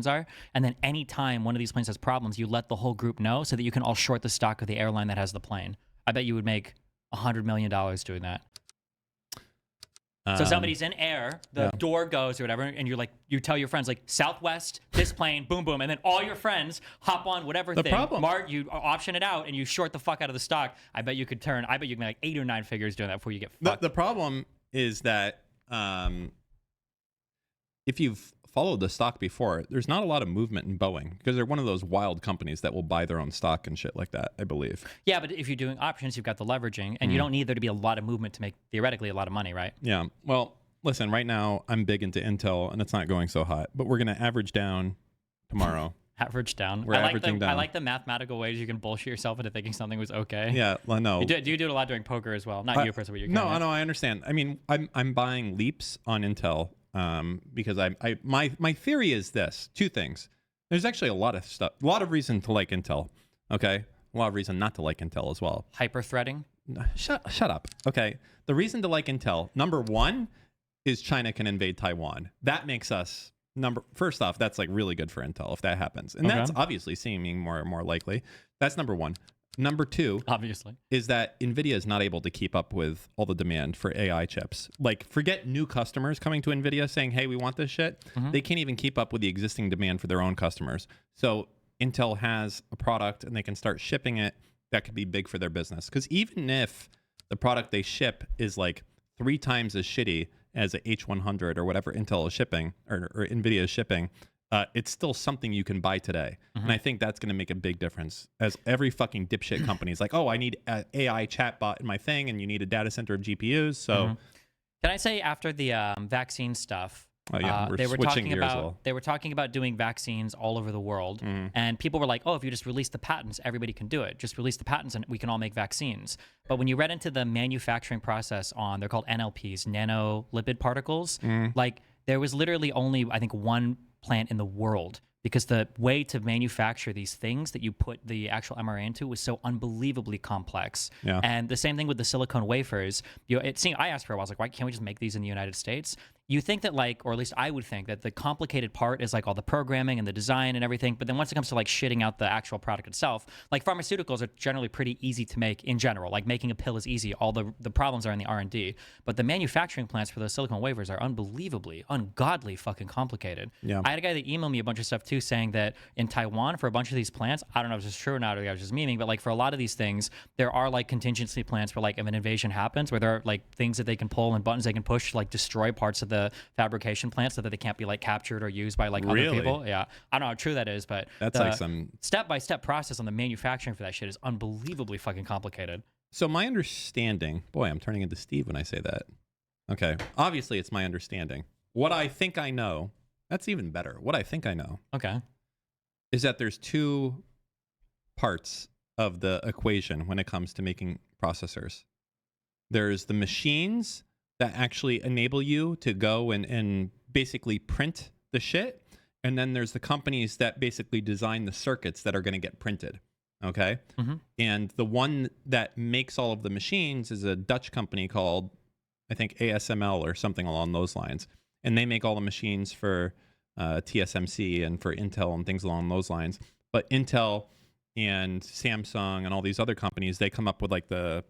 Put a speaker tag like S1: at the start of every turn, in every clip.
S1: are, and then anytime one of these planes has problems, you let the whole group know so that you can all short the stock of the airline that has the plane. I bet you would make $100 million doing that. So somebody's in air, the door goes or whatever, and you're like, you tell your friends like Southwest, this plane, boom, boom, and then all your friends hop on whatever thing. You option it out and you short the fuck out of the stock. I bet you could make like 8 or 9 figures doing that before you get fucked.
S2: The problem is that if you've followed the stock before, there's not a lot of movement in Boeing because they're one of those wild companies that will buy their own stock and shit like that, I believe.
S1: Yeah, but if you're doing options, you've got the leveraging, and you don't need there to be a lot of movement to make theoretically a lot of money, right?
S2: Yeah. Well, listen, right now I'm big into Intel, and it's not going so hot, but we're going to average down tomorrow.
S1: Average down.
S2: We're averaging down.
S1: I like the mathematical ways you can bullshit yourself into thinking something was okay.
S2: Yeah, well, no.
S1: Do you do it a lot during poker as well? Not you personally, but
S2: No, I understand. I mean, I'm buying leaps on Intel. Because my theory is this: 2 things. There's actually a lot of reason to like Intel. Okay, a lot of reason not to like Intel as well.
S1: Hyper-threading.
S2: Shut up. Okay, the reason to like Intel, number 1, is China can invade Taiwan. That makes us first off, that's like really good for Intel if that happens, and that's obviously seeming more and more likely. That's number 1. Number 2,
S1: obviously,
S2: is that NVIDIA is not able to keep up with all the demand for AI chips. Like, forget new customers coming to NVIDIA saying, hey, we want this shit. They can't even keep up with the existing demand for their own customers. So Intel has a product and they can start shipping it. That could be big for their business. Because even if the product they ship is like 3 times as shitty as a H100 or whatever Intel is shipping or NVIDIA is shipping, it's still something you can buy today. And I think that's going to make a big difference as every fucking dipshit company is like, oh, I need an AI chatbot in my thing and you need a data center of GPUs. So
S1: can I say after the vaccine stuff, they were talking about doing vaccines all over the world, and people were like, oh, if you just release the patents, everybody can do it. Just release the patents and we can all make vaccines. But when you read into the manufacturing process they're called NLPs, nanolipid particles, like there was literally only, I think, 1 plant in the world, because the way to manufacture these things that you put the actual mRNA into was so unbelievably complex. And the same thing with the silicone wafers. I asked for a while, I was like, why can't we just make these in the United States? You think that, like, or at least I would think that the complicated part is like all the programming and the design and everything, but then once it comes to like shitting out the actual product itself, like pharmaceuticals are generally pretty easy to make in general. Like making a pill is easy. All the problems are in the R&D, but the manufacturing plants for those silicone wafers are ungodly fucking complicated. I had a guy that emailed me a bunch of stuff too, saying that in Taiwan for a bunch of these plants, I don't know if this is true or not, or I was just memeing, but like for a lot of these things, there are like contingency plans for like if an invasion happens, where there are like things that they can pull and buttons they can push to like destroy parts of the fabrication plant so that they can't be like captured or used by like other people. Yeah, I don't know how true that is, but
S2: that's like some
S1: step-by-step process on the manufacturing for that shit is unbelievably fucking complicated.
S2: So my understanding, boy, I'm turning into Steve when I say that. Okay, obviously it's my understanding. What I think I know, that's even better. What I think I know,
S1: okay,
S2: is that there's 2 parts of the equation when it comes to making processors. There's the machines that actually enable you to go and basically print the shit. And then there's the companies that basically design the circuits that are going to get printed. Okay. And the one that makes all of the machines is a Dutch company called, I think, ASML or something along those lines. And they make all the machines for TSMC and for Intel and things along those lines. But Intel and Samsung and all these other companies, they come up with like the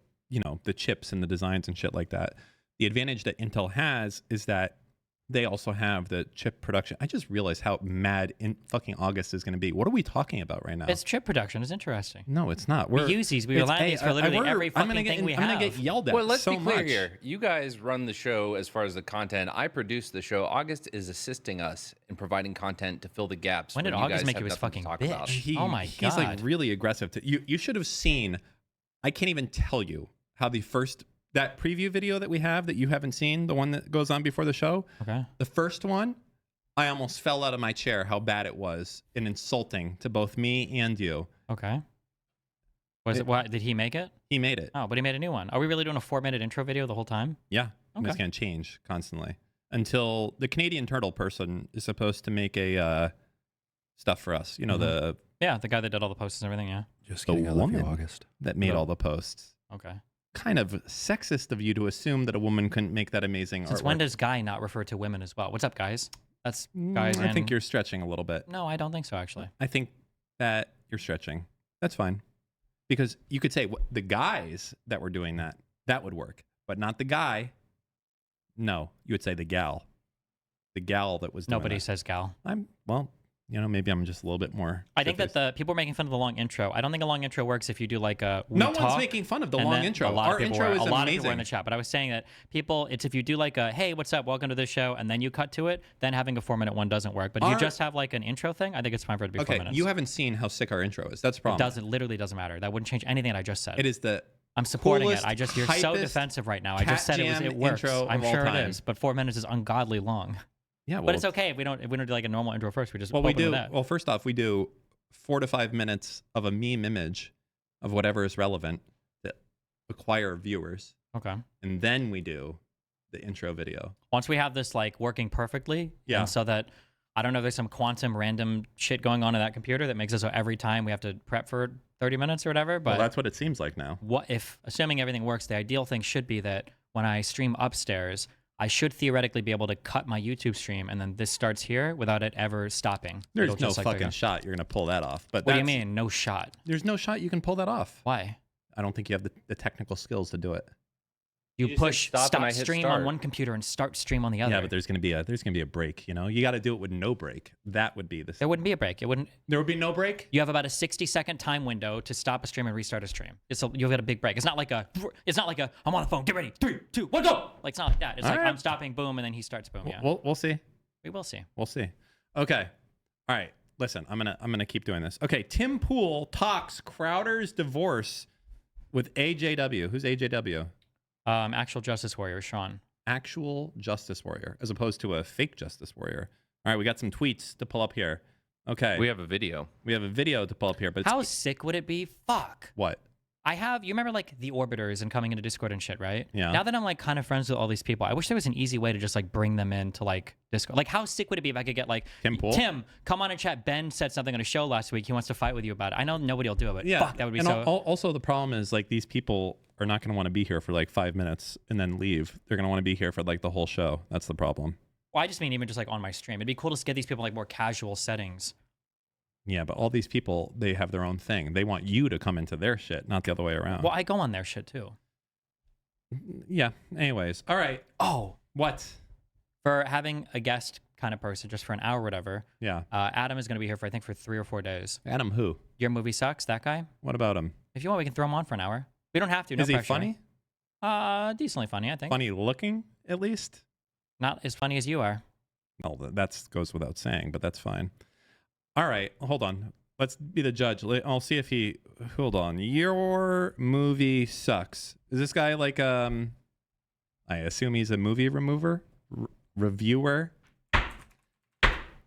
S2: chips and the designs and shit like that. The advantage that Intel has is that they also have the chip production. I just realized how mad in fucking August is going to be. What are we talking about right now?
S1: It's chip production. It's interesting.
S2: No, it's not.
S1: We use these. We rely on these for literally every fucking thing we have.
S2: I'm going to get yelled at.
S3: Well, let's
S2: so
S3: be clear
S2: much.
S3: here. You guys run the show as far as the content. I produce the show. August is assisting us in providing content to fill the gaps.
S1: When did August make you his fucking bitch? Oh my God.
S2: He's like really aggressive. You should have seen, I can't even tell you how that preview video that we have that you haven't seen, the one that goes on before the show.
S1: Okay.
S2: The first one, I almost fell out of my chair how bad it was and insulting to both me and you.
S1: Okay. What did he make it?
S2: He made it.
S1: Oh, but he made a new one. Are we really doing a 4-minute intro video the whole time?
S2: Yeah. Okay. It's going to change constantly until the Canadian Turtle person is supposed to make a stuff for us. You know, the
S1: guy that did all the posts and everything. Yeah.
S2: Just the woman August that made all the posts.
S1: Okay.
S2: Kind of sexist of you to assume that a woman couldn't make that amazing artwork.
S1: Since when does guy not refer to women as well? What's up, guys? That's guys.
S2: I think you're stretching a little bit.
S1: No, I don't think so, actually.
S2: I think that you're stretching. That's fine. Because you could say the guys that were doing that would work, but not the guy. No, you would say the gal. The gal that was doing
S1: Nobody says gal.
S2: Maybe I'm just a little bit more.
S1: I think that the people are making fun of the long intro. I don't think a long intro works if you do like a.
S2: No one's making fun of the long intro. Our intro is amazing.
S1: A lot of people were in the chat, but I was saying that it's if you do like a hey, what's up, welcome to the show, and then you cut to it, then having a 4-minute one doesn't work. But if you just have like an intro thing, I think it's fine for it to be 4 minutes.
S2: You haven't seen how sick our intro is. That's the problem.
S1: It literally doesn't matter. That wouldn't change anything that I just said.
S2: It is
S1: I'm supporting it. You're so defensive right now. I just said it works. I'm sure it is, but 4 minutes is ungodly long.
S2: Yeah, well,
S1: but it's okay if we don't do like a normal intro first. We just
S2: we do. Well, first off, we do 4 to 5 minutes of a meme image of whatever is relevant to acquire viewers.
S1: Okay.
S2: And then we do the intro video.
S1: Once we have this like working perfectly, and so that I don't know, there's some quantum random shit going on in that computer that makes it so every time we have to prep for 30 minutes or whatever. But
S2: that's what it seems like now.
S1: What if, assuming everything works, the ideal thing should be that when I stream upstairs, I should theoretically be able to cut my YouTube stream, and then this starts here without it ever stopping.
S2: There's no fucking shot you're going to pull that off. But
S1: what do you mean, no shot?
S2: There's no shot you can pull that off.
S1: Why?
S2: I don't think you have the technical skills to do it.
S1: You push stop stream on one computer and start stream on the other.
S2: Yeah, but there's gonna be a break. You know, you got to do it with no break. That would be the.
S1: There wouldn't be a break. There
S2: would be no break.
S1: You have about a 60-second time window to stop a stream and restart a stream. You'll get a big break. It's not like a. I'm on the phone. Get ready. 3, 2, 1, go. Like it's not like that. It's I'm stopping. Boom, and then he starts. Boom. Yeah.
S2: We'll see.
S1: We will see.
S2: We'll see. Okay. All right. Listen, I'm gonna keep doing this. Okay. Tim Pool talks Crowder's divorce with AJW. Who's AJW?
S1: Actual Justice Warrior, Sean.
S2: Actual Justice Warrior, as opposed to a fake Justice Warrior. All right, we got some tweets to pull up here. Okay.
S3: We have a video.
S2: We have a video to pull up here. But
S1: how sick would it be? Fuck.
S2: What?
S1: You remember like the Orbiters and coming into Discord and shit, right?
S2: Yeah.
S1: Now that I'm like kind of friends with all these people, I wish there was an easy way to just like bring them into like Discord. Like how sick would it be if I could get like, Tim, come on and chat. Ben said something on a show last week. He wants to fight with you about it. I know nobody will do it, but fuck, that would be so.
S2: Also, the problem is like these people are not going to want to be here for like 5 minutes and then leave. They're going to want to be here for like the whole show. That's the problem.
S1: Well, I just mean even just like on my stream. It'd be cool to get these people like more casual settings.
S2: Yeah, but all these people, they have their own thing. They want you to come into their shit, not the other way around.
S1: Well, I go on their shit too.
S2: Yeah. Anyways. All right.
S1: Oh.
S2: What?
S1: For having a guest kind of person just for an hour or whatever.
S2: Yeah.
S1: Adam is going to be here for, I think, for 3 or 4 days.
S2: Adam who?
S1: Your Movie Sucks, that guy.
S2: What about him?
S1: If you want, we can throw him on for an hour. We don't have to. No pressure.
S2: Is he
S1: funny? Decently funny, I think.
S2: Funny looking, at least?
S1: Not as funny as you are.
S2: Well, that goes without saying, but that's fine. All right. Hold on. Let's be the judge. I'll see if he... Hold on. Your Movie Sucks. Is this guy like... I assume he's a movie reviewer?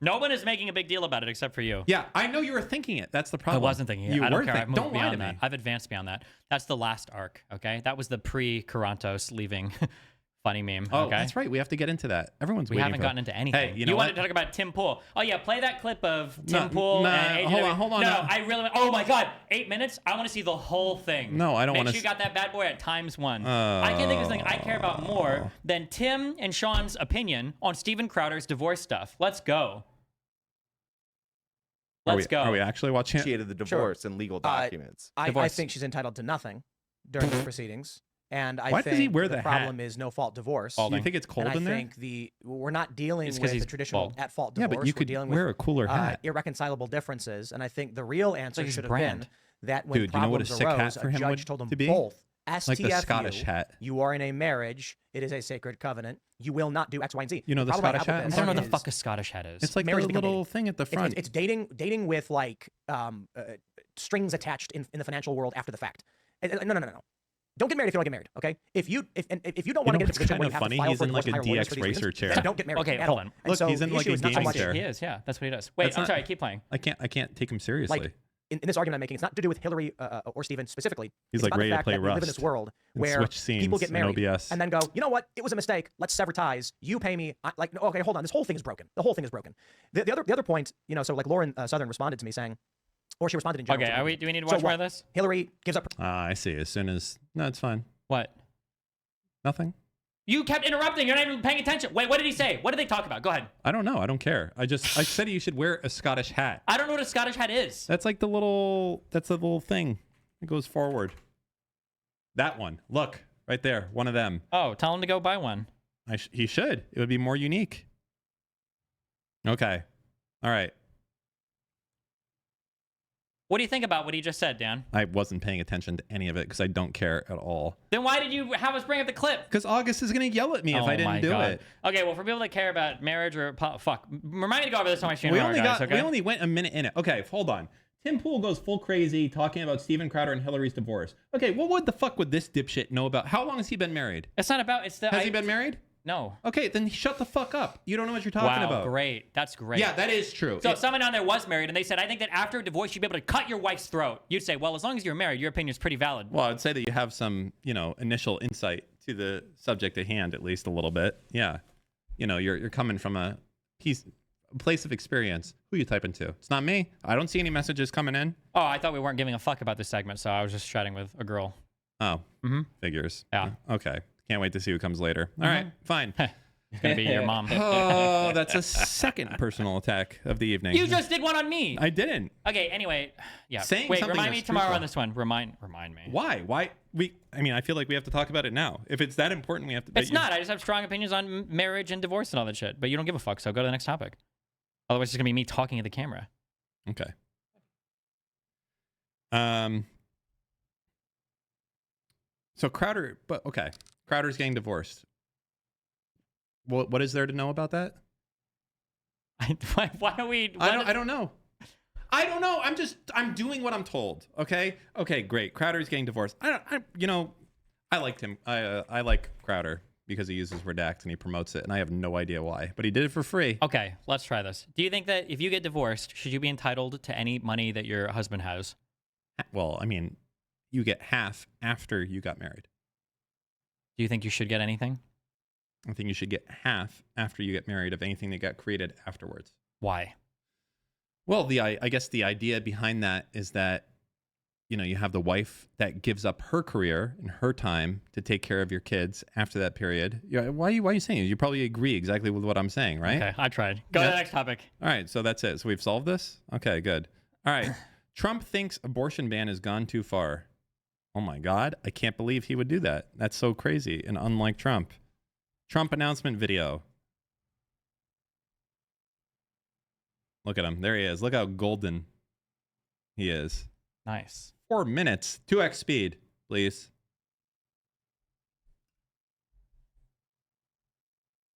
S1: No one is making a big deal about it except for you.
S2: Yeah, I know you were thinking it. That's the problem.
S1: I wasn't thinking it.
S2: You
S1: I don't
S2: were
S1: care.
S2: Don't lie to me.
S1: I've advanced beyond that. That's the last arc, okay? That was the pre-Karantos leaving funny meme.
S2: Oh,
S1: okay?
S2: That's right. We have to get into that. We
S1: haven't gotten into anything.
S2: Hey, you
S1: wanted to talk about Tim Pool. Oh, yeah, play that clip of Tim Pool.
S2: Hold on.
S1: No, I really... Oh, my God. 8 minutes? I want to see the whole thing.
S2: No, I don't want to...
S1: Make sure you got that bad boy at ×1. I can't think of something I care about more than Tim and Sean's opinion on Steven Crowder's divorce stuff. Let's go. Let's go.
S2: Are we actually watching it?
S4: Initiated the divorce and legal documents.
S5: I think she's entitled to nothing during the proceedings. And I think
S2: does he wear
S5: the
S2: the
S5: problem
S2: hat?
S5: is no fault divorce.
S2: Do you think it's cold in there?
S5: I think we're not dealing with the traditional at fault divorce.
S2: Yeah, but you could wear a cooler hat.
S5: Irreconcilable differences. And I think the real answer should have been that when
S2: Dude, you know what a
S5: problems
S2: sick hat
S5: arose,
S2: for
S5: a
S2: him
S5: judge
S2: would
S5: told them
S2: to be?
S5: both.
S2: Like the Scottish hat.
S5: You are in a marriage. It is a sacred covenant. You will not do X, Y, and Z.
S2: You know the Scottish hat?
S1: I don't know what the fuck a Scottish hat is.
S2: It's like the little thing at the front.
S5: It's dating with like strings attached in the financial world after the fact. No. Don't get married if you don't get married, okay? If you don't want to get into a position where you have to file
S2: he's
S5: for
S2: in like a
S5: divorce and hire lawyers for
S2: DX
S5: these
S2: racer
S5: reasons,
S2: chair.
S5: then don't get married.
S1: Okay, hold on.
S2: Look, he's in like a gaming chair.
S1: He is, yeah. That's what he does. Wait, I'm sorry. Keep playing.
S2: I can't take him seriously.
S5: Like, in this argument I'm making, it's not to do with Hillary or Steven specifically.
S2: He's
S5: it's
S2: like
S5: about
S2: ready
S5: the
S2: to
S5: fact
S2: play
S5: that we live in
S2: Rust
S5: this world
S2: and
S5: where
S2: switch scenes
S5: people get married
S2: in OBS.
S5: and then go, you know what? It was a mistake. Let's sever ties. You pay me. Okay, hold on. This whole thing is broken. The whole thing is broken. The other point, so like Lauren Southern responded to me saying, or she responded in general.
S1: Okay, do we need to watch more of this?
S5: Hillary gives up.
S2: I see. As soon as no, it's fine.
S1: What?
S2: Nothing.
S1: You kept interrupting. You're not even paying attention. Wait, what did he say? What did they talk about? Go ahead.
S2: I don't know. I don't care. I said you should wear a Scottish hat.
S1: I don't know what a Scottish hat is.
S2: That's like the little thing that goes forward. That one. Look, right there. One of them.
S1: Oh, tell him to go buy one.
S2: He should. It would be more unique. Okay. All right.
S1: What do you think about what he just said, Dan?
S2: I wasn't paying attention to any of it because I don't care at all.
S1: Then why did you have us bring up the clip?
S2: Because August is going to yell at me if I didn't do it.
S1: Okay, well, for people that care about marriage or fuck, remind me to go over this on my stream.
S2: We only went a minute in it. Okay, hold on. Tim Pool goes full crazy talking about Steven Crowder and Hillary's divorce. Okay, well, what the fuck would this dipshit know about? How long has he been married?
S1: It's not about. It's the.
S2: Has he been married?
S1: No.
S2: Okay, then shut the fuck up. You don't know what you're talking about.
S1: Wow, great. That's great.
S2: Yeah, that is true.
S1: So if someone on there was married and they said, I think that after a divorce, you'd be able to cut your wife's throat. You'd say, well, as long as you're married, your opinion is pretty valid.
S2: Well, I'd say that you have some, initial insight to the subject at hand, at least a little bit. Yeah. You're coming from a place of experience. Who you typing to? It's not me. I don't see any messages coming in.
S1: Oh, I thought we weren't giving a fuck about this segment, so I was just chatting with a girl.
S2: Oh, figures.
S1: Yeah.
S2: Okay. Can't wait to see who comes later. All right, fine.
S1: It's going to be your mom.
S2: Oh, that's a second personal attack of the evening.
S1: You just did one on me.
S2: I didn't.
S1: Okay, anyway. Yeah.
S2: Wait,
S1: remind me tomorrow on this one. Remind me.
S2: Why? I feel like we have to talk about it now. If it's that important, we have to.
S1: It's not. I just have strong opinions on marriage and divorce and all that shit. But you don't give a fuck, so go to the next topic. Otherwise, it's going to be me talking at the camera.
S2: Okay. So Crowder's getting divorced. What is there to know about that?
S1: Why don't we?
S2: I don't know. I don't know. I'm doing what I'm told. Okay. Okay. Great. Crowder's getting divorced. I liked him. I like Crowder because he uses redact and he promotes it, and I have no idea why, but he did it for free.
S1: Okay. Let's try this. Do you think that if you get divorced, should you be entitled to any money that your husband has?
S2: Well, I mean, you get half after you got married.
S1: Do you think you should get anything?
S2: I think you should get half after you get married of anything that got created afterwards.
S1: Why?
S2: Well, I guess the idea behind that is that, you have the wife that gives up her career and her time to take care of your kids after that period. Why are you saying it? You probably agree exactly with what I'm saying, right?
S1: Okay, I tried. Go to the next topic.
S2: All right, so that's it. So we've solved this? Okay, good. All right. Trump thinks abortion ban has gone too far. Oh my God, I can't believe he would do that. That's so crazy and unlike Trump. Trump announcement video. Look at him. There he is. Look how golden he is.
S1: Nice.
S2: 4 minutes. 2x speed, please.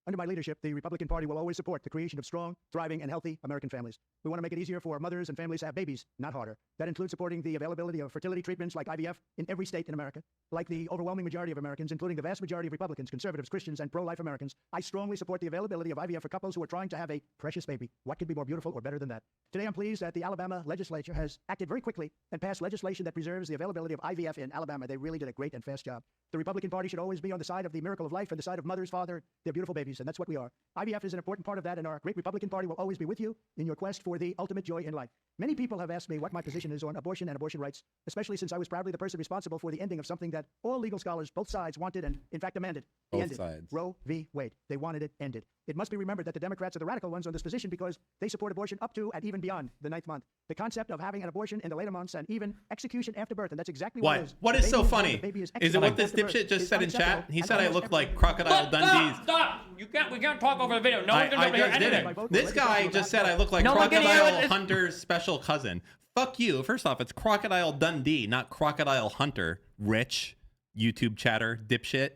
S6: Under my leadership, the Republican Party will always support the creation of strong, thriving, and healthy American families. We want to make it easier for mothers and families to have babies, not harder. That includes supporting the availability of fertility treatments like IVF in every state in America. Like the overwhelming majority of Americans, including the vast majority of Republicans, conservatives, Christians, and pro-life Americans, I strongly support the availability of IVF for couples who are trying to have a precious baby. What could be more beautiful or better than that? Today, I'm pleased that the Alabama legislature has acted very quickly and passed legislation that preserves the availability of IVF in Alabama. They really did a great and fast job. The Republican Party should always be on the side of the miracle of life and the side of mothers, father, their beautiful babies, and that's what we are. IVF is an important part of that, and our great Republican Party will always be with you in your quest for the ultimate joy in life. Many people have asked me what my position is on abortion and abortion rights, especially since I was proudly the person responsible for the ending of something that all legal scholars, both sides, wanted and, in fact, demanded.
S2: Both sides.
S6: Roe v. Wade. They wanted it ended. It must be remembered that the Democrats are the radical ones on this position because they support abortion up to and even beyond the 9th month. The concept of having an abortion in the later months and even execution after birth, and that's exactly what it is.
S2: What is so funny? Is it what this dipshit just said in chat? He said I look like Crocodile Dundee.
S1: Stop! We can't talk over the video. No one's going to hear anything.
S2: This guy just said I look like Crocodile Hunter's special cousin. Fuck you. First off, it's Crocodile Dundee, not Crocodile Hunter. Rich YouTube chatter dipshit.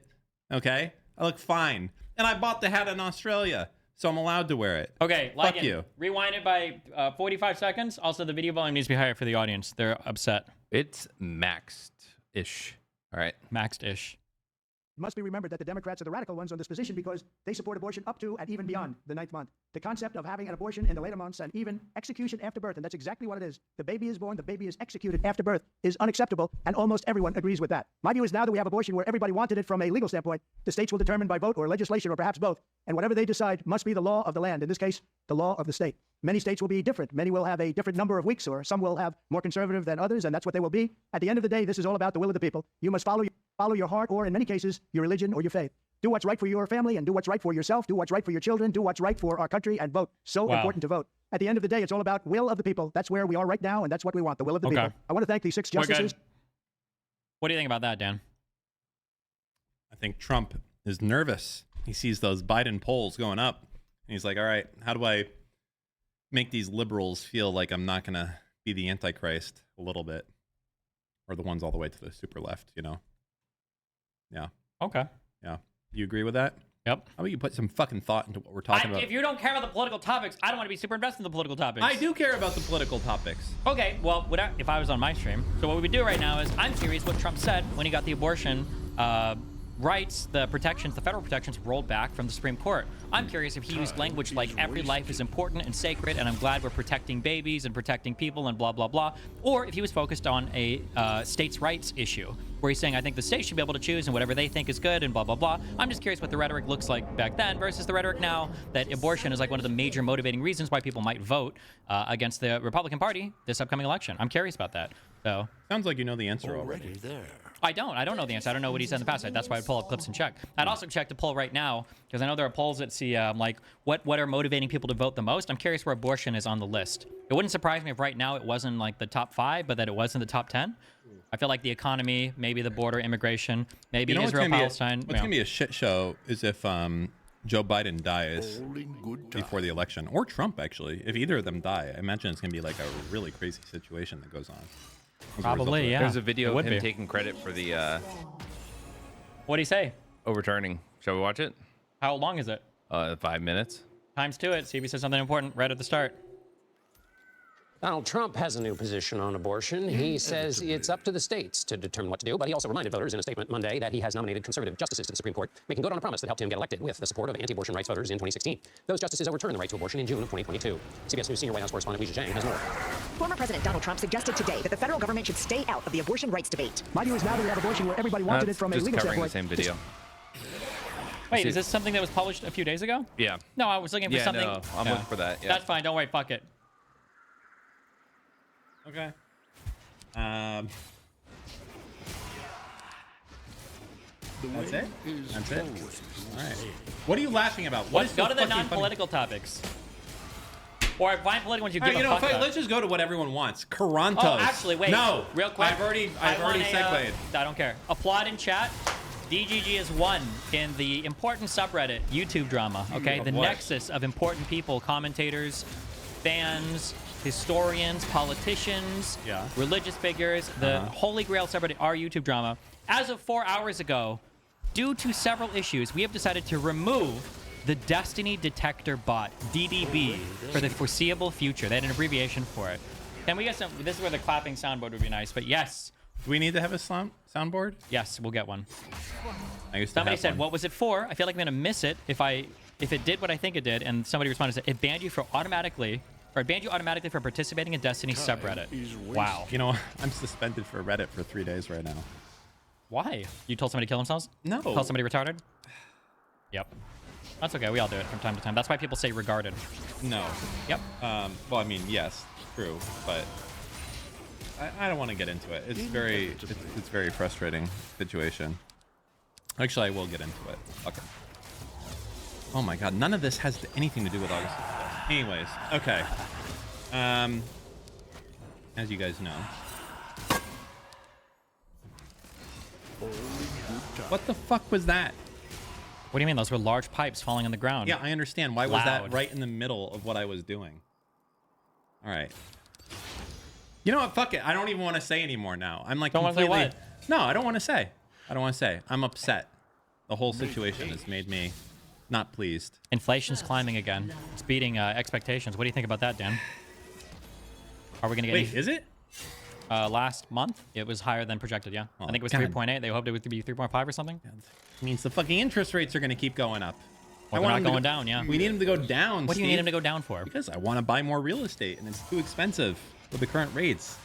S2: Okay? I look fine. And I bought the hat in Australia, so I'm allowed to wear it.
S1: Okay,
S2: fuck you.
S1: Rewind it by 45 seconds. Also, the video volume needs to be higher for the audience. They're upset.
S3: It's maxed-ish. All right.
S1: Maxed-ish.
S6: It must be remembered that the Democrats are the radical ones on this position because they support abortion up to and even beyond the 9th month. The concept of having an abortion in the later months and even execution after birth, and that's exactly what it is. The baby is born, the baby is executed after birth, is unacceptable, and almost everyone agrees with that. My view is now that we have abortion where everybody wanted it from a legal standpoint, the states will determine by vote or legislation or perhaps both, and whatever they decide must be the law of the land, in this case, the law of the state. Many states will be different. Many will have a different number of weeks, or some will have more conservative than others, and that's what they will be. At the end of the day, this is all about the will of the people. You must follow your heart, or in many cases, your religion or your faith. Do what's right for your family and do what's right for yourself. Do what's right for your children. Do what's right for our country and vote. So important to vote. At the end of the day, it's all about will of the people. That's where we are right now, and that's what we want, the will of the people. I want to thank the 6 justices.
S1: What do you think about that, Dan?
S2: I think Trump is nervous. He sees those Biden polls going up, and he's like, all right, how do I make these liberals feel like I'm not going to be the Antichrist a little bit? Or the ones all the way to the super left, you know? Yeah.
S1: Okay.
S2: Yeah. You agree with that?
S1: Yep.
S2: How about you put some fucking thought into what we're talking about?
S1: If you don't care about the political topics, I don't want to be super invested in the political topics.
S2: I do care about the political topics.
S1: Okay, well, if I was on my stream, so what we would do right now is I'm curious what Trump said when he got the abortion rights, the protections, the federal protections rolled back from the Supreme Court. I'm curious if he used language like every life is important and sacred, and I'm glad we're protecting babies and protecting people and blah, blah, blah. Or if he was focused on a states' rights issue, where he's saying, I think the states should be able to choose and whatever they think is good and blah, blah, blah. I'm just curious what the rhetoric looks like back then versus the rhetoric now, that abortion is like one of the major motivating reasons why people might vote against the Republican Party this upcoming election. I'm curious about that. So
S2: sounds like you know the answer already.
S1: I don't know the answer. I don't know what he said in the past. That's why I'd pull up clips and check. I'd also check the poll right now, because I know there are polls that see like what are motivating people to vote the most. I'm curious where abortion is on the list. It wouldn't surprise me if right now it wasn't like the top 5, but that it was in the top 10. I feel like the economy, maybe the border, immigration, maybe Israel, Palestine.
S2: What's going to be a shit show is if Joe Biden dies before the election, or Trump, actually. If either of them die, I imagine it's going to be like a really crazy situation that goes on.
S1: Probably, yeah.
S3: There's a video of him taking credit for the
S1: what'd he say?
S3: Overturning. Shall we watch it?
S1: How long is it?
S3: 5 minutes.
S1: Times to it. See if he says something important right at the start.
S7: Donald Trump has a new position on abortion. He says it's up to the states to determine what to do, but he also reminded voters in a statement Monday that he has nominated conservative justices to the Supreme Court, making good on a promise that helped him get elected with the support of anti-abortion rights voters in 2016. Those justices overturned the right to abortion in June of 2022. CBS News senior White House correspondent Lisa Zhang has more.
S8: Former President Donald Trump suggested today that the federal government should stay out of the abortion rights debate.
S6: My view is now that we have abortion where everybody wanted it from a legal standpoint.
S3: The same video.
S1: Wait, is this something that was published a few days ago?
S3: Yeah.
S1: No, I was looking for something.
S3: No, I'm looking for that. Yeah.
S1: That's fine. Don't worry. Fuck it.
S2: Okay. That's it? That's it? All right. What are you laughing about?
S1: Let's go to the non-political topics. Or find political ones you give a fuck about.
S2: Let's just go to what everyone wants. Carantos.
S1: Oh, actually, wait.
S2: No.
S1: Real quick.
S2: I've already segued.
S1: I don't care. Applaud in chat. DGG is one in the important subreddit YouTube drama. Okay, the nexus of important people, commentators, fans, historians, politicians, religious figures, the Holy Grail subreddit, our YouTube drama. As of 4 hours ago, due to several issues, we have decided to remove the Destiny Detector bot, DDB, for the foreseeable future. They had an abbreviation for it. Can we get some? This is where the clapping soundboard would be nice, but yes.
S2: Do we need to have a soundboard?
S1: Yes, we'll get one.
S2: Somebody
S1: said, what was it for? I feel like I'm going to miss it if it did what I think it did, and somebody responded and said, it banned you automatically for participating in Destiny subreddit. Wow.
S2: You know, I'm suspended for Reddit for 3 days right now.
S1: Why? You told somebody to kill themselves?
S2: No.
S1: Told somebody retarded? Yep. That's okay. We all do it from time to time. That's why people say regarded.
S2: No.
S1: Yep.
S2: Well, I mean, yes, true, but I don't want to get into it. It's very frustrating situation. Actually, I will get into it. Okay. Oh my God, none of this has anything to do with August. Anyways, okay. As you guys know. What the fuck was that?
S1: What do you mean? Those were large pipes falling on the ground.
S2: Yeah, I understand. Why was that right in the middle of what I was doing? All right. You know what? Fuck it. I don't even want to say anymore now. I'm like completely...
S1: Don't want to say what?
S2: No, I don't want to say. I don't want to say. I'm upset. The whole situation has made me not pleased.
S1: Inflation's climbing again. It's beating expectations. What do you think about that, Dan? Are we going to get...
S2: Wait, is it?
S1: Last month, it was higher than projected, yeah. I think it was 3.8. They hoped it would be 3.5 or something.
S2: It means the fucking interest rates are going to keep going up.
S1: Well, they're not going down, yeah.
S2: We need them to go down,
S1: What do you need them to go down for?
S2: Because I want to buy more real estate, and it's too expensive with the current rates.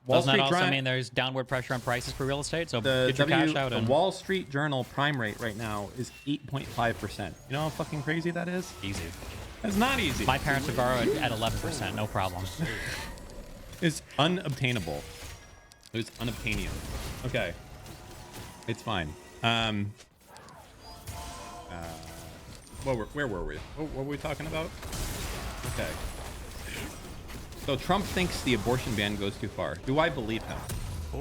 S1: Doesn't that also mean there's downward pressure on prices for real estate? So get your cash out.
S2: The Wall Street Journal prime rate right now is 8.5%. You know how fucking crazy that is?
S1: Easy.
S2: That's not easy.
S1: My parents would borrow it at 11%, no problem.
S2: It's unobtainable. It's unobtainium. Okay. It's fine. Where were we? What were we talking about? Okay. So Trump thinks the abortion ban goes too far. Do I believe him?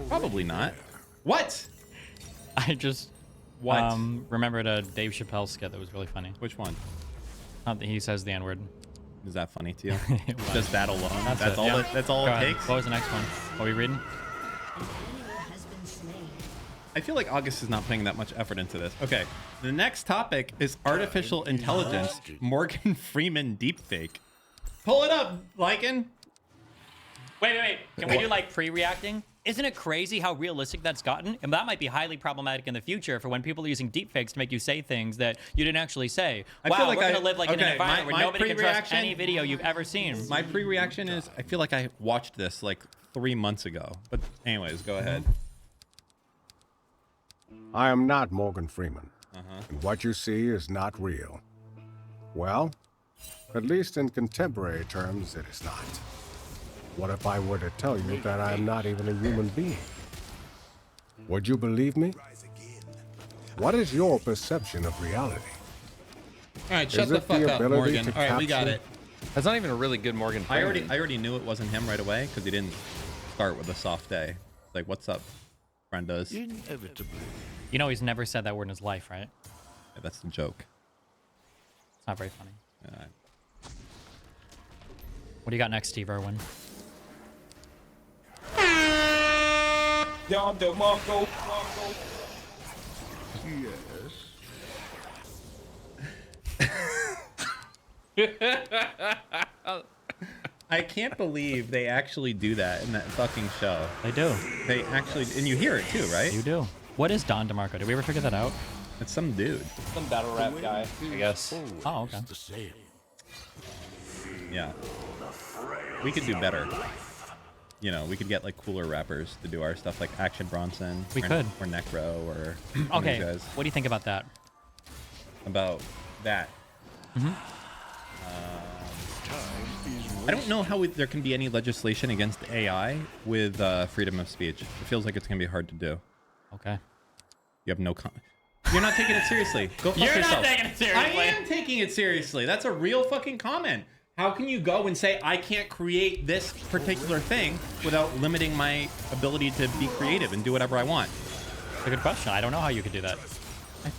S2: Probably not. What?
S1: I just remembered a Dave Chappelle skit that was really funny.
S2: Which one?
S1: He says the N-word.
S2: Is that funny to you? Just that alone?
S1: That's all. Yeah.
S2: That's all it takes?
S1: What was the next one? What are we reading?
S2: I feel like August is not putting that much effort into this. Okay. The next topic is artificial intelligence. Morgan Freeman deepfake. Pull it up, Lycan.
S1: Wait. Can we do like pre-reacting? Isn't it crazy how realistic that's gotten? And that might be highly problematic in the future for when people are using deepfakes to make you say things that you didn't actually say.
S2: I feel like
S1: we're gonna live like in an environment where
S2: my
S1: nobody can trust any video you've ever seen.
S2: My pre-reaction is I feel like I watched this like 3 months ago. But anyways, go ahead.
S9: I am not Morgan Freeman, and what you see is not real. Well, at least in contemporary terms, it is not. What if I were to tell you that I am not even a human being? Would you believe me? What is your perception of reality?
S2: All right, shut the fuck up, Morgan. All right, we got it.
S3: That's not even a really good Morgan Freeman.
S2: I already knew it wasn't him right away because he didn't start with a soft day. Like, what's up, friendos?
S6: Inevitably.
S1: You know he's never said that word in his life, right?
S2: Yeah, that's the joke.
S1: It's not very funny. What do you got next, Steve Irwin?
S2: I can't believe they actually do that in that fucking show.
S1: They do.
S2: They actually, and you hear it too, right?
S1: You do. What is Don DeMarco? Did we ever figure that out?
S2: It's some dude.
S3: Some battle rap guy, I guess.
S1: Oh, okay.
S2: Yeah. We could do better. You know, we could get like cooler rappers to do our stuff, like Action Bronson.
S1: We could.
S2: Or Necro, or
S1: okay.
S2: Guys.
S1: What do you think about that?
S2: About that? I don't know how there can be any legislation against AI with freedom of speech. It feels like it's gonna be hard to do.
S1: Okay.
S2: You have no You're not taking it seriously. Go fuck yourself.
S1: You're not taking it seriously.
S2: I am taking it seriously. That's a real fucking comment. How can you go and say, I can't create this particular thing without limiting my ability to be creative and do whatever I want?
S1: It's a good question. I don't know how you could do that.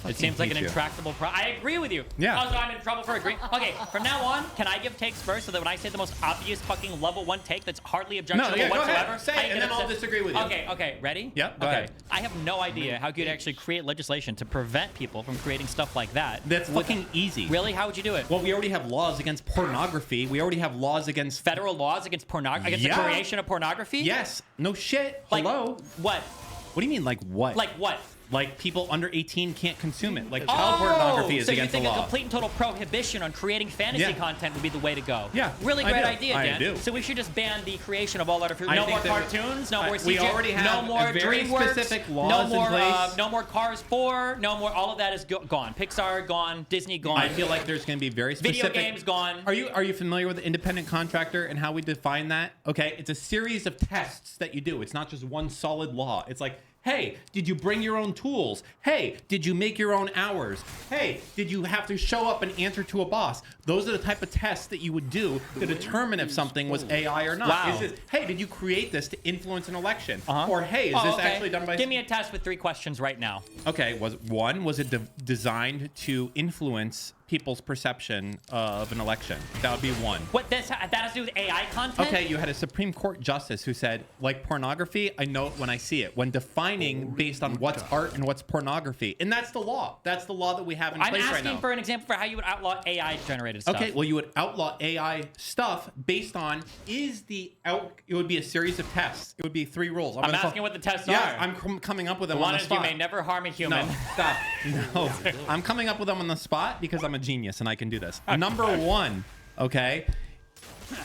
S1: It seems like an intractable problem. I agree with you.
S2: Yeah.
S1: Oh, so I'm in trouble for agreeing. Okay, from now on, can I give takes first so that when I say the most obvious fucking level 1 take that's hardly objectionable whatsoever,
S2: go ahead. Say it, and then I'll disagree with you.
S1: Okay, ready?
S2: Yep, go ahead.
S1: I have no idea how you could actually create legislation to prevent people from creating stuff like that.
S2: That's fucking easy.
S1: Really? How would you do it?
S2: Well, we already have laws against pornography. We already have laws against...
S1: Federal laws against pornography? Against the creation of pornography?
S2: Yes. No shit.
S1: Like,
S2: hello?
S1: What?
S2: What do you mean, like what?
S1: Like what?
S2: Like people under 18 can't consume it. Like child pornography is against the law.
S1: So you think a complete and total prohibition on creating fantasy content would be the way to go?
S2: Yeah.
S1: Really great idea, Dan.
S2: I do.
S1: So we should just ban the creation of all artificial. No more cartoons. No more CGI.
S2: We already have
S1: no more
S2: very
S1: DreamWorks,
S2: specific laws in place.
S1: No more Cars 4. No more. All of that is gone. Pixar gone. Disney gone.
S2: I feel like there's going to be very specific.
S1: Video games gone.
S2: Are you familiar with the independent contractor and how we define that? Okay, it's a series of tests that you do. It's not just one solid law. It's like, hey, did you bring your own tools? Hey, did you make your own hours? Hey, did you have to show up and answer to a boss? Those are the type of tests that you would do to determine if something was AI or not.
S1: Wow.
S2: Is this, hey, did you create this to influence an election? Or hey, is this actually done by...
S1: Give me a test with 3 questions right now.
S2: Okay, was it designed to influence people's perception of an election? That would be 1.
S1: What that has to do with AI content?
S2: Okay, you had a Supreme Court justice who said, like pornography, I know it when I see it. When defining based on what's art and what's pornography. And that's the law. That's the law that we have in place right now.
S1: I'm asking for an example for how you would outlaw AI-generated stuff.
S2: Okay, well, you would outlaw AI stuff based on, it would be a series of tests. It would be 3 rules.
S1: I'm asking what the tests are.
S2: Yeah, I'm coming up with them on the spot.
S1: One is you may never harm a human.
S2: No, stop. No. I'm coming up with them on the spot because I'm a genius and I can do this. Number 1, okay,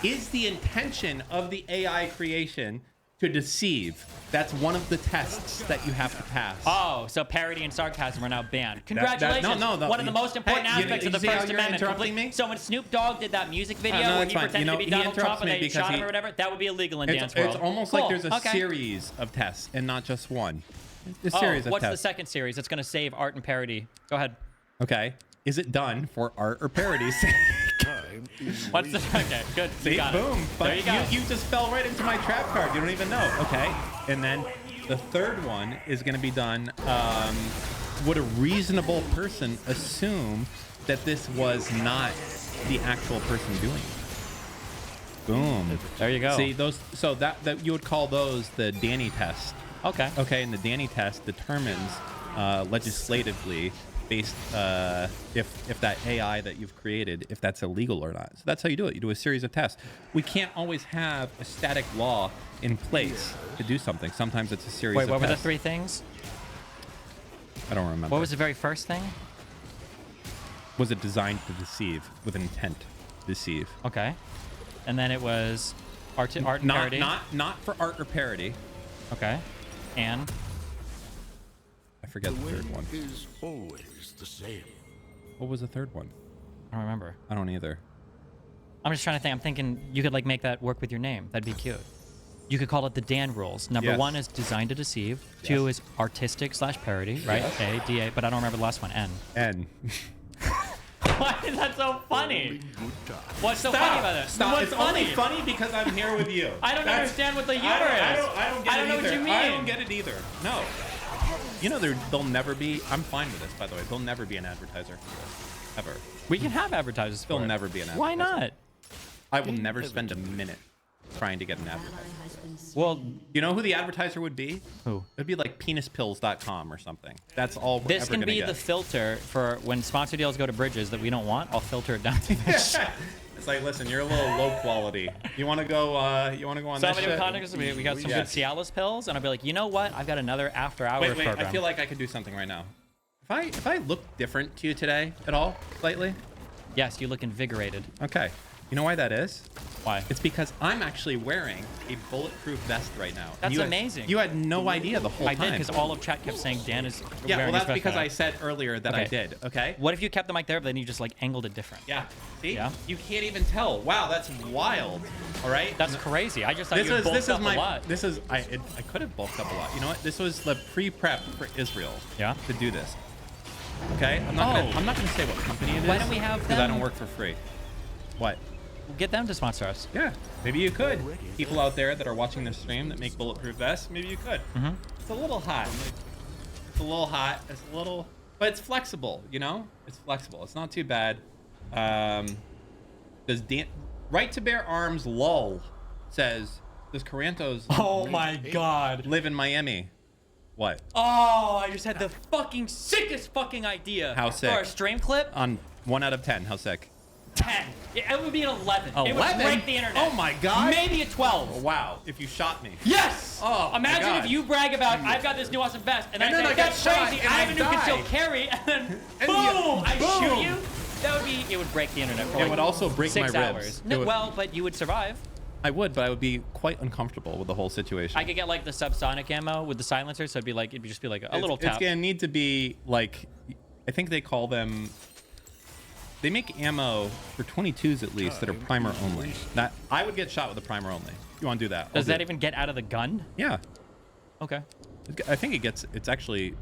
S2: is the intention of the AI creation to deceive? That's one of the tests that you have to pass.
S1: Oh, so parody and sarcasm are now banned. Congratulations.
S2: No,
S1: one of the most important aspects of the First Amendment.
S2: Interrupting me?
S1: So when Snoop Dogg did that music video where he pretended to be Donald Trump and they shot him or whatever, that would be illegal in dance world.
S2: It's almost like there's a series of tests and not just one. A series of tests.
S1: What's the second series that's going to save art and parody? Go ahead.
S2: Okay. is it done for art or parody?
S1: What's the okay? Good.
S2: See, boom. But
S1: there you go.
S2: You just fell right into my trap card. You don't even know. Okay. And then the third one is going to be done. Would a reasonable person assume that this was not the actual person doing it? Boom.
S1: There you go.
S2: See those? So that you would call those the Danny test.
S1: Okay.
S2: Okay. And the Danny test determines legislatively based if that AI that you've created, if that's illegal or not. So that's how you do it. You do a series of tests. We can't always have a static law in place to do something. Sometimes it's a series of tests.
S1: Wait, what were the 3 things?
S2: I don't remember.
S1: What was the very first thing?
S2: Was it designed to deceive with intent to deceive?
S1: Okay. And then it was art and parody?
S2: Not for art or parody.
S1: Okay. And?
S2: I forget the third one.
S9: Is always the same.
S2: What was the third one?
S1: I don't remember.
S2: I don't either.
S1: I'm just trying to think. I'm thinking you could like make that work with your name. That'd be cute. You could call it the Dan rules. Number 1 is designed to deceive. 2 is artistic/parody, right? A, D-A, but I don't remember the last one. N.
S2: N.
S1: Why is that so funny? What's so funny about it?
S2: Stop.
S1: What's
S2: It's
S1: funny?
S2: only funny because I'm here with you.
S1: I don't understand what the humor is.
S2: I don't
S1: know what you mean.
S2: I don't get it either. No. You know, there'll never be. I'm fine with this, by the way. There'll never be an advertiser for this, ever.
S1: We can have advertisers for
S2: There'll
S1: it.
S2: never be an advertiser.
S1: Why not?
S2: I will never spend a minute trying to get an advertiser.
S1: Well,
S2: you know who the advertiser would be?
S1: Who?
S2: It'd be like penispills.com or something. That's all we're
S1: This
S2: ever
S1: can
S2: gonna
S1: be
S2: get.
S1: the filter for when sponsor deals go to bridges that we don't want. I'll filter it down to this.
S2: It's like, listen, you're a little low quality. You want to go? You want to go on
S1: Somebody
S2: this
S1: with
S2: shit?
S1: context, we got some good Cialis pills, and I'll be like, you know what? I've got another after-hours
S2: Wait,
S1: program.
S2: I feel like I could do something right now. If I look different to you today at all, slightly?
S1: Yes, you look invigorated.
S2: Okay. You know why that is?
S1: Why?
S2: It's because I'm actually wearing a bulletproof vest right now.
S1: That's amazing.
S2: You had no idea the whole time.
S1: I did, because all of chat kept saying Dan is
S2: Yeah,
S1: wearing
S2: well, that's
S1: his vest
S2: because
S1: right
S2: I said earlier that I did, okay?
S1: What if you kept the mic there, but then you just like angled it different?
S2: Yeah. See?
S1: Yeah.
S2: You can't even tell. Wow, that's wild. All right?
S1: That's crazy. I just thought you bulked up a lot.
S2: I could have bulked up a lot. You know what? This was the pre-prep for Israel.
S1: Yeah.
S2: To do this. Okay? I'm not gonna say what company it is.
S1: Why don't we have
S2: Because I
S1: them?
S2: don't work for free. What?
S1: Get them to sponsor us.
S2: Yeah, maybe you could. People out there that are watching this stream that make bulletproof vests, maybe you could. It's a little hot. It's a little hot. It's a little, but it's flexible. You know, it's flexible. It's not too bad. Does Right to Bear Arms lol says, does Carantos
S1: Oh my God.
S2: live in Miami? What?
S1: Oh, I just had the fucking sickest fucking idea.
S2: How sick?
S1: For a stream clip.
S2: On 1 out of 10, how sick?
S1: 10. It would be an 11.
S2: 11?
S1: It would break the internet.
S2: Oh my God.
S1: Maybe a 12.
S2: Oh, wow, if you shot me.
S1: Yes!
S2: Oh, my
S1: Imagine
S2: God.
S1: if you brag about, I've got this new awesome vest, and then
S2: And then
S1: I
S2: I
S1: say,
S2: get
S1: that's
S2: shot
S1: crazy,
S2: and
S1: I have
S2: I
S1: a new
S2: die.
S1: concealed carry, and then
S2: And
S1: boom, I shoot
S2: boom.
S1: you. That would be, it would break the internet for
S2: It would also break
S1: 6
S2: my
S1: hours.
S2: ribs.
S1: No,
S2: It would-
S1: well, but you would survive.
S2: I would, but I would be quite uncomfortable with the whole situation.
S1: I could get like the subsonic ammo with the silencer, so it'd just be like a little tap.
S2: It's gonna need to be like, I think they call them. They make ammo for 22s at least that are primer only. That I would get shot with a primer only. You want to do that?
S1: Does that even get out of the gun?
S2: Yeah.
S1: Okay.
S2: I think it gets. It's actually.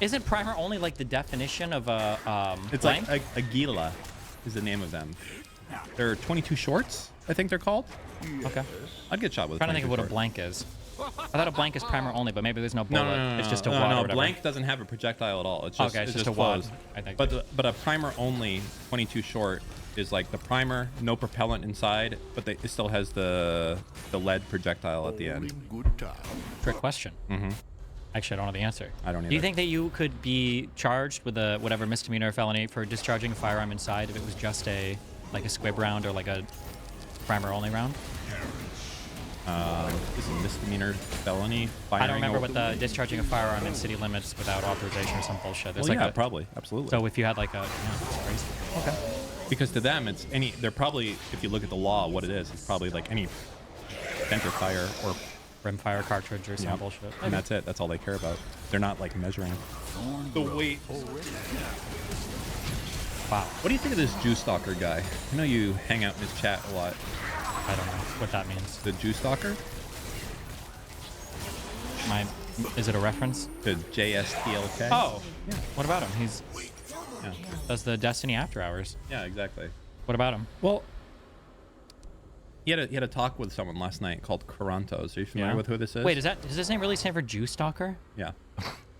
S1: Isn't primer only like the definition of a
S2: It's
S1: blank?
S2: like a Gila, is the name of them. They're 22 shorts, I think they're called.
S1: Okay.
S2: I'd get shot with.
S1: I'm trying to think of what a blank is. I thought a blank is primer only, but maybe there's no bullet. It's just a wad or whatever.
S2: Blank doesn't have a projectile at all. It's just,
S1: Okay, it's just a wad,
S2: flows.
S1: I think.
S2: But a primer only 22 short is like the primer, no propellant inside, but it still has the lead projectile at the end.
S1: Trick question. Actually, I don't know the answer.
S2: I don't either.
S1: Do you think that you could be charged with a whatever misdemeanor or felony for discharging a firearm inside if it was just a squib round or like a primer only round?
S2: Is it misdemeanor felony?
S1: I don't remember what the discharging a firearm in city limits without authorization or some bullshit. There's like
S2: probably, absolutely.
S1: So if you had like a, it's crazy. Okay.
S2: Because to them, it's any. They're probably, if you look at the law, what it is, it's probably like any center fire or
S1: rimfire cartridge or some bullshit.
S2: And that's it. That's all they care about. They're not like measuring the weight.
S1: Wow.
S2: What do you think of this Jew Stalker guy? I know you hang out in his chat a lot.
S1: I don't know what that means.
S2: The Jew Stalker?
S1: Is it a reference?
S2: The JSTLK?
S1: Oh, yeah. What about him?
S2: Yeah.
S1: Does the Destiny After Hours.
S2: Yeah, exactly.
S1: What about him?
S2: Well, he had a talk with someone last night called Karantos. Are you familiar with who this is?
S1: Wait, does his name really stand for Jew Stalker?
S2: Yeah.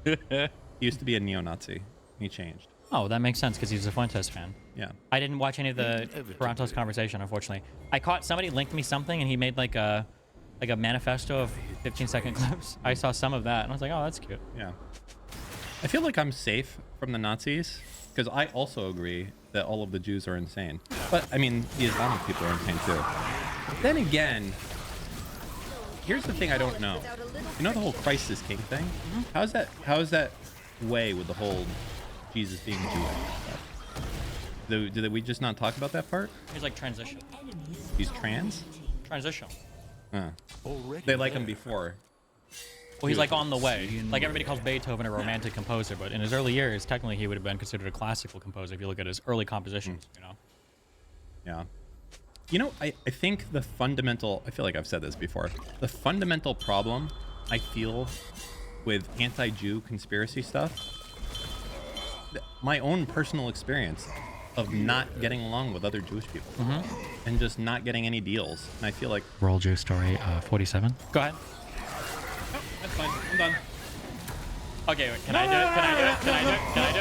S2: He used to be a neo-Nazi. He changed.
S1: Oh, that makes sense because he's a Fuentes fan.
S2: Yeah.
S1: I didn't watch any of the Karantos conversation, unfortunately. I caught somebody linked me something and he made like a manifesto of 15-second clips. I saw some of that and I was like, oh, that's cute.
S2: Yeah. I feel like I'm safe from the Nazis because I also agree that all of the Jews are insane. But I mean, the Islamic people are insane too. Then again, here's the thing I don't know. You know the whole Christ is King thing? Mm-hmm. How is that way with the whole Jesus being Jewish? Did we just not talk about that part?
S1: He's like transition.
S2: He's trans?
S1: Transition.
S2: They like him before.
S1: Well, he's like on the way. Like everybody calls Beethoven a romantic composer, but in his early years, technically he would have been considered a classical composer if you look at his early compositions, you know?
S2: Yeah. You know, I think the fundamental, I feel like I've said this before, the fundamental problem I feel with anti-Jew conspiracy stuff, my own personal experience of not getting along with other Jewish people and just not getting any deals. And I feel like...
S1: Roll Jew story 47. Go ahead.
S2: Oh, that's fine. I'm done.
S1: Okay, wait, can I do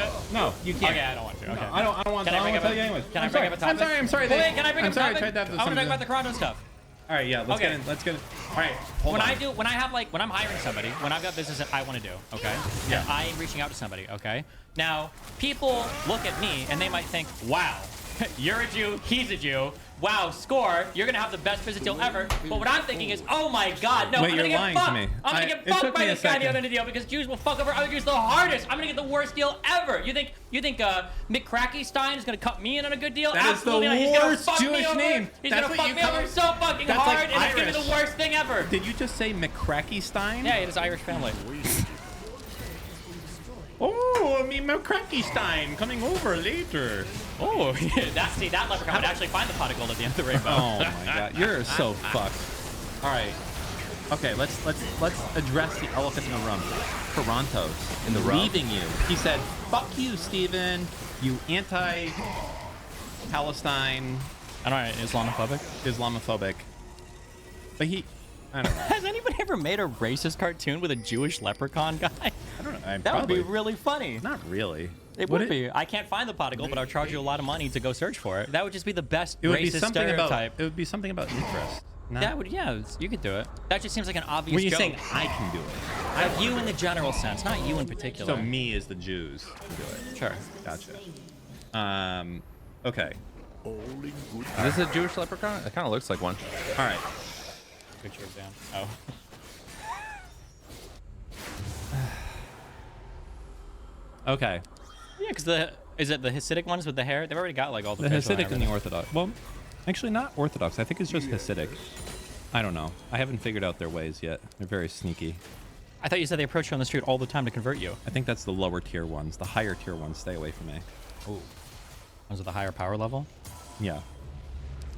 S1: it?
S2: No, you can't.
S1: Okay, I don't want to. Okay.
S2: No, I don't want to. I don't want to tell you anyways.
S1: Can I bring up a topic?
S2: I'm sorry.
S1: Wait, can I bring up a topic?
S2: I tried to have
S1: I want to talk about the Corona stuff.
S2: All right, yeah, let's get in. All right, hold on.
S1: When I'm hiring somebody, when I've got business that I want to do, okay?
S2: Yeah.
S1: And I am reaching out to somebody, okay? Now, people look at me and they might think, wow, you're a Jew, he's a Jew. Wow, score, you're gonna have the best business deal ever. But what I'm thinking is, oh my God, no,
S2: Wait,
S1: I'm gonna
S2: you're
S1: get
S2: lying
S1: fucked.
S2: to me.
S1: I'm gonna get fucked by this guy the other deal because Jews will fuck over other Jews the hardest. I'm gonna get the worst deal ever. You think Mick Krackestein is gonna cut me in on a good deal?
S2: That
S1: Absolutely
S2: is the
S1: not.
S2: worst Jewish name.
S1: He's gonna fuck me over so fucking hard, and it's gonna be the worst thing ever.
S2: Did you just say McCrackestein?
S1: Yeah, he has an Irish family.
S2: Oh, I mean, McCrackestein coming over later.
S1: Oh, that leprechaun would actually find the pot of gold at the end of the rainbow.
S2: Oh my God, you're so fucked. All right, okay, let's address the elephant in the room. Toronto's
S3: in the room.
S2: Leaving you. He said, "Fuck you, Steven. You anti-Palestine."
S1: I don't know,
S2: Islamophobic. But I don't know.
S1: Has anybody ever made a racist cartoon with a Jewish leprechaun guy?
S2: I don't know.
S1: That would be really funny.
S2: Not really.
S1: It would be. I can't find the pot of gold, but I'll charge you a lot of money to go search for it. That would just be the best racist stereotype.
S2: It would be something about interest.
S1: Yeah, you could do it. That just seems like an obvious
S2: When you're
S1: joke.
S2: saying I can do it.
S1: Like you in the general sense, not you in particular.
S2: So me as the Jews can do it.
S1: Sure.
S2: Gotcha. Okay.
S3: Is this a Jewish leprechaun? It kind of looks like one.
S2: All right.
S1: Picture of Dan. Oh.
S2: Okay.
S1: Yeah, because is it the Hasidic ones with the hair? They've already got like all the
S2: Hasidic and the Orthodox. Well, actually not Orthodox. I think it's just Hasidic. I don't know. I haven't figured out their ways yet. They're very sneaky.
S1: I thought you said they approach you on the street all the time to convert you.
S2: I think that's the lower tier ones. The higher tier ones, stay away from me.
S1: Oh. Ones with the higher power level?
S2: Yeah.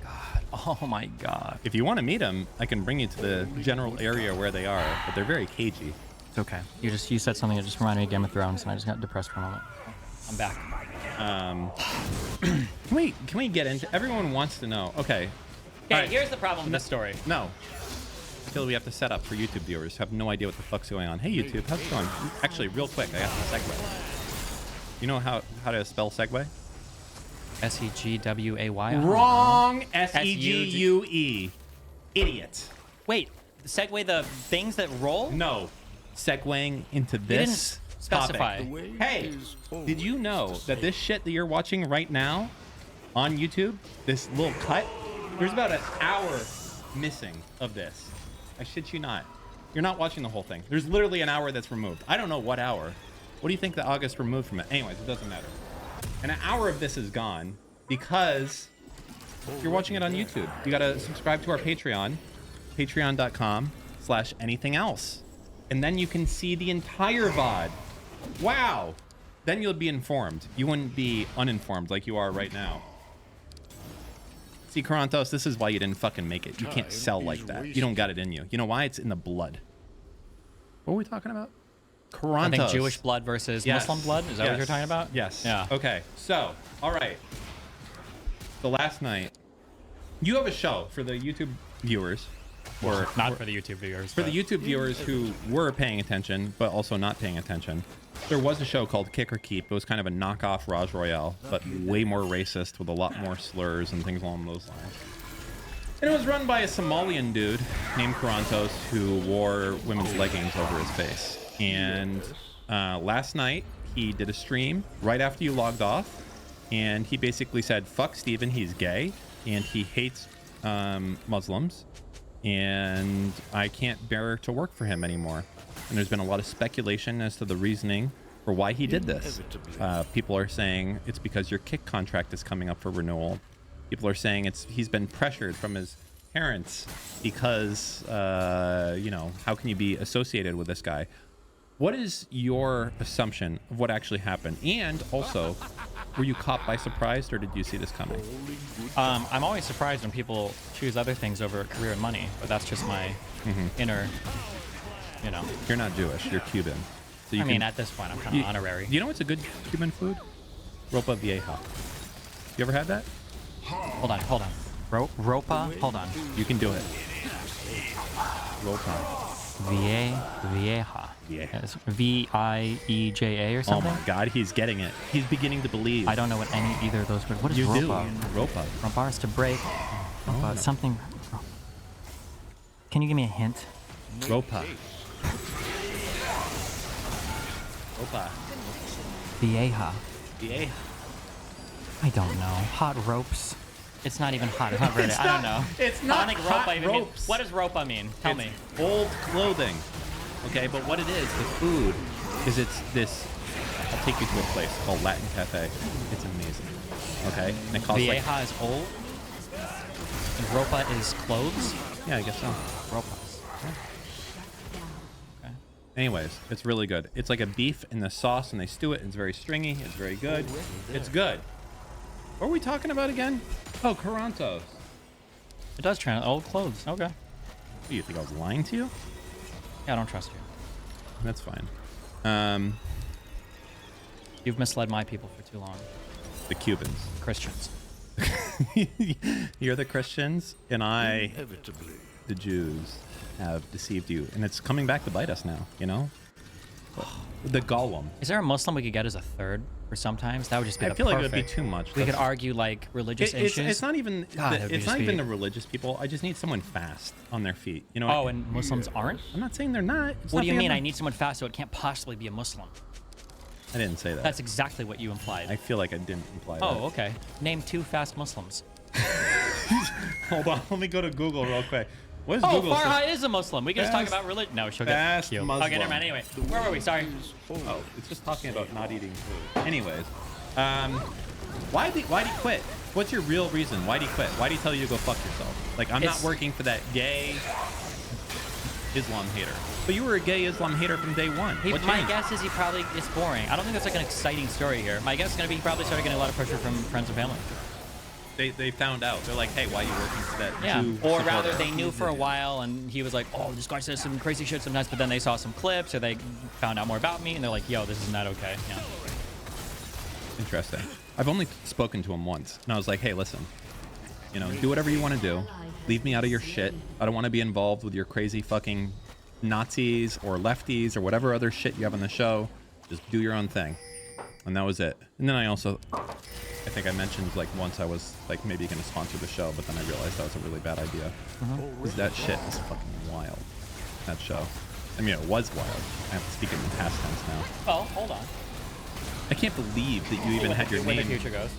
S1: God. Oh my God.
S2: If you want to meet them, I can bring you to the general area where they are, but they're very cagey.
S1: It's okay. You said something that just reminded me of Game of Thrones, and I just got depressed for a moment. I'm back.
S2: Can we get into? Everyone wants to know. Okay.
S1: Okay. Right. Here's the problem with this story.
S2: No. I feel we have to set up for YouTube viewers who have no idea what the fuck's going on. Hey YouTube, how's it going? Actually, real quick, I got the segue. You know how to spell segue?
S1: S-E-G-W-A-Y?
S2: Wrong. S-E-G-U-E. Idiot.
S1: Wait, segue the things that roll?
S2: No. Segueing into this
S1: specify.
S2: Topic. Hey, did you know that this shit that you're watching right now on YouTube, this little cut, there's about an hour missing of this. I shit you not. You're not watching the whole thing. There's literally an hour that's removed. I don't know what hour. What do you think that August removed from it? Anyways, it doesn't matter. And an hour of this is gone because you're watching it on YouTube. You gotta subscribe to our Patreon, patreon.com/anything else. And then you can see the entire VOD. Wow. Then you'll be informed. You wouldn't be uninformed like you are right now. See, Karantos, this is why you didn't fucking make it. You can't sell like that. You don't got it in you. You know why? It's in the blood. What were we talking about? Corantos.
S1: I think Jewish blood versus Muslim blood. Is that what you're talking about?
S2: Yes.
S1: Yeah.
S2: Okay. So, all right. So last night, you have a show for the YouTube viewers.
S1: Or not for the YouTube viewers.
S2: For the YouTube viewers who were paying attention, but also not paying attention. There was a show called Kick or Keep. It was kind of a knockoff Raj Royale, but way more racist with a lot more slurs and things along those lines. And it was run by a Somalian dude named Corantos who wore women's leggings over his face. And last night, he did a stream right after you logged off. And he basically said, fuck Steven, he's gay. And he hates Muslims. And I can't bear to work for him anymore. And there's been a lot of speculation as to the reasoning for why he did this. People are saying it's because your Kick contract is coming up for renewal. People are saying he's been pressured from his parents because, you know, how can you be associated with this guy? What is your assumption of what actually happened? And also, were you caught by surprise, or did you see this coming?
S1: I'm always surprised when people choose other things over career and money, but that's just my inner, you know.
S2: You're not Jewish, you're Cuban. So you
S1: I mean, at this point, I'm kind of honorary.
S2: You know what's a good Cuban food? Ropa vieja. You ever had that?
S1: Hold on. Ropa? Hold on.
S2: You can do it. Ropa.
S1: Vieja. Yes. V-I-E-J-A or something?
S2: Oh my God, he's getting it. He's beginning to believe.
S1: I don't know what either of those words. What is ropa?
S2: Ropa.
S1: From bars to break. Ropa. Something. Can you give me a hint?
S2: Ropa. Ropa.
S1: Vieja.
S2: Vieja.
S1: I don't know. Hot ropes. It's not even hot. It's not really. I don't know.
S2: It's not
S1: I don't think
S2: hot
S1: ropa even
S2: ropes.
S1: means. What does ropa mean? Tell me.
S2: Old clothing. Okay, but what it is, the food, is it's this. I'll take you to a place called Latin Cafe. It's amazing. Okay, and it costs
S1: Vieja is old. And ropa is clothes.
S2: Yeah, I guess so.
S1: Ropas. Okay.
S2: Anyways, it's really good. It's like a beef in the sauce, and they stew it. It's very stringy. It's very good. It's good. What are we talking about again? Oh, Corantos.
S1: It does trend old clothes. Okay.
S2: What, do you think I was lying to you?
S1: Yeah, I don't trust you.
S2: That's fine.
S1: You've misled my people for too long.
S2: The Cubans.
S1: Christians.
S2: You're the Christians, and I, the Jews, have deceived you. And it's coming back to bite us now, you know? The Gollum.
S1: Is there a Muslim we could get as a third for sometimes? That would just be
S2: I
S1: the
S2: feel
S1: perfect.
S2: like it would be too much.
S1: We could argue like religious issues.
S2: It's not even.
S1: God,
S2: it's not even the religious people. I just need someone fast on their feet. You know.
S1: Oh, and Muslims aren't?
S2: I'm not saying they're not.
S1: What do you mean? I need someone fast, so it can't possibly be a Muslim.
S2: I didn't say that.
S1: That's exactly what you implied.
S2: I feel like I didn't imply that.
S1: Oh, okay. Name 2 fast Muslims.
S2: Hold on. Let me go to Google real quick. What is
S1: Oh,
S2: Google
S1: Farha is a Muslim. We can just talk about religion. No, she'll get killed.
S2: Muslim.
S1: Okay, never mind. Anyway, where were we? Sorry.
S2: Oh, it's just talking about not eating food. Anyways, why did he quit? What's your real reason? Why did he quit? Why did he tell you to go fuck yourself? Like, I'm not working for that gay Islam hater. But you were a gay Islam hater from day one.
S1: My guess is it's boring. I don't think that's like an exciting story here. My guess is going to be he probably started getting a lot of pressure from friends and family.
S2: They found out. They're like, hey, why are you working for that?
S1: Yeah. Or rather, they knew for a while, and he was like, oh, this guy says some crazy shit sometimes. But then they saw some clips, or they found out more about me, and they're like, yo, this is not okay. Yeah.
S2: Interesting. I've only spoken to him once, and I was like, hey, listen, you know, do whatever you want to do. Leave me out of your shit. I don't want to be involved with your crazy fucking Nazis or lefties or whatever other shit you have on the show. Just do your own thing. And that was it. And then I think I mentioned like once I was like maybe going to sponsor the show, but then I realized that was a really bad idea. Because that shit is fucking wild. That show. I mean, it was wild. I have to speak in the past tense now.
S1: Oh, hold on.
S2: I can't believe that you even had your name.
S1: Where the future goes.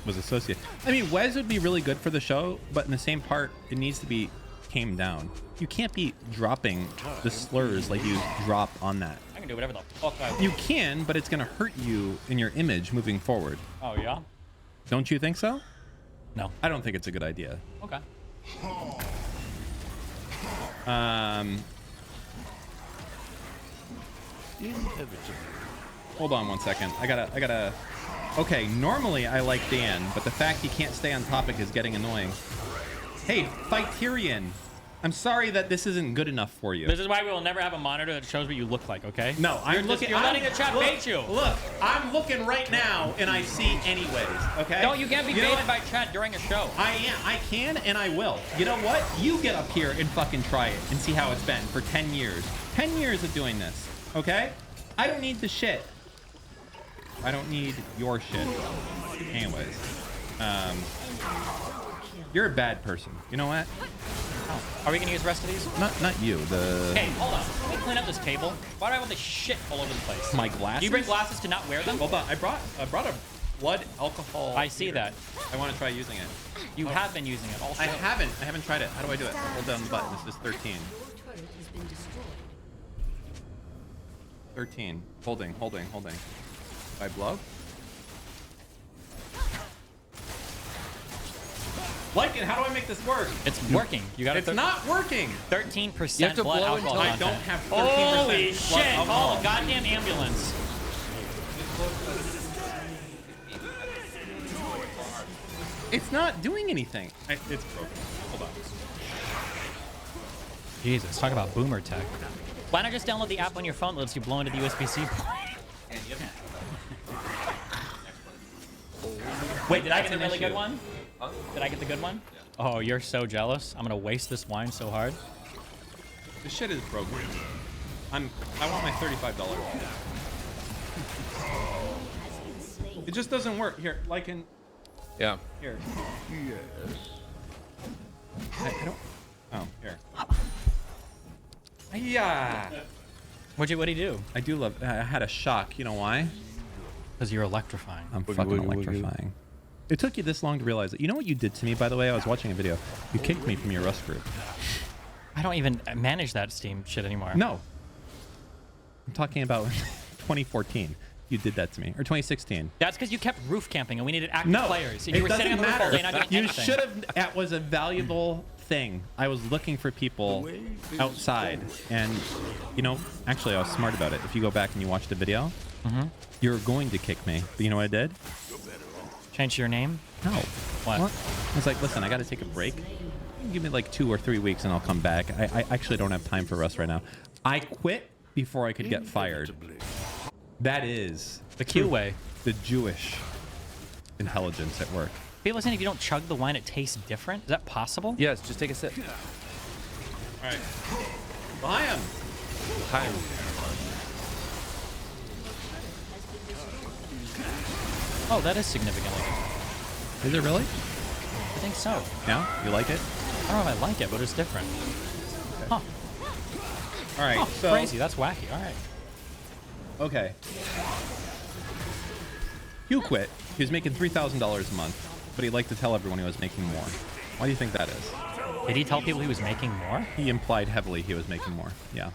S2: Was associated. I mean, Wes would be really good for the show, but in the same part, it needs to be tamed down. You can't be dropping the slurs like you drop on that.
S1: I can do whatever the fuck I want.
S2: You can, but it's going to hurt you in your image moving forward.
S1: Oh, yeah?
S2: Don't you think so?
S1: No.
S2: I don't think it's a good idea.
S1: Okay.
S2: Hold on one second. I gotta. Okay, normally I like Dan, but the fact he can't stay on topic is getting annoying. Hey, fight Tyrion. I'm sorry that this isn't good enough for you.
S1: This is why we will never have a monitor that shows what you look like, okay?
S2: No,
S1: You're letting the chat bait you.
S2: Look, I'm looking right now, and I see anyways, okay?
S1: No, you can't be baited by chat during a show.
S2: I can, and I will. You know what? You get up here and fucking try it and see how it's been for 10 years. 10 years of doing this, okay? I don't need the shit. I don't need your shit. Anyways, you're a bad person. You know what?
S1: Oh. Are we gonna use the rest of these?
S2: Not you.
S1: Hey, hold on. Can we clean up this table? Why do I have all this shit all over the place?
S2: My glasses.
S1: Do you bring glasses to not wear them?
S2: Hold on. I brought a blood alcohol.
S1: I see that.
S2: I want to try using it.
S1: You have been using it. Also.
S2: I haven't tried it. How do I do it? Hold down the button. This is 13. 13. Holding. Do I blow? Like it. How do I make this work?
S1: It's working. You got it.
S2: It's not working.
S1: 13% blood alcohol
S2: I
S1: content.
S2: don't have 13%
S1: Holy
S2: blood
S1: shit!
S2: alcohol.
S1: Call a goddamn ambulance.
S2: It's not doing anything. It's broken. Hold on.
S1: Jesus, talk about boomer tech. Why not just download the app on your phone that lets you blow into the USB-C port? Wait, did I get the really good one? Huh? Did I get the good one? Yeah. Oh, you're so jealous. I'm gonna waste this wine so hard.
S2: This shit is broken. I want my $35. It just doesn't work. Here, like in.
S3: Yeah.
S2: Here. Yes. I don't. Oh, here. Yeah.
S1: What'd you do?
S2: I do love. I had a shock. You know why?
S1: Because you're electrifying.
S2: I'm fucking electrifying. It took you this long to realize it. You know what you did to me, by the way? I was watching a video. You kicked me from your Rust group.
S1: I don't even manage that Steam shit anymore.
S2: No. I'm talking about 2014. You did that to me. Or 2016.
S1: That's because you kept roof camping and we needed active players. And you were sitting on the roof all day not doing anything.
S2: You should have. That was a valuable thing. I was looking for people outside. And, you know, actually, I was smart about it. If you go back and you watch the video, you're going to kick me. But you know what I did?
S1: Change your name?
S2: No.
S1: What?
S2: I was like, listen, I got to take a break. Give me like 2 or 3 weeks and I'll come back. I actually don't have time for Rust right now. I quit before I could get fired. That is
S1: the Q way.
S2: The Jewish intelligence at work.
S1: People saying if you don't chug the wine, it tastes different. Is that possible?
S3: Yes, just take a sip.
S2: All right. Buy him.
S3: Hi.
S1: Oh, that is significantly.
S2: Is it really?
S1: I think so.
S2: Yeah? You like it?
S1: I don't know if I like it, but it's different. Okay. Huh.
S2: All right.
S1: Oh,
S2: so
S1: crazy. That's wacky. All right.
S2: Okay. Hugh quit. He was making $3,000 a month, but he liked to tell everyone he was making more. Why do you think that is?
S1: Did he tell people he was making more?
S2: He implied heavily he was making more. Yeah.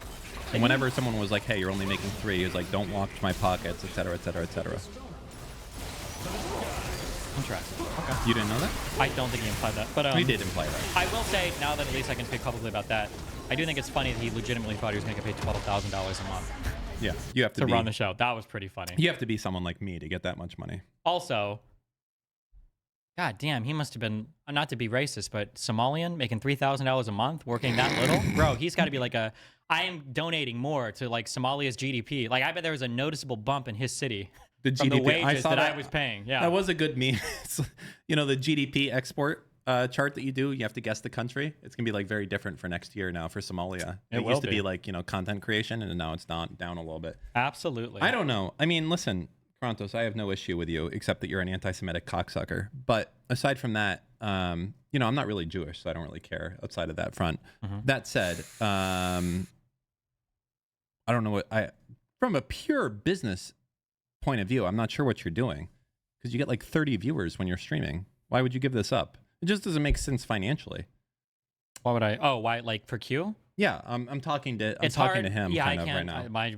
S2: And whenever someone was like, "Hey, you're only making 3," he was like, "Don't watch my pockets," etc., etc., etc.
S1: Interesting. Okay.
S2: You didn't know that?
S1: I don't think he implied that, but
S2: he did imply that.
S1: I will say now that at least I can speak publicly about that. I do think it's funny that he legitimately thought he was going to get paid $12,000 a month.
S2: Yeah, you have to
S1: run the show. That was pretty funny.
S2: You have to be someone like me to get that much money.
S1: Also, God damn, he must have been, not to be racist, but Somalian making $3,000 a month, working that little, bro. He's got to be like I am donating more to like Somalia's GDP. Like I bet there was a noticeable bump in his city. The GDP, from the wages I was paying. Yeah,
S2: that was a good meme. You know, the GDP export chart that you do, you have to guess the country. It's gonna be like very different for next year now for Somalia. It used to be like, you know, content creation, and now it's not down a little bit.
S1: Absolutely.
S2: I don't know. I mean, listen, Krontos, I have no issue with you except that you're an anti-Semitic cocksucker. But aside from that, you know, I'm not really Jewish, so I don't really care outside of that front. That said, I don't know what from a pure business point of view, I'm not sure what you're doing because you get like 30 viewers when you're streaming. Why would you give this up? It just doesn't make sense financially.
S1: Why would I? Oh, why? Like for Q?
S2: Yeah, I'm talking to him kind of right now.
S1: I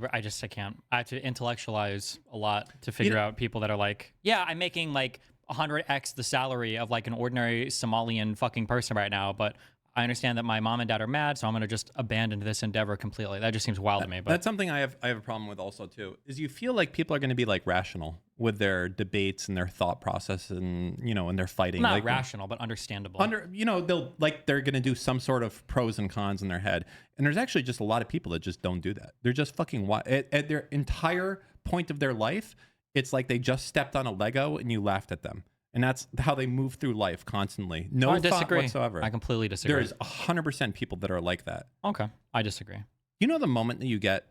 S1: can't. I have to intellectualize a lot to figure out people that are like, yeah, I'm making like 100x the salary of like an ordinary Somalian fucking person right now, but I understand that my mom and dad are mad, so I'm going to just abandon this endeavor completely. That just seems wild to me. But
S2: that's something I have a problem with also too, is you feel like people are going to be like rational with their debates and their thought process and, you know, and their fighting.
S1: Not
S2: like,
S1: rational, but understandable.
S2: You know, they're going to do some sort of pros and cons in their head. And there's actually just a lot of people that just don't do that. They're just fucking at their entire point of their life. It's like they just stepped on a Lego and you laughed at them. And that's how they move through life constantly. No thought whatsoever.
S1: I completely disagree.
S2: There's 100% people that are like that.
S1: Okay. I disagree.
S2: You know, the moment that you get,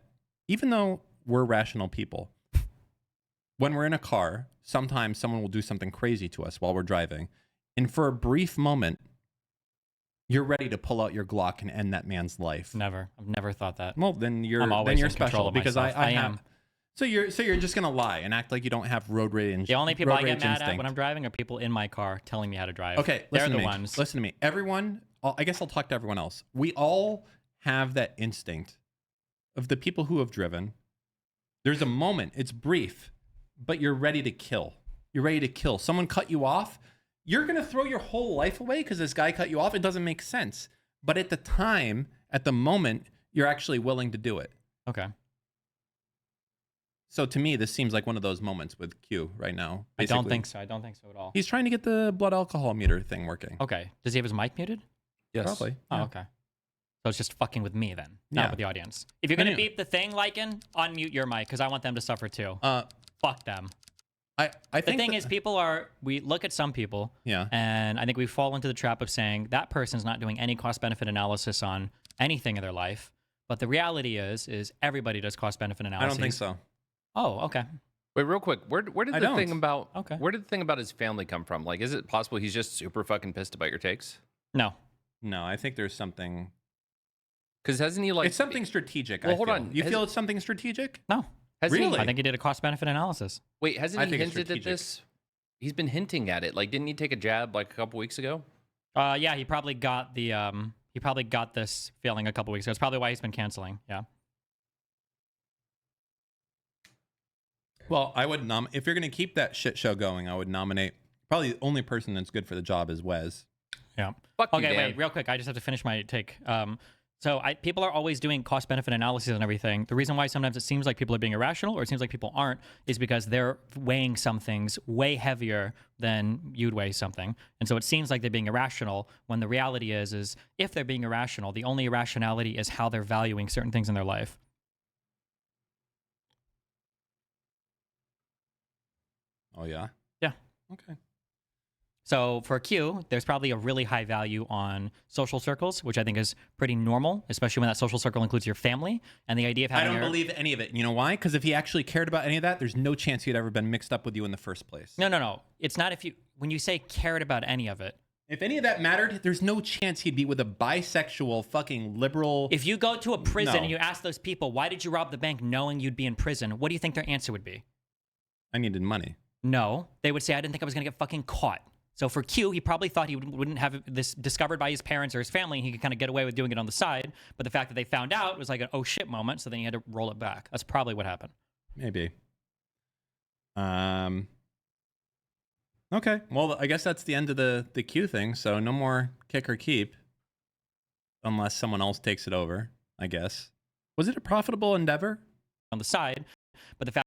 S2: even though we're rational people, when we're in a car, sometimes someone will do something crazy to us while we're driving. And for a brief moment, you're ready to pull out your Glock and end that man's life.
S1: Never. I've never thought that.
S2: Well, then you're special because I am. So you're just gonna lie and act like you don't have road rage.
S1: The only people I get mad at when I'm driving are people in my car telling me how to drive.
S2: Okay,
S1: they're the ones.
S2: Listen to me. Everyone, I guess I'll talk to everyone else. We all have that instinct of the people who have driven. There's a moment. It's brief, but you're ready to kill. You're ready to kill. Someone cut you off. You're gonna throw your whole life away because this guy cut you off. It doesn't make sense. But at the time, at the moment, you're actually willing to do it.
S1: Okay.
S2: So to me, this seems like one of those moments with Q right now. Basically.
S1: I don't think so. I don't think so at all.
S2: He's trying to get the blood alcohol meter thing working.
S1: Okay. Does he have his mic muted?
S2: Yes. Probably.
S1: Oh, yeah. Okay. So it's just fucking with me then, not with the audience. If you're going to beep the thing, Lycan, unmute your mic because I want them to suffer too. Fuck them.
S2: I think
S1: the thing is, we look at some people, and I think we fall into the trap of saying that person's not doing any cost-benefit analysis on anything in their life. But the reality is everybody does cost-benefit analysis.
S2: I don't think so.
S1: Oh, okay.
S3: Wait, real quick. Where did the thing about his family come from? Like, is it possible he's just super fucking pissed about your takes?
S1: No,
S2: I think there's something.
S3: Because hasn't he like?
S2: It's something strategic.
S3: Well, hold on.
S2: You feel it's something strategic?
S1: No.
S2: Really?
S1: I think he did a cost-benefit analysis.
S3: Wait, hasn't he hinted at this? He's been hinting at it. Like, didn't he take a jab like a couple weeks ago?
S1: Yeah, he probably got this feeling a couple weeks ago. It's probably why he's been canceling. Yeah.
S2: Well, I would if you're going to keep that shit show going, I would nominate probably the only person that's good for the job is Wes.
S1: Yeah.
S3: Fuck you,
S1: okay,
S3: Dan.
S1: wait, real quick. I just have to finish my take. So people are always doing cost-benefit analysis and everything. The reason why sometimes it seems like people are being irrational or it seems like people aren't is because they're weighing some things way heavier than you'd weigh something. And so it seems like they're being irrational when the reality is if they're being irrational, the only irrationality is how they're valuing certain things in their life.
S2: Oh, yeah?
S1: Yeah.
S2: Okay.
S1: So for Q, there's probably a really high value on social circles, which I think is pretty normal, especially when that social circle includes your family. And the idea of having
S2: I don't believe any of it. You know why? Because if he actually cared about any of that, there's no chance he'd ever been mixed up with you in the first place.
S1: No. It's not when you say cared about any of it.
S2: If any of that mattered, there's no chance he'd be with a bisexual fucking liberal.
S1: If you go to a prison and you ask those people, why did you rob the bank knowing you'd be in prison? What do you think their answer would be?
S2: I needed money.
S1: No, they would say, I didn't think I was going to get fucking caught. So for Q, he probably thought he wouldn't have this discovered by his parents or his family, and he could kind of get away with doing it on the side. But the fact that they found out was like an oh shit moment, so then he had to roll it back. That's probably what happened.
S2: Maybe. Okay. Well, I guess that's the end of the Q thing. So no more kick or keep, unless someone else takes it over. I guess. Was it a profitable endeavor?
S1: On the side, but the fact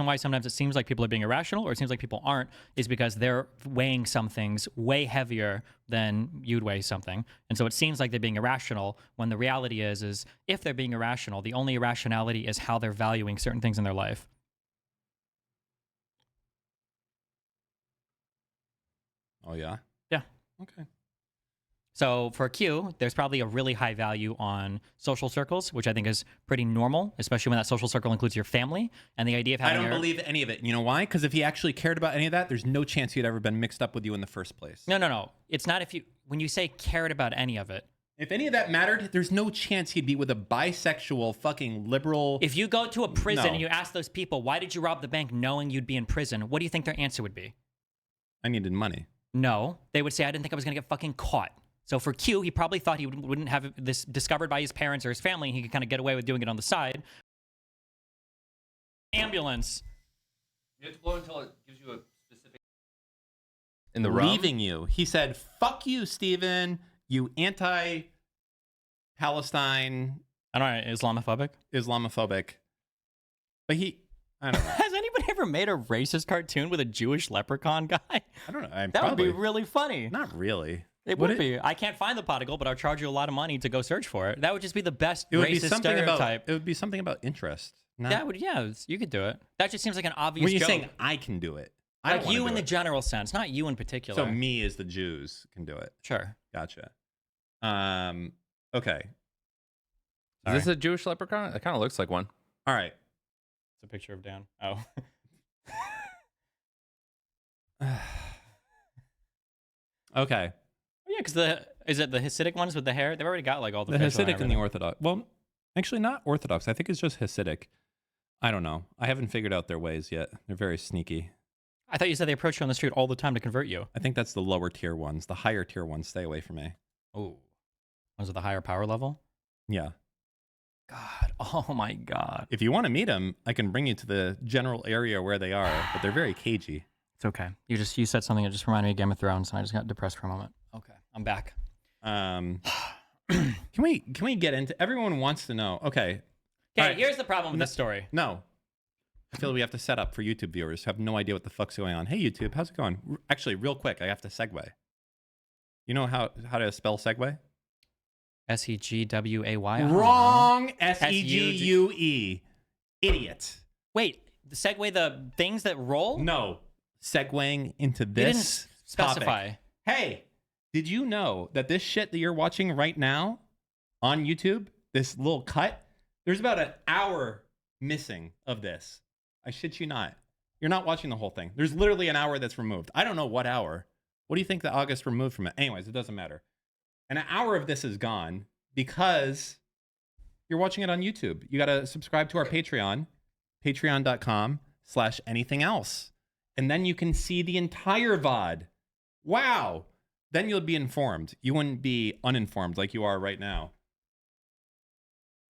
S1: why sometimes it seems like people are being irrational or it seems like people aren't is because they're weighing some things way heavier than you'd weigh something. And so it seems like they're being irrational when the reality is if they're being irrational, the only irrationality is how they're valuing certain things in their life.
S2: Oh, yeah?
S1: Yeah.
S2: Okay.
S1: So for Q, there's probably a really high value on social circles, which I think is pretty normal, especially when that social circle includes your family. And the idea of having
S2: I don't believe any of it. You know why? Because if he actually cared about any of that, there's no chance he'd ever been mixed up with you in the first place.
S1: No. It's not when you say cared about any of it.
S2: If any of that mattered, there's no chance he'd be with a bisexual fucking liberal.
S1: If you go to a prison and you ask those people, why did you rob the bank knowing you'd be in prison? What do you think their answer would be?
S2: I needed money.
S1: No, they would say, I didn't think I was going to get fucking caught. So for Q, he probably thought he wouldn't have this discovered by his parents or his family, and he could kind of get away with doing it on the side. Ambulance.
S3: You have to blow until it gives you a specific. In the rum?
S2: Leaving you. He said, fuck you, Steven. you anti-Palestine.
S1: I don't know,
S2: Islamophobic. But I don't know.
S1: Has anybody ever made a racist cartoon with a Jewish leprechaun guy?
S2: I don't know.
S1: That would be really funny.
S2: Not really.
S1: It would be. I can't find the particle, but I'll charge you a lot of money to go search for it. That would just be the best racist stereotype.
S2: It would be something about interest.
S1: You could do it. That just seems like an obvious joke.
S2: When you're saying I can do it.
S1: Like you in the general sense, not you in particular.
S2: So me as the Jews can do it.
S1: Sure.
S2: Gotcha. Okay.
S3: Is this a Jewish leprechaun? It kind of looks like one.
S2: All right.
S1: It's a picture of Dan. Oh.
S2: Okay.
S1: Yeah, because is it the Hasidic ones with the hair? They've already got like all the
S2: Hasidic and the Orthodox. Well, actually not Orthodox. I think it's just Hasidic. I don't know. I haven't figured out their ways yet. They're very sneaky.
S1: I thought you said they approach you on the street all the time to convert you.
S2: I think that's the lower tier ones. The higher tier ones, stay away from me.
S1: Oh. Ones with the higher power level?
S2: Yeah.
S1: God. Oh my God.
S2: If you want to meet them, I can bring you to the general area where they are, but they're very cagey.
S1: It's okay. You said something that just reminded me of Game of Thrones, and I just got depressed for a moment. Okay, I'm back.
S2: Can we get into? Everyone wants to know. Okay.
S1: Okay. Here's the problem with this story.
S2: No. I feel we have to set up for YouTube viewers who have no idea what the fuck's going on. Hey YouTube, how's it going? Actually, real quick, I have to segue. You know how to spell segue?
S1: S-E-G-W-A-Y?
S2: Wrong. S-E-G-U-E. Idiot.
S1: Wait, the segue, the things that roll?
S2: No. Segueing into this
S1: specify.
S2: Topic. Hey, did you know that this shit that you're watching right now on YouTube, this little cut, there's about an hour missing of this. I shit you not. You're not watching the whole thing. There's literally an hour that's removed. I don't know what hour. What do you think that August removed from it? Anyways, it doesn't matter. And an hour of this is gone because you're watching it on YouTube. You got to subscribe to our Patreon, patreon.com/anything else. And then you can see the entire VOD. Wow. Then you'll be informed. You wouldn't be uninformed like you are right now.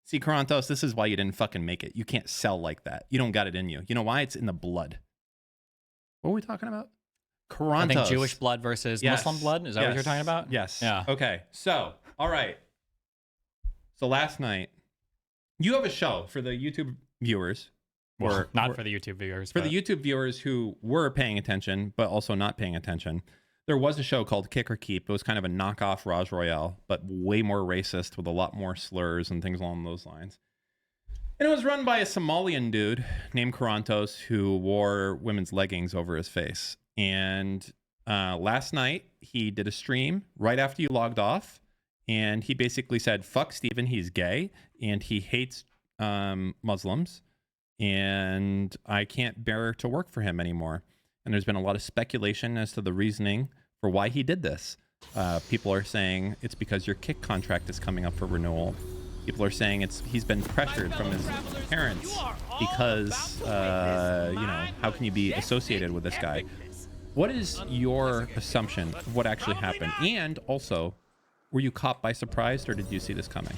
S2: See, Karantos, this is why you didn't fucking make it. You can't sell like that. You don't got it in you. You know why? It's in the blood. What were we talking about? Karantos.
S1: I think Jewish blood versus Muslim blood. Is that what you're talking about?
S2: Yes.
S1: Yeah.
S2: Okay. So, all right. So last night, you have a show for the YouTube viewers.
S1: Well, not for the YouTube viewers.
S2: For the YouTube viewers who were paying attention, but also not paying attention. There was a show called Kick or Keep. It was kind of a knockoff Raj Royale, but way more racist with a lot more slurs and things along those lines. And it was run by a Somalian dude named Karantos who wore women's leggings over his face. And last night, he did a stream right after you logged off. And he basically said, fuck Steven, he's gay. And he hates Muslims. And I can't bear to work for him anymore. And there's been a lot of speculation as to the reasoning for why he did this. People are saying it's because your Kick contract is coming up for renewal. People are saying he's been pressured from his parents because, how can you be associated with this guy? What is your assumption of what actually happened? And also, were you caught by surprise or did you see this coming?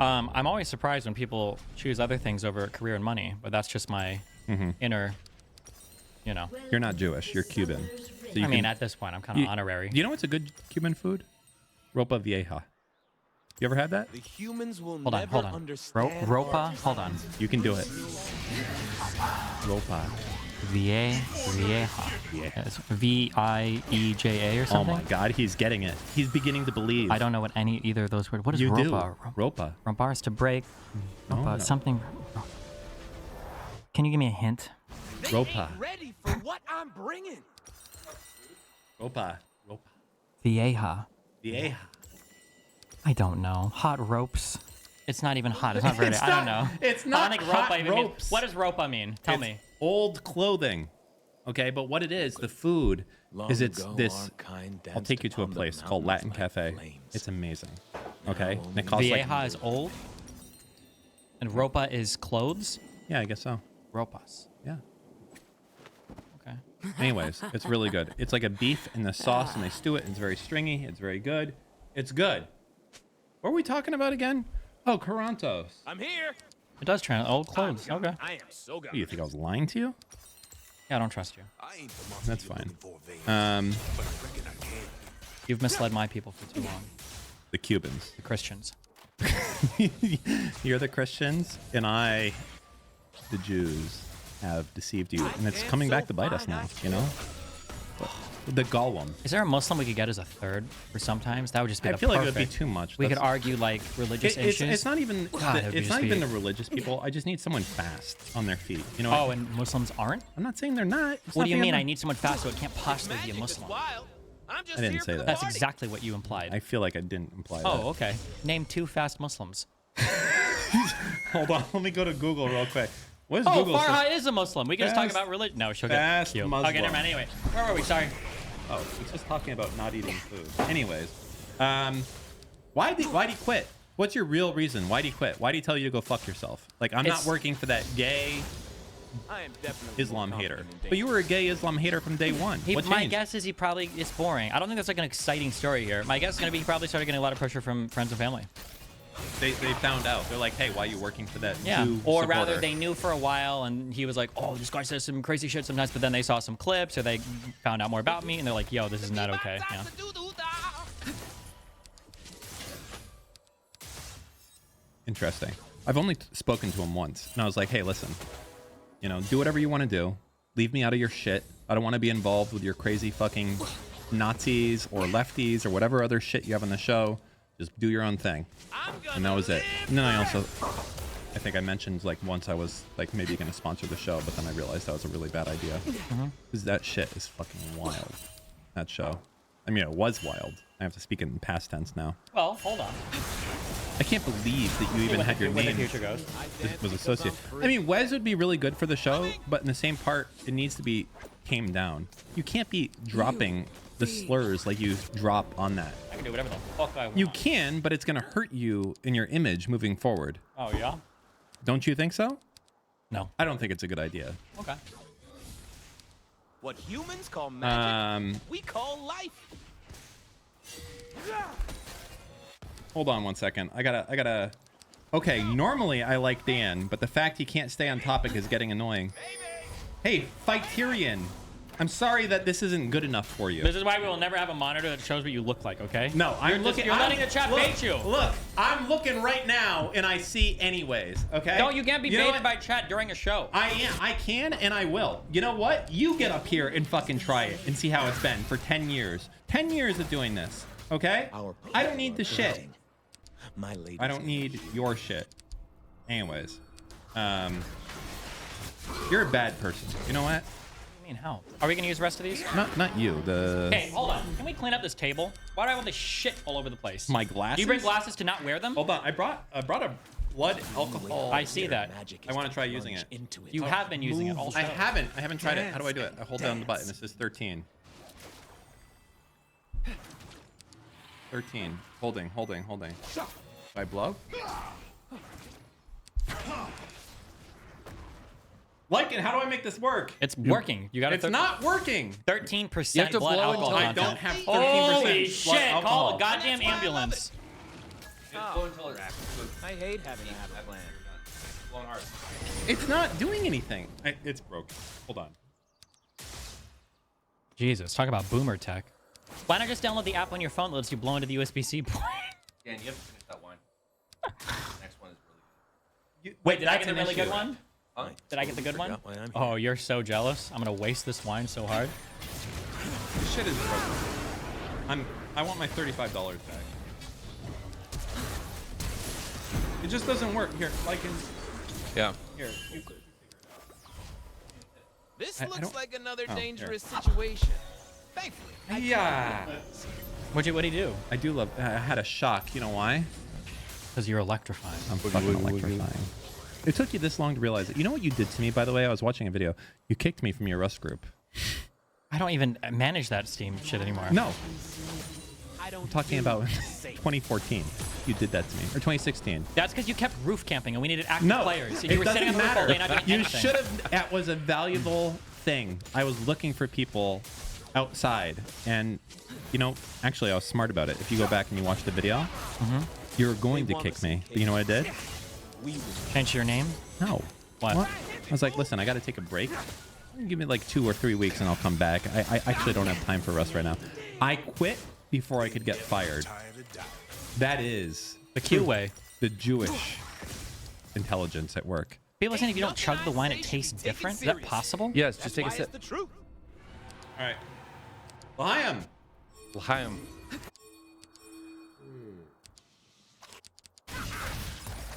S1: I'm always surprised when people choose other things over career and money, but that's just my inner,
S2: You're not Jewish, you're Cuban. So
S1: I mean, at this point, I'm kind of honorary.
S2: You know what's a good Cuban food? Ropa vieja. You ever had that?
S10: The humans will
S1: hold on. Ropa? Hold on.
S2: You can do it. Ropa.
S1: Vieja. Yes. V-I-E-J-A or something?
S2: Oh my God, he's getting it. He's beginning to believe.
S1: I don't know what either of those words. What is
S2: you
S1: ropa?
S2: Do. Ropa.
S1: Ropa is to break. Ropa, no. Something. Can you give me a hint?
S2: Ropa.
S10: Ready for what I'm bringing.
S2: Ropa.
S1: Vieja. I don't know. Hot ropes. It's not even hot. It's not very. I don't know.
S2: It's not
S1: I don't think
S2: hot
S1: ropa even
S2: ropes.
S1: Means, what does ropa mean? Tell me.
S2: Old clothing. Okay, but what it is, the food is it's this. I'll take you to a place called Latin Cafe. It's amazing. Okay, and it costs
S1: Vieja is old, and ropa is clothes.
S2: Yeah, I guess so.
S1: Ropas.
S2: Yeah.
S1: Okay.
S2: Anyways, it's really good. It's like a beef in the sauce, and they stew it. And it's very stringy. It's very good. It's good. What are we talking about again? Oh, Karantos.
S10: I'm here.
S1: It does translate. Old clothes. Okay.
S10: I am so good.
S2: You think I was lying to you?
S1: Yeah, I don't trust you.
S2: That's fine.
S1: You've misled my people for too long.
S2: The Cubans.
S1: The Christians.
S2: You're the Christians, and I, the Jews, have deceived you. And it's coming back to bite us now, you know? The Gollum.
S1: Is there a Muslim we could get as a third for sometimes? That would just be
S2: I feel like it would be too much.
S1: We could argue like religious issues.
S2: It's not even it's not even the religious people. I just need someone fast on their feet. You know.
S1: Oh, and Muslims aren't?
S2: I'm not saying they're not.
S1: What do you mean? I need someone fast, so it can't possibly be a Muslim.
S2: I didn't say that.
S1: That's exactly what you implied.
S2: I feel like I didn't imply that.
S1: Oh, okay. Name 2 fast Muslims.
S2: Hold on. Let me go to Google real quick. What is Google?
S1: Farha is a Muslim. We can just talk about religion. No, she'll get cute.
S2: Muslim.
S1: Okay, never mind. Anyway, where were we? Sorry.
S2: Oh, he's just talking about not eating food. Anyways, why'd he quit? What's your real reason? Why'd he quit? Why'd he tell you to go fuck yourself? Like, I'm not working for that gay Islam hater. But you were a gay Islam hater from day one.
S1: My guess is it's boring. I don't think that's like an exciting story here. My guess is going to be he probably started getting a lot of pressure from friends and family.
S2: They found out. They're like, hey, why are you working for that?
S1: Yeah.
S2: Jew
S1: Or
S2: supporter?
S1: rather, they knew for a while, and he was like, oh, this guy says some crazy shit sometimes. But then they saw some clips, or they found out more about me, and they're like, yo, this is not okay. Yeah.
S2: Interesting. I've only spoken to him once, and I was like, hey, listen, you know, do whatever you want to do. Leave me out of your shit. I don't want to be involved with your crazy fucking Nazis or lefties or whatever other shit you have on the show. Just do your own thing. And that was it. And then I think I mentioned like once I was like maybe going to sponsor the show, but then I realized that was a really bad idea. Because that shit is fucking wild. That show. I mean, it was wild. I have to speak in past tense now.
S1: Well, hold on.
S2: I can't believe that you even had your name was associated. I mean, Wes would be really good for the show, but in the same part, it needs to be tamed down. You can't be dropping the slurs like you drop on that.
S1: I can do whatever the fuck I want.
S2: You can, but it's going to hurt you in your image moving forward.
S1: Oh, yeah?
S2: Don't you think so?
S1: No.
S2: I don't think it's a good idea.
S1: Okay.
S10: What humans call magic, we call life.
S2: Hold on one second. I gotta. Okay, normally I like Dan, but the fact he can't stay on topic is getting annoying. Hey, Fighterian. I'm sorry that this isn't good enough for you.
S1: This is why we will never have a monitor that shows what you look like, okay?
S2: No,
S1: You're letting the chat bait you.
S2: Look, I'm looking right now, and I see anyways, okay?
S1: No, you can't be baited by chat during a show.
S2: I can, and I will. You know what? You get up here and fucking try it and see how it's been for 10 years. 10 years of doing this, okay? I don't need the shit. I don't need your shit. Anyways, you're a bad person. You know what?
S1: I mean, how? Are we gonna use the rest of these?
S2: Not you.
S1: Hey, hold on. Can we clean up this table? Why do I have all this shit all over the place?
S2: My glasses.
S1: Do you bring glasses to not wear them?
S2: Hold on. I brought a blood alcohol.
S1: I see that.
S2: I want to try using it.
S1: You have been using it all show.
S2: I haven't tried it. How do I do it? I hold down the button. This is 13. 13. Holding. Do I blow? Like it. How do I make this work?
S1: It's working. You got it.
S2: It's not working.
S1: 13% blood alcohol
S2: I
S1: content.
S2: don't have 13%
S1: Holy
S2: blood
S1: shit!
S2: alcohol.
S1: Call a goddamn ambulance.
S10: I hate having to have a plan.
S2: It's not doing anything. It's broken. Hold on.
S1: Jesus, talk about boomer tech. Why not just download the app on your phone that lets you blow into the USB-C port?
S3: Dan, you have to finish that wine. Next one is really good.
S1: Wait, did I get the really good one?
S3: Huh?
S1: Did I get the good one? Oh, you're so jealous. I'm gonna waste this wine so hard.
S2: This shit is broken. I want my $35 back. It just doesn't work. Here,
S3: Yeah.
S2: Here.
S10: This looks like another dangerous situation. Thankfully.
S2: Yeah.
S1: What'd he do?
S2: I do love. I had a shock. You know why?
S1: Because you're electrifying.
S2: I'm fucking electrifying. It took you this long to realize it. You know what you did to me, by the way? I was watching a video. You kicked me from your Rust group.
S1: I don't even manage that Steam shit anymore.
S2: No. I'm talking about 2014. You did that to me. Or 2016.
S1: That's because you kept roof camping and we needed active players. And you were sitting on the roof all day not doing
S2: You
S1: anything.
S2: should have. That was a valuable thing. I was looking for people outside. And, you know, actually, I was smart about it. If you go back and you watch the video, you were going to kick me. But you know what I did?
S1: Change your name?
S2: No.
S1: What?
S2: I was like, listen, I got to take a break. Give me like 2 or 3 weeks and I'll come back. I actually don't have time for Rust right now. I quit before I could get fired. That is
S1: the Q way.
S2: The Jewish intelligence at work.
S1: People are saying if you don't chug the wine, it tastes different. Is that possible?
S3: Yes, just take a sip.
S2: All right. L'chaim.
S3: L'chaim.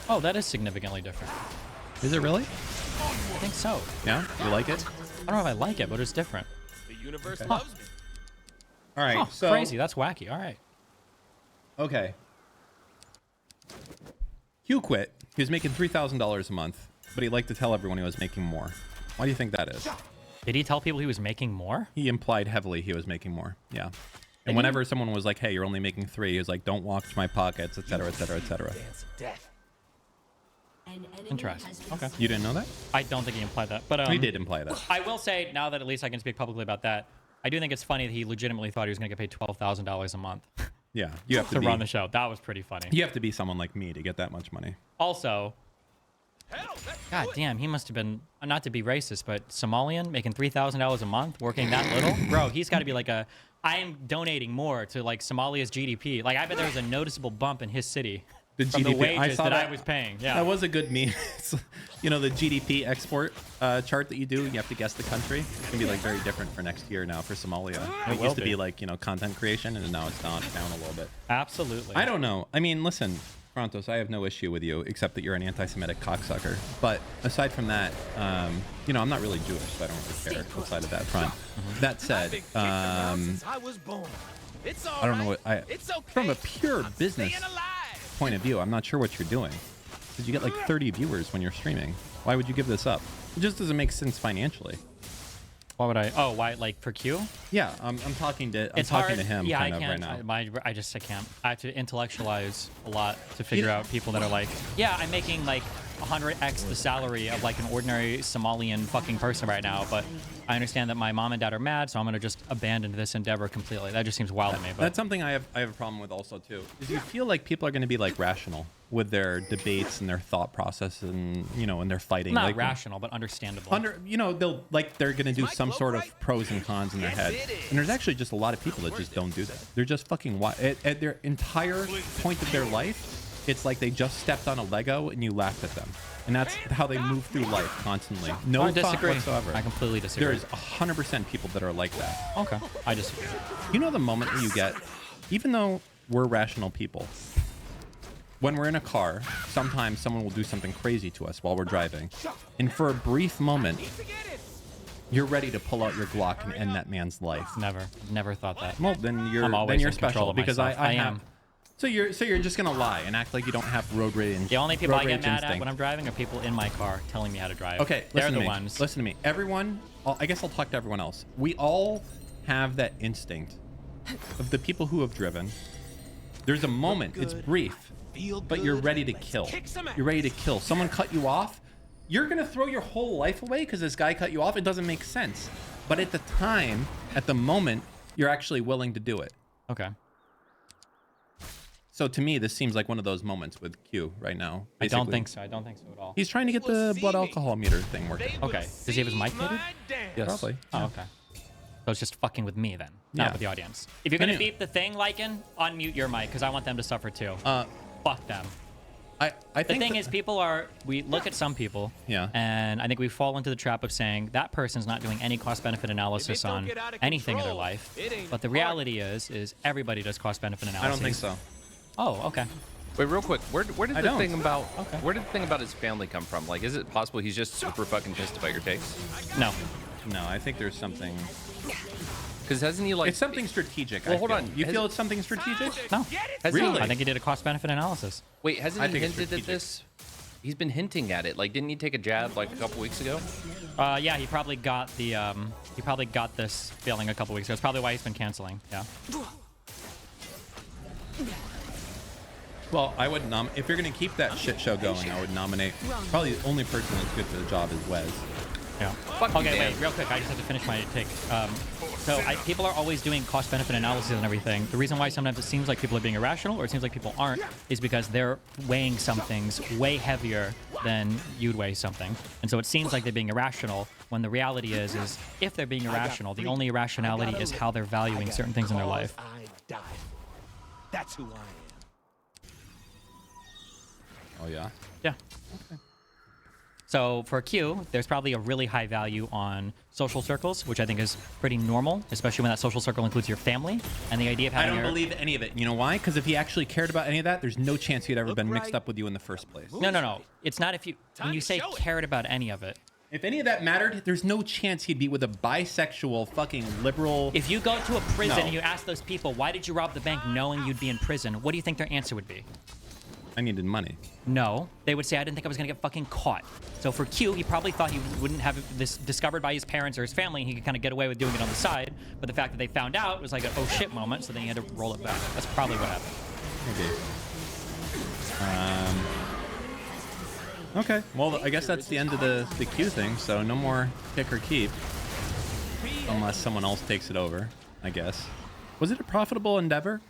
S1: Oh, that is significantly different.
S2: Is it really?
S1: I think so.
S2: Yeah? You like it?
S1: I don't know if I like it, but it's different.
S10: The universe loves me.
S2: All right.
S1: Oh,
S2: so
S1: crazy. That's wacky. All right.
S2: Okay. Q quit. He was making $3,000 a month, but he liked to tell everyone he was making more. Why do you think that is?
S1: Did he tell people he was making more?
S2: He implied heavily he was making more. Yeah. And whenever someone was like, hey, you're only making 3, he was like, don't watch my pockets, etc., etc., etc.
S1: Interesting. Okay.
S2: You didn't know that?
S1: I don't think he implied that, but
S2: he did imply that.
S1: I will say now that at least I can speak publicly about that. I do think it's funny that he legitimately thought he was going to get paid $12,000 a month.
S2: Yeah, you have
S1: to run the show. That was pretty funny.
S2: You have to be someone like me to get that much money.
S1: Also, God damn, he must have been, not to be racist, but Somalian making $3,000 a month, working that little, bro. He's got to be like I am donating more to like Somalia's GDP. Like I bet there was a noticeable bump in his city. From the wages I was paying. Yeah,
S2: that was a good meme. You know, the GDP export chart that you do, you have to guess the country. It's gonna be like very different for next year now for Somalia. It used to be like, you know, content creation, and now it's down a little bit.
S1: Absolutely.
S2: I don't know. I mean, listen, Frontos, I have no issue with you except that you're an anti-Semitic cocksucker. But aside from that, you know, I'm not really Jewish, so I don't really care outside of that front. That said, I don't know what from a pure business point of view, I'm not sure what you're doing, because you get like 30 viewers when you're streaming. Why would you give this up? It just doesn't make sense financially.
S1: Why would I? Oh, why? Like for Q?
S2: Yeah, I'm talking to him.
S1: Yeah,
S2: kind
S1: I
S2: of
S1: can't.
S2: Right now.
S1: I can't. I have to intellectualize a lot to figure out people that are like, yeah, I'm making like 100x the salary of like an ordinary Somalian fucking person right now, but I understand that my mom and dad are mad, so I'm gonna just abandon this endeavor completely. That just seems wild to me. But
S2: that's something I have a problem with also too. Is you feel like people are gonna be like rational with their debates and their thought process, and you know, and their fighting.
S1: Not
S2: like,
S1: rational, but understandable.
S2: You know, they're gonna do some sort of pros and cons in their head, and there's actually just a lot of people that just don't do that. They're just fucking at their entire point of their life. It's like they just stepped on a Lego and you laughed at them. And that's how they move through life constantly. No thought whatsoever.
S1: I completely disagree.
S2: There's 100% people that are like that.
S1: Okay. I disagree.
S2: You know the moment that you get, even though we're rational people, when we're in a car, sometimes someone will do something crazy to us while we're driving. And for a brief moment, you're ready to pull out your Glock and end that man's life.
S1: Never thought that.
S2: Well, then you're special because I am. So you're just gonna lie and act like you don't have road rage.
S1: The only people I get mad at when I'm driving are people in my car telling me how to drive.
S2: Okay,
S1: they're the ones.
S2: Listen to me. Everyone, I guess I'll talk to everyone else. We all have that instinct of the people who have driven. There's a moment. It's brief, but you're ready to kill. You're ready to kill. Someone cut you off. You're gonna throw your whole life away because this guy cut you off. It doesn't make sense. But at the time, at the moment, you're actually willing to do it.
S1: Okay.
S2: So to me, this seems like one of those moments with Q right now. Basically.
S1: I don't think so. I don't think so at all.
S2: He's trying to get the blood alcohol meter thing working.
S1: Okay. Does he have his mic muted?
S2: Yes. Probably.
S1: Oh, okay. So it's just fucking with me then, not with the audience. If you're gonna beep the thing, Lycan, unmute your mic because I want them to suffer too. Fuck them.
S2: I think
S1: the thing is, we look at some people, and I think we fall into the trap of saying that person's not doing any cost-benefit analysis on anything in their life. But the reality is everybody does cost-benefit analysis.
S2: I don't think so.
S1: Oh, okay.
S3: Wait, real quick. Where did the thing about his family come from? Like, is it possible he's just super fucking pissed about your takes?
S1: No,
S2: I think there's something.
S3: Because hasn't he like?
S2: It's something strategic.
S3: Well, hold on.
S2: You feel it's something strategic?
S1: No.
S2: Really?
S1: I think he did a cost-benefit analysis.
S3: Wait, hasn't he hinted at this? He's been hinting at it. Like, didn't he take a jab like a couple weeks ago?
S1: Yeah, he probably got this feeling a couple weeks ago. That's probably why he's been canceling. Yeah.
S2: Well, I would if you're gonna keep that shit show going, I would nominate probably the only person that's good for the job is Wes.
S1: Yeah. Okay, wait, real quick. I just have to finish my take. People are always doing cost-benefit analysis and everything. The reason why sometimes it seems like people are being irrational, or it seems like people aren't, is because they're weighing some things way heavier than you'd weigh something. And so it seems like they're being irrational, when the reality is if they're being irrational, the only irrationality is how they're valuing certain things in their life.
S10: dive. That's who I am.
S2: Oh yeah.
S1: Yeah. Okay. So for Q, there's probably a really high value on social circles, which I think is pretty normal, especially when that social circle includes your family. And the idea of having
S2: I don't believe any of it. You know why? Because if he actually cared about any of that, there's no chance he'd ever been mixed up with you in the first place.
S1: No. It's not if you, when you say cared about any of it.
S2: If any of that mattered, there's no chance he'd be with a bisexual fucking liberal.
S1: If you go to a prison and you ask those people, why did you rob the bank knowing you'd be in prison? What do you think their answer would be?
S2: I needed money.
S1: No, they would say, I didn't think I was going to get fucking caught. So for Q, he probably thought he wouldn't have this discovered by his parents or his family, and he could kind of get away with doing it on the side. But the fact that they found out was like a oh shit moment, so then he had to roll it back. That's probably what happened.
S2: Maybe. Okay, well, I guess that's the end of the Q thing, so no more kick or keep. Unless someone else takes it over, I guess. Was it a profitable endeavor?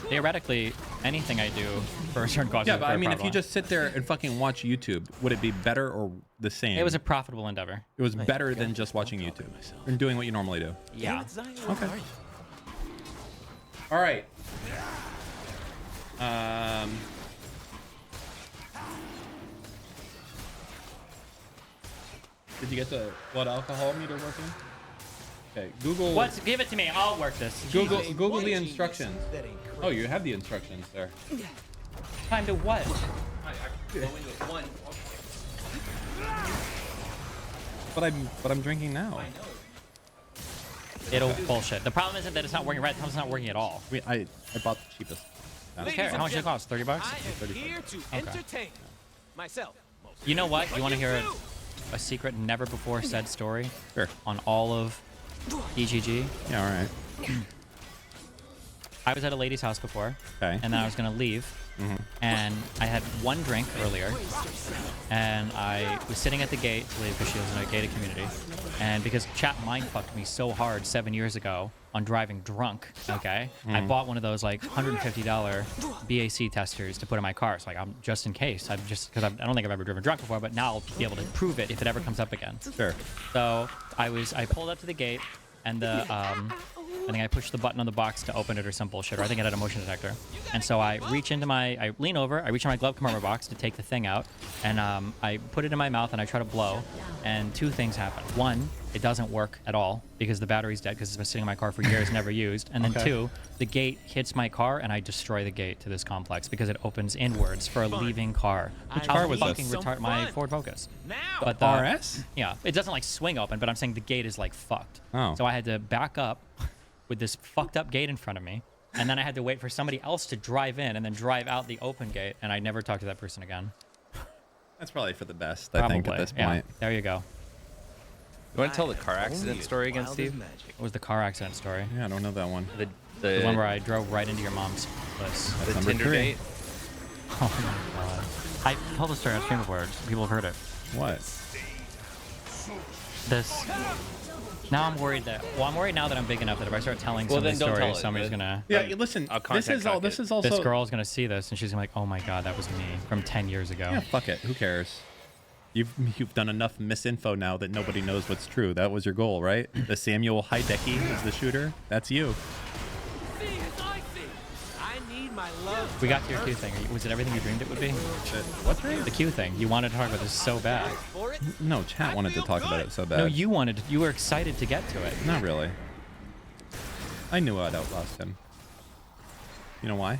S1: Theoretically, anything I do for a certain cause.
S2: Yeah, but I mean, if you just sit there and fucking watch YouTube, would it be better or the same?
S1: It was a profitable endeavor.
S2: It was better than just watching YouTube and doing what you normally do.
S1: Yeah.
S2: Okay. All right. Did you get the blood alcohol meter working? Okay, Google.
S1: What? Give it to me. I'll work this.
S2: Google the instructions. Oh, you have the instructions there.
S1: Time to what?
S2: But I'm drinking now.
S1: It'll bullshit. The problem isn't that it's not working right. The problem is it's not working at all.
S2: I bought the cheapest.
S1: I don't care. How much did it cost? $30?
S10: I am here to entertain myself.
S1: You know what? You want to hear a secret, never before said story?
S2: Sure.
S1: On all of EGG?
S2: Yeah, all right.
S1: I was at a lady's house before,
S2: okay,
S1: and then I was gonna leave, and I had one drink earlier, and I was sitting at the gate to leave because she was in a gated community, and because chat mind fucked me so hard 7 years ago on driving drunk, okay, I bought one of those like $150 BAC testers to put in my car, so like I'm just in case, because I don't think I've ever driven drunk before, but now I'll be able to prove it if it ever comes up again.
S2: Sure.
S1: So I pulled up to the gate, and the I think I pushed the button on the box to open it or some bullshit, or I think it had a motion detector. And so I lean over, I reach in my glove compartment box to take the thing out, and I put it in my mouth and I try to blow, and two things happen. One, it doesn't work at all because the battery's dead because it's been sitting in my car for years, never used. And then two, the gate hits my car and I destroy the gate to this complex because it opens inwards for a leaving car.
S2: Which car was
S1: fucking
S2: this?
S1: My Ford Focus.
S2: But the RS?
S1: Yeah, it doesn't like swing open, but I'm saying the gate is like fucked.
S2: Oh.
S1: So I had to back up with this fucked up gate in front of me, and then I had to wait for somebody else to drive in and then drive out the open gate, and I never talked to that person again.
S2: That's probably for the best, I think, at this point.
S1: Yeah, there you go.
S3: You want to tell the car accident story again, Steve?
S1: What was the car accident story?
S2: Yeah, I don't know that one.
S3: The
S1: one where I drove right into your mom's place.
S3: The Tinder date?
S1: Oh my god. I told the story on stream before. People have heard it.
S2: What?
S1: This. Now I'm worried I'm worried now that I'm big enough that if I start telling some of these stories, somebody's gonna.
S2: Yeah, listen. This is also.
S1: This girl's gonna see this and she's gonna be like, oh my god, that was me from 10 years ago.
S2: Yeah, fuck it. Who cares? You've done enough misinfo now that nobody knows what's true. That was your goal, right? The Samuel Hideki is the shooter. That's you.
S1: We got to your Q thing. Was it everything you dreamed it would be?
S2: What dream?
S1: The Q thing. You wanted to talk about this so bad.
S2: No, chat wanted to talk about it so bad.
S1: No, you wanted. You were excited to get to it.
S2: Not really. I knew I'd outlast him. You know why?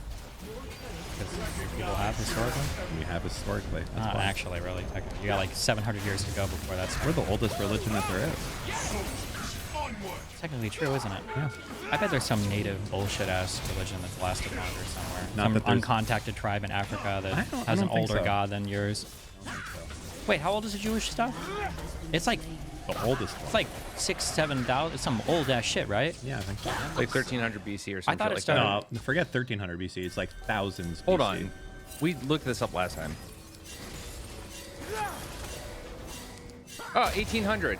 S1: Because people have historically.
S2: We have historically.
S1: Not actually, really. You got like 700 years to go before that's.
S2: We're the oldest religion that there is.
S1: Technically true, isn't it?
S2: Yeah.
S1: I bet there's some native bullshit-ass religion that's lasted longer somewhere.
S2: Not
S1: some uncontacted tribe in Africa that has an older god than yours. Wait, how old is the Jewish stuff? It's like
S2: the oldest one.
S1: It's like 6,000, 7,000. It's some old-ass shit, right?
S2: Yeah, I think so.
S3: Like 1300 BC or something.
S1: I thought it
S3: like
S1: started.
S2: No, forget 1300 BC. It's like thousands.
S3: Hold
S2: BC.
S3: on. We looked this up last time. Oh, 1800.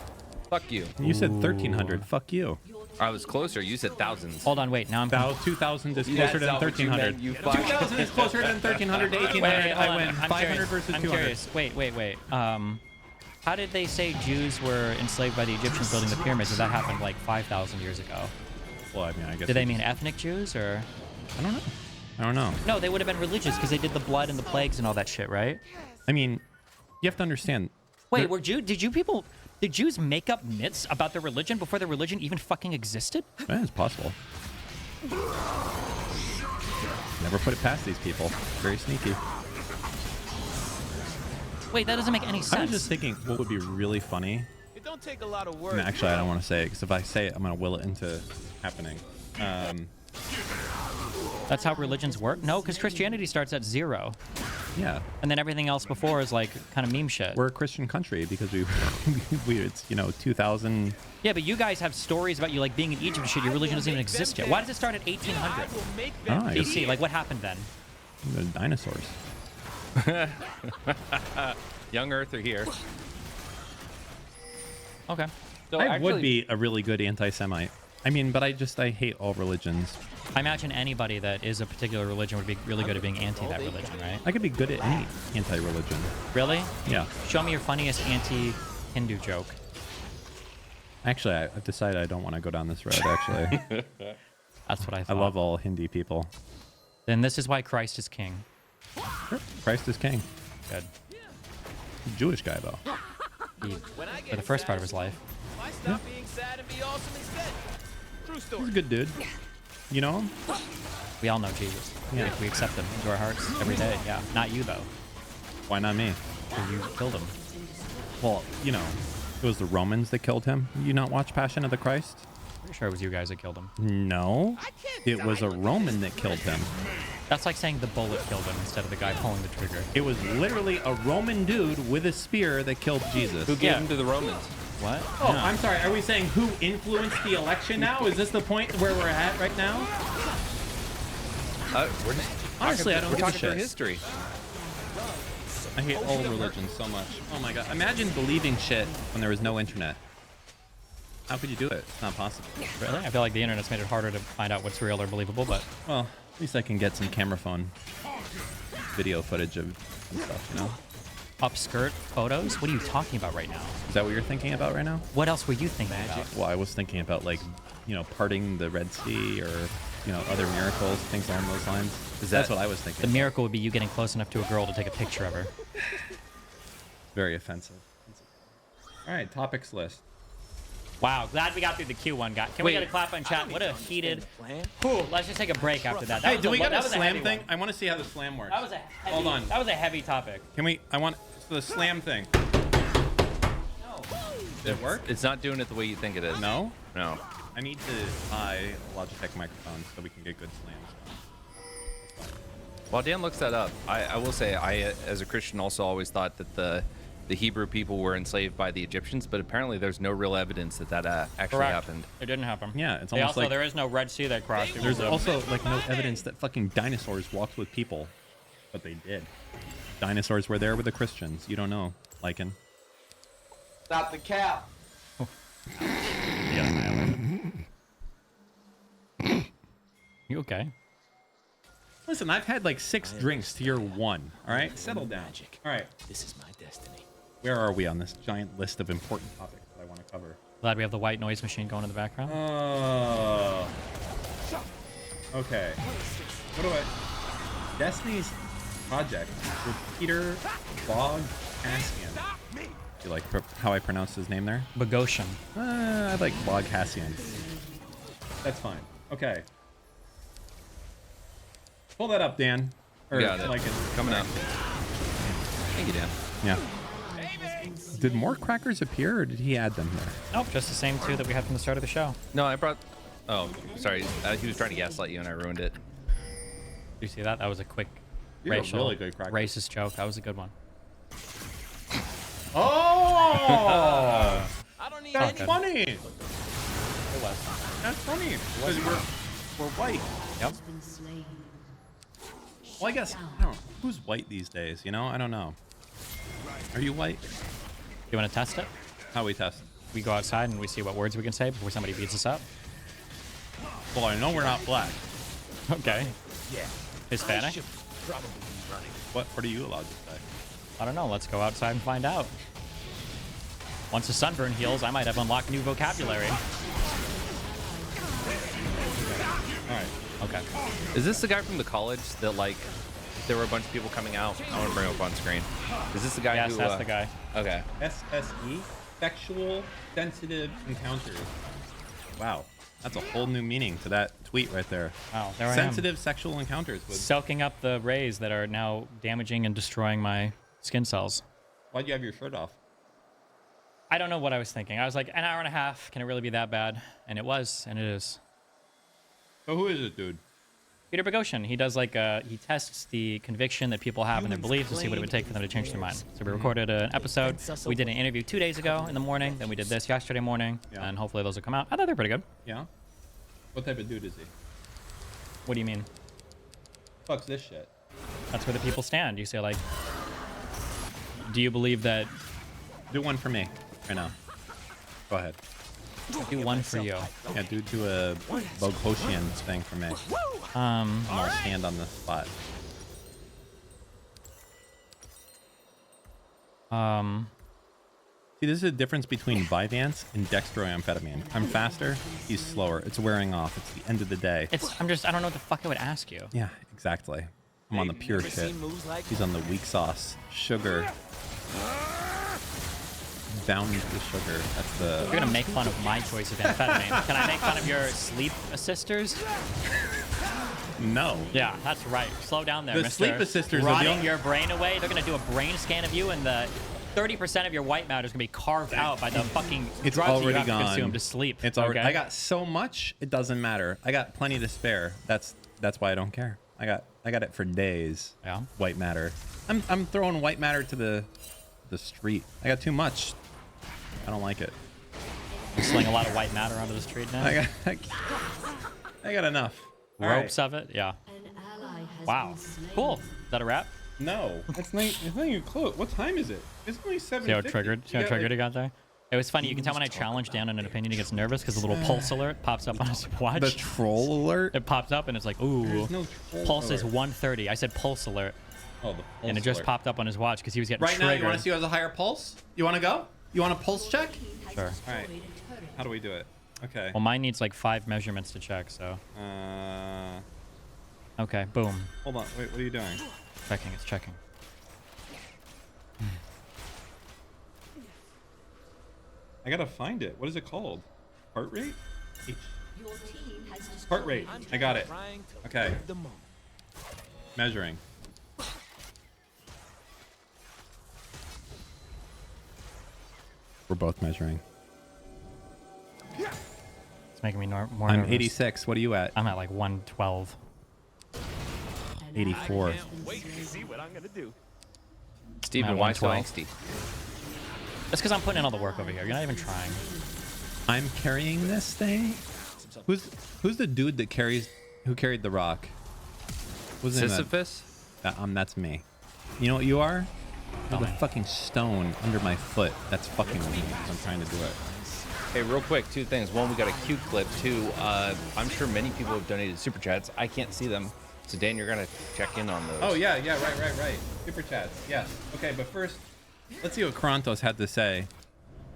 S3: Fuck you.
S2: You said 1300. Fuck you.
S3: I was closer. You said thousands.
S1: Hold on, wait. Now I'm.
S2: 2000 is closer than 1300. 2000 is closer than 1300 to 1800. I win. 500 versus 200.
S1: I'm curious. Wait. How did they say Jews were enslaved by the Egyptians building the pyramids if that happened like 5,000 years ago?
S2: Well, I mean, I guess.
S1: Do they mean ethnic Jews or?
S2: I don't know.
S1: No, they would have been religious because they did the blood and the plagues and all that shit, right?
S2: I mean, you have to understand.
S1: Wait, did Jews make up myths about their religion before their religion even fucking existed?
S2: Yeah, it's possible. Never put it past these people. Very sneaky.
S1: Wait, that doesn't make any sense.
S2: I was just thinking what would be really funny.
S10: It don't take a lot of work.
S2: And actually, I don't want to say it because if I say it, I'm going to will it into happening.
S1: That's how religions work? No, because Christianity starts at 0.
S2: Yeah.
S1: And then everything else before is like kind of meme shit.
S2: We're a Christian country because we it's, 2000.
S1: Yeah, but you guys have stories about you like being in Egypt and shit. Your religion doesn't even exist yet. Why does it start at 1800? BC, like what happened then?
S2: The dinosaurs.
S3: Young Earth are here.
S1: Okay.
S3: So
S2: I would be a really good anti-Semite. I mean, but I hate all religions.
S1: I imagine anybody that is a particular religion would be really good at being anti that religion, right?
S2: I could be good at any anti-religion.
S1: Really?
S2: Yeah.
S1: Show me your funniest anti-Hindu joke.
S2: Actually, I've decided I don't want to go down this road, actually.
S1: That's what I thought.
S2: I love all Hindi people.
S1: Then this is why Christ is king.
S2: Sure. Christ is king.
S1: Good.
S2: Jewish guy, though.
S1: For the first part of his life.
S10: Why stop being sad and be awesome instead? True story.
S2: He's a good dude. You know him?
S1: We all know Jesus. Yeah. If we accept him into our hearts every day. Yeah. Not you, though.
S2: Why not me?
S1: Because you killed him.
S2: Well, it was the Romans that killed him. You not watch Passion of the Christ?
S1: Pretty sure it was you guys that killed him.
S2: No. It was a Roman that killed him.
S1: That's like saying the bullet killed him instead of the guy pulling the trigger.
S2: It was literally a Roman dude with a spear that killed Jesus.
S3: Who gave him to the Romans?
S1: What?
S2: Oh, no. I'm sorry. Are we saying who influenced the election now? Is this the point where we're at right now?
S3: We're just
S2: honestly, I don't give a shit.
S3: We're talking history.
S2: I hate all religions so much. Oh my god. Imagine believing shit when there was no internet. How could you do it? It's not possible.
S1: Really? I feel like the internet's made it harder to find out what's real or believable, but...
S2: Well, at least I can get some camera phone video footage of stuff,
S1: Upskirt photos? What are you talking about right now?
S2: Is that what you're thinking about right now?
S1: What else were you thinking about?
S2: Well, I was thinking about, like, parting the Red Sea or, other miracles, things along those lines. That's what I was thinking.
S1: The miracle would be you getting close enough to a girl to take a picture of her.
S2: Very offensive. All right, topics list.
S1: Wow, glad we got through the Q1 guy. Can we get a clap on chat? What a heated... Whew, let's just take a break after that.
S2: Hey, do we got a slam thing? I want to see how the slam works.
S1: That was a heavy,
S2: hold on.
S1: That was a heavy topic.
S2: Can we... I want the slam thing.
S1: No.
S2: Did it work?
S3: It's not doing it the way you think it is.
S2: No?
S3: No.
S2: I need to buy a Logitech microphone so we can get good slams.
S3: While Dan looks that up, I will say I, as a Christian, also always thought that the Hebrew people were enslaved by the Egyptians, but apparently there's no real evidence that actually happened.
S1: It didn't happen.
S2: Yeah, it's almost like
S1: there is no Red Sea that crossed.
S2: There's also like no evidence that fucking dinosaurs walked with people, but they did. Dinosaurs were there with the Christians. You don't know, Lycan.
S10: Stop the cap.
S1: You okay?
S2: Listen, I've had like 6 drinks to your 1. All right, settle down. All right.
S10: This is my destiny.
S2: Where are we on this giant list of important topics that I want to cover?
S1: Glad we have the white noise machine going in the background.
S2: Okay. What do I... Destiny's Project with Peter Boghossian. You like how I pronounced his name there?
S1: Boghossian.
S2: I like Boghossian. That's fine. Okay. Pull that up, Dan. Or
S3: got it.
S2: Like
S3: Coming up. Thank you, Dan.
S2: Yeah. Did more crackers appear, or did he add them here?
S1: Nope, just the same 2 that we had from the start of the show.
S3: No, I brought... Oh, sorry. He was trying to gaslight you, and I ruined it.
S1: You see that? That was a quick
S2: racial, really good
S1: racist joke. That was a good one.
S2: Oh!
S10: I don't need
S2: That's funny.
S1: It was.
S2: That's funny. Because we're white.
S1: Yep.
S2: Well, I guess, I don't know. Who's white these days? I don't know. Are you white?
S1: You want to test it?
S2: How we test?
S1: We go outside and we see what words we can say before somebody beats us up.
S2: Well, I know we're not black.
S1: Okay.
S10: Yeah.
S1: Hispanic?
S10: Probably be running.
S2: What are you allowed to say?
S1: I don't know. Let's go outside and find out. Once the sunburn heals, I might have unlocked new vocabulary. Okay.
S3: Is this the guy from the college that like there were a bunch of people coming out? I want to bring him up on screen. Is this the guy?
S1: Yes, that's the guy.
S3: Okay.
S2: SSE, sexual sensitive encounters. Wow, that's a whole new meaning to that tweet right there.
S1: Wow, there I am.
S2: Sensitive sexual encounters.
S1: Soaking up the rays that are now damaging and destroying my skin cells.
S2: Why'd you have your shirt off?
S1: I don't know what I was thinking. I was like, an hour and a half. Can it really be that bad? And it was, and it is.
S2: So who is it, dude?
S1: Peter Boghossian. He does like he tests the conviction that people have in their beliefs to see what it would take for them to change their mind. So we recorded an episode. We did an interview 2 days ago in the morning. Then we did this yesterday morning, and hopefully those will come out. I thought they're pretty good.
S2: Yeah. What type of dude is he?
S1: What do you mean?
S2: Fuck's this shit.
S1: That's where the people stand. You say like, do you believe that?
S2: Do one for me right now. Go ahead.
S1: Do one for you.
S2: Yeah, do a Boghossian thing for me. I'll stand on the spot. See, this is the difference between Vyvanse and dextroamphetamine. I'm faster, he's slower. It's wearing off. It's the end of the day.
S1: I don't know what the fuck I would ask you.
S2: Yeah, exactly. I'm on the pure shit. He's on the weak sauce. Sugar. Bound to sugar. That's the...
S1: You're gonna make fun of my choice of amphetamine. Can I make fun of your sleep assisters?
S2: No.
S1: Yeah, that's right. Slow down there,
S2: the
S1: mister.
S2: Sleep assisters
S1: Rotting
S2: are the only...
S1: your brain away. They're gonna do a brain scan of you, and the 30% of your white matter is gonna be carved out by the fucking
S2: it's
S1: drugs
S2: already
S1: you have
S2: gone.
S1: to consume to sleep.
S2: It's already. I got so much, it doesn't matter. I got plenty to spare. That's why I don't care. I got it for days.
S1: Yeah.
S2: White matter. I'm throwing white matter to the street. I got too much. I don't like it.
S1: You sling a lot of white matter onto the street now.
S2: I got enough.
S1: Ropes of it, yeah. Wow, cool. Is that a wrap?
S2: No, it's not even close. What time is it? It's only 7:50.
S1: See how triggered? See how triggered he got there? It was funny. You can tell when I challenge Dan on an opinion, he gets nervous because a little pulse alert pops up on his watch.
S2: The troll alert?
S1: It pops up and it's like, ooh,
S2: no
S1: pulse
S2: alert.
S1: is 130. I said pulse alert.
S2: Oh, the pulse
S1: and it just
S2: alert.
S1: popped up on his watch because he was getting
S2: right
S1: triggered.
S2: Now, you want to see who has a higher pulse? You want to go? You want a pulse check?
S1: Sure.
S2: All right. How do we do it? Okay.
S1: Well, mine needs like 5 measurements to check, so. Okay, boom.
S2: Hold on. Wait, what are you doing?
S1: Checking. It's checking.
S2: I gotta find it. What is it called? Heart rate? Heart rate. I got it. Okay. Measuring. We're both measuring.
S1: It's making me more
S2: I'm
S1: nervous.
S2: 86. What are you at?
S1: I'm at like 112.
S2: 84.
S10: Wait to see what I'm gonna do.
S3: Steven, why so angsty?
S1: That's because I'm putting in all the work over here. You're not even trying.
S2: I'm carrying this thing. Who's the dude that carried the rock? What's his name?
S3: Sisyphus?
S2: That's me. You know what you are? You're the fucking stone under my foot. That's fucking me. I'm trying to do it.
S3: Hey, real quick, 2 things. One, we got a cute clip. 2, I'm sure many people have donated super chats. I can't see them. So Dan, you're gonna check in on those.
S2: Oh yeah, right. Super chats. Yes. Okay, but first, let's see what Karantos had to say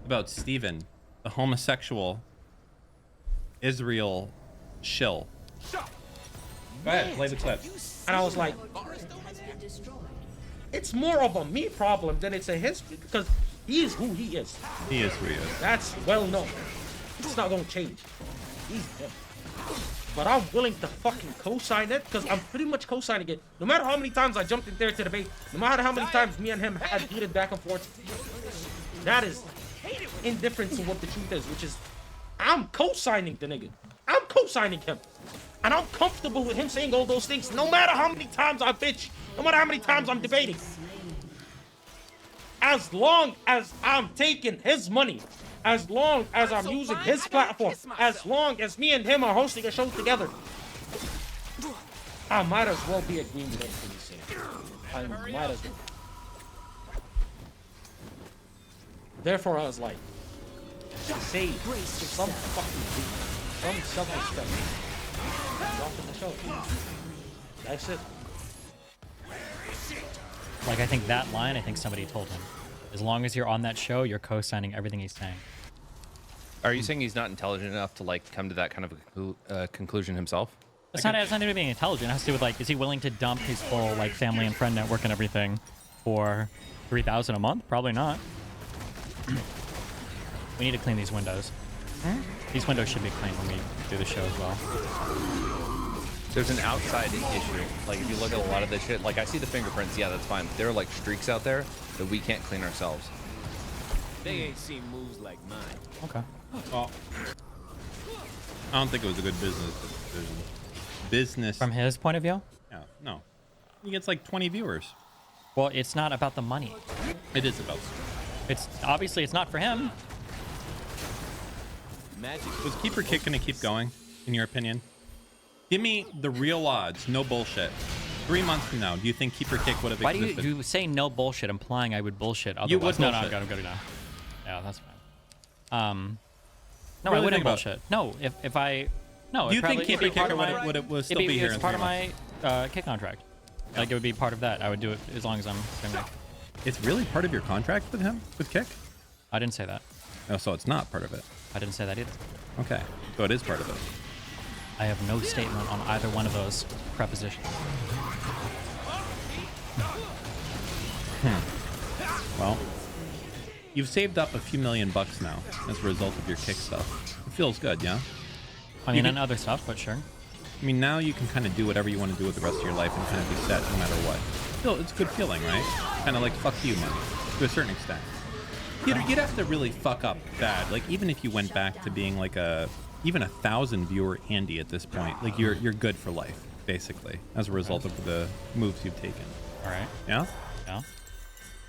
S2: about Steven, the homosexual Israel shill. Go ahead, play the clip.
S11: And I was like, it's more of a me problem than it's a his, because he is who he is.
S2: He is who he is.
S11: That's well known. It's not gonna change. He's him. But I'm willing to fucking co-sign it, because I'm pretty much co-signing it. No matter how many times I jumped in there to debate, no matter how many times me and him had heated back and forth, that is indifferent to what the truth is, which is I'm co-signing the nigga. I'm co-signing him. And I'm comfortable with him saying all those things, no matter how many times I bitch, no matter how many times I'm debating. As long as I'm taking his money, as long as I'm using his platform, as long as me and him are hosting a show together, I might as well be agreeing with everything he's saying. I might as well. Therefore, I was like, say some fucking thing, some self-respect. Dropping the show. That's it.
S1: Like, I think that line, I think somebody told him. As long as you're on that show, you're co-signing everything he's saying.
S3: Are you saying he's not intelligent enough to like come to that kind of a conclusion himself?
S1: It's not nothing to do with being intelligent. It has to do with like, is he willing to dump his full like family and friend network and everything for $3,000 a month? Probably not. We need to clean these windows. These windows should be clean when we do the show as well.
S3: There's an outside issue. Like if you look at a lot of this shit, like I see the fingerprints, yeah, that's fine. There are like streaks out there that we can't clean ourselves.
S10: They ain't seen moves like mine.
S1: Okay.
S2: Well, I don't think it was a good business decision. Business.
S1: From his point of view?
S2: Yeah, no. He gets like 20 viewers.
S1: Well, it's not about the money.
S2: It is about.
S1: It's obviously it's not for him.
S10: Magic.
S2: Was Keeper Kick gonna keep going, in your opinion? Give me the real odds, no bullshit. 3 months from now, do you think Keeper Kick would have existed?
S1: Why do you say no bullshit, implying I would bullshit? Otherwise?
S2: You would
S1: No,
S2: bullshit.
S1: I'm good now. Yeah, that's fine. No,
S2: Really
S1: I wouldn't
S2: think about
S1: bullshit. No, if I... No,
S2: Do you think
S1: it'd be
S2: Keeper
S1: part
S2: Kicker
S1: of my-
S2: would still be here
S1: It's
S2: in
S1: part
S2: 3
S1: of my kick contract. Like, it would be part of that. I would do it as long as I'm streaming.
S2: It's really part of your contract with him, with Kick?
S1: I didn't say that.
S2: Oh, so it's not part of it.
S1: I didn't say that either.
S2: Okay, so it is part of it.
S1: I have no statement on either one of those prepositions.
S2: Well, you've saved up a few $1 million now as a result of your Kick stuff. It feels good, yeah?
S1: I mean, and other stuff, but sure.
S2: I mean, now you can kind of do whatever you want to do with the rest of your life and kind of be set no matter what. It's a good feeling, right? Kind of like fuck you money, to a certain extent. You'd have to really fuck up bad. Like, even if you went back to being like even 1,000 viewer Andy at this point, like you're good for life, basically, as a result of the moves you've taken.
S1: All right.
S2: Yeah?
S1: Yeah.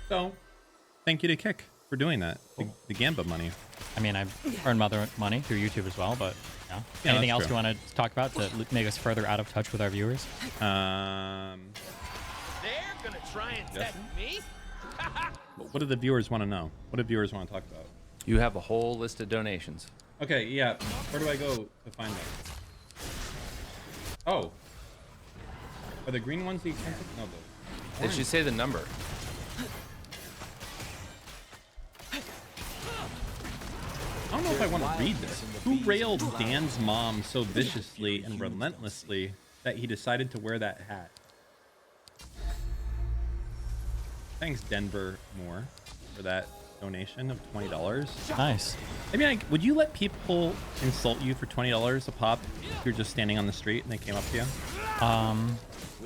S2: So, thank you to Kick for doing that. The Gamba money.
S1: I mean, I've earned money through YouTube as well, but yeah.
S2: Yeah,
S1: Anything else
S2: true.
S1: you want to talk about to make us further out of touch with our viewers?
S10: They're gonna try and test me?
S2: What do the viewers want to know? What do viewers want to talk about?
S3: You have a whole list of donations.
S2: Okay, yeah. Where do I go to find them? Oh. Are the green ones the expensive? No, the
S3: It should say the number.
S2: I don't know if I want to read this. Who railed Dan's mom so viciously and relentlessly that he decided to wear that hat? Thanks, Denver Moore, for that donation of $20.
S1: Nice.
S2: I mean, would you let people insult you for $20 a pop if you're just standing on the street and they came up to you?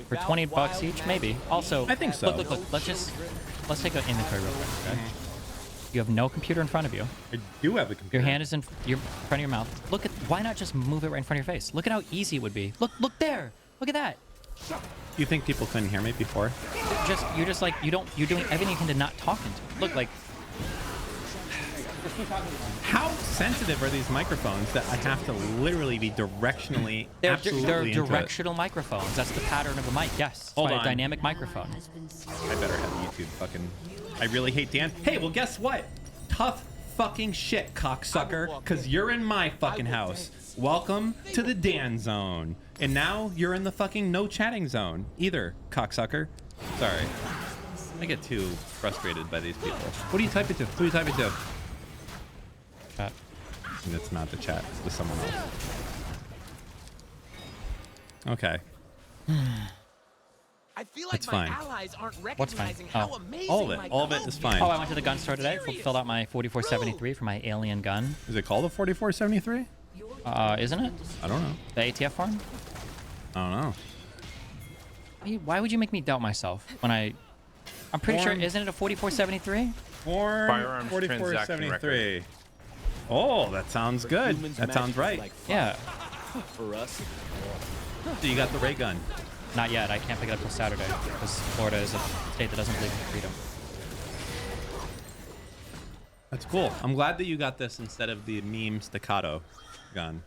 S1: For $20 each, maybe. Also,
S2: I think so.
S1: Look. Let's take an inventory real quick. Okay? You have no computer in front of you.
S2: I do have a computer.
S1: Your hand is in front of your mouth. Why not just move it right in front of your face? Look at how easy it would be. Look there. Look at that.
S2: You think people couldn't hear me before?
S1: You're doing everything you can to not talk into it. Look, like,
S2: how sensitive are these microphones that I have to literally be directionally
S1: they're
S2: absolutely into
S1: directional microphones. That's the pattern of the mic. Yes.
S2: Hold on.
S1: A dynamic microphone.
S2: I better have YouTube fucking... I really hate Dan. Hey, well, guess what? Tough fucking shit, cocksucker, because you're in my fucking house. Welcome to the Dan zone. And now you're in the fucking no chatting zone either, cocksucker. Sorry. I get too frustrated by these people. What do you type it to? Who do you type it to?
S1: Chat.
S2: And it's not the chat. It's to someone else. Okay.
S10: I feel like
S2: It's
S10: my
S2: fine.
S10: allies aren't
S1: What's fine?
S10: recognizing how
S1: Oh.
S10: amazing
S2: All
S10: my
S2: of it is fine.
S1: Oh, I went to the gun store today. Filled out my 4473 for my alien gun.
S2: Is it called a 4473?
S1: Isn't it?
S2: I don't know.
S1: The ATF form?
S2: I don't know.
S1: Why would you make me doubt myself when I'm pretty sure, isn't it a 4473?
S2: Form
S3: Firearms
S2: 4473. Oh, that sounds good. That sounds right.
S1: Yeah.
S10: For us.
S2: So you got the ray gun.
S1: Not yet. I can't pick it up till Saturday because Florida is a state that doesn't believe in freedom.
S2: That's cool. I'm glad that you got this instead of the meme staccato gun.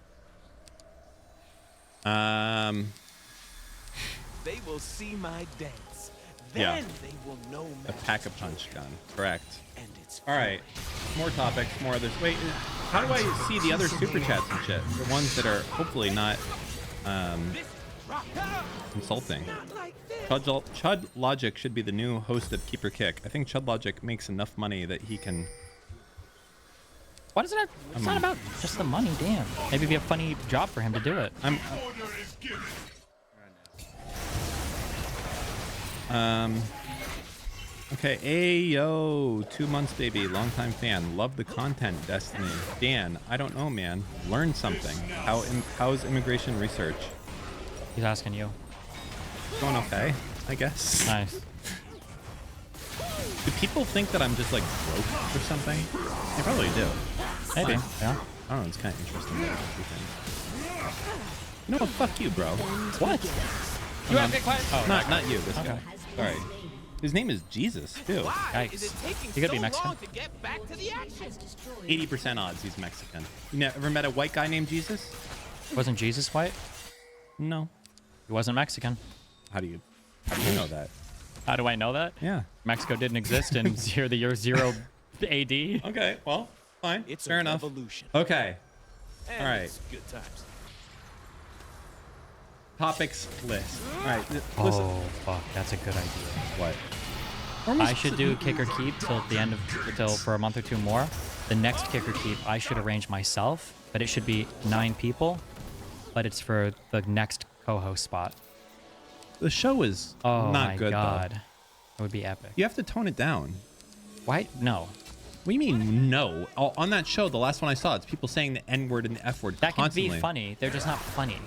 S10: They will see my dance.
S2: Yeah.
S10: Then they will know
S2: A
S10: magic.
S2: pack-a-punch gun. Correct.
S10: And it's
S2: All right. More topics. More others. Wait. How do I see the other super chats and shit? The ones that are hopefully not insulting. Chud Logic should be the new host of Keeper Kick. I think Chud Logic makes enough money that he can.
S1: What is it? It's not about just the money, damn. Maybe it'd be a funny job for him to do it.
S2: Okay, Ayo, 2 months, baby, longtime fan. Love the content, Destiny. Dan, I don't know, man. Learn something. How's immigration research?
S1: He's asking you.
S2: Going okay, I guess.
S1: Nice.
S2: Do people think that I'm just like broke or something? They probably do.
S1: Maybe. Yeah.
S2: I don't know. It's kind of interesting. You know what? Fuck you, bro.
S1: What? You have to get quiet. Oh,
S2: not you. This guy. Sorry. His name is Jesus, too.
S1: Yikes. He could be Mexican.
S2: 80% odds he's Mexican. You ever met a white guy named Jesus?
S1: Wasn't Jesus white?
S2: No.
S1: He wasn't Mexican.
S2: How do you know that?
S1: How do I know that?
S2: Yeah.
S1: Mexico didn't exist in the year 0 AD.
S2: Okay, well, fine.
S10: It's
S2: fair enough.
S10: Revolution.
S2: Okay.
S10: And
S2: all right.
S10: It's good times.
S2: Topics list. All right.
S1: Listen. Oh, fuck. That's a good idea.
S2: What?
S1: I should do kick or keep till the end of for a month or two more. The next kick or keep I should arrange myself, but it should be 9 people. But it's for the next co-host spot.
S2: The show is not good.
S1: Oh my god,
S2: though.
S1: it would be epic.
S2: You have to tone it down.
S1: Why? No.
S2: What do you mean no? On that show, the last one I saw, it's people saying the N word and the F word
S1: that
S2: constantly.
S1: can be funny. They're just not funny.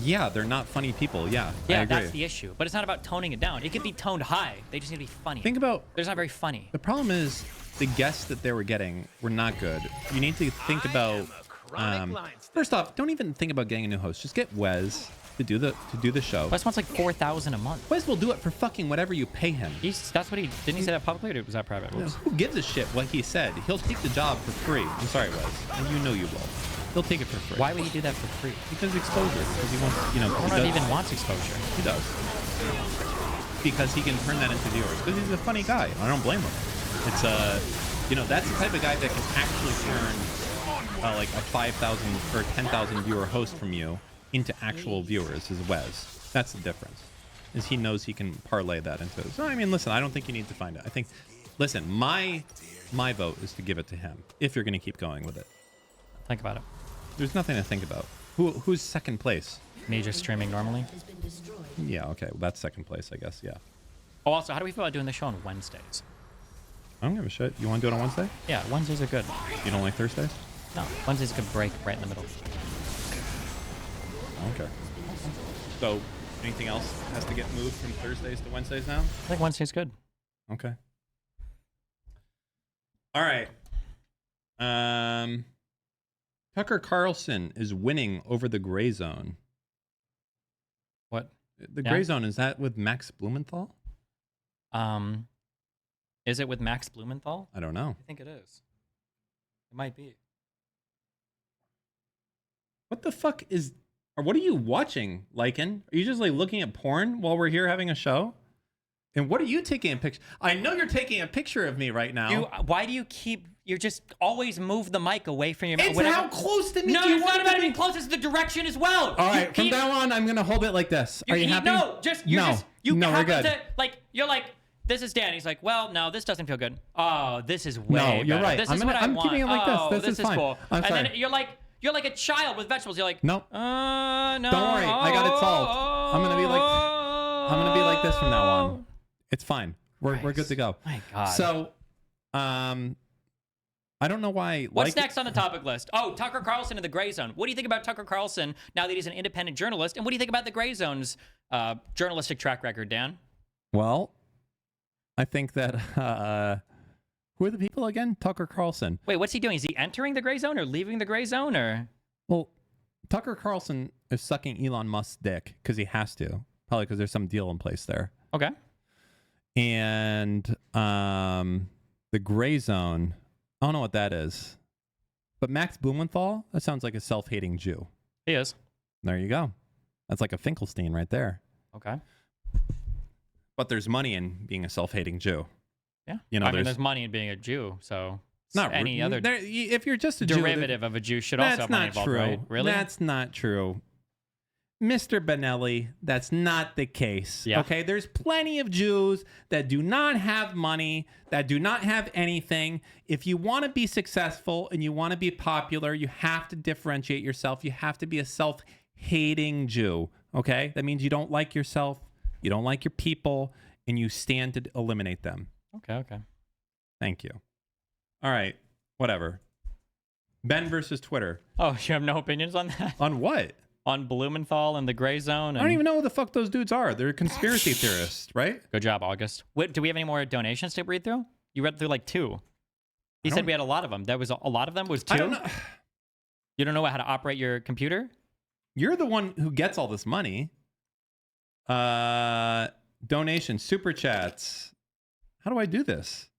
S2: Yeah, they're not funny people. Yeah,
S1: yeah,
S2: I agree.
S1: That's the issue. But it's not about toning it down. It can be toned high. They just need to be funny.
S2: Think about.
S1: They're just not very funny.
S2: The problem is the guests that they were getting were not good. You need to think about. First off, don't even think about getting a new host. Just get Wes to do the show.
S1: Wes wants like $4,000 a month.
S2: Wes will do it for fucking whatever you pay him.
S1: That's what he didn't he say that publicly, or was that private?
S2: No, who gives a shit what he said? He'll take the job for free. I'm sorry, Wes, and you know you will. He'll take it for free.
S1: Why would he do that for free?
S2: Because exposure. Because he wants,
S1: He not even wants exposure.
S2: He does. Because he can turn that into viewers. Because he's a funny guy. I don't blame him. It's that's the type of guy that can actually turn like a 5,000 or 10,000 viewer host from you into actual viewers. Is Wes. That's the difference. Is he knows he can parlay that into. So I mean, listen, I don't think you need to find it. I think, listen, my vote is to give it to him if you're going to keep going with it.
S1: Think about it.
S2: There's nothing to think about. Who's second place?
S1: Me just streaming normally.
S2: Yeah, okay. Well, that's second place, I guess. Yeah.
S1: Oh, also, how do we feel about doing the show on Wednesdays?
S2: I don't give a shit. You want to do it on Wednesday?
S1: Yeah, Wednesdays are good.
S2: You don't like Thursdays?
S1: No, Wednesdays a good break right in the middle.
S2: Okay. So, anything else has to get moved from Thursdays to Wednesdays now?
S1: I think Wednesday's good.
S2: Okay. All right. Tucker Carlson is winning over the Gray Zone.
S1: What?
S2: The Gray Zone, is that with Max Blumenthal?
S1: Is it with Max Blumenthal?
S2: I don't know.
S1: I think it is. It might be.
S2: What the fuck is... Or what are you watching, Lycan? Are you just like looking at porn while we're here having a show? And what are you taking a picture? I know you're taking a picture of me right now.
S1: Why do you keep... You just always move the mic away from your mouth.
S2: It's how close to me.
S1: No, it's not about being close. It's the direction as well.
S2: All right, from now on, I'm gonna hold it like this. Are you happy?
S1: No,
S2: we're good.
S1: You're like, this is Dan. He's like, well, no, this doesn't feel good. Oh, this is way better.
S2: No, you're right.
S1: This is what I want.
S2: I'm keeping it like this. This is fine.
S1: Cool.
S2: I'm sorry.
S1: And then you're like a child with vegetables. You're like,
S2: nope.
S1: No.
S2: Don't worry, I got it solved. I'm gonna be like this from now on. It's fine. We're good to go.
S1: My God.
S2: So, I don't know why.
S1: What's next on the topic list? Oh, Tucker Carlson and the Gray Zone. What do you think about Tucker Carlson now that he's an independent journalist? And what do you think about the Gray Zone's journalistic track record, Dan?
S2: Well, I think that who are the people again? Tucker Carlson.
S1: Wait, what's he doing? Is he entering the Gray Zone or leaving the Gray Zone? Or
S2: well, Tucker Carlson is sucking Elon Musk's dick because he has to, probably because there's some deal in place there.
S1: Okay.
S2: And the Gray Zone, I don't know what that is. But Max Blumenthal, that sounds like a self-hating Jew.
S1: He is.
S2: There you go. That's like a Finkelstein right there.
S1: Okay.
S2: But there's money in being a self-hating Jew.
S1: Yeah.
S2: You know,
S1: I mean, there's money in being a Jew, so
S2: not
S1: any other
S2: if you're just a
S1: derivative of a Jew should also have money involved, right? Really?
S2: That's not true. Mr. Benelli, that's not the case.
S1: Yeah.
S2: Okay, there's plenty of Jews that do not have money, that do not have anything. If you want to be successful and you want to be popular, you have to differentiate yourself. You have to be a self hating Jew. Okay, that means you don't like yourself, you don't like your people, and you stand to eliminate them.
S1: Okay.
S2: Thank you. All right, whatever. Ben versus Twitter.
S1: Oh, you have no opinions on that?
S2: On what?
S1: On Blumenthal and the gray zone?
S2: I don't even know who the fuck those dudes are. They're conspiracy theorists, right?
S1: Good job, August. Wait, do we have any more donations to read through? You read through like 2. He said we had a lot of them. That was a lot of them was 2?
S2: I don't know.
S1: You don't know how to operate your computer?
S2: You're the one who gets all this money. Donations, super chats. How do I do this?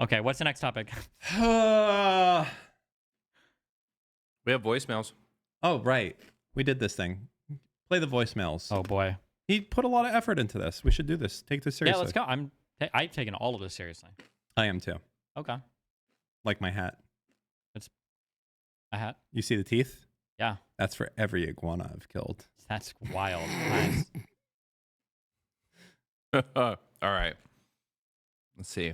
S1: Okay, what's the next topic?
S3: We have voicemails.
S2: Oh, right. We did this thing. Play the voicemails.
S1: Oh, boy.
S2: He put a lot of effort into this. We should do this. Take this seriously.
S1: Yeah, let's go. I've taken all of this seriously.
S2: I am too.
S1: Okay.
S2: Like my hat.
S1: It's a hat.
S2: You see the teeth?
S1: Yeah.
S2: That's for every iguana I've killed.
S1: That's wild. Nice.
S3: All right. Let's see.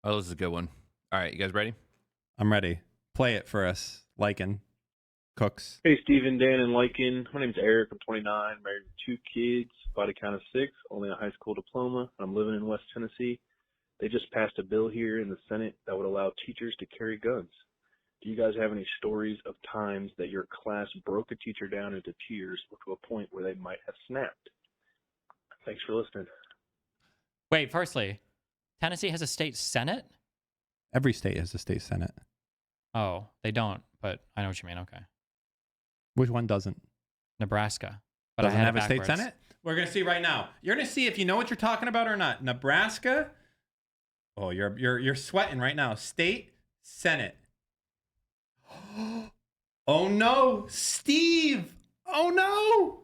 S3: Oh, this is a good one. All right, you guys ready?
S2: I'm ready. Play it for us, Lycan. Cooks.
S12: Hey, Steven, Dan, and Lycan. My name's Eric. I'm 29, married with 2 kids, body count of 6, only a high school diploma. I'm living in West Tennessee. They just passed a bill here in the Senate that would allow teachers to carry guns. Do you guys have any stories of times that your class broke a teacher down into tears or to a point where they might have snapped? Thanks for listening.
S1: Wait, firstly, Tennessee has a state senate?
S2: Every state has a state senate.
S1: Oh, they don't, but I know what you mean. Okay.
S2: Which one doesn't?
S1: Nebraska.
S2: But doesn't have a state senate? We're going to see right now. You're going to see if you know what you're talking about or not. Nebraska. Oh, you're sweating right now. State senate. Oh no, Steve. Oh no.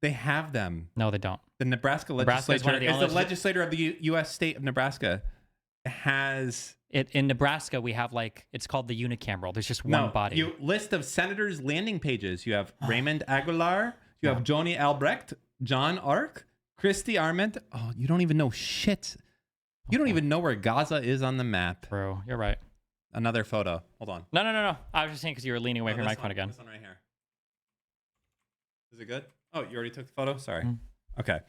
S2: They have them.
S1: No, they don't.
S2: The Nebraska legislature is the legislator of the U.S. state of Nebraska. It has
S1: it in Nebraska. We have it's called the unicameral. There's just one body.
S2: You list of senators' landing pages. You have Raymond Aguilar. You have Joni Albrecht, John Ark, Christy Arment. Oh, you don't even know shit. You don't even know where Gaza is on the map,
S1: bro. You're right.
S2: Another photo. Hold on.
S1: No. I was just saying because you were leaning away from your microphone again.
S2: This one right here. Is it good? Oh, you already took the photo? Sorry. Okay.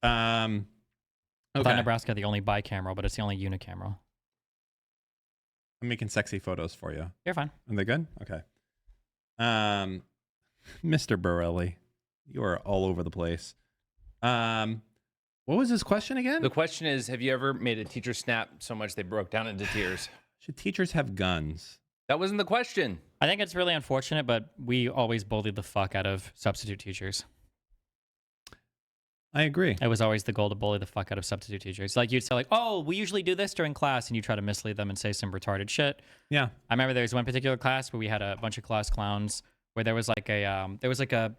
S1: I thought Nebraska the only bicameral, but it's the only unicameral.
S2: I'm making sexy photos for you.
S1: You're fine.
S2: Are they good? Okay. Mr. Borelli, you are all over the place. What was his question again?
S3: The question is, have you ever made a teacher snap so much they broke down into tears?
S2: Should teachers have guns?
S3: That wasn't the question.
S1: I think it's really unfortunate, but we always bullied the fuck out of substitute teachers.
S2: I agree.
S1: It was always the goal to bully the fuck out of substitute teachers. Like you'd say oh, we usually do this during class, and you try to mislead them and say some retarded shit.
S2: Yeah.
S1: I remember there was one particular class where we had a bunch of class clowns where there was a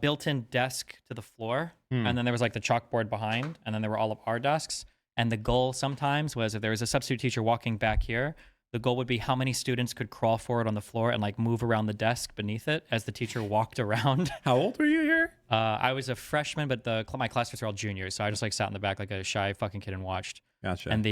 S1: built-in desk to the floor, and then there was the chalkboard behind, and then there were all of our desks. And the goal sometimes was if there was a substitute teacher walking back here, the goal would be how many students could crawl forward on the floor and move around the desk beneath it as the teacher walked around.
S2: How old were you here?
S1: I was a freshman, but my classmates were all juniors, so I just sat in the back like a shy fucking kid and watched.
S2: Gotcha.
S1: And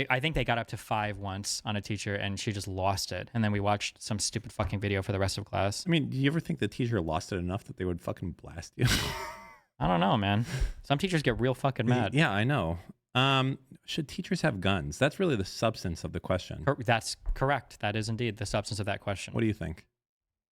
S1: I think they got up to 5 once on a teacher, and she just lost it. And then we watched some stupid fucking video for the rest of class.
S2: I mean, do you ever think the teacher lost it enough that they would fucking blast you?
S1: I don't know, man. Some teachers get real fucking mad.
S2: Yeah, I know. Should teachers have guns? That's really the substance of the question.
S1: That's correct. That is indeed the substance of that question.
S2: What do you think?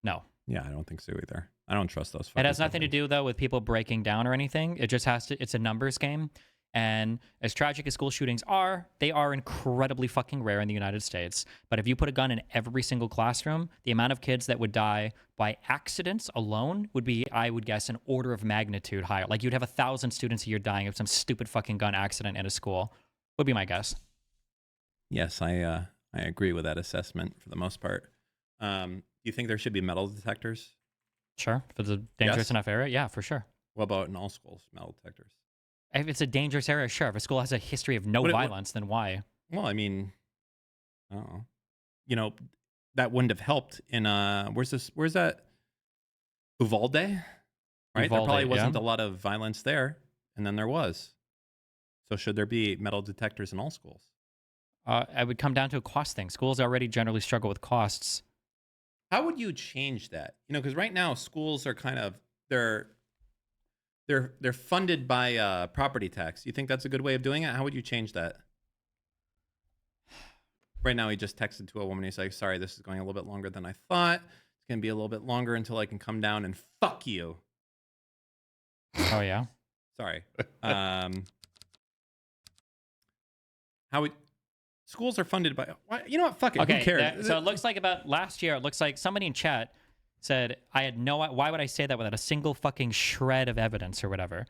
S1: No.
S2: Yeah, I don't think so either. I don't trust those.
S1: It has nothing to do, though, with people breaking down or anything. It just has to, it's a numbers game. And as tragic as school shootings are, they are incredibly fucking rare in the United States. But if you put a gun in every single classroom, the amount of kids that would die by accidents alone would be, I would guess, an order of magnitude higher. You'd have 1,000 students a year dying of some stupid fucking gun accident in a school, would be my guess.
S2: Yes, I agree with that assessment for the most part. Do you think there should be metal detectors?
S1: Sure. If it's a dangerous enough area, yeah, for sure.
S2: What about in all schools, metal detectors?
S1: If it's a dangerous area, sure. If a school has a history of no violence, then why?
S2: Well, I mean, I don't know. That wouldn't have helped in where's that? Uvalde? Right? There probably wasn't a lot of violence there, and then there was. So should there be metal detectors in all schools?
S1: it would come down to a cost thing. Schools already generally struggle with costs.
S2: How would you change that? You know, because right now schools are kind of they're funded by property tax. You think that's a good way of doing it? How would you change that? Right now, he just texted to a woman. He's like, "Sorry, this is going a little bit longer than I thought. It's gonna be a little bit longer until I can come down and fuck you."
S1: Oh yeah.
S2: Sorry. How would schools are funded by? You know what? Fuck it.
S1: Okay,
S2: Who cares?
S1: so it looks like about last year. It looks like somebody in chat said, "I had no. Why would I say that without a single fucking shred of evidence or whatever?"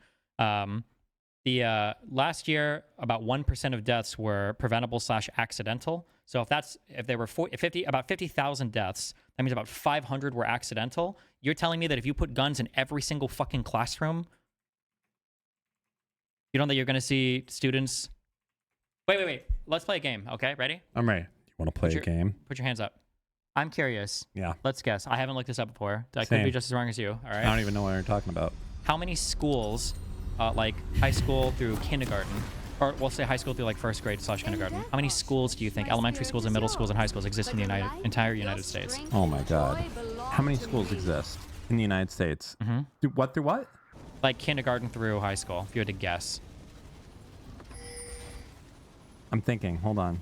S1: Last year, about 1% of deaths were preventable/accidental. So if there were about 50,000 deaths, that means about 500 were accidental. You're telling me that if you put guns in every single fucking classroom, you know that you're going to see students... Wait. Let's play a game, okay? Ready?
S2: I'm ready. You want to play a game?
S1: Put your hands up. I'm curious.
S2: Yeah.
S1: Let's guess. I haven't looked this up before. I could be just as wrong as you, all right?
S2: I don't even know what you're talking about.
S1: How many schools, like high school through kindergarten, or we'll say high school through like first grade / kindergarten, how many schools do you think, elementary schools and middle schools and high schools, exist in the entire United States?
S2: Oh my God. How many schools exist in the United States?
S1: Mm-hmm.
S2: Through what?
S1: Like kindergarten through high school, if you had to guess.
S2: I'm thinking. Hold on.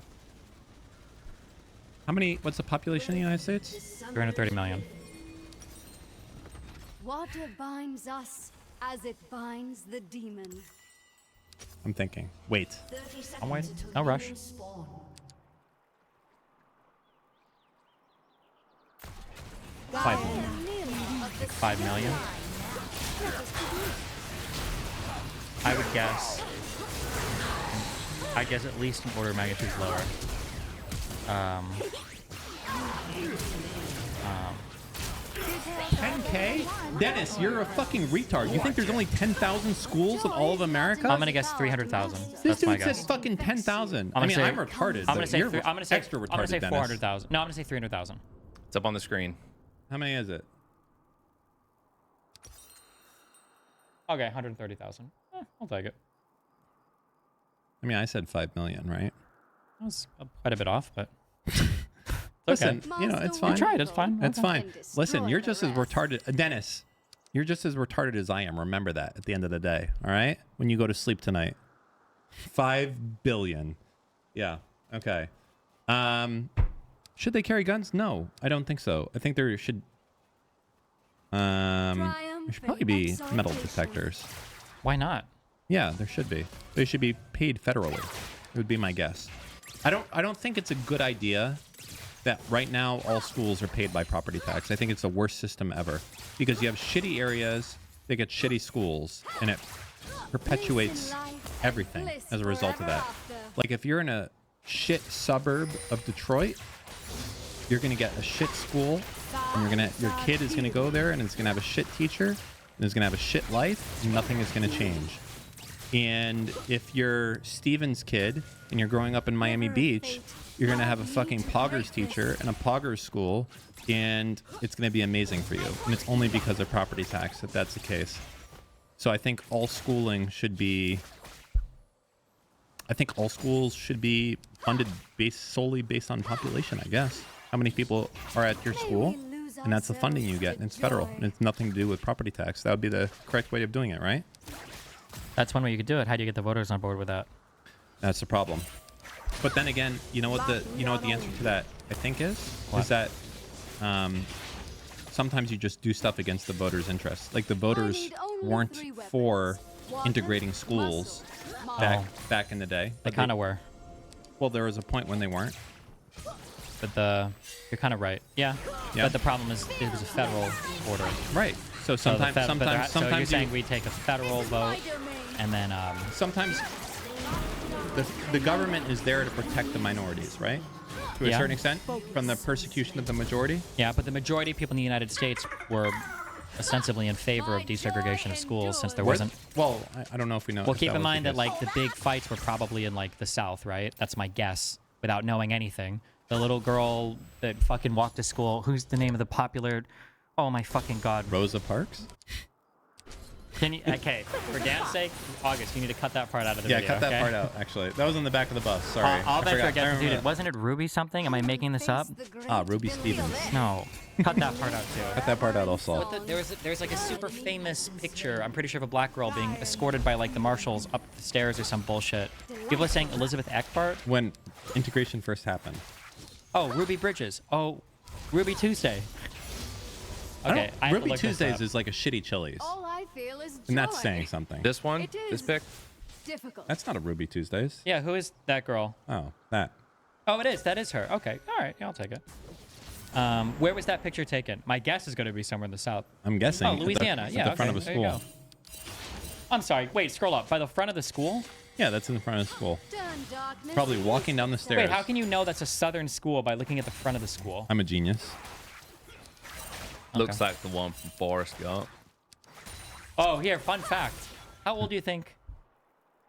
S2: What's the population in the United States?
S1: 330 million.
S13: Water binds us as it binds the demon.
S2: I'm thinking. Wait.
S1: I'm waiting. No rush. $5 million. Like 5 million? I would guess. I guess at least an order of magnitude lower.
S2: 10K? Dennis, you're a fucking retard. You think there's only 10,000 schools in all of America?
S1: I'm gonna guess 300,000.
S2: This
S1: That's my
S2: dude
S1: guess.
S2: said fucking 10,000.
S1: I'm
S2: retarded.
S1: I'm gonna say
S2: you're
S1: I'm
S2: extra retarded,
S1: gonna say
S2: Dennis.
S1: 400,000. No, I'm gonna say 300,000.
S3: It's up on the screen.
S2: How many is it?
S1: Okay, 130,000. I'll take it.
S2: I mean, I said 5 million, right?
S1: That was quite a bit off, but
S2: listen,
S1: okay.
S2: you know, it's fine.
S1: You tried. It's fine.
S2: It's fine. Listen, you're just as retarded, Dennis. You're just as retarded as I am. Remember that at the end of the day. All right, when you go to sleep tonight. 5 billion. Yeah. Okay. Should they carry guns? No, I don't think so. I think there should. There should probably be metal detectors.
S1: Why not?
S2: Yeah, there should be. They should be paid federally. It would be my guess. I don't think it's a good idea that right now all schools are paid by property tax. I think it's the worst system ever because you have shitty areas, they get shitty schools, and it perpetuates everything as a result of that. Like if you're in a shit suburb of Detroit, you're gonna get a shit school, and your kid is gonna go there and it's gonna have a shit teacher, and it's gonna have a shit life, and nothing is gonna change. And if you're Steven's kid and you're growing up in Miami Beach, you're going to have a fucking poggers teacher and a poggers school, and it's going to be amazing for you. And it's only because of property tax that that's the case. So I think all schooling should be... I think all schools should be funded solely based on population, I guess. How many people are at your school, and that's the funding you get, and it's federal, and it's nothing to do with property tax. That would be the correct way of doing it, right?
S1: That's one way you could do it. How do you get the voters on board with that?
S2: That's the problem. But then again, you know what the answer to that I think is? What? Is that sometimes you just do stuff against the voters' interests. Like the voters weren't for integrating schools back in the day.
S1: They kind of were.
S2: Well, there was a point when they weren't.
S1: But you're kind of right. Yeah. But the problem is it was a federal order.
S2: Right. So sometimes
S1: so you're saying we take a federal vote, and then
S2: sometimes the government is there to protect the minorities, right? To a certain extent, from the persecution of the majority.
S1: Yeah, but the majority of people in the United States were ostensibly in favor of desegregation of schools, since there wasn't.
S2: Well, I don't know if we know.
S1: Well, keep in mind that like the big fights were probably in like the South, right? That's my guess, without knowing anything. The little girl that fucking walked to school. Who's the name of the popular? Oh my fucking god.
S2: Rosa Parks?
S1: Can you? Okay, for Dan's sake, August, you need to cut that part out of the video.
S2: Yeah, cut that part out. Actually, that was on the back of the bus. Sorry.
S1: I'll bet I get dude. Wasn't it Ruby something? Am I making this up?
S2: Ruby Stevens.
S1: No. Cut that part out too.
S2: Cut that part out also.
S1: There's like a super famous picture. I'm pretty sure of a black girl being escorted by like the marshals up the stairs or some bullshit. People are saying Elizabeth Eckbart.
S2: When integration first happened.
S1: Oh, Ruby Bridges. Oh, Ruby Tuesday. Okay,
S2: Ruby Tuesdays is like a shitty Chili's.
S13: All I feel is joy.
S2: And that's saying something.
S3: This one? This pic?
S13: Difficult.
S2: That's not a Ruby Tuesdays.
S1: Yeah, who is that girl?
S2: Oh, that.
S1: Oh, it is. That is her. Okay. All right. Yeah, I'll take it. Where was that picture taken? My guess is going to be somewhere in the south.
S2: I'm guessing.
S1: Oh, Louisiana.
S2: At the front of a school.
S1: I'm sorry. Wait, scroll up. By the front of the school?
S2: Yeah, that's in the front of the school. Probably walking down the stairs.
S1: Wait, how can you know that's a southern school by looking at the front of the school?
S2: I'm a genius.
S3: Looks like the one from Forrest Gump.
S1: Oh, here, fun fact. How old do you think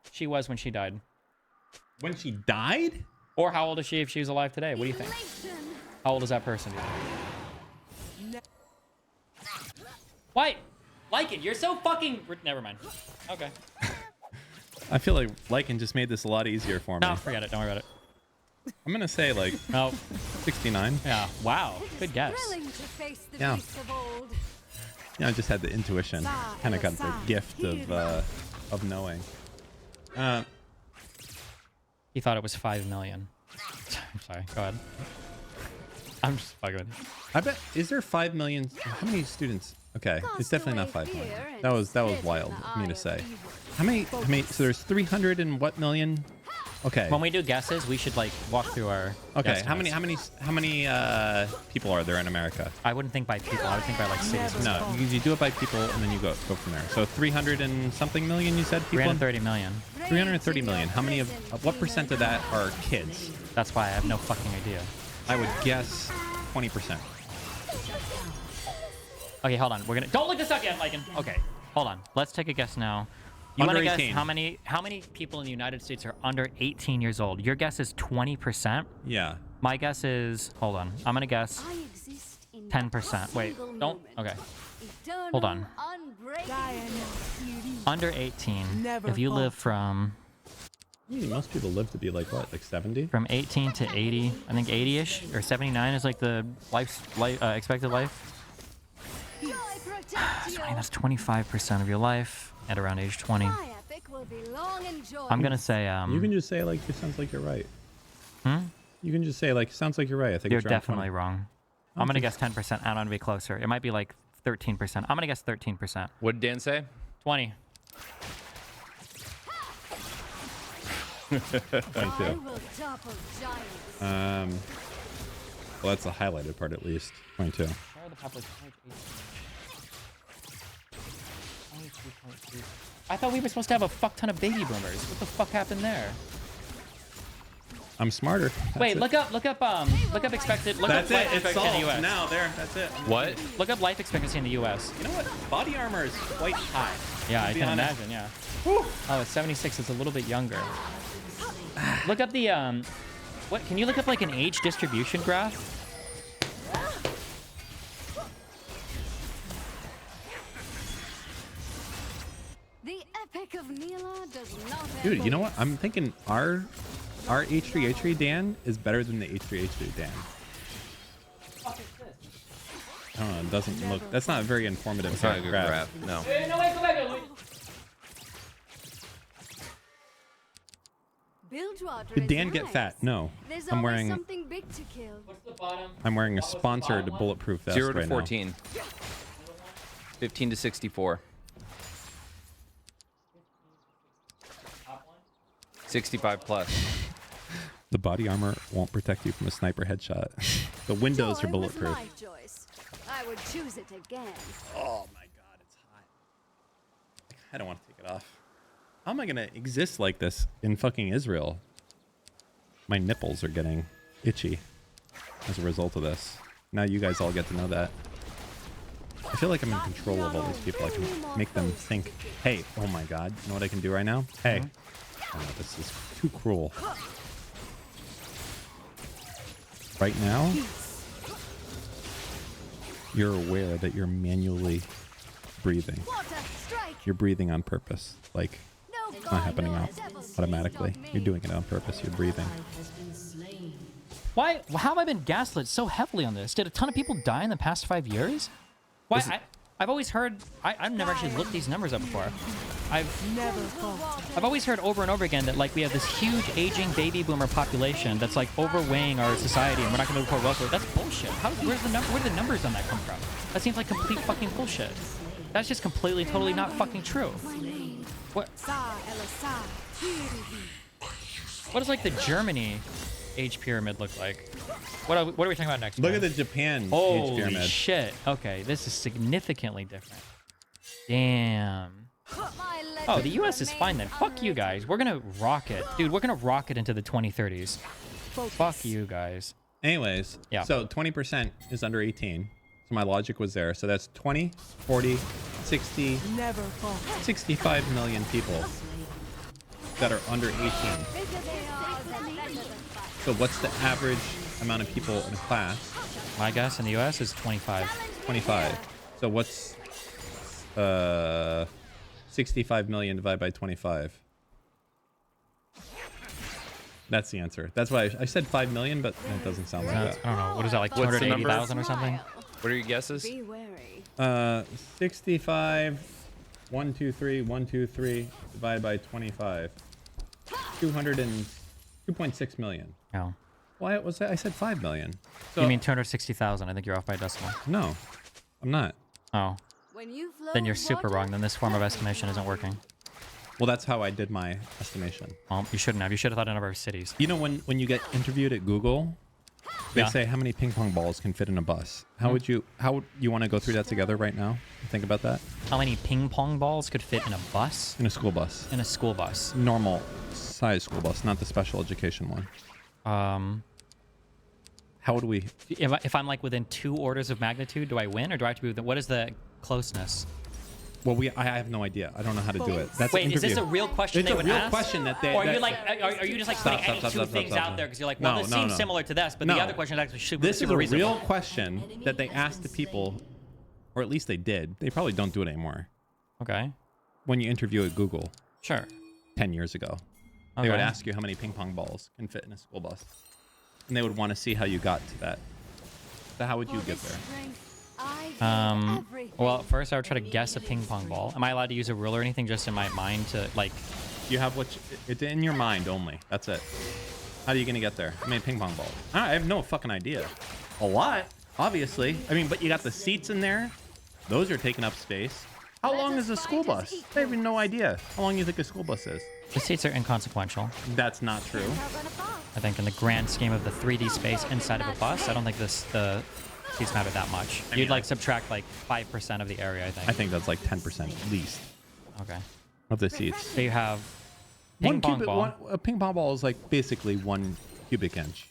S1: she was when she died?
S2: When she died?
S1: Or how old is she if she was alive today? What do you think? How old is that person? Why? Like it. You're so fucking... Never mind. Okay.
S2: I feel like Lycan just made this a lot easier for me.
S1: No, forget it. Don't worry about it.
S2: I'm going to say like 69.
S1: Yeah. Wow. Good guess.
S2: Yeah. Yeah, I just had the intuition. Kind of got the gift of knowing.
S1: He thought it was 5 million. I'm sorry. Go ahead. I'm just fucking with you.
S2: I bet. Is there 5 million? How many students? Okay, it's definitely not 5 million. That was wild of me to say. How many? So there's 300 and what million? Okay.
S1: When we do guesses, we should like walk through our.
S2: Okay. How many people are there in America?
S1: I wouldn't think by people. I would think by like cities.
S2: No, you do it by people and then you go from there. So 300 and something million, you said people.
S1: 330 million.
S2: 330 million. How many of what percent of that are kids?
S1: That's why I have no fucking idea.
S2: I would guess 20%.
S1: Okay, hold on. We're gonna don't look this up yet, Lycan. Okay, hold on. Let's take a guess now. You want to guess how many people in the United States are under 18 years old? Your guess is 20%.
S2: Yeah.
S1: My guess is hold on. I'm gonna guess 10%. Wait, don't. Okay. Hold on. Under 18. If you live from.
S2: Most people live to be like what, like 70?
S1: From 18 to 80, I think 80-ish or 79 is like the expected life. That's 25% of your life at around age 20. I'm gonna say.
S2: You can just say like it sounds like you're right.
S1: Hmm.
S2: You can just say like it sounds like you're right. I think
S1: you're definitely wrong. I'm gonna guess 10%. I don't want to be closer. It might be like 13%. I'm gonna guess 13%.
S3: What did Dan say?
S1: 20.
S2: 22. Well, that's the highlighted part at least. 22.
S1: I thought we were supposed to have a fuck ton of baby boomers. What the fuck happened there?
S2: I'm smarter.
S1: Wait, look up expected. Look up life expectancy in the U.S.
S2: Now there, that's it.
S3: What?
S1: Look up life expectancy in the U.S.
S2: You know what? Body armor is quite high.
S1: Yeah, I can imagine. Yeah. Whew. Oh, it's 76. It's a little bit younger. Look up the what? Can you look up like an age distribution graph?
S13: The epic of Neela does not.
S2: Dude, you know what? I'm thinking our H3H3 Dan is better than the H3H3 Dan. I don't know. It doesn't look. That's not a very informative graph.
S3: No.
S1: Hey, no, wait, go back.
S2: Did Dan get fat? No. I'm wearing.
S13: Something big to kill.
S1: What's the bottom?
S2: I'm wearing a sponsored bulletproof vest
S3: 0 to
S2: right
S3: 14.
S2: Now.
S3: 15 to 64. 65 plus.
S2: The body armor won't protect you from a sniper headshot. The windows are bulletproof.
S13: I would choose it again.
S2: Oh my god, it's hot. I don't want to take it off. How am I gonna exist like this in fucking Israel? My nipples are getting itchy as a result of this. Now you guys all get to know that. I feel like I'm in control of all these people. I can make them think, hey, oh my god, you know what I can do right now? Hey, oh, this is too cruel. Right now, you're aware that you're manually breathing.
S13: What a strike!
S2: you're breathing on purpose. Like, it's not happening automatically. You're doing it on purpose. You're breathing.
S1: Why? How have I been gaslit so heavily on this? Did a ton of people die in the past 5 years? Why? I've always heard. I've never actually looked these numbers up before. I've always heard over and over again that like we have this huge aging baby boomer population that's like overweighing our society, and we're not going to report welfare. That's bullshit. Where do the numbers on that come from? That seems like complete fucking bullshit. That's just completely, totally not fucking true. What? What does like the Germany age pyramid look like? What are we talking about next?
S2: Look at the Japan age pyramid.
S1: Holy shit. Okay, this is significantly different. Damn. Oh, the US is fine then. Fuck you guys. We're gonna rocket. Dude, we're gonna rocket into the 2030s. Fuck you guys.
S2: Anyways,
S1: yeah.
S2: So 20% is under 18. So my logic was there. So that's 20, 40, 60, 65 million people that are under 18. So what's the average amount of people in a class?
S1: My guess in the US is 25.
S2: 25. So what's 65 million divided by 25? That's the answer. That's why I said 5 million, but it doesn't sound like that.
S1: I don't know. What is that, like 280,000 or something?
S3: What are your guesses?
S2: 65, 123 divided by 25. 2.6 million.
S1: No.
S2: Why was that? I said 5 million. So,
S1: you mean 260,000? I think you're off by a decimal.
S2: No, I'm not.
S1: Oh. Then you're super wrong. Then this form of estimation isn't working.
S2: Well, that's how I did my estimation.
S1: Well, you shouldn't have. You should have thought in other cities.
S2: You know, when you get interviewed at Google, they say how many ping pong balls can fit in a bus. How would you want to go through that together right now? Think about that.
S1: How many ping pong balls could fit in a bus?
S2: In a school bus.
S1: In a school bus.
S2: Normal size school bus, not the special education one. How would we?
S1: If I'm like within 2 orders of magnitude, do I win, or do I have to be within? What is the closeness?
S2: Well, I have no idea. I don't know how to do it. That's
S1: Wait, is this a real question they would ask?
S2: It's a real question that they...
S1: Or are you like, are you just like putting any two things out there because you're like, well, this seems similar to this, but the other question is actually super reasonable.
S2: This is a real question that they asked the people, or at least they did. They probably don't do it anymore.
S1: Okay.
S2: When you interview at Google.
S1: Sure.
S2: 10 years ago. They would ask you how many ping pong balls can fit in a school bus. And they would want to see how you got to that. So how would you get there?
S1: Well, first I would try to guess a ping pong ball. Am I allowed to use a ruler or anything just in my mind to like...
S2: You have it's in your mind only. That's it. How are you going to get there? How many ping pong balls? I have no fucking idea. A lot, obviously. I mean, but you got the seats in there. Those are taking up space. How long is a school bus? I have no idea. How long do you think a school bus is?
S1: The seats are inconsequential.
S2: That's not true.
S1: I think in the grand scheme of the 3D space inside of a bus, I don't think the seats matter that much. You'd like subtract like 5% of the area, I think.
S2: I think that's like 10% at least.
S1: Okay.
S2: Of the seats.
S1: So you have ping pong ball.
S2: A ping pong ball is like basically 1 cubic inch.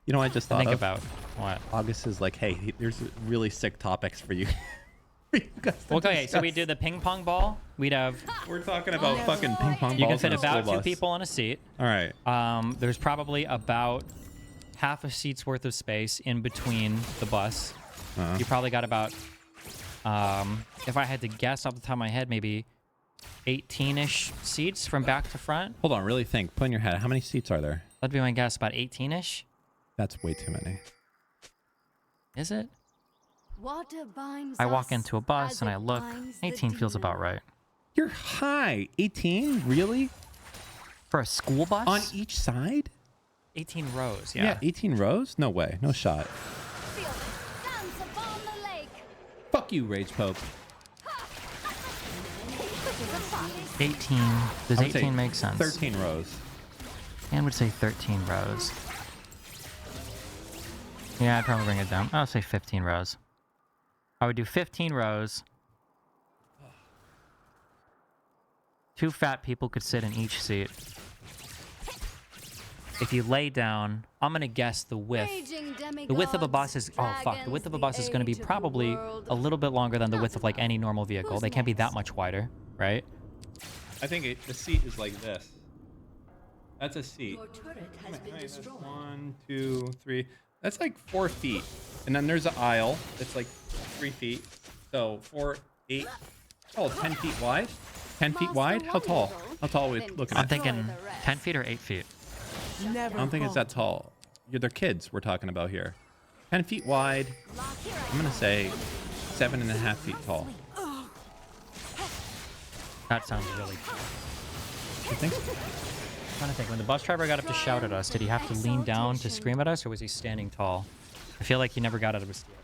S2: You know what I just thought
S1: Think about what?
S2: August is like, hey, there's really sick topics for you.
S1: Okay, so we do the ping pong ball. We'd have...
S2: We're talking about fucking ping pong balls.
S1: You can fit about 2 people on a seat.
S2: All right.
S1: There's probably about half a seat's worth of space in between the bus. You probably got about, if I had to guess off the top of my head, maybe 18-ish seats from back to front.
S2: Hold on, really think. Put in your head. How many seats are there?
S1: That'd be my guess, about 18-ish.
S2: That's way too many.
S1: Is it? I walk into a bus and I look. 18 feels about right.
S2: You're high. 18? Really?
S1: For a school bus?
S2: On each side?
S1: 18 rows, yeah.
S2: Yeah, 18 rows? No way. No shot. Fuck you, Rage Pope.
S1: 18. Does 18 make sense?
S2: 13 rows.
S1: And would say 13 rows. Yeah, I'd probably bring it down. I'll say 15 rows. I would do 15 rows. 2 fat people could sit in each seat. If you lay down, I'm gonna guess the width. The width of a bus is the width of a bus is gonna be probably a little bit longer than the width of like any normal vehicle. They can't be that much wider, right?
S2: I think the seat is like this. That's a seat. 1, 2, 3. That's like 4 feet. And then there's an aisle that's like 3 feet. So 4, 8, Oh, 10 feet wide? 10 feet wide? How tall? How tall are we looking at?
S1: I'm thinking 10 feet or 8 feet.
S2: I don't think it's that tall. They're kids we're talking about here. 10 feet wide. I'm going to say 7.5 feet tall.
S1: That sounds really cool.
S2: You think?
S1: I'm trying to think. When the bus driver got up to shout at us, did he have to lean down to scream at us, or was he standing tall? I feel like he never got out of his seat.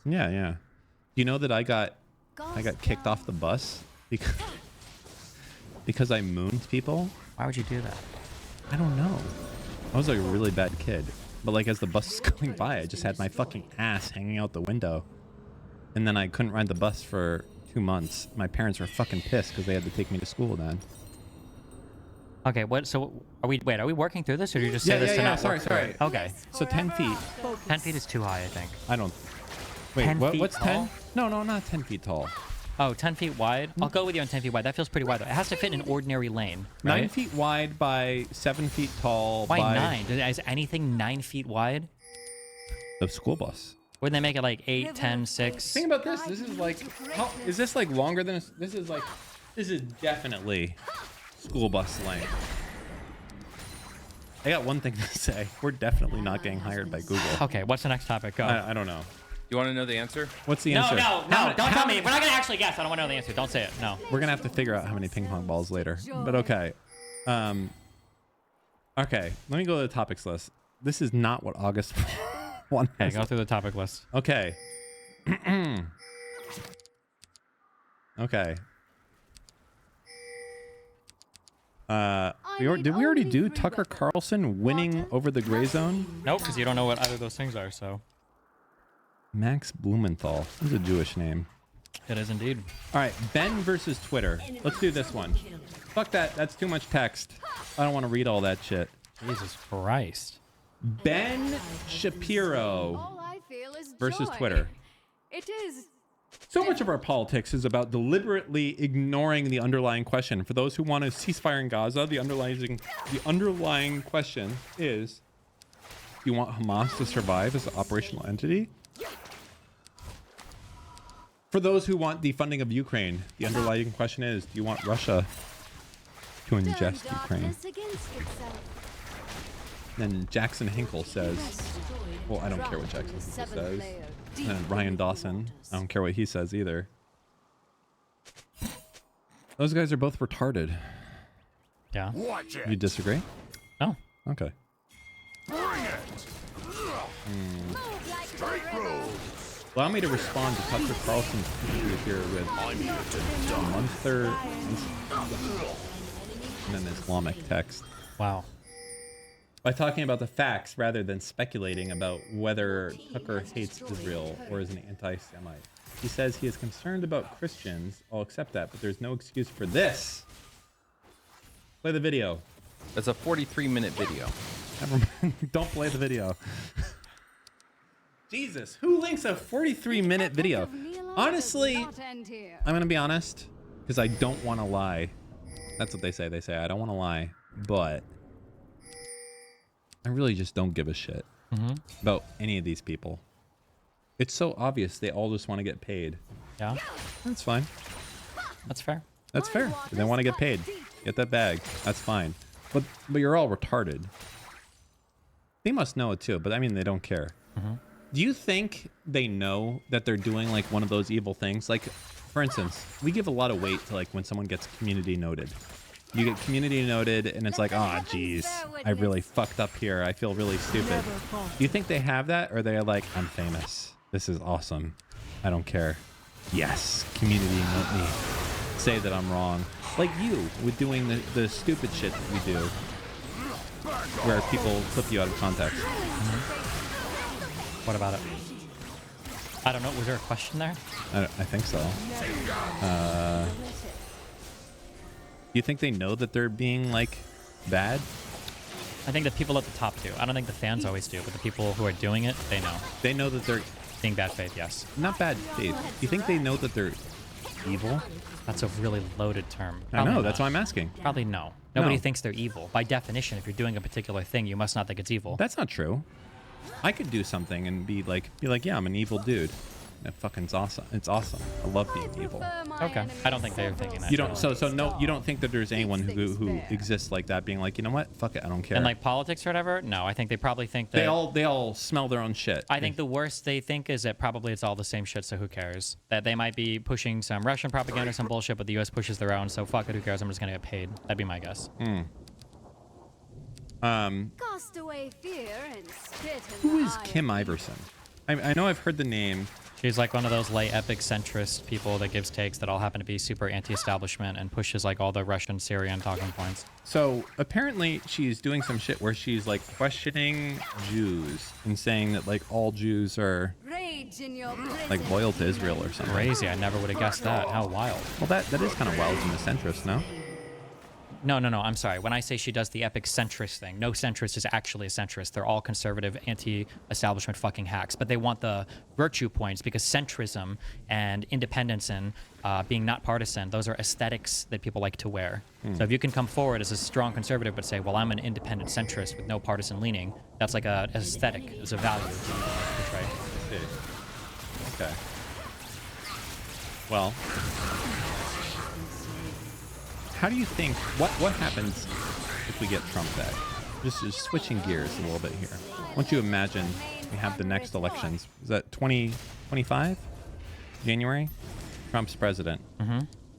S2: Yeah, yeah. You know that I got kicked off the bus because I mooned people?
S1: Why would you do that?
S2: I don't know. I was like a really bad kid. But like as the bus was going by, I just had my fucking ass hanging out the window. And then I couldn't ride the bus for 2 months. My parents were fucking pissed because they had to take me to school then.
S1: Okay, what? So are we working through this, or did you just say this to not
S2: sorry.
S1: Okay.
S2: So 10 feet.
S1: 10 feet is too high, I think.
S2: I don't. Wait,
S1: 10 feet
S2: what's
S1: tall?
S2: 10? No, not 10 feet tall.
S1: Oh, 10 feet wide? I'll go with you on 10 feet wide. That feels pretty wide, though. It has to fit in an ordinary lane, right?
S2: 9 feet wide by 7 feet tall.
S1: Why
S2: by
S1: 9? Is anything 9 feet wide?
S2: The school bus.
S1: Wouldn't they make it like 8, 10, 6?
S2: Think about this. This is like, is this like longer than this is definitely school bus length. I got one thing to say. We're definitely not getting hired by Google.
S1: Okay, what's the next topic? Go.
S2: I don't know.
S3: You want to know the answer?
S2: What's the answer?
S1: No, don't tell me. We're not going to actually guess. I don't want to know the answer. Don't say it. No.
S2: We're going to have to figure out how many ping pong balls later. But okay. Okay, let me go to the topics list. This is not what August 1
S1: Okay, go through the topic list.
S2: Okay. Okay. Did we already do Tucker Carlson winning over the gray zone?
S1: Nope, because you don't know what either of those things are, so.
S2: Max Blumenthal. That's a Jewish name.
S1: It is indeed.
S2: All right, Ben versus Twitter. Let's do this one. Fuck that. That's too much text. I don't want to read all that shit.
S1: Jesus Christ.
S2: Ben Shapiro versus Twitter.
S13: It is.
S2: So much of our politics is about deliberately ignoring the underlying question. For those who want a ceasefire in Gaza, the underlying question is, do you want Hamas to survive as an operational entity? For those who want defunding of Ukraine, the underlying question is, do you want Russia to ingest Ukraine? Then Jackson Hinkle says, well, I don't care what Jackson Hinkle says. And Ryan Dawson, I don't care what he says either. Those guys are both retarded.
S1: Yeah.
S2: You disagree?
S1: No.
S2: Okay. Allow me to respond to Tucker Carlson's interview here with Munther and an Islamic text.
S1: Wow.
S2: By talking about the facts rather than speculating about whether Tucker hates Israel or is an anti-Semite. He says he is concerned about Christians. I'll accept that, but there's no excuse for this. Play the video.
S3: That's a 43-minute video.
S2: Never mind. Don't play the video. Jesus, who links a 43-minute video? Honestly, I'm going to be honest, because I don't want to lie. That's what they say. They say, I don't want to lie, but I really just don't give a shit about any of these people. It's so obvious they all just want to get paid.
S1: Yeah.
S2: That's fine.
S1: That's fair.
S2: That's fair. They want to get paid. Get that bag. That's fine. But you're all retarded. They must know it too, but I mean, they don't care. Do you think they know that they're doing like one of those evil things? Like, for instance, we give a lot of weight to like when someone gets community noted. You get community noted and it's like, oh, geez, I really fucked up here. I feel really stupid. Do you think they have that, or they're like, I'm famous. This is awesome. I don't care. Yes, community note me. Say that I'm wrong. Like you with doing the stupid shit that you do where people clip you out of context.
S1: What about it? I don't know. Was there a question there?
S2: I think so. You think they know that they're being like bad?
S1: I think the people at the top do. I don't think the fans always do, but the people who are doing it, they know.
S2: They know that they're
S1: being bad faith, yes.
S2: Not bad faith. You think they know that they're evil?
S1: That's a really loaded term.
S2: Probably I know. That's why I'm asking.
S1: Probably no. Nobody thinks they're evil. By definition, if you're doing a particular thing, you must not think it's evil.
S2: That's not true. I could do something and be like, yeah, I'm an evil dude. That fucking's awesome. It's awesome. I love being evil.
S1: Okay. I don't think they're thinking that.
S2: You don't. So no. You don't think that there's anyone who exists like that, being like, you know what? Fuck it. I don't care.
S1: And like politics or whatever. No, I think they probably think that
S2: they all smell their own shit.
S1: I think the worst they think is that probably it's all the same shit. So who cares? That they might be pushing some Russian propaganda, or some bullshit, but the U.S. pushes their own. So fuck it. Who cares? I'm just gonna get paid. That'd be my guess.
S13: Cast away fear and spit in
S2: Who
S13: the
S2: is
S13: eye
S2: Kim
S13: of
S2: Iverson? I know I've heard the name.
S1: She's like one of those lay epic centrist people that gives takes that all happen to be super anti-establishment and pushes like all the Russian, Syrian talking points.
S2: So apparently she's doing some shit where she's like questioning Jews and saying that like all Jews are like loyal to Israel or something.
S1: Crazy. I never would have guessed that. How wild.
S2: Well, that is kind of wild from the centrist, no?
S1: No. I'm sorry. When I say she does the epic centrist thing, no centrist is actually a centrist. They're all conservative, anti-establishment fucking hacks. But they want the virtue points because centrism and independence and being not partisan, those are aesthetics that people like to wear. So if you can come forward as a strong conservative but say, well, I'm an independent centrist with no partisan leaning, that's like an aesthetic. It's a value to portray.
S2: Okay. Well, how do you think, what happens if we get Trump back? Just switching gears a little bit here. Once you imagine we have the next elections, is that 2025? January? Trump's president.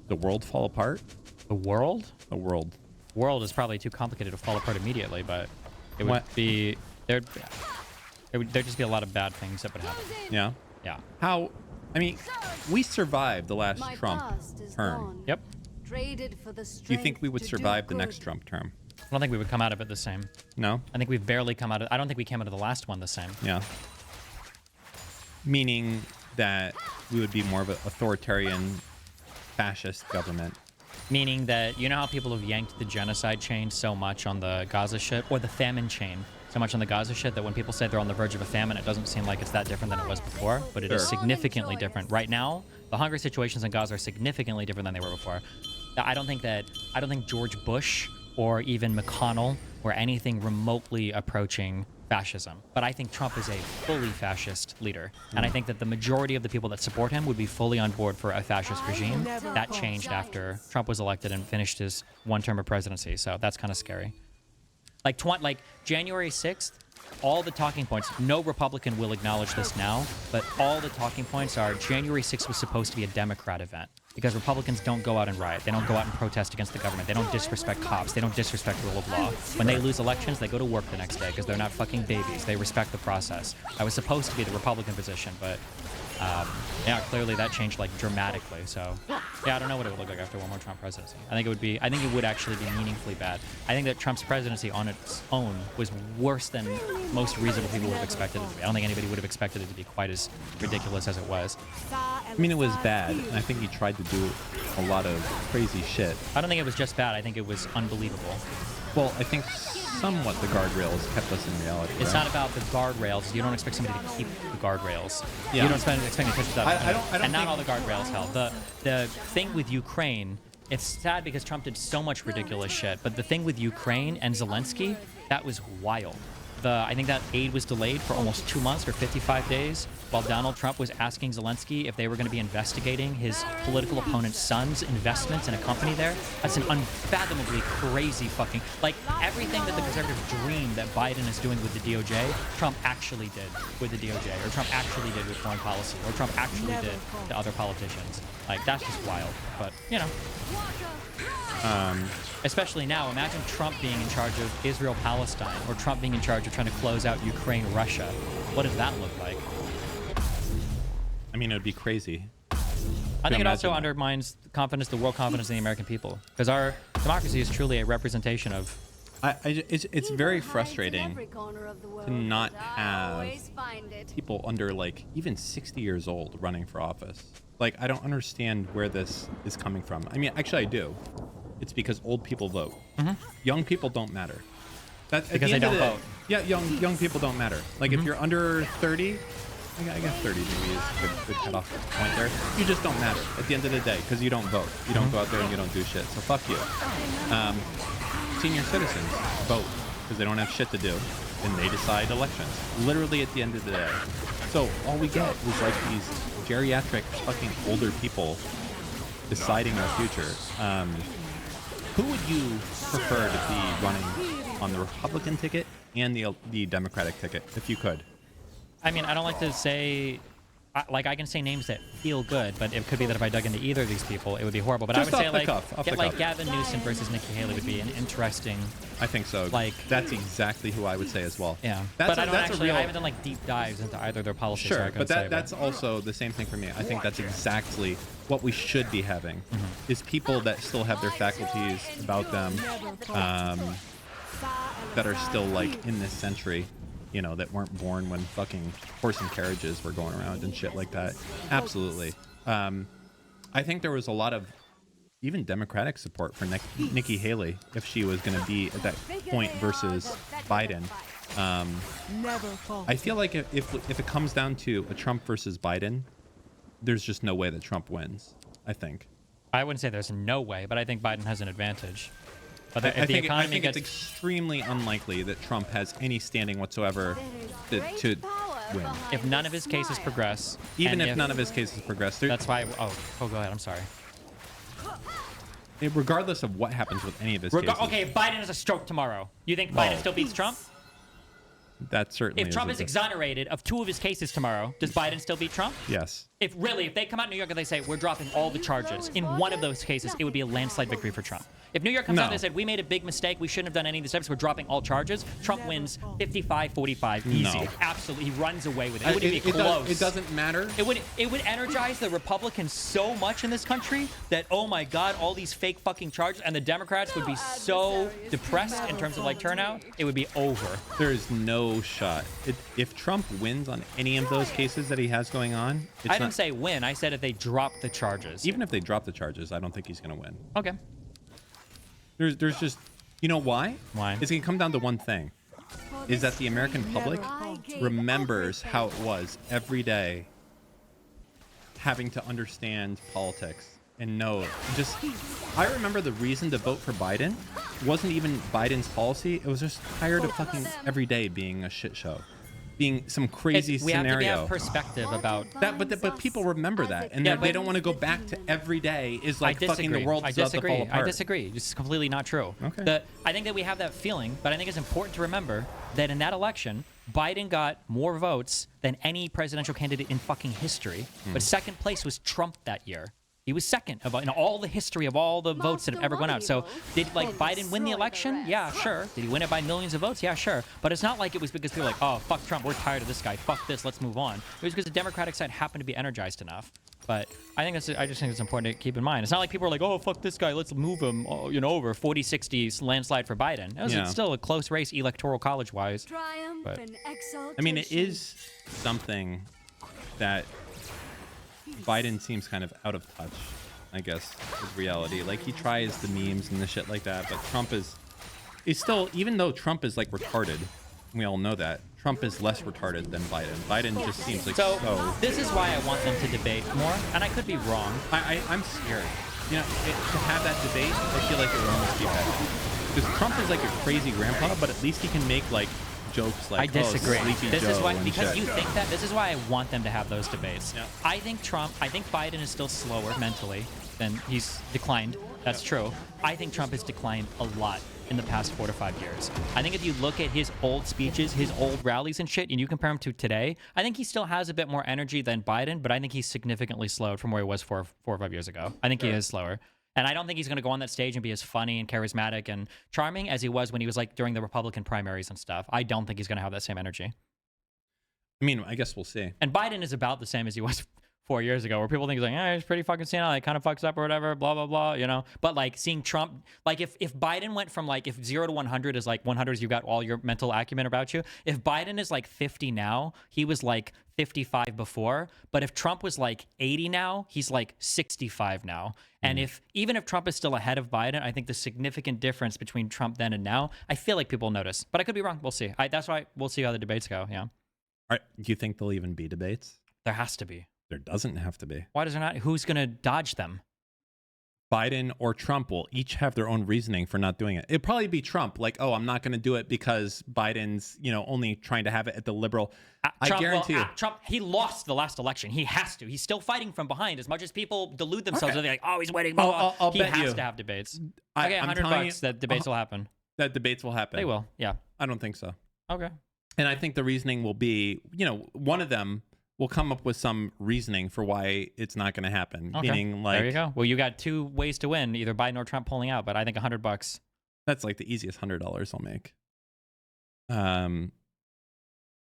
S2: The world fall apart?
S1: The world?
S2: The world.
S1: World is probably too complicated to fall apart immediately, but it would be, there'd just be a lot of bad things that would happen.
S2: Yeah?
S1: Yeah.
S2: How, I mean, we survived the last Trump term.
S1: Yep.
S2: Do you think we would survive the next Trump term?
S1: I don't think we would come out of it the same.
S2: No?
S1: I think we've barely come out of, I don't think we came out of the last one the same.
S2: Yeah. Meaning that we would be more of an authoritarian, fascist government.
S1: Meaning that, you know how people have yanked the genocide chain so much on the Gaza shit, or the famine chain so much on the Gaza shit, that when people say they're on the verge of a famine, it doesn't seem like it's that different than it was before, but it is significantly different. Right now, the hunger situations in Gaza are significantly different than they were before. I don't think George Bush or even McConnell were anything remotely approaching fascism. But I think Trump is a fully fascist leader. And I think that the majority of the people that support him would be fully on board for a fascist regime. That changed after Trump was elected and finished his one term of presidency. So that's kind of scary. Like January 6th, all the talking points, no Republican will acknowledge this now, but all the talking points are January 6th was supposed to be a Democrat event. Because Republicans don't go out and riot. They don't go out and protest against the government. They don't disrespect cops. They don't disrespect rule of law. When they lose elections, they go to work the next day because they're not fucking babies. They respect the process. That was supposed to be the Republican position, but yeah, clearly that changed like dramatically. So yeah, I don't know what it would look like after one more Trump presidency. I think it would actually be meaningfully bad. I think that Trump's presidency on its own was worse than most reasonable people would have expected it to be. I don't think anybody would have expected it to be quite as ridiculous as it was.
S2: I mean, it was bad, and I think he tried to do a lot of crazy shit.
S1: I don't think it was just bad. I think it was unbelievable.
S2: Well, I think somewhat the guardrails kept us in reality.
S1: It's not about the guardrails. You don't expect somebody to keep the guardrails.
S2: Yeah.
S1: You don't expect to push that.
S2: I don't
S1: and not all the guardrails held. The thing with Ukraine, it's sad because Trump did so much ridiculous shit. But the thing with Ukraine and Zelensky, that was wild. I think that aid was delayed for almost 2 months or 55 days while Donald Trump was asking Zelensky if they were going to be investigating his political opponent's son's investments in a company there. That's an unfathomably crazy fucking... Like, everything that the conservatives dream that Biden is doing with the DOJ, Trump actually did with the DOJ, or Trump actually did with foreign policy, or Trump actually did to other politicians. Like, that's just wild. But, you know... especially now, imagine Trump being in charge of Israel-Palestine, or Trump being in charge of trying to close out Ukraine-Russia. What does that look like?
S2: I mean, it would be crazy.
S1: I think it also undermines the world confidence in the American people, because our democracy is truly a representation of...
S2: It's very frustrating to not have people under, like, even 60 years old running for office. Like, I don't understand where this is coming from. I mean, actually, I do. It's because old people vote. Young people don't matter.
S1: Because they don't vote.
S2: Yeah, young people don't matter. Like, if you're under 30, I guess 30 maybe is a good cutoff point there. You just don't matter at the end of the day because you don't vote. You don't go out there and you don't do shit. So fuck you. Senior citizens vote because they don't have shit to do, and they decide elections. Literally at the end of the day. So all we get is like these geriatric fucking older people deciding our future. Who would you prefer to be running on the Republican ticket and the Democratic ticket, if you could?
S1: I mean, I don't like to say, like, I can say names that feel good, but it could be that if I dug into either of these people, it would be horrible. But
S2: just
S1: I would say,
S2: like
S1: Gavin Newsom versus Nikki Haley would be an interesting.
S2: I think so.
S1: Like,
S2: that's exactly who I would say as well.
S1: Yeah,
S2: that's
S1: but I haven't done like deep dives into either of their policies.
S2: Sure, but that's also the same thing for me. I think that's exactly what we should be having, is people that still have their faculties about them, that are still like in this century, you know, that weren't born when fucking horse and carriages were going around and shit like that. Absolutely. I think there was a lot of even Democratic support for Nikki Haley if she was going to be at that point versus Biden. I feel like if it comes down to a Trump versus Biden, there's just no way that Trump wins, I think.
S1: I wouldn't say there's no way, but I think Biden has an advantage. But
S2: I think it's extremely unlikely that Trump has any standing whatsoever to win.
S1: If none of his cases progress.
S2: Even if none of his cases progress.
S1: That's why... Oh, go ahead. I'm sorry.
S2: Regardless of what happens with any of his cases.
S1: Okay, if Biden has a stroke tomorrow, you think Biden still beats Trump?
S2: That certainly
S1: If Trump is exonerated of 2 of his cases tomorrow, does Biden still beat Trump?
S2: Yes.
S1: If they come out in New York and they say, we're dropping all the charges, in one of those cases, it would be a landslide victory for Trump. If New York comes out and they said, we made a big mistake, we shouldn't have done any of the steps, we're dropping all charges, Trump wins 55-45, easy.
S2: No.
S1: Absolutely. He runs away with it. It wouldn't be close.
S2: It doesn't matter.
S1: It would energize the Republicans so much in this country that, oh my God, all these fake fucking charges, and the Democrats would be so depressed in terms of like turnout, it would be over.
S2: There is no shot. If Trump wins on any of those cases that he has going on,
S1: I didn't say win. I said if they drop the charges.
S2: Even if they drop the charges, I don't think he's going to win.
S1: Okay.
S2: There's just, you know why?
S1: Why?
S2: It's going to come down to one thing, is that the American public remembers how it was every day having to understand politics and know. I remember the reason to vote for Biden wasn't even Biden's policy. It was just tired of fucking every day being a shit show. Being some crazy scenario.
S1: We have perspective about
S2: that, but people remember that, and they don't want to go back to every day is like fucking the world about to fall apart.
S1: I disagree. It's completely not true.
S2: Okay.
S1: I think that we have that feeling, but I think it's important to remember that in that election, Biden got more votes than any presidential candidate in fucking history, but second place was Trump that year. He was second in all the history of all the votes that have ever gone out. So did Biden win the election? Yeah, sure. Did he win it by millions of votes? Yeah, sure. But it's not like it was because people were like, oh, fuck Trump. We're tired of this guy. Fuck this. Let's move on. It was because the Democratic side happened to be energized enough. But I just think it's important to keep in mind. It's not like people are like, oh, fuck this guy. Let's move him over 40-60 landslide for Biden. It's still a close race electoral college-wise. But,
S2: I mean, it is something that Biden seems kind of out of touch, I guess, with reality. Like, he tries the memes and the shit like that, but Trump is still, even though Trump is like retarded, we all know that, Trump is less retarded than Biden. Biden just seems like so.
S1: This is why I want them to debate more, and I could be wrong.
S2: I'm scared. You know, to have that debate, I feel like it would almost be better. Because Trump is like a crazy grandpa, but at least he can make like jokes like,
S1: I disagree.
S2: Oh, Sleepy
S1: this
S2: Joe
S1: is why,
S2: and
S1: because
S2: shit.
S1: you think that. This is why I want them to have those debates.
S2: Yeah.
S1: I think Biden is still slower mentally than he's declined. That's true. I think Trump has declined a lot in the past 4 to 5 years. I think if you look at his old speeches, his old rallies and shit, and you compare him to today, I think he still has a bit more energy than Biden, but I think he's significantly slowed from where he was 4 or 5 years ago. I think he is slower. And I don't think he's going to go on that stage and be as funny and charismatic and charming as he was when he was like during the Republican primaries and stuff. I don't think he's going to have that same energy.
S2: I mean, I guess we'll see.
S1: And Biden is about the same as he was 4 years ago, where people think he's like, he's pretty fucking senile, like kind of fucks up or whatever, blah, blah, blah, you know? But like seeing Trump, like if Biden went from like, if 0 to 100 is like 100 is you've got all your mental acumen about you. If Biden is like 50 now, he was like 55 before. But if Trump was like 80 now, he's like 65 now. And even if Trump is still ahead of Biden, I think the significant difference between Trump then and now, I feel like people notice. But I could be wrong. We'll see. That's why we'll see how the debates go. Yeah.
S2: All right. Do you think there'll even be debates?
S1: There has to be.
S2: There doesn't have to be.
S1: Why does there not? Who's going to dodge them?
S2: Biden or Trump will each have their own reasoning for not doing it. It'd probably be Trump, like, oh, I'm not going to do it because Biden's, only trying to have it at the liberal. I guarantee you.
S1: Trump, he lost the last election. He has to. He's still fighting from behind. As much as people delude themselves, they're like, oh, he's winning. He has to have debates. I get $100 that debates will happen.
S2: That debates will happen.
S1: They will, yeah.
S2: I don't think so.
S1: Okay.
S2: And I think the reasoning will be, one of them will come up with some reasoning for why it's not going to happen.
S1: Okay.
S2: Meaning, like,
S1: there you go. Well, you got two ways to win, either Biden or Trump pulling out. But I think $100.
S2: That's like the easiest $100 I'll make.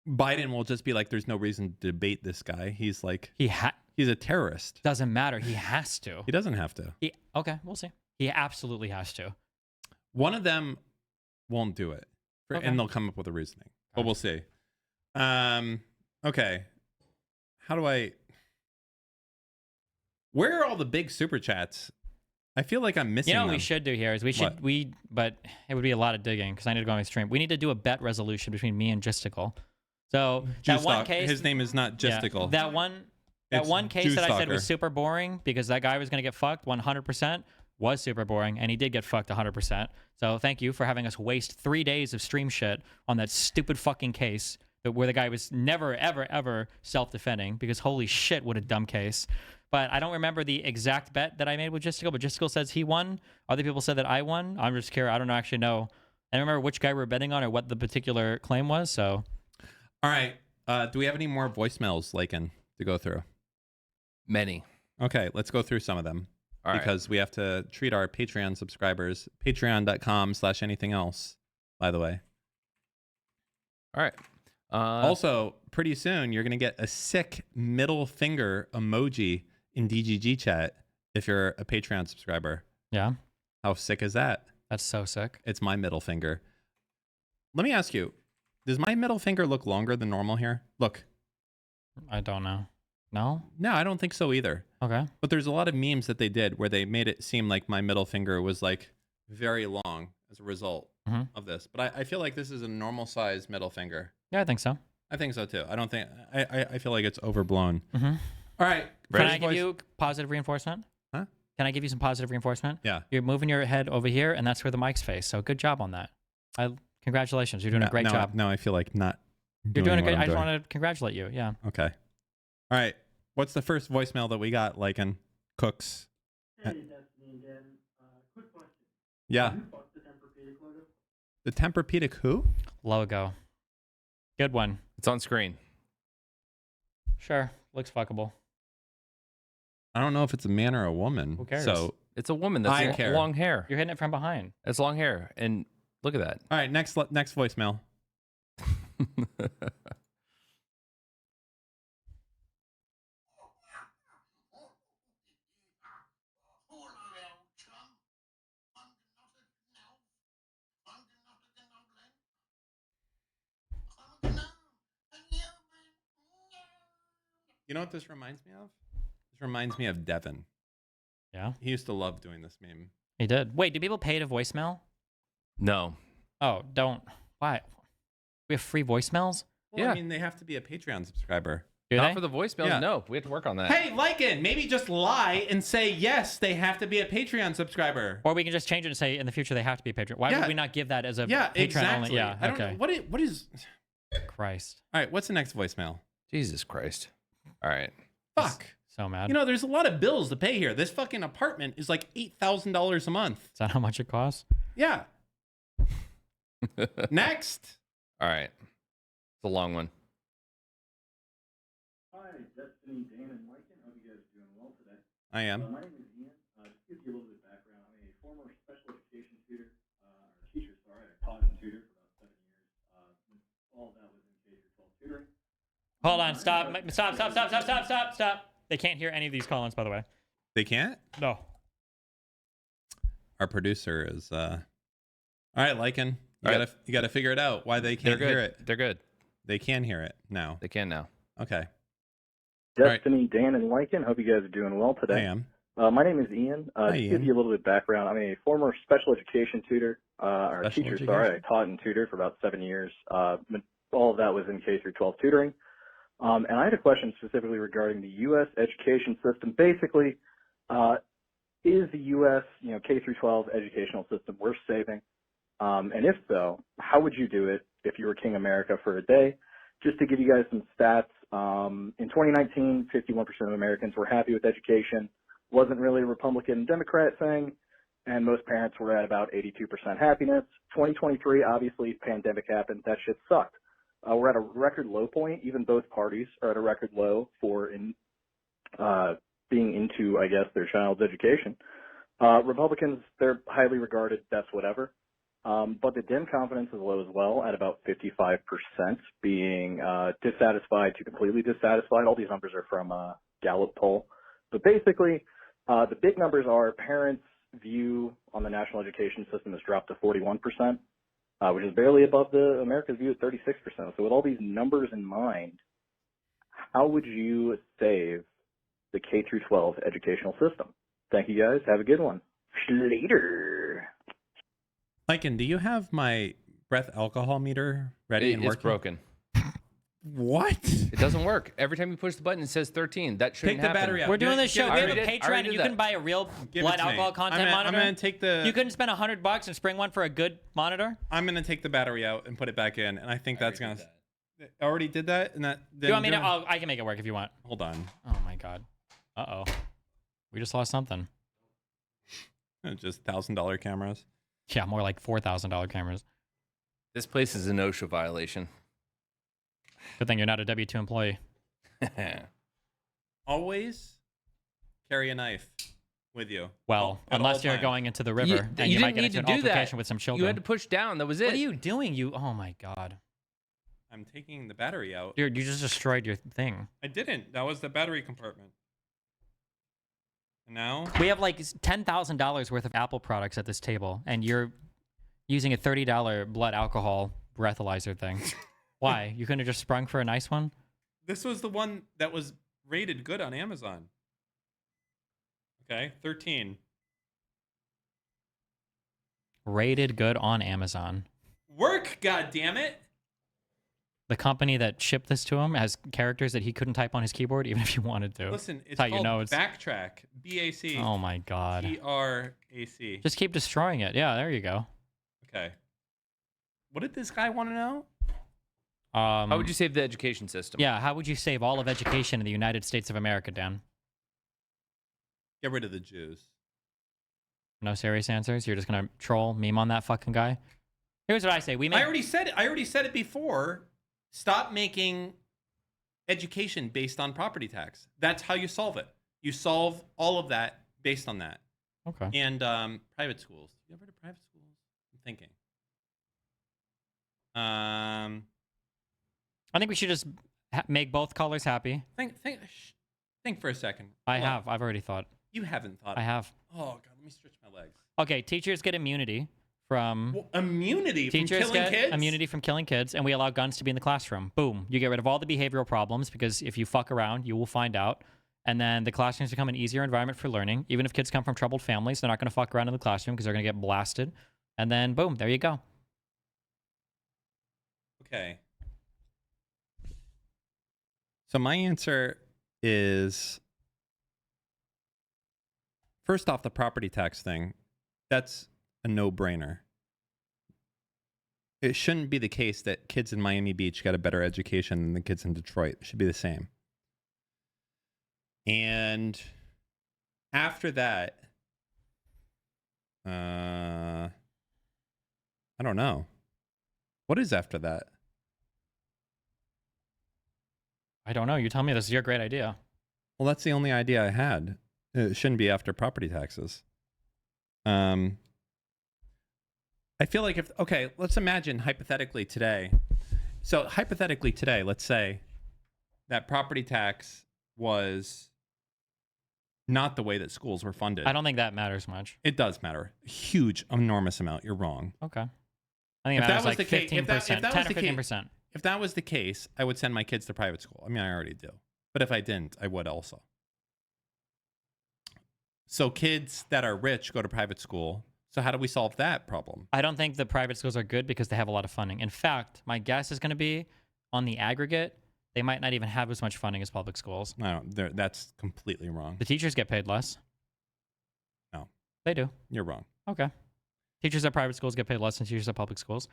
S2: Biden will just be like, there's no reason to debate this guy. He's like, he's a terrorist.
S1: Doesn't matter. He has to.
S2: He doesn't have to.
S1: Okay, we'll see. He absolutely has to.
S2: One of them won't do it, and they'll come up with a reasoning. But we'll see. Okay. How do I... Where are all the big super chats? I feel like I'm missing them.
S1: What we should do here is but it would be a lot of digging because I need to go on my stream. We need to do a bet resolution between me and Gisticle. So that one case...
S2: His name is not Gisticle.
S1: Yeah, that one case that I said was super boring because that guy was going to get fucked 100% was super boring, and he did get fucked 100%. So thank you for having us waste 3 days of stream shit on that stupid fucking case where the guy was never, ever, ever self-defending because holy shit, what a dumb case. But I don't remember the exact bet that I made with Gisticle, but Gisticle says he won. Other people said that I won. I'm just curious. I don't actually know. I don't remember which guy we were betting on or what the particular claim was, so...
S2: All right. Do we have any more voicemails, Lakin, to go through?
S3: Many.
S2: Okay, let's go through some of them. Because we have to treat our Patreon subscribers. Patreon.com/anything else, by the way.
S3: All right.
S2: Also, pretty soon, you're going to get a sick middle finger emoji in DGG chat if you're a Patreon subscriber.
S1: Yeah.
S2: How sick is that?
S1: That's so sick.
S2: It's my middle finger. Let me ask you, does my middle finger look longer than normal here? Look.
S1: I don't know. No?
S2: No, I don't think so either.
S1: Okay.
S2: But there's a lot of memes that they did where they made it seem like my middle finger was like very long as a result of this. But I feel like this is a normal size middle finger.
S1: Yeah, I think so.
S2: I think so too. I don't think I feel like it's overblown.
S1: Mm-hmm.
S2: All right.
S1: Can I give you positive reinforcement?
S2: Huh?
S1: Can I give you some positive reinforcement?
S2: Yeah.
S1: You're moving your head over here, and that's where the mic's face. So good job on that. Congratulations. You're doing a great job.
S2: No, I feel like not.
S1: You're doing a great. I just want to congratulate you. Yeah.
S2: Okay. All right. What's the first voicemail that we got, Lycan? Cooks.
S14: Hey, Destiny again. Quick question.
S2: Yeah.
S14: Have you fucked the Tempur-Pedic logo?
S2: The Tempur-Pedic who?
S1: Logo. Good one.
S3: It's on screen.
S1: Sure. Looks fuckable.
S2: I don't know if it's a man or a woman.
S1: Who cares?
S3: So it's a woman that's long hair.
S1: You're hitting it from behind.
S3: It's long hair. And look at that.
S2: All right. Next voicemail. You know what this reminds me of? This reminds me of Devin.
S1: Yeah?
S2: He used to love doing this meme.
S1: He did. Wait, do people pay to voicemail?
S3: No.
S1: Oh, don't. Why? We have free voicemails?
S2: Well, I mean, they have to be a Patreon subscriber.
S3: Not for the voicemails. Yeah. No, we have to work on that.
S2: Hey, Lycan, maybe just lie and say, yes, they have to be a Patreon subscriber.
S1: Or we can just change it and say, in the future, they have to be a Patreon. Why would we not give that as a Patreon
S2: exactly.
S1: only? Yeah,
S2: I don't know. What is...
S1: Christ.
S2: All right, what's the next voicemail?
S3: Jesus Christ. All right.
S2: Fuck.
S1: So mad.
S2: You know, there's a lot of bills to pay here. This fucking apartment is like $8,000 a month.
S1: Is that how much it costs?
S2: Yeah. Next.
S3: All right. It's a long one.
S14: Hi, Destiny, Dan, and Lycan. Hope you guys are doing well today.
S2: I am.
S14: My name is Ian. Just to give you a little bit of background, I'm a former special education tutor, or teacher, sorry. I taught and tutored for about 7 years. All of that was in K-12 tutoring.
S1: Hold on, stop. They can't hear any of these call-ins, by the way.
S2: They can't?
S1: No.
S2: Our producer is, all right, Lycan, you gotta figure it out why they can't hear it.
S3: They're good.
S2: They can hear it now.
S3: They can now.
S2: Okay.
S12: Destiny, Dan, and Lycan. Hope you guys are doing well today.
S2: I am.
S12: My name is Ian.
S2: Hi,
S12: to
S2: Ian.
S12: give you a little bit of background, I'm a former special education tutor, or
S2: Special
S12: teacher,
S2: education?
S12: sorry. I taught and tutored for about 7 years. All of that was in K-12 tutoring. And I had a question specifically regarding the U.S. education system. Basically,
S14: is the U.S. K through 12 educational system worth saving? And if so, how would you do it if you were King America for a day? Just to give you guys some stats, in 2019, 51% of Americans were happy with education. Wasn't really a Republican Democrat thing, and most parents were at about 82% happiness. 2023, obviously, pandemic happened. That shit sucked. We're at a record low point. Even both parties are at a record low for being into, I guess, their child's education. Republicans, they're highly regarded, best whatever. But the Dem confidence is low as well at about 55%, being dissatisfied to completely dissatisfied. All these numbers are from a Gallup poll. But basically, the big numbers are parents' view on the national education system has dropped to 41%, which is barely above the America's view at 36%. So with all these numbers in mind, how would you save the K through 12 educational system? Thank you guys. Have a good one. Later.
S2: Lycan, do you have my breath alcohol meter ready and working?
S3: It's broken.
S2: What?
S3: It doesn't work. Every time you push the button, it says 13. That shouldn't happen.
S2: Take the battery out.
S1: We're doing this show. We have a
S3: I
S1: Patreon,
S3: already
S1: and you
S3: did
S1: can buy a real blood alcohol content monitor.
S2: I'm going to take the...
S1: You couldn't spend $100 and spring one for a good monitor?
S2: I'm going to take the battery out and put it back in, and I think that's going to... I already did that? And that.
S1: Do you want me to... Oh, I can make it work if you want.
S2: Hold on.
S1: Oh, my God. Uh-oh. We just lost something.
S2: Just $1,000 cameras.
S1: Yeah, more like $4,000 cameras.
S3: This place is an OSHA violation.
S1: Good thing you're not a W-2 employee.
S2: Always carry a knife with you.
S1: Well, unless you're going into the river and you might get into an altercation with some children.
S3: You had to push down. That was it.
S1: What are you doing? Oh my God.
S2: I'm taking the battery out.
S1: You just destroyed your thing.
S2: I didn't. That was the battery compartment. And now?
S1: We have like $10,000 worth of Apple products at this table, and you're using a $30 blood alcohol breathalyzer thing. Why? You couldn't have just sprung for a nice one?
S2: This was the one that was rated good on Amazon. Okay, 13.
S1: Rated good on Amazon.
S2: Work, goddammit!
S1: The company that shipped this to him has characters that he couldn't type on his keyboard even if he wanted to.
S2: Listen, it's
S1: how
S2: called
S1: you know it's...
S2: Backtrack. B-A-C.
S1: Oh my God.
S2: T-R-A-C.
S1: Just keep destroying it. Yeah, there you go.
S2: Okay. What did this guy want to know?
S3: How would you save the education system?
S1: Yeah, how would you save all of education in the United States of America, Dan?
S2: Get rid of the Jews.
S1: No serious answers? You're just going to troll, meme on that fucking guy? Here's what I say.
S2: I already said it. I already said it before. Stop making education based on property tax. That's how you solve it. You solve all of that based on that.
S1: Okay.
S2: And private schools. You ever heard of private schools? I'm thinking.
S1: I think we should just make both colors happy.
S2: Think for a second.
S1: I've already thought.
S2: You haven't thought.
S1: I have.
S2: Oh God, let me stretch my legs.
S1: Okay, teachers get immunity from
S2: immunity from killing kids.
S1: Immunity from killing kids, and we allow guns to be in the classroom. Boom! You get rid of all the behavioral problems because if you fuck around, you will find out. And then the classrooms become an easier environment for learning. Even if kids come from troubled families, they're not going to fuck around in the classroom because they're going to get blasted. And then boom, there you go.
S2: Okay. So my answer is, first off, the property tax thing. That's a no-brainer. It shouldn't be the case that kids in Miami Beach get a better education than the kids in Detroit. It should be the same. And after that, I don't know. What is after that?
S1: I don't know. You tell me. This is your great idea.
S2: Well, that's the only idea I had. It shouldn't be after property taxes. I feel like okay, let's imagine hypothetically today. So hypothetically today, let's say that property tax was not the way that schools were funded.
S1: I don't think that matters much.
S2: It does matter. Huge, enormous amount. You're wrong.
S1: Okay. I think it matters like 15%, 10 or 15%.
S2: If that was the case, I would send my kids to private school. I mean, I already do. But if I didn't, I would also. So kids that are rich go to private school. So how do we solve that problem?
S1: I don't think the private schools are good because they have a lot of funding. In fact, my guess is going to be on the aggregate, they might not even have as much funding as public schools.
S2: No, that's completely wrong.
S1: The teachers get paid less.
S2: No.
S1: They do.
S2: You're wrong.
S1: Okay. Teachers at private schools get paid less than teachers at public schools.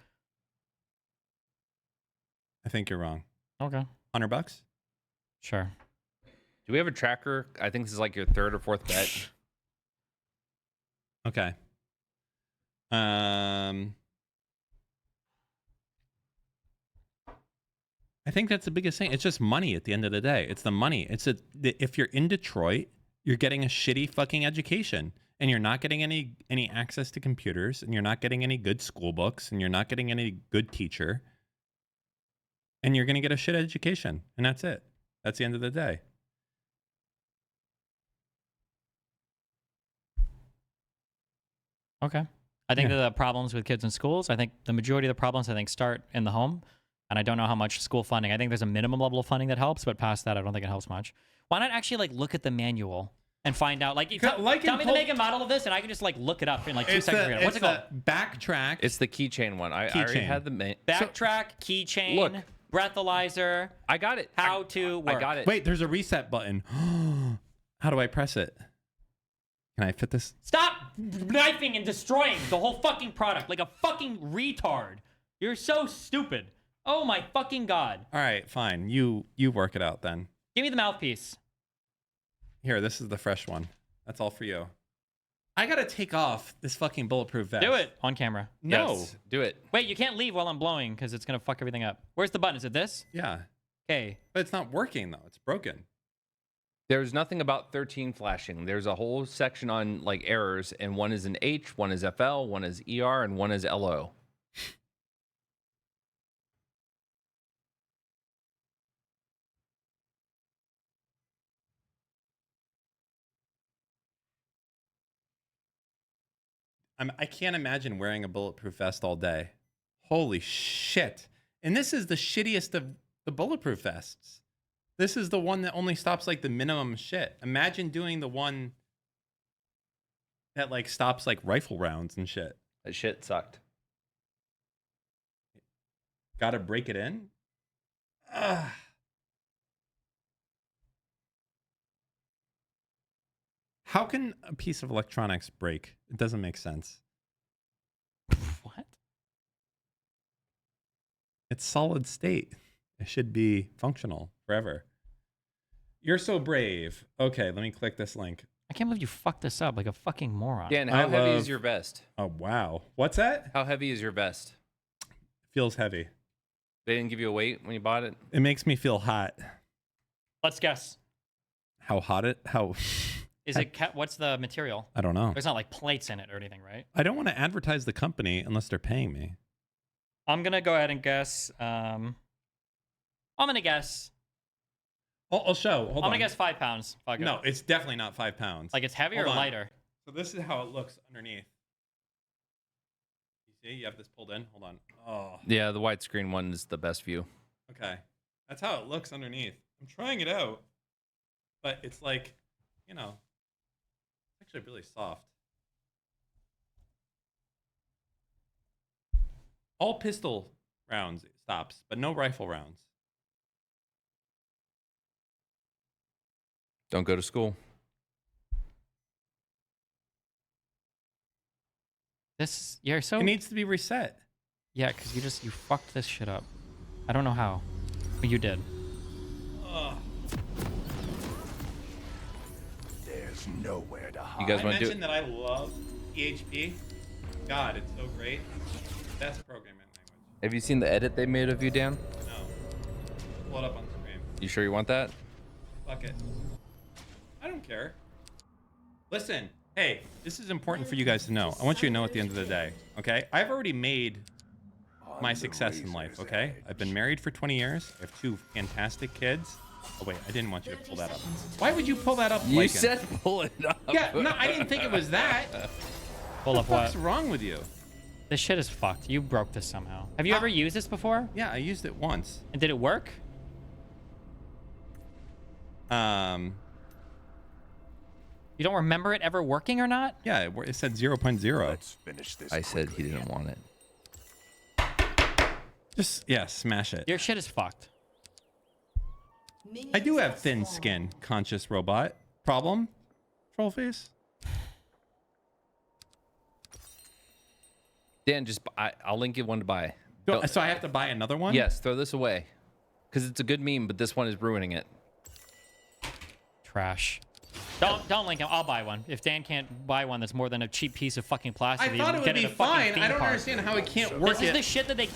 S2: I think you're wrong.
S1: Okay.
S2: $100?
S1: Sure.
S3: Do we have a tracker? I think this is like your third or fourth bet.
S2: Okay. I think that's the biggest thing. It's just money at the end of the day. It's the money. If you're in Detroit, you're getting a shitty fucking education, and you're not getting any access to computers, and you're not getting any good school books, and you're not getting any good teacher, and you're going to get a shit education, and that's it. That's the end of the day.
S1: Okay. I think that the problems with kids in schools, I think the majority of the problems start in the home. And I don't know how much school funding. I think there's a minimum level of funding that helps, but past that, I don't think it helps much. Why not actually like look at the manual and find out? Tell me the make and model of this, and I can just like look it up in like 2 seconds. What's it called?
S2: Backtrack.
S3: It's the keychain one. I already had the
S1: backtrack, keychain,
S3: look,
S1: breathalyzer.
S3: I got it.
S1: How to work.
S3: I got it.
S2: Wait, there's a reset button. How do I press it? Can I fit this?
S1: Stop knifing and destroying the whole fucking product like a fucking retard. You're so stupid. Oh my fucking god.
S2: All right, fine. You work it out then.
S1: Give me the mouthpiece.
S2: Here, this is the fresh one. That's all for you. I gotta take off this fucking bulletproof vest.
S1: Do it on camera.
S2: No.
S3: Yes, do it.
S1: Wait, you can't leave while I'm blowing because it's gonna fuck everything up. Where's the button? Is it this?
S2: Yeah.
S1: Okay.
S2: But it's not working though. It's broken.
S3: There's nothing about 13 flashing. There's a whole section on like errors, and one is an H, one is FL, one is ER, and one is LO.
S2: I can't imagine wearing a bulletproof vest all day. Holy shit. And this is the shittiest of the bulletproof vests. This is the one that only stops like the minimum shit. Imagine doing the one that like stops like rifle rounds and shit.
S3: That shit sucked.
S2: Gotta break it in? Ugh. How can a piece of electronics break? It doesn't make sense.
S1: What?
S2: It's solid state. It should be functional forever. You're so brave. Okay, let me click this link.
S1: I can't believe you fucked this up like a fucking moron.
S3: Dan, how heavy is your vest?
S2: Oh, wow. What's that?
S3: How heavy is your vest?
S2: Feels heavy.
S3: They didn't give you a weight when you bought it?
S2: It makes me feel hot.
S1: Let's guess.
S2: How hot it? How...
S1: Is it? What's the material?
S2: I don't know.
S1: There's not like plates in it or anything, right?
S2: I don't want to advertise the company unless they're paying me.
S1: I'm gonna go ahead and guess. I'm gonna guess.
S2: I'll show. Hold on.
S1: I'm gonna guess 5 pounds.
S2: No, it's definitely not 5 pounds.
S1: Like it's heavier or lighter?
S2: So this is how it looks underneath. You see, you have this pulled in. Hold on. Oh.
S3: Yeah, the widescreen one is the best view.
S2: Okay, that's how it looks underneath. I'm trying it out, but it's like, you know. Actually really soft. All pistol rounds stops, but no rifle rounds.
S3: Don't go to school.
S1: You're so...
S2: It needs to be reset.
S1: Yeah, because you fucked this shit up. I don't know how, but you did.
S2: Ugh.
S9: There's nowhere to hide.
S3: You guys want to do
S2: mentioned that I love PHP. God, it's so great. Best programming language.
S3: Have you seen the edit they made of you, Dan?
S2: No. Pull it up on screen.
S3: You sure you want that?
S2: Fuck it. I don't care. Listen, hey, this is important for you guys to know. I want you to know at the end of the day, okay? I've already made my success in life, okay? I've been married for 20 years. I have 2 fantastic kids. Oh, wait, I didn't want you to pull that up. Why would you pull that up,
S3: You said pull it up.
S2: Yeah, no, I didn't think it was that.
S1: Pull up what?
S2: What's wrong with you?
S1: This shit is fucked. You broke this somehow. Have you ever used this before?
S2: Yeah, I used it once.
S1: And did it work? You don't remember it ever working or not?
S2: Yeah, it said 0.0.
S9: Let's finish this.
S3: I said he didn't want it.
S2: Just, yeah, smash it.
S1: Your shit is fucked.
S2: I do have thin skin, conscious robot. Problem? Troll face?
S3: Dan, just I'll link you one to buy.
S2: So I have to buy another one?
S3: Yes, throw this away. Because it's a good meme, but this one is ruining it.
S1: Trash. Don't link him. I'll buy one. If Dan can't buy one that's more than a cheap piece of fucking plastic,
S2: I thought it would be fine. I don't understand how it can't work.
S1: This is the shit that they...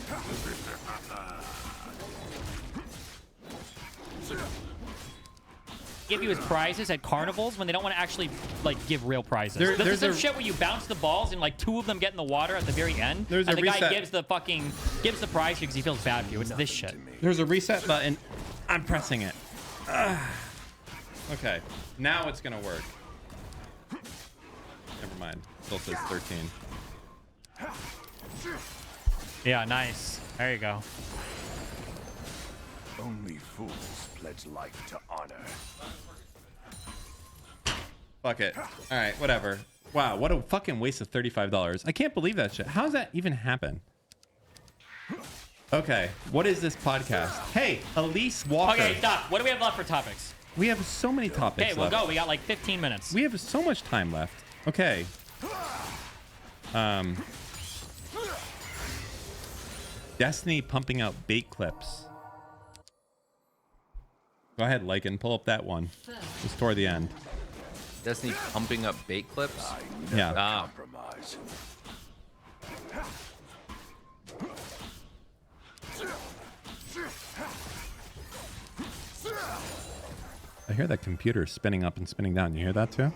S1: give you as prizes at carnivals when they don't want to actually like give real prizes. This is some shit where you bounce the balls and like 2 of them get in the water at the very end, and the guy gives the prize because he feels bad for you. It's this shit.
S2: There's a reset button. I'm pressing it. Okay, now it's gonna work. Never mind. Still says 13.
S1: Yeah, nice. There you go.
S9: Only fools pledge life to honor.
S2: Fuck it. All right, whatever. Wow, what a fucking waste of $35. I can't believe that shit. How does that even happen? Okay, what is this podcast? Hey, Elise Walker.
S1: Okay, stop. What do we have left for topics?
S2: We have so many topics
S1: Okay, we'll go. We got like 15 minutes.
S2: We have so much time left. Okay. Destiny pumping out bait clips. Go ahead, Lycan. Pull up that one. Just toward the end.
S3: Destiny pumping up bait clips?
S2: Yeah.
S9: Compromise.
S2: I hear that computer spinning up and spinning down. You hear that too?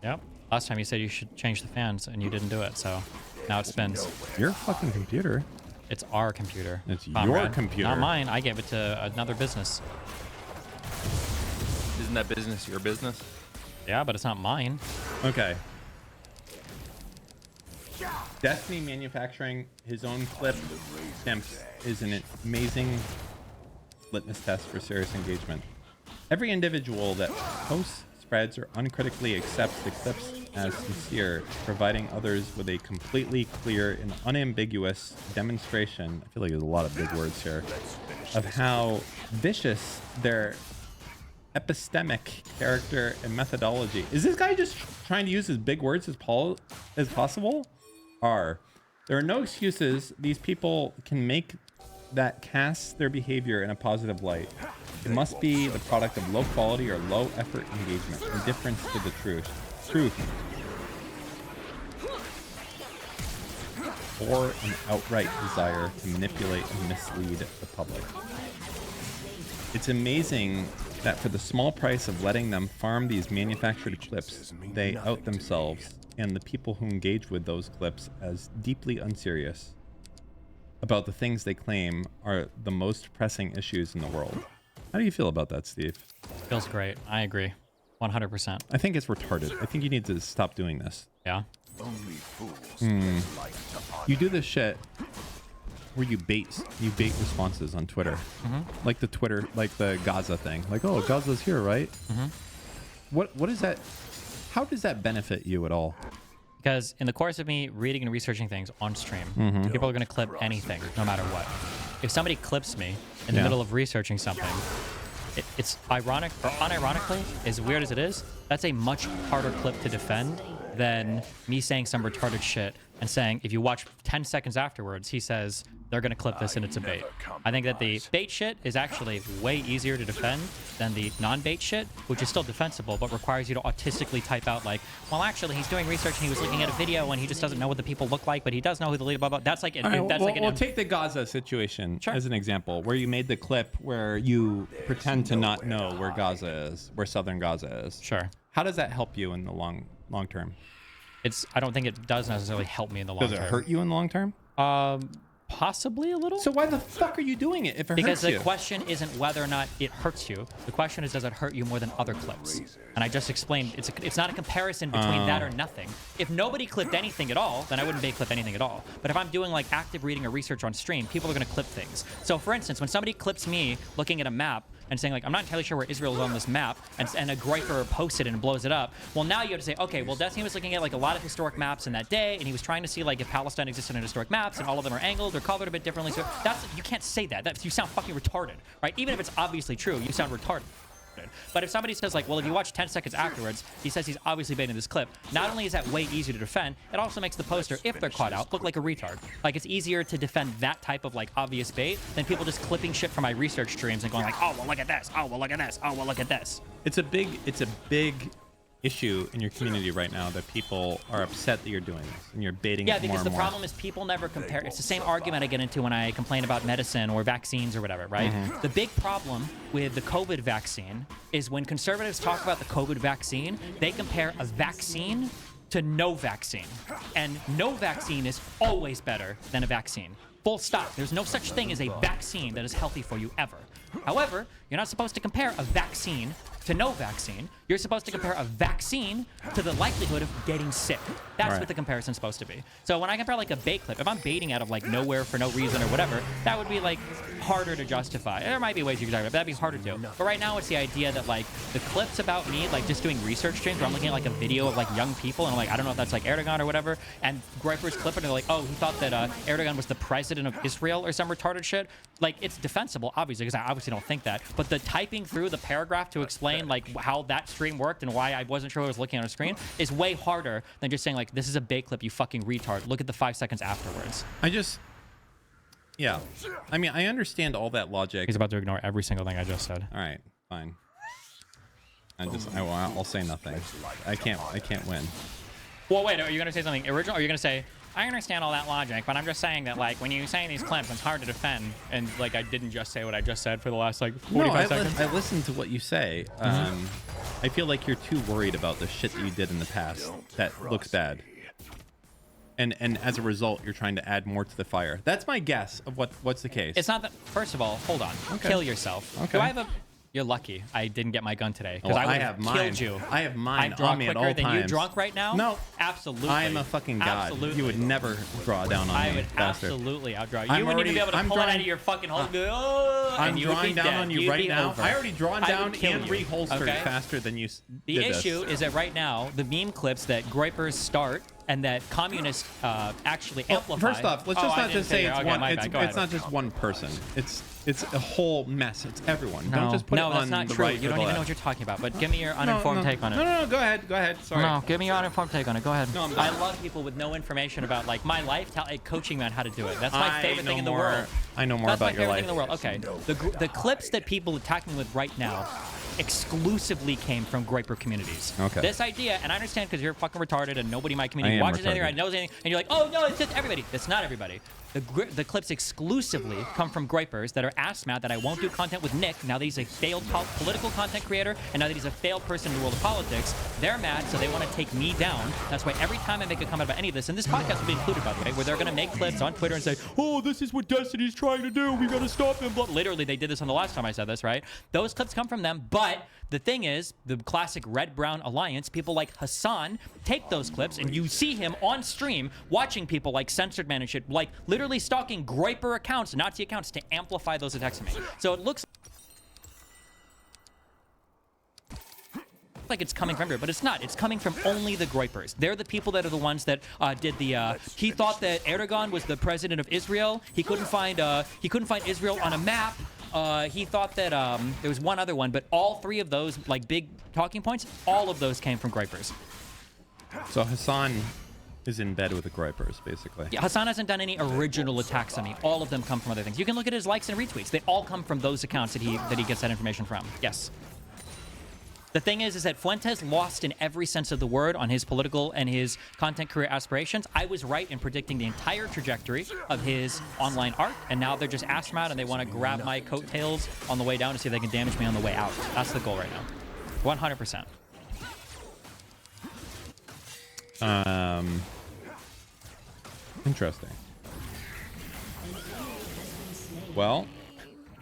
S1: Yep. Last time you said you should change the fans and you didn't do it, so now it spins.
S2: Your fucking computer.
S1: It's our computer.
S2: It's your computer.
S1: Not mine. I gave it to another business.
S3: Isn't that business your business?
S1: Yeah, but it's not mine.
S2: Okay. Destiny manufacturing his own clip temps is an amazing litmus test for serious engagement. Every individual that posts, spreads, or uncritically accepts the clips as sincere, providing others with a completely clear and unambiguous demonstration, I feel like there's a lot of big words here, of how vicious their epistemic character and methodology. Is this guy just trying to use as big words as possible? There are no excuses these people can make that casts their behavior in a positive light. It must be the product of low quality or low effort engagement, indifference to the truth, or an outright desire to manipulate and mislead the public. It's amazing that for the small price of letting them farm these manufactured clips, they out themselves and the people who engage with those clips as deeply unserious about the things they claim are the most pressing issues in the world. How do you feel about that, Steve?
S1: Feels great. I agree. 100%.
S2: I think it's retarded. I think you need to stop doing this.
S1: Yeah?
S9: Only fools
S2: You do this shit where you bait responses on Twitter. Like the Twitter, like the Gaza thing. Like, oh, Gaza's here, right? What is that? How does that benefit you at all?
S1: Because in the course of me reading and researching things on stream, people are going to clip anything, no matter what. If somebody clips me in the middle of researching something, it's ironic, or unironically, as weird as it is, that's a much harder clip to defend than me saying some retarded shit and saying, if you watch 10 seconds afterwards, he says, they're going to clip this and it's a bait. I think that the bait shit is actually way easier to defend than the non-bait shit, which is still defensible, but requires you to autistically type out like, well, actually, he's doing research and he was looking at a video and he just doesn't know what the people look like, but he does know who the leader, blah, blah. That's like,
S2: we'll take the Gaza situation as an example, where you made the clip where you pretend to not know where Gaza is, where southern Gaza is.
S1: Sure.
S2: How does that help you in the long term?
S1: I don't think it does necessarily help me in the long term.
S2: Does it hurt you in the long term?
S1: Possibly a little.
S2: So why the fuck are you doing it if it
S1: because
S2: hurts you?
S1: The question isn't whether or not it hurts you. The question is, does it hurt you more than other clips? And I just explained, it's not a comparison between that or nothing. If nobody clipped anything at all, then I wouldn't clip anything at all. But if I'm doing like active reading or research on stream, people are going to clip things. So for instance, when somebody clips me looking at a map and saying like, I'm not entirely sure where Israel is on this map, and a Groifer posts it and blows it up, well, now you have to say, okay, well, Destiny was looking at like a lot of historic maps in that day, and he was trying to see like if Palestine existed in historic maps, and all of them are angled or colored a bit differently. So you can't say that. You sound fucking retarded, right? Even if it's obviously true, you sound retarded. But if somebody says like, well, if you watch 10 seconds afterwards, he says he's obviously baiting this clip, not only is that way easier to defend, it also makes the poster, if they're caught out, look like a retard. Like, it's easier to defend that type of like obvious bait than people just clipping shit from my research streams and going like, oh, well, look at this. Oh, well, look at this. Oh, well, look at this.
S2: It's a big issue in your community right now that people are upset that you're doing this and you're baiting it more and more.
S1: Yeah, because the problem is people never compare. It's the same argument I get into when I complain about medicine or vaccines or whatever, right? The big problem with the COVID vaccine is when conservatives talk about the COVID vaccine, they compare a vaccine to no vaccine. And no vaccine is always better than a vaccine. Full stop. There's no such thing as a vaccine that is healthy for you ever. However, you're not supposed to compare a vaccine to no vaccine. You're supposed to compare a vaccine to the likelihood of getting sick. That's what the comparison's supposed to be. So when I compare like a bait clip, if I'm baiting out of like nowhere for no reason or whatever, that would be like harder to justify. There might be ways you can talk about it, but that'd be harder to. But right now it's the idea that like the clips about me, like just doing research streams where I'm looking at like a video of like young people and I'm like, I don't know if that's like Erdogan or whatever, and Griper's clip and they're like, oh, he thought that Erdogan was the president of Israel or some retarded shit. Like, it's defensible, obviously, because I obviously don't think that. But the typing through the paragraph to explain like how that stream worked and why I wasn't sure what I was looking on a screen is way harder than just saying like, this is a bait clip, you fucking retard. Look at the 5 seconds afterwards.
S2: Yeah. I mean, I understand all that logic.
S1: He's about to ignore every single thing I just said.
S2: All right, fine. I'll say nothing. I can't win.
S1: Well, wait, are you gonna say something original? Or are you gonna say, I understand all that logic, but I'm just saying that like when you say these clips, it's hard to defend, and like I didn't just say what I just said for the last like 45 seconds.
S2: I listened to what you say. I feel like you're too worried about the shit that you did in the past that looks bad. And as a result, you're trying to add more to the fire. That's my guess of what's the case.
S1: It's not that. First of all, hold on. Okay. Kill yourself.
S2: Okay.
S1: Do I have a? You're lucky I didn't get my gun today because I would have killed you.
S2: I have mine
S1: I
S2: on me at all times.
S1: than you drunk right now?
S2: No.
S1: Absolutely.
S2: I am a fucking god.
S1: Absolutely.
S2: You would never draw down on me.
S1: I would absolutely outdraw you. You wouldn't even be able to pull it out of your fucking hole.
S2: I'm drawing down on you right now.
S1: Over.
S2: I already drawn down and reholstered faster than you
S1: The issue is that right now, the meme clips that Groypers start and that communists actually amplify.
S2: First off, let's just not just say it's one. It's not just one person. It's a whole mess. It's everyone.
S1: No,
S2: don't just put it on
S1: that's not
S2: the
S1: true.
S2: right.
S1: You don't even know what you're talking about. But give me your uninformed take on it.
S2: No, go ahead. Sorry.
S1: No, give me your uninformed take on it. Go ahead.
S2: No,
S1: I love people with no information about like my life, coaching me on how to do it. That's my favorite thing in the world.
S2: I know more about your life.
S1: That's my favorite thing in the world. Okay, the clips that people attack me with right now exclusively came from Groyper communities.
S2: Okay.
S1: This idea, and I understand because you're fucking retarded and nobody in my community watches anything or knows anything, and you're like, oh no, it's just everybody. It's not everybody. The clips exclusively come from Groypers that are ass mad that I won't do content with Nick now that he's a failed political content creator and now that he's a failed person in the world of politics. They're mad, so they want to take me down. That's why every time I make a comment about any of this, and this podcast will be included by the way, where they're going to make clips on Twitter and say, oh, this is what Destiny's trying to do. We got to stop him. But literally, they did this on the last time I said this, right? Those clips come from them, but the thing is, the classic red-brown alliance, people like Hassan take those clips and you see him on stream watching people like Censored Man and shit, like literally stalking Groyper accounts, Nazi accounts, to amplify those attacks on me. So it looks like it's coming from here, but it's not. It's coming from only the Groypers. They're the people that are the ones that did the. He thought that Erdogan was the president of Israel. He couldn't find Israel on a map. He thought that there was one other one, but all three of those like big talking points, all of those came from Groypers.
S2: So Hassan is in bed with the Groypers, basically.
S1: Yeah, Hassan hasn't done any original attacks on me. All of them come from other things. You can look at his likes and retweets. They all come from those accounts that he gets that information from. Yes. The thing is that Fuentes lost in every sense of the word on his political and his content career aspirations. I was right in predicting the entire trajectory of his online art, and now they're just ass mad and they want to grab my coattails on the way down to see if they can damage me on the way out. That's the goal right now. 100%.
S2: Interesting. Well,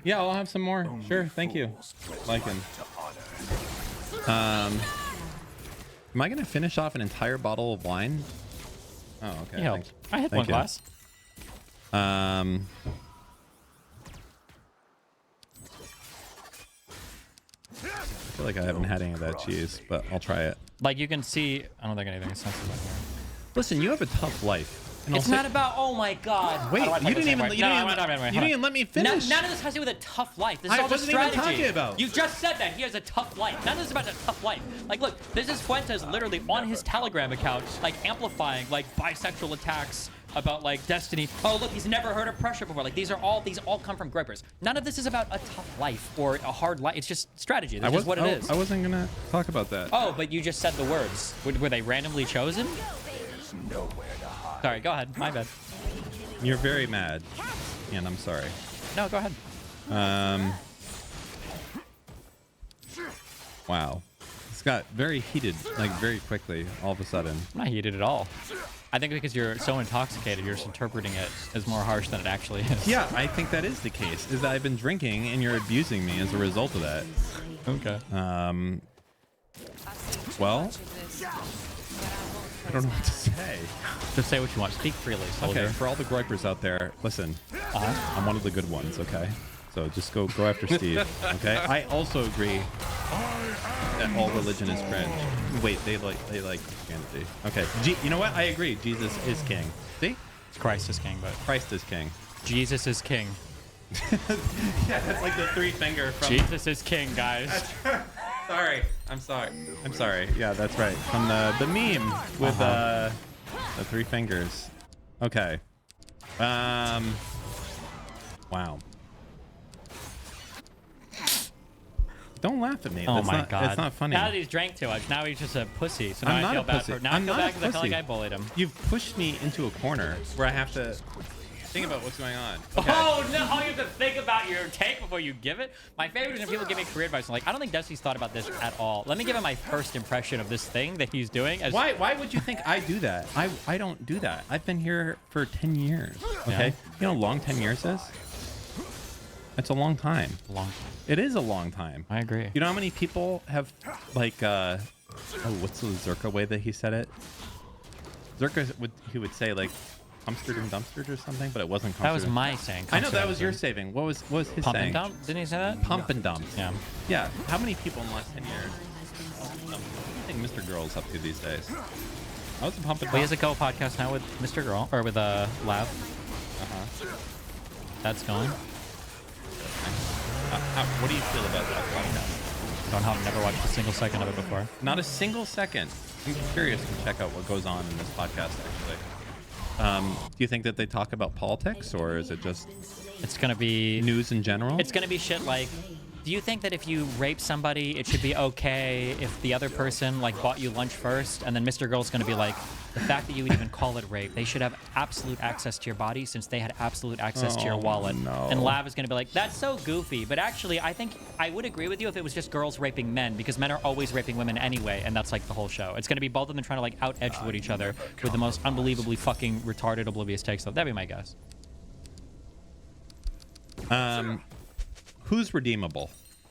S2: yeah, I'll have some more. Sure, thank you. Lycan. Am I gonna finish off an entire bottle of wine? Oh, okay.
S1: Yeah, I had one glass.
S2: I feel like I haven't had any of that cheese, but I'll try it.
S1: Like you can see, I don't think anything is sensitive here.
S2: Listen, you have a tough life.
S1: It's not about. Oh my God.
S2: Wait, you didn't even let me finish.
S1: None of this has to do with a tough life. This is all just strategy. Even talking about. You just said that he has a tough life. None of this is about a tough life. Like, look, this is Fuentes literally on his Telegram account, like amplifying like bisexual attacks about like Destiny. Oh, look, he's never heard of pressure before. Like these all come from grippers. None of this is about a tough life or a hard life. It's just strategy. That's just what it is.
S2: I wasn't gonna talk about that.
S1: Oh, but you just said the words. Were they randomly chosen? Sorry, go ahead. My bad.
S2: You're very mad, and I'm sorry.
S1: No, go ahead.
S2: Wow. It's got very heated, like very quickly, all of a sudden.
S1: Not heated at all. I think because you're so intoxicated, you're just interpreting it as more harsh than it actually is.
S2: Yeah, I think that is the case. Is that I've been drinking and you're abusing me as a result of that.
S1: Okay.
S2: Well, I don't know what to say.
S1: Just say what you want. Speak freely, soldier.
S2: Okay, for all the gripers out there, listen. I'm one of the good ones, okay? So just go after Steve, okay? I also agree that all religion is cringe. Wait, they like Christianity. Okay, you know what? I agree. Jesus is king. See?
S1: Christ is king, but
S2: Christ is king.
S1: Jesus is king.
S2: Yeah, that's like the three finger from
S1: Jesus is king, guys.
S2: Sorry. I'm sorry. Yeah, that's right. From the meme with the three fingers. Okay. Wow. Don't laugh at me.
S1: Oh my God.
S2: It's not funny.
S1: Now that he's drank too much, now he's just a pussy. So now
S2: I'm
S1: I feel
S2: not a
S1: bad
S2: pussy.
S1: for. Now I feel bad because I feel like I bullied him.
S2: You've pushed me into a corner where I have to think about what's going on. Okay.
S1: Oh no! You have to think about your take before you give it. My favorite is when people give me career advice. I'm like, I don't think Dusty's thought about this at all. Let me give him my first impression of this thing that he's doing.
S2: Why would you think I do that? I don't do that. I've been here for 10 years. Okay. Yeah. You know how long 10 years is? It's a long time. It is a long time.
S1: I agree.
S2: You know how many people have like what's the Zerka way that he said it? Zerka would say like Humstered and Dumpstered or something, but it wasn't.
S1: That was my saying.
S2: I know that was your saving. What was his
S1: Pump
S2: saying?
S1: Pump and dump? Didn't he say that?
S2: Pump and dump.
S1: Yeah.
S2: Yeah. How many people in the last 10 years? What do you think Mr. Girl's up to these days? I was a pump and dump.
S1: He has a co-podcast now with Mr. Girl or with Lav. That's going.
S2: What do you feel about that podcast?
S1: Don't have never watched a single second of it before.
S2: Not a single second. I'm curious to check out what goes on in this podcast, actually. Do you think that they talk about politics, or is it just...
S1: It's going to be...
S2: news in general?
S1: It's going to be shit like... Do you think that if you rape somebody, it should be okay if the other person like bought you lunch first, and then Mr. Girl's going to be like, the fact that you would even call it rape, they should have absolute access to your body since they had absolute access to your wallet.
S2: No.
S1: And Lav is going to be like, that's so goofy. But actually, I think I would agree with you if it was just girls raping men, because men are always raping women anyway, and that's like the whole show. It's going to be both of them trying to like out-edgewood each other with the most unbelievably fucking retarded, oblivious takes. So that'd be my guess.
S2: Who's redeemable?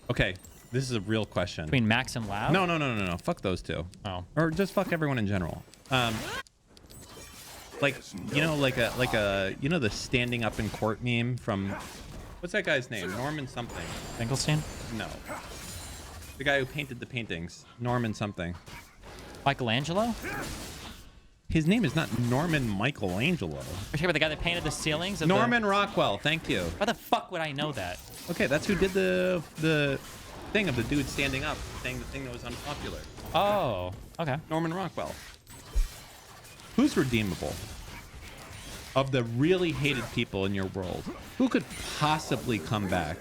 S2: Okay, this is a real question.
S1: Between Max and Lav?
S2: No. Fuck those two.
S1: Oh.
S2: Or just fuck everyone in general. Like you know, like a you know the standing up in court meme from what's that guy's name? Norman something.
S1: Finkelstein?
S2: No. The guy who painted the paintings. Norman something.
S1: Michelangelo?
S2: His name is not Norman Michelangelo.
S1: You're talking about the guy that painted the ceilings?
S2: Norman Rockwell, thank you.
S1: Why the fuck would I know that?
S2: Okay, that's who did the thing of the dude standing up, saying the thing that was unpopular.
S1: Oh, okay.
S2: Norman Rockwell. Who's redeemable? Of the really hated people in your world, who could possibly come back?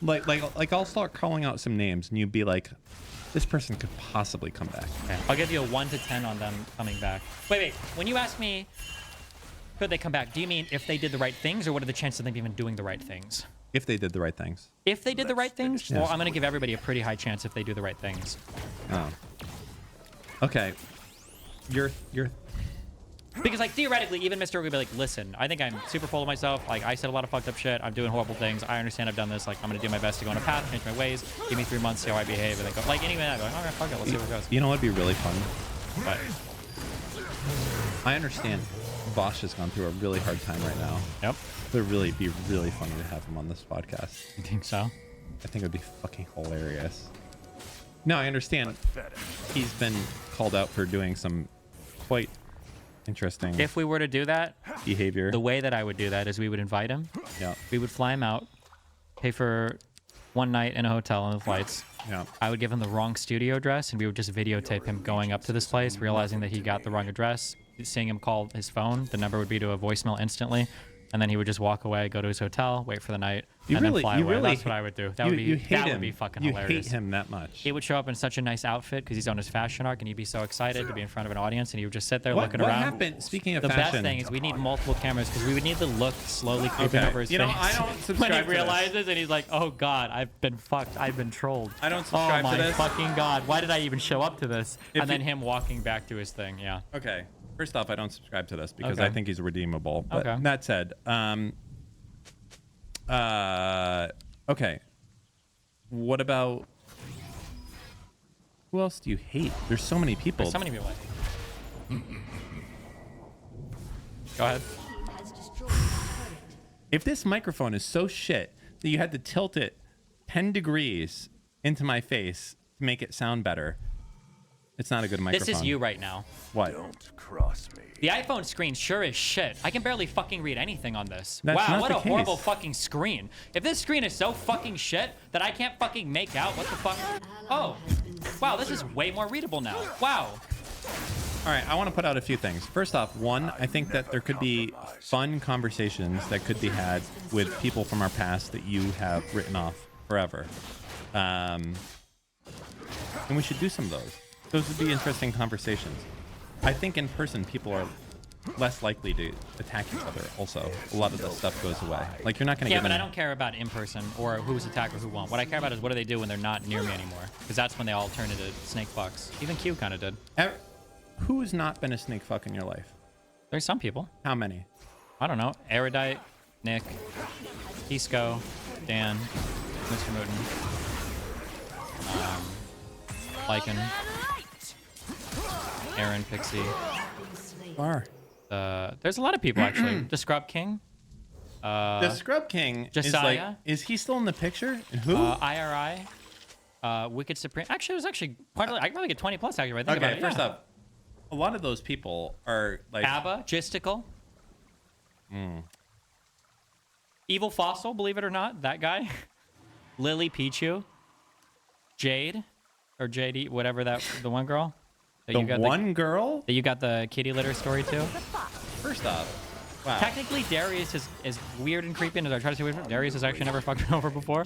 S2: Like I'll start calling out some names, and you'd be like, this person could possibly come back.
S1: Okay. I'll give you a 1 to 10 on them coming back. Wait. When you ask me, could they come back, do you mean if they did the right things, or what are the chances of them even doing the right things?
S2: If they did the right things.
S1: If they did the right things? Well, I'm going to give everybody a pretty high chance if they do the right things.
S2: Oh. Okay. You're...
S1: Because, like, theoretically, even Mr. would be like, listen, I think I'm super full of myself. Like, I said a lot of fucked up shit. I'm doing horrible things. I understand I've done this. Like, I'm going to do my best to go on a path, change my ways. Give me 3 months, see how I behave. And then go, like, anyway, I'm like, all right, fuck it. Let's see where it goes.
S2: You know what'd be really fun?
S1: But
S2: I understand Bosch has gone through a really hard time right now.
S1: Yep.
S2: It would really be really funny to have him on this podcast.
S1: You think so?
S2: I think it would be fucking hilarious. No, I understand. He's been called out for doing some quite Interesting.
S1: If we were to do that,
S2: behavior.
S1: The way that I would do that is we would invite him.
S2: Yeah.
S1: We would fly him out, pay for one night in a hotel on the flights.
S2: Yeah.
S1: I would give him the wrong studio address, and we would just videotape him going up to this place, realizing that he got the wrong address, seeing him call his phone. The number would be to a voicemail instantly. And then he would just walk away, go to his hotel, wait for the night, and then fly away. That's what I would do. That would be fucking hilarious.
S2: You hate him that much.
S1: He would show up in such a nice outfit because he's on his fashion arc, and he'd be so excited to be in front of an audience, and he would just sit there looking around.
S2: What happened? Speaking of
S1: the
S2: fashion,
S1: best thing is we need multiple cameras because we would need the look slowly creeping over his face.
S2: I don't subscribe
S1: when he
S2: to
S1: realizes,
S2: this.
S1: and he's like, "Oh God, I've been fucked. I've been trolled.
S2: I don't subscribe to this.
S1: Oh my fucking God, why did I even show up to this?" And then him walking back to his thing. Yeah.
S2: Okay. First off, I don't subscribe to this because I think he's redeemable. But
S1: Okay.
S2: that said, okay. What about who else do you hate? There's so many people.
S1: There's so many people I hate. Go ahead.
S2: If this microphone is so shit that you had to tilt it 10 degrees into my face to make it sound better, it's not a good microphone.
S1: This is you right now.
S2: What?
S4: Don't cross me.
S1: The iPhone screen sure is shit. I can barely fucking read anything on this.
S2: That's
S1: wow,
S2: not
S1: what
S2: the
S1: a horrible
S2: case.
S1: fucking screen. If this screen is so fucking shit that I can't fucking make out what the fuck. Oh, wow, this is way more readable now. Wow.
S2: All right, I want to put out a few things. First off, one, I think that there could be fun conversations that could be had with people from our past that you have written off forever. And we should do some of those. Those would be interesting conversations. I think in person, people are less likely to attack each other also. A lot of the stuff goes away. Like, you're not going to
S1: Yeah,
S2: get
S1: but I don't care about in person or who's attacked or who won. What I care about is what do they do when they're not near me anymore. Because that's when they all turn into snake fucks. Even Q kind of did.
S2: Who's not been a snake fuck in your life?
S1: There's some people.
S2: How many?
S1: I don't know. Erudite, Nick, Kisco, Dan, Mr. Mooten, Lycan, Aaron, Pixie. There's a lot of people actually. The Scrub King.
S2: The Scrub King
S1: Josiah.
S2: is he still in the picture? And who?
S1: IRI. Wicked Supreme. Actually, it was actually quite. I can probably get 20 plus. Actually, I think about it.
S2: First up, a lot of those people are like
S1: Abba, Gisticle. Evil Fossil, believe it or not, that guy. Lily Pichu. Jade, or JD, whatever the one girl.
S2: The one girl?
S1: That you got the kitty litter story too?
S2: First off, wow.
S1: Technically, Darius is weird and creepy, and as I try to say weird, Darius has actually never fucked me over before.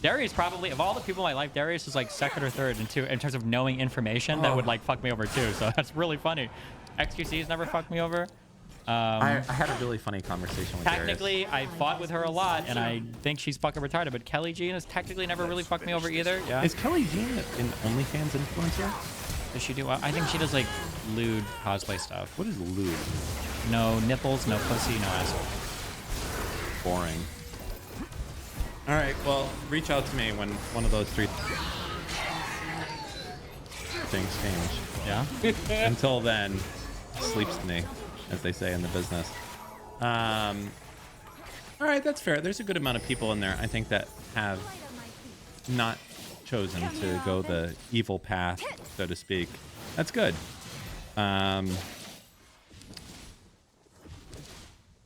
S1: Darius probably, of all the people in my life, Darius is like second or third in terms of knowing information that would like fuck me over too, so that's really funny. XQC's never fucked me over.
S2: I had a really funny conversation with
S1: technically,
S2: Darius.
S1: I fought with her a lot, and I think she's fucking retarded, but Kelly Jean has technically never really fucked me over either. Yeah.
S2: Is Kelly Jean an OnlyFans influencer?
S1: Does she do? I think she does like lewd cosplay stuff.
S2: What is lewd?
S1: No nipples, no pussy, no asshole.
S2: Boring. All right, well, reach out to me when one of those three things change.
S1: Yeah?
S2: Until then, sleeps to me, as they say in the business. All right, that's fair. There's a good amount of people in there, I think, that have not chosen to go the evil path, so to speak. That's good.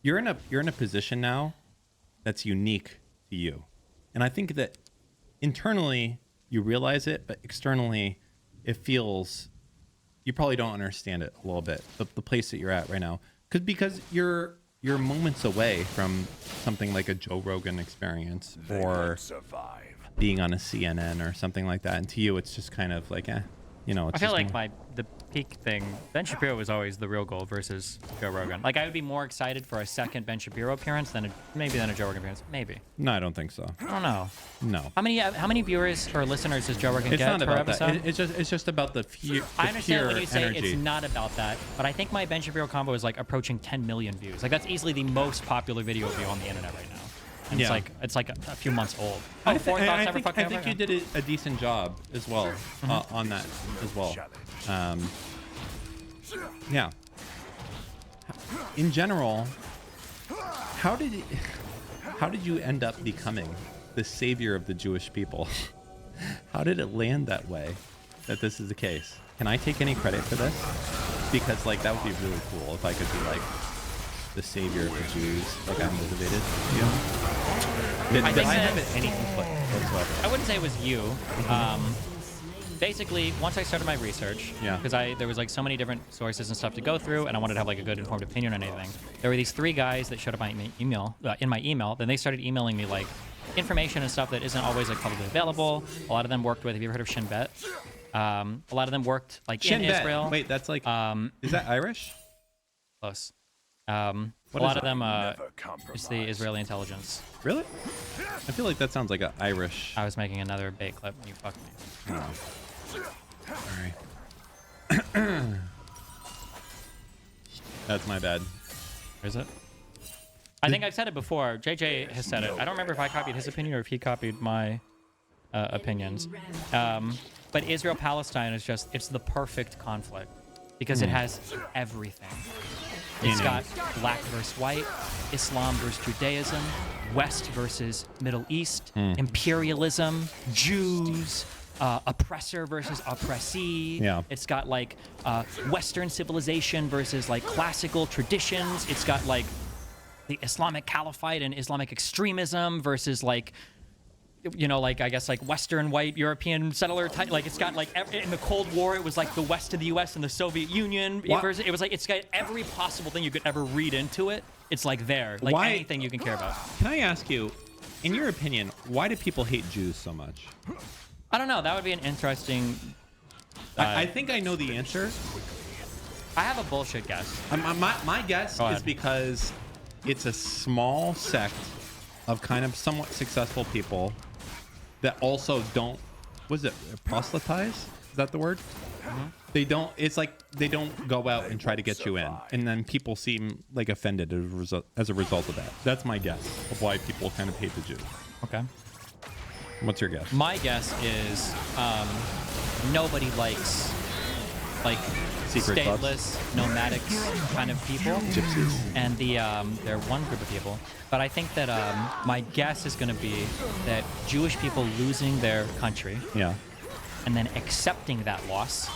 S2: You're in a position now that's unique to you, and I think that internally you realize it, but externally it feels you probably don't understand it a little bit. The place that you're at right now, because you're moments away from something like a Joe Rogan experience or being on a CNN or something like that, and to you it's just kind of like it's
S1: I feel
S2: just
S1: like the peak thing, Ben Shapiro was always the real goal versus Joe Rogan. Like, I would be more excited for a second Ben Shapiro appearance than a Joe Rogan appearance. Maybe.
S2: No, I don't think so.
S1: I don't know.
S2: No.
S1: How many viewers or listeners does Joe Rogan
S2: It's
S1: get
S2: not
S1: per
S2: about
S1: episode?
S2: that. It's just about the pure
S1: I understand when you say
S2: energy.
S1: it's not about that, but I think my Ben Shapiro combo is like approaching 10 million views. Like, that's easily the most popular video view on the internet right now. And
S2: Yeah.
S1: it's like a few months old.
S2: I
S1: think
S2: you did a decent job as well on that as well. Yeah. In general, how did you end up becoming the savior of the Jewish people? How did it land that way? That this is the case? Can I take any credit for this? because like that would be really cool if I could be like the savior of the Jews. Like I'm motivated.
S1: I think
S2: I haven't any input whatsoever.
S1: I wouldn't say it was you. Basically, once I started my research, because there was like so many different sources and stuff to go through, and I wanted to have like a good informed opinion on anything. There were these 3 guys that showed up in my email. Then they started emailing me like information and stuff that isn't always like publicly available. A lot of them worked with. Have you ever heard of Shin Bet? A lot of them worked like in Israel.
S2: Wait, that's like is that Irish?
S1: Close. A lot of them it's the Israeli intelligence.
S2: Really? I feel like that sounds like an Irish.
S1: I was making another bait clip when you fucked me.
S2: Oh. All right. That's my bad.
S1: Is it? I think I've said it before. JJ has said it. I don't remember if I copied his opinion or if he copied my opinions. But Israel-Palestine is it's the perfect conflict because it has everything. It's got black versus white, Islam versus Judaism, West versus Middle East, imperialism, Jews, oppressor versus oppressee.
S2: Yeah.
S1: It's got like Western civilization versus like classical traditions. It's got like the Islamic Caliphate and Islamic extremism versus like, you know, like I guess like Western white European settler type. Like it's got like in the Cold War, it was like the West of the U.S. and the Soviet Union. It was like it's got every possible thing you could ever read into it. It's like there, like anything you can care about.
S2: Can I ask you, in your opinion, why do people hate Jews so much?
S1: I don't know. That would be an interesting.
S2: I think I know the answer.
S1: I have a bullshit guess.
S2: My guess is because it's a small sect of kind of somewhat successful people that also don't, was it proselytize? Is that the word? They don't, it's like they don't go out and try to get you in. And then people seem like offended as a result of that. That's my guess of why people kind of hate the Jews.
S1: Okay.
S2: What's your guess?
S1: My guess is nobody likes like
S2: secret
S1: stateless, nomadic kind of people.
S2: Gypsies.
S1: And they're one group of people. But I think that my guess is going to be that Jewish people losing their country.
S2: Yeah.
S1: And then accepting that loss.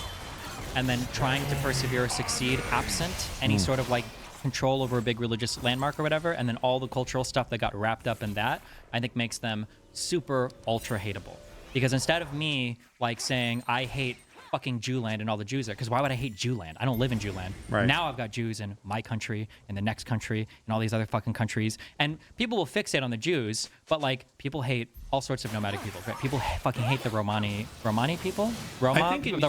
S1: And then trying to persevere or succeed absent any sort of like control over a big religious landmark or whatever. And then all the cultural stuff that got wrapped up in that, I think makes them super ultra hateable. Because instead of me like saying I hate fucking Jewland and all the Jews there, because why would I hate Jewland? I don't live in Jewland.
S2: Right.
S1: Now I've got Jews in my country, in the next country, and all these other fucking countries. And people will fixate on the Jews, but like people hate all sorts of nomadic people. Right? People fucking hate the Romani people? Roma people?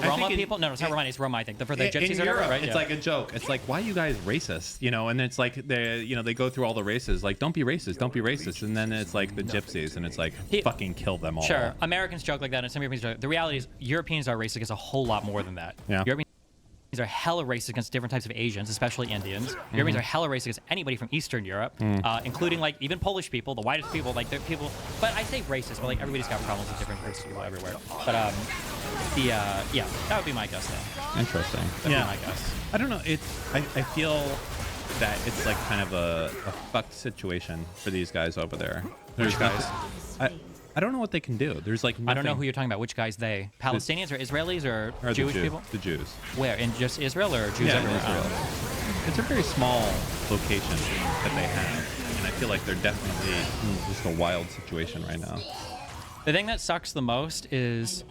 S1: No, it's not Romani, it's Roma, I think. For the Gypsies or whatever, right?
S2: It's like a joke. It's like, why are you guys racist? You know, and it's like they go through all the races, like don't be racist, don't be racist. And then it's like the Gypsies, and it's like fucking kill them all.
S1: Sure, Americans joke like that, and some Europeans joke. The reality is Europeans are racist against a whole lot more than that.
S2: Yeah.
S1: Europeans are hella racist against different types of Asians, especially Indians. Europeans are hella racist against anybody from Eastern Europe, including like even Polish people, the whitest people, like they're people. But I say racist, but like everybody's got problems with different groups of people everywhere. But yeah, that would be my guess though.
S2: Interesting.
S1: That'd be my guess.
S2: I don't know. I feel that it's like kind of a fucked situation for these guys over there. There's guys. I don't know what they can do. There's like nothing.
S1: I don't know who you're talking about. Which guys? They Palestinians or Israelis or Jewish people?
S2: The Jews.
S1: Where? In just Israel or Jews everywhere?
S2: Israel. It's a very small location that they have, and I feel like they're definitely just a wild situation right now.
S1: The thing that sucks the most is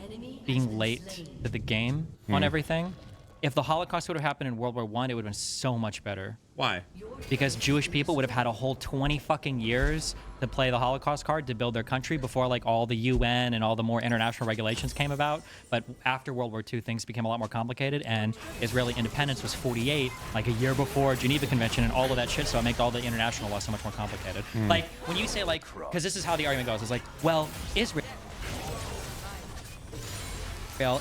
S1: being late to the game on everything. If the Holocaust would have happened in World War I, it would have been so much better.
S2: Why?
S1: Because Jewish people would have had a whole 20 fucking years to play the Holocaust card to build their country before like all the UN and all the more international regulations came about. But after World War II, things became a lot more complicated, and Israeli independence was 48, like a year before Geneva Convention and all of that shit. So it made all the international law so much more complicated. Like when you say like, because this is how the argument goes, it's like, well, Israel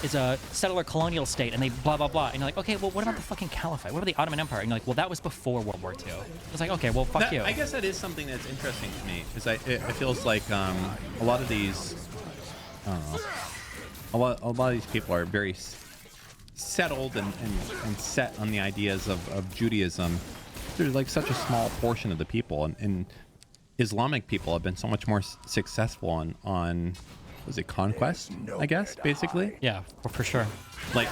S1: is a settler colonial state and they blah blah blah, and you're like, okay, well what about the fucking caliphate, what about the Ottoman Empire? And you're like, well that was before World War II. It's like, okay, well fuck you.
S2: I guess that is something that's interesting to me, because it feels like a lot of these I don't know, a lot of these people are very settled and set on the ideas of Judaism. There's like such a small portion of the people, and Islamic people have been so much more successful on was it conquest, I guess, basically?
S1: Yeah, for sure.
S2: Like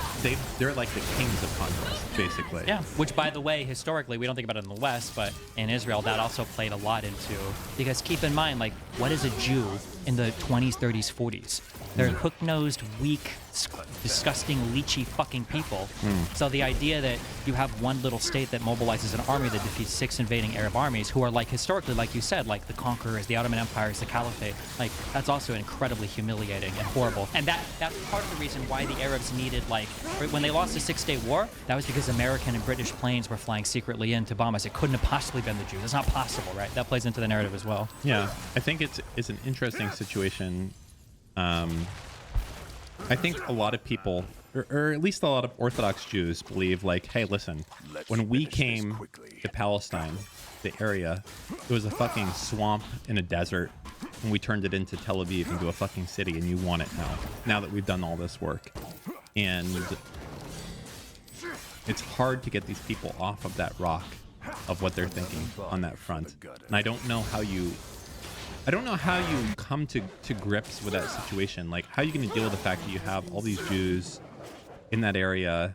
S2: they're like the kings of conquest, basically.
S1: Yeah, which by the way, historically, we don't think about it in the West, but in Israel, that also played a lot into, because keep in mind, like, what is a Jew in the 20s, 30s, 40s? They're hook-nosed, weak, disgusting, leechy fucking people. So the idea that you have one little state that mobilizes an army that defeats 6 invading Arab armies, who are like historically, like you said, like the conquerors, the Ottoman empires, the caliphate, like that's also incredibly humiliating and horrible. And that's part of the reason why the Arabs needed, like, when they lost the 6-Day War, that was because American and British planes were flying secretly in to bomb us. It couldn't have possibly been the Jews. It's not possible, right? That plays into the narrative as well.
S2: Yeah, I think it's an interesting situation. I think a lot of people, or at least a lot of Orthodox Jews, believe like, hey, listen, when we came to Palestine, the area, it was a fucking swamp in a desert, and we turned it into Tel Aviv, into a fucking city, and you want it now that we've done all this work. And it's hard to get these people off of that rock of what they're thinking on that front. And I don't know how you come to grips with that situation. Like, how are you going to deal with the fact that you have all these Jews in that area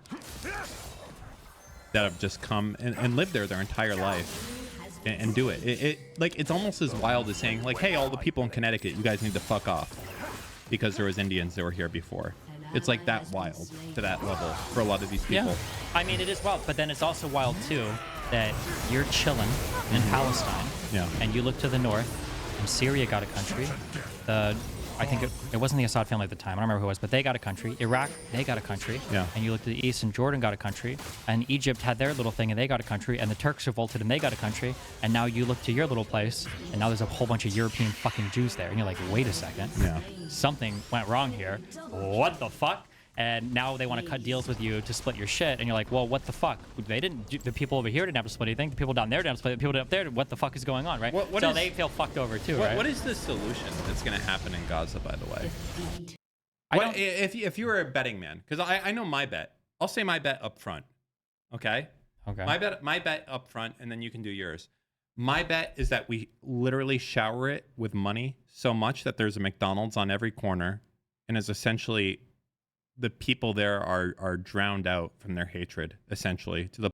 S2: that have just come and lived there their entire life and do it? It's almost as wild as saying, like, hey, all the people in Connecticut, you guys need to fuck off because there was Indians that were here before. It's like that wild to that level for a lot of these people.
S1: Yeah. I mean, it is wild, but then it's also wild too that you're chilling in Palestine, and you look to the north, and Syria got a country. I think it wasn't the Assad family at the time. I don't remember who it was, but they got a country. Iraq, they got a country.
S2: Yeah.
S1: And you look to the east, and Jordan got a country. And Egypt had their little thing, and they got a country. And the Turks revolted, and they got a country. And now you look to your little place, and now there's a whole bunch of European fucking Jews there. And you're like, wait a second.
S2: Yeah.
S1: Something went wrong here. What the fuck? And now they want to cut deals with you to split your shit. And you're like, well, what the fuck? They didn't. The people over here didn't have to split anything. The people down there didn't have to split. The people up there, what the fuck is going on, right? So they feel fucked over too, right?
S2: What is the solution that's going to happen in Gaza, by the way? If you were a betting man, because I know my bet. I'll say my bet up front. Okay?
S1: Okay.
S2: My bet up front, and then you can do yours. My bet is that we literally shower it with money so much that there's a McDonald's on every corner, and is essentially the people there are drowned out from their hatred, essentially, to the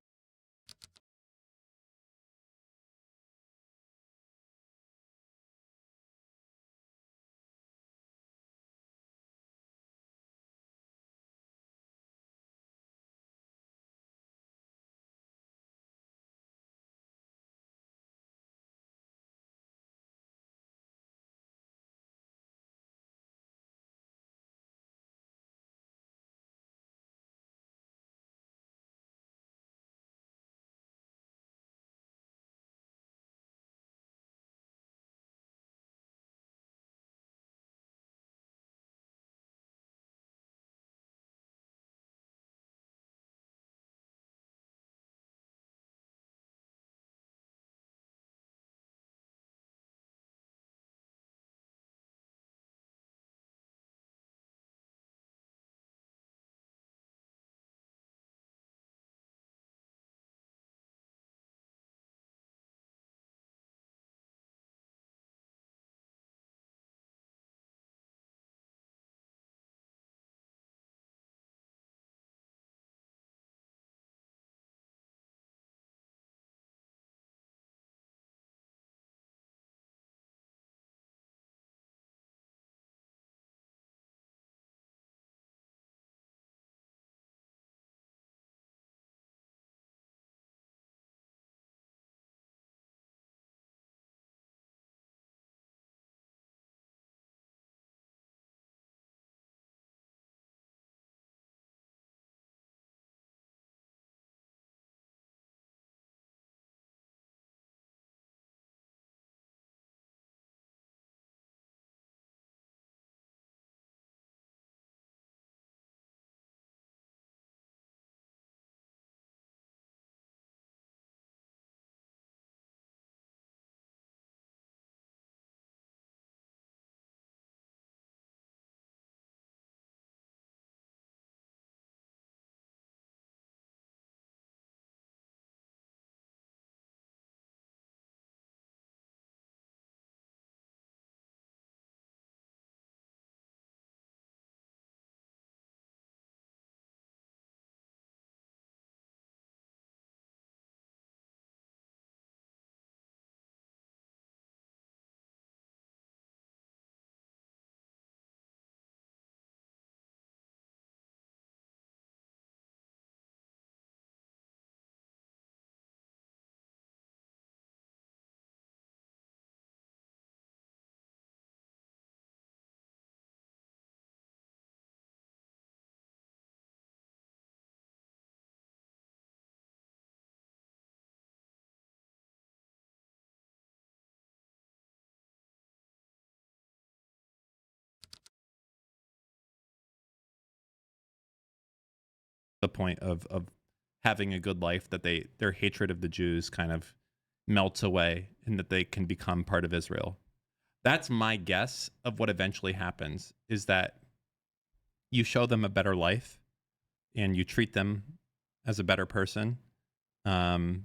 S2: the point of having a good life, that their hatred of the Jews kind of melts away and that they can become part of Israel. That's my guess of what eventually happens, is that you show them a better life and you treat them as a better person. And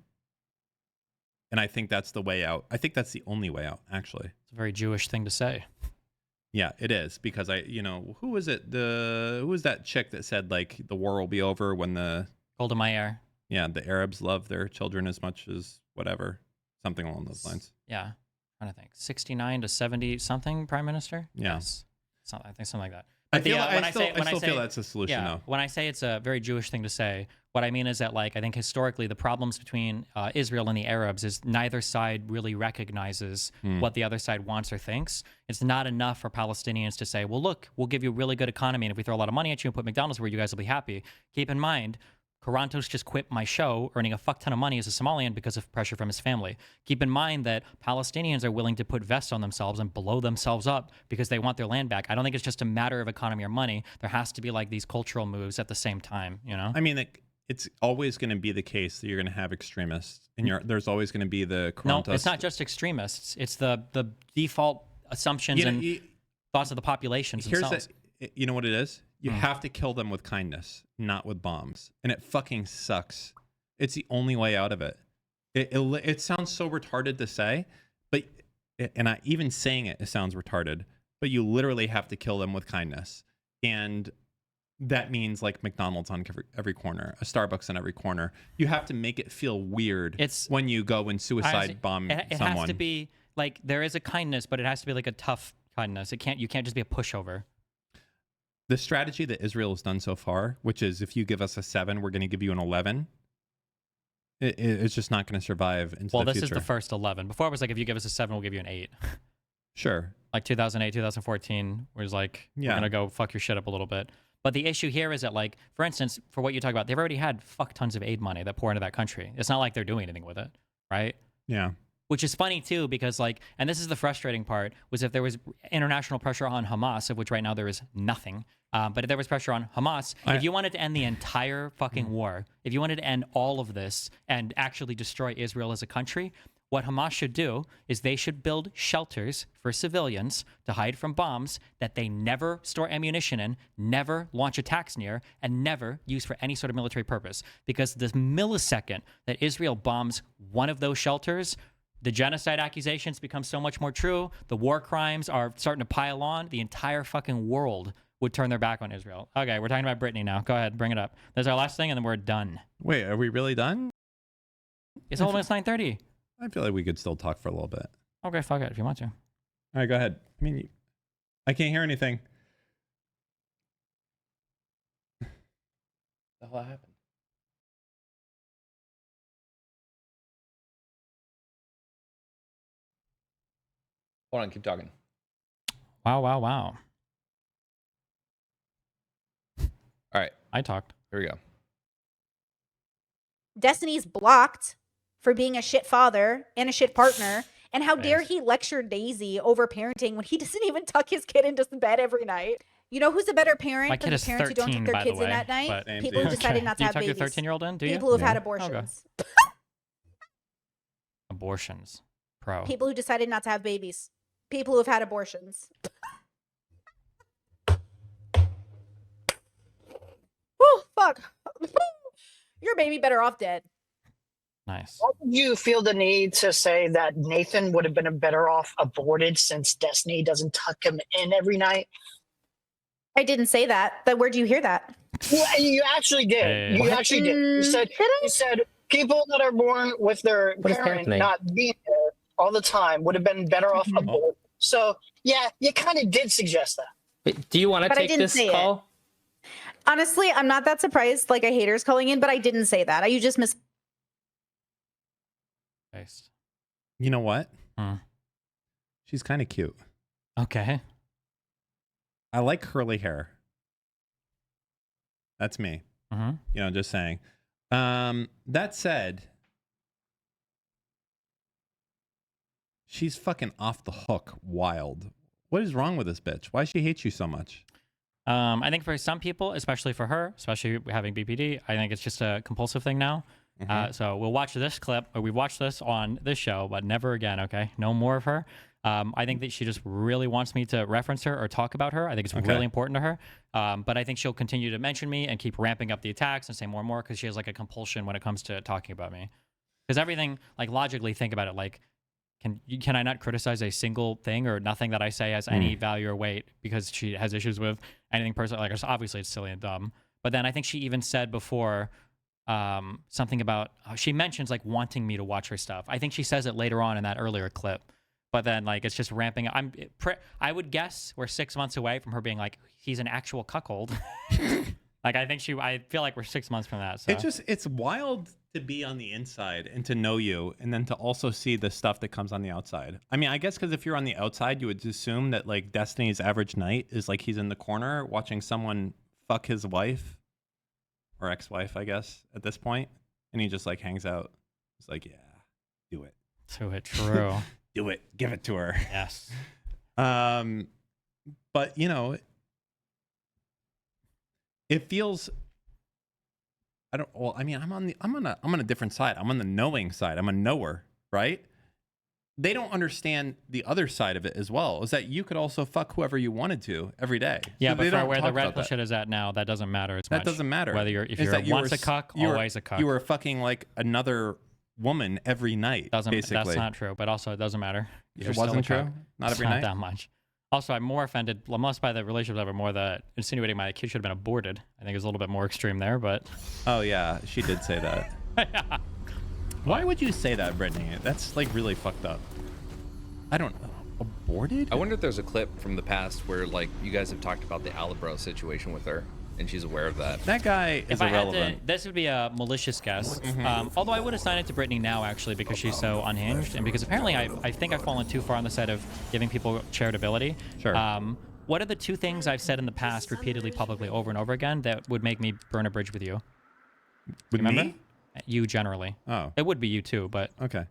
S2: I think that's the way out. I think that's the only way out, actually.
S1: It's a very Jewish thing to say.
S2: Yeah, it is, because who was it? Who was that chick that said like the war will be over when the
S1: Golda Meir.
S2: Yeah, the Arabs love their children as much as whatever, something along those lines.
S1: Yeah, I'm trying to think. 69 to 70 something prime minister.
S2: Yeah,
S1: yes. I think something like that.
S2: I still feel that's a solution, though.
S1: When I say it's a very Jewish thing to say, what I mean is that, like, I think historically the problems between Israel and the Arabs is neither side really recognizes what the other side wants or thinks. It's not enough for Palestinians to say, well, look, we'll give you a really good economy, and if we throw a lot of money at you and put McDonald's where you guys will be happy. Keep in mind, Karantos just quit my show, earning a fuck ton of money as a Somalian because of pressure from his family. Keep in mind that Palestinians are willing to put vests on themselves and blow themselves up because they want their land back. I don't think it's just a matter of economy or money. There has to be like these cultural moves at the same time, you know?
S2: I mean, it's always going to be the case that you're going to have extremists, and there's always going to be the Karantos.
S1: No, it's not just extremists. It's the default assumptions and thoughts of the populations themselves.
S2: You know what it is? You have to kill them with kindness, not with bombs. And it fucking sucks. It's the only way out of it. It sounds so retarded to say, but even saying it sounds retarded, but you literally have to kill them with kindness. And that means like McDonald's on every corner, a Starbucks on every corner. You have to make it feel weird when you go and suicide bomb someone.
S1: It has to be like, there is a kindness, but it has to be like a tough kindness. You can't just be a pushover.
S2: The strategy that Israel has done so far, which is if you give us a 7, we're going to give you an 11. It's just not going to survive into the future.
S1: Well, this is the first 11. Before I was like, if you give us a 7, we'll give you an 8.
S2: Sure.
S1: Like 2008, 2014, where it's like, we're going to go fuck your shit up a little bit. But the issue here is that, like, for instance, for what you talk about, they've already had fuck tons of aid money that pour into that country. It's not like they're doing anything with it, right?
S2: Yeah.
S1: Which is funny, too, because, like, and this is the frustrating part, was if there was international pressure on Hamas, of which right now there is nothing, but if there was pressure on Hamas, if you wanted to end the entire fucking war, if you wanted to end all of this and actually destroy Israel as a country, what Hamas should do is they should build shelters for civilians to hide from bombs that they never store ammunition in, never launch attacks near, and never use for any sort of military purpose. Because the millisecond that Israel bombs one of those shelters, the genocide accusations become so much more true. The war crimes are starting to pile on. The entire fucking world would turn their back on Israel. Okay, we're talking about Brittany now. Go ahead, bring it up. There's our last thing, and then we're done.
S2: Wait, are we really done?
S1: It's almost 9:30.
S2: I feel like we could still talk for a little bit.
S1: Okay, fuck it if you want to.
S2: All right, go ahead. I mean, I can't hear anything.
S3: The hell happened? Hold on, keep talking.
S1: Wow.
S3: All right.
S1: I talked.
S3: Here we go.
S15: Destiny's blocked for being a shit father and a shit partner. And how dare he lecture Daisy over parenting when he doesn't even tuck his kid into bed every night? You know who's a better parent than the parents who don't tuck their kids in at night? People who decided not to have babies.
S1: Do you tuck your 13-year-old in? Do you?
S15: People who've had abortions.
S1: Okay. Abortions. Pro.
S15: People who decided not to have babies. People who have had abortions. Whew, fuck. Your baby better off dead.
S1: Nice.
S16: Why would you feel the need to say that Nathan would have been better off aborted since Destiny doesn't tuck him in every night?
S15: I didn't say that. But where'd you hear that?
S16: You actually did. You actually did. You said people that are born with their parent not being there all the time would have been better off aborted. So yeah, you kind of did suggest that.
S17: Wait, do you want to take this call?
S15: Honestly, I'm not that surprised. Like a hater's calling in, but I didn't say that. You just missed.
S2: You know what? She's kind of cute.
S1: Okay.
S2: I like curly hair. That's me.
S1: Mm-hmm.
S2: You know, just saying. That said, she's fucking off the hook wild. What is wrong with this bitch? Why does she hate you so much?
S1: I think for some people, especially for her, especially having BPD, I think it's just a compulsive thing now. So we'll watch this clip, or we watched this on this show, but never again, okay? No more of her. I think that she just really wants me to reference her or talk about her. I think it's really important to her. But I think she'll continue to mention me and keep ramping up the attacks and say more and more because she has like a compulsion when it comes to talking about me. Because everything, like logically think about it, like, can I not criticize a single thing or nothing that I say has any value or weight because she has issues with anything personal? Like, obviously it's silly and dumb. But then I think she even said before something about, she mentions like wanting me to watch her stuff. I think she says it later on in that earlier clip. But then like it's just ramping up. I would guess we're 6 months away from her being like, he's an actual cuckold. Like I feel like we're 6 months from that. So.
S2: It's wild to be on the inside and to know you, and then to also see the stuff that comes on the outside. I mean, I guess because if you're on the outside, you would assume that like Destiny's average night is like he's in the corner watching someone fuck his wife or ex-wife, I guess, at this point, and he just like hangs out. He's like, yeah, do it.
S1: Do it, true.
S2: Do it. Give it to her.
S1: Yes.
S2: But you know, it feels. I'm on a different side. I'm on the knowing side. I'm a knower, right? They don't understand the other side of it as well. Is that you could also fuck whoever you wanted to every day.
S1: Yeah, so but for where the red pill shit is at now, that doesn't matter as much.
S2: That doesn't matter.
S1: Whether if you're once a cuck, always a cuck.
S2: You were fucking like another woman every night. Basically.
S1: That's not true. But also, it doesn't matter.
S2: It wasn't true. Not every night.
S1: Not that much. Also, I'm more offended, less by the relationship level, more the insinuating my kid should have been aborted. I think it's a little bit more extreme there, but...
S2: Oh, yeah. She did say that. Yeah. Why would you say that, Brittany? That's, like, really fucked up. I don't know. Aborted?
S3: I wonder if there's a clip from the past where, like, you guys have talked about the Alibro situation with her, and she's aware of that.
S2: That guy is irrelevant.
S1: This would be a malicious guess. Although I would assign it to Brittany now, actually, because she's so unhinged, and because apparently I think I've fallen too far on the side of giving people charitability.
S2: Sure.
S1: What are the two things I've said in the past repeatedly, publicly, over and over again that would make me burn a bridge with you?
S2: With me?
S1: You generally.
S2: Oh.
S1: It would be you too, but...
S2: Okay.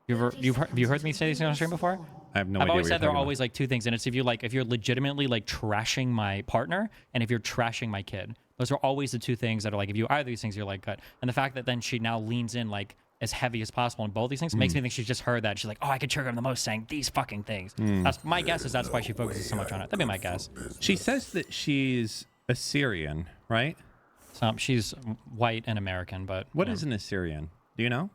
S1: Have you heard me say these things on stream before?
S2: I have no idea.
S1: I've always said there are always like two things, and it's if you're legitimately like trashing my partner, and if you're trashing my kid. Those are always the two things that are like, if you are these things, you're like cut. And the fact that then she now leans in like as heavy as possible in both these things makes me think she's just heard that. She's like, oh, I could trigger him the most saying these fucking things. That's my guess. That's why she focuses so much on it. That'd be my guess.
S2: She says that she's Assyrian, right?
S1: She's white and American, but
S2: what is an Assyrian? Do you know?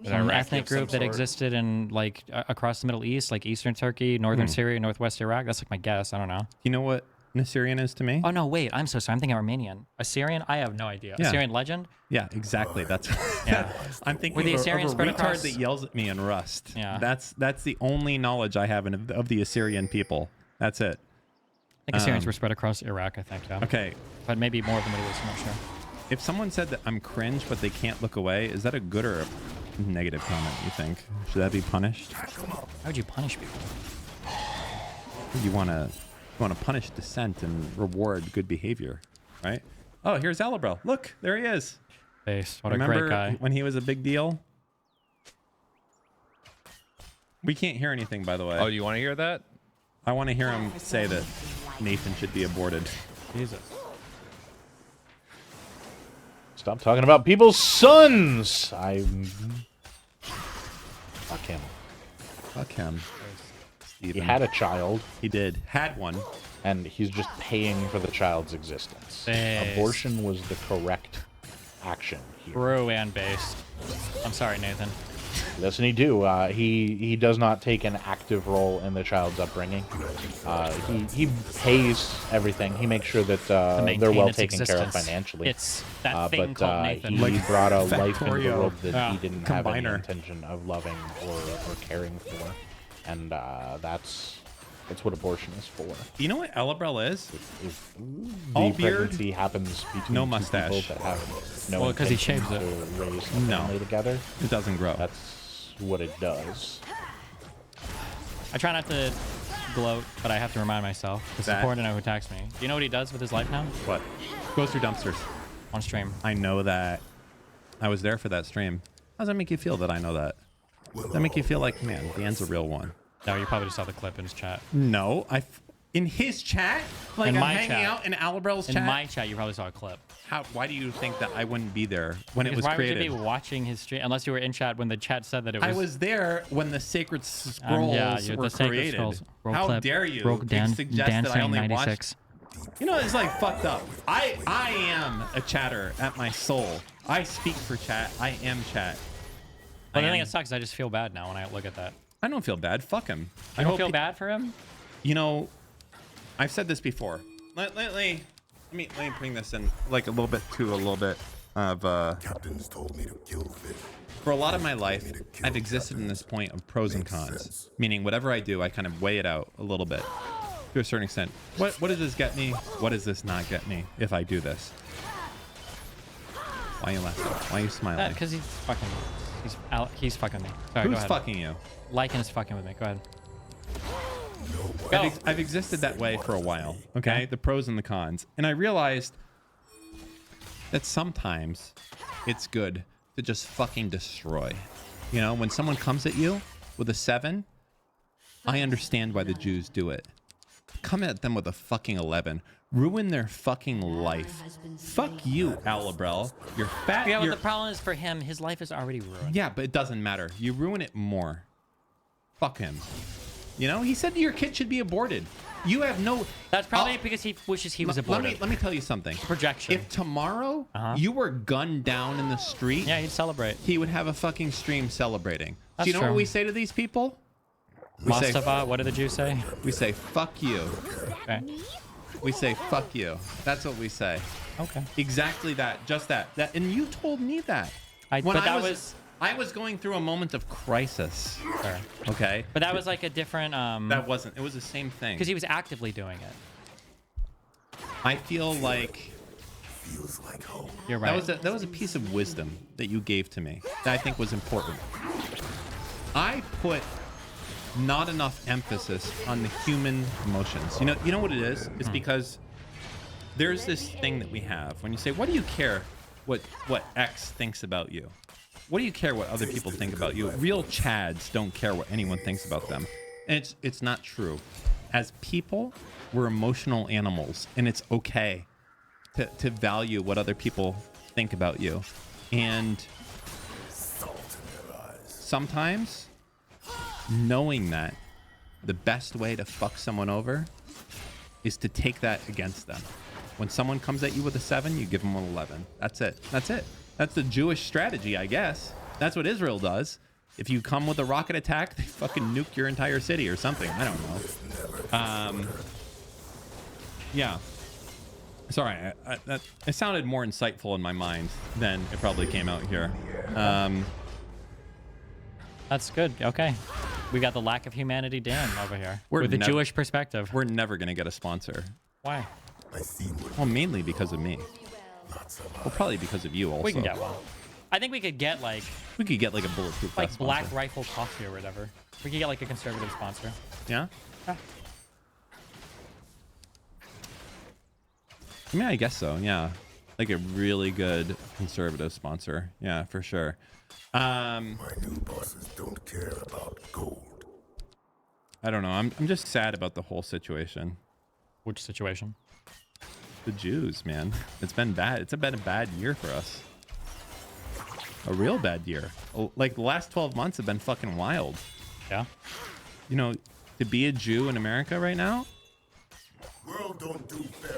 S1: An ethnic group that existed in like across the Middle East, like Eastern Turkey, Northern Syria, Northwest Iraq. That's like my guess. I don't know.
S2: You know what an Assyrian is to me?
S1: Oh no, wait. I'm so sorry. I'm thinking Armenian. Assyrian? I have no idea. Yeah. Assyrian legend?
S2: Yeah, exactly. That's yeah. I'm thinking
S1: the Assyrians
S2: of a retard that yells at me in Rust.
S1: Yeah.
S2: That's the only knowledge I have of the Assyrian people. That's it.
S1: I think Assyrians were spread across Iraq. I think. Yeah.
S2: Okay.
S1: But maybe more of the Middle East. I'm not sure.
S2: If someone said that I'm cringe, but they can't look away, is that a good or a negative comment, you think? Should that be punished?
S1: How would you punish people?
S2: You want to punish dissent and reward good behavior, right? Oh, here's Alibro. Look, there he is.
S1: Base. What a great guy.
S2: When he was a big deal? We can't hear anything, by the way.
S3: Oh, do you want to hear that?
S2: I want to hear him say that Nathan should be aborted.
S1: Jesus.
S18: Stop talking about people's sons. Fuck him.
S2: Fuck him.
S18: Steven. He had a child.
S2: He did. Had one.
S18: And he's just paying for the child's existence. Abortion was the correct action here.
S1: True and based. I'm sorry, Nathan.
S18: Listen, he does not take an active role in the child's upbringing. He pays everything. He makes sure that they're well taken care of financially.
S1: It's that thing called Nathan.
S18: He brought a life into the world that he didn't have any intention of loving or caring for, and that's what abortion is for.
S2: You know what Elabrel is?
S18: If the pregnancy happens between
S2: no
S18: two
S2: mustache.
S18: people that have no
S1: because he shaves
S18: to raise a family together.
S2: It doesn't grow.
S18: That's what it does.
S1: I try not to gloat, but I have to remind myself. It's important to know who attacks me. Do you know what he does with his life now?
S2: What? Goes through dumpsters.
S1: On stream.
S2: I know that. I was there for that stream. How does that make you feel that I know that? Does that make you feel like, man, Dan's a real one?
S1: No, you probably just saw the clip in his chat.
S2: No, In his chat? Like, I'm hanging out in Alabrel's chat?
S1: In my chat, you probably saw a clip.
S2: Why do you think that I wouldn't be there when it was created?
S1: Why would you be watching his stream unless you were in chat when the chat said that it was?
S2: I was there when the Sacred Scrolls were created. How dare you suggest that I only watched? You know, it's like fucked up. I am a chatter at my soul. I speak for chat. I am chat.
S1: But the thing that sucks is I just feel bad now when I look at that.
S2: I don't feel bad. Fuck him.
S1: I don't feel bad for him?
S2: You know, I've said this before. Let me bring this in like a little bit of
S9: Captains told me to kill fish.
S2: For a lot of my life, I've existed in this point of pros and cons. Meaning whatever I do, I kind of weigh it out a little bit. To a certain extent. What does this get me? What does this not get me if I do this? Why are you laughing? Why are you smiling?
S1: Because he's fucking me. He's fucking me. Sorry,
S2: Who's fucking you?
S1: Lycan is fucking with me. Go ahead.
S2: I've existed that way for a while, okay? The pros and the cons. And I realized that sometimes it's good to just fucking destroy. You know, when someone comes at you with a 7, I understand why the Jews do it. Come at them with a fucking 11. Ruin their fucking life. Fuck you, Alabrel. You're fat.
S1: Yeah, but the problem is for him, his life is already ruined.
S2: Yeah, but it doesn't matter. You ruin it more. Fuck him. You know, he said your kid should be aborted. You have no...
S1: That's probably because he wishes he was aborted.
S2: Let me tell you something.
S1: Projection.
S2: If tomorrow you were gunned down in the street...
S1: Yeah, he'd celebrate.
S2: He would have a fucking stream celebrating.
S1: That's
S2: Do you know
S1: true.
S2: what we say to these people?
S1: Mustafa, what did the Jews say?
S2: We say, fuck you.
S1: Okay.
S2: We say, fuck you. That's what we say.
S1: Okay.
S2: Exactly that. Just that. And you told me that. I was going through a moment of crisis.
S1: Sure.
S2: Okay.
S1: But that was like a different...
S2: That wasn't. It was the same thing.
S1: Because he was actively doing it.
S2: I feel like...
S9: Feels like home.
S1: You're right.
S2: That was a piece of wisdom that you gave to me that I think was important. I put not enough emphasis on the human emotions. You know what it is? It's because there's this thing that we have when you say, what do you care what X thinks about you? What do you care what other people think about you? Real Chads don't care what anyone thinks about them. And it's not true. As people, we're emotional animals, and it's okay to value what other people think about you. And sometimes knowing that the best way to fuck someone over is to take that against them. When someone comes at you with a 7, you give them an 11. That's it. That's it. That's the Jewish strategy, I guess. That's what Israel does. If you come with a rocket attack, they fucking nuke your entire city or something. I don't know. Yeah. Sorry, it sounded more insightful in my mind than it probably came out here.
S1: That's good. Okay. We got the lack of humanity Dan over here. With the Jewish perspective.
S2: We're never going to get a sponsor.
S1: Why?
S2: Well, mainly because of me. Well, probably because of you also.
S1: We can get one. I think we could get like...
S2: We could get like a bulletproof
S1: like Black sponsor. Rifle Coffee or whatever. We could get like a conservative sponsor.
S2: Yeah? I mean, I guess so, yeah. Like a really good conservative sponsor. Yeah, for sure.
S9: My new bosses don't care about gold.
S2: I don't know. I'm just sad about the whole situation.
S1: Which situation?
S2: The Jews, man. It's been bad. It's been a bad year for us. A real bad year. Like the last 12 months have been fucking wild.
S1: Yeah.
S2: You know, to be a Jew in America right now.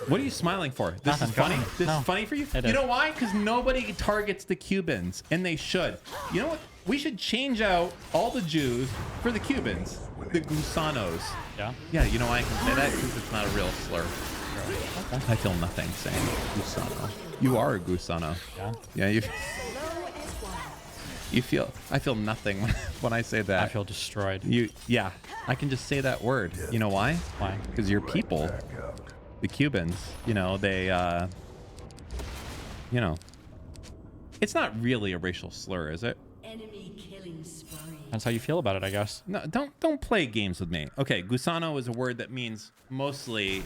S2: What are you smiling for? This is funny. This is funny for you. You know why? Because nobody targets the Cubans, and they should. You know what? We should change out all the Jews for the Cubans, the Gusanos.
S1: Yeah.
S2: Yeah. You know why I can say that? Because it's not a real slur. Okay. I feel nothing saying Gusano. You are a Gusano.
S1: Yeah.
S2: Yeah. You feel. I feel nothing when I say that.
S1: I feel destroyed.
S2: Yeah. I can just say that word. You know why?
S1: Why?
S2: Because your people, the Cubans, you know, they, you know, it's not really a racial slur, is it?
S13: Enemy killing spree.
S1: That's how you feel about it, I guess.
S2: No, don't play games with me. Okay, Gusano is a word that means mostly,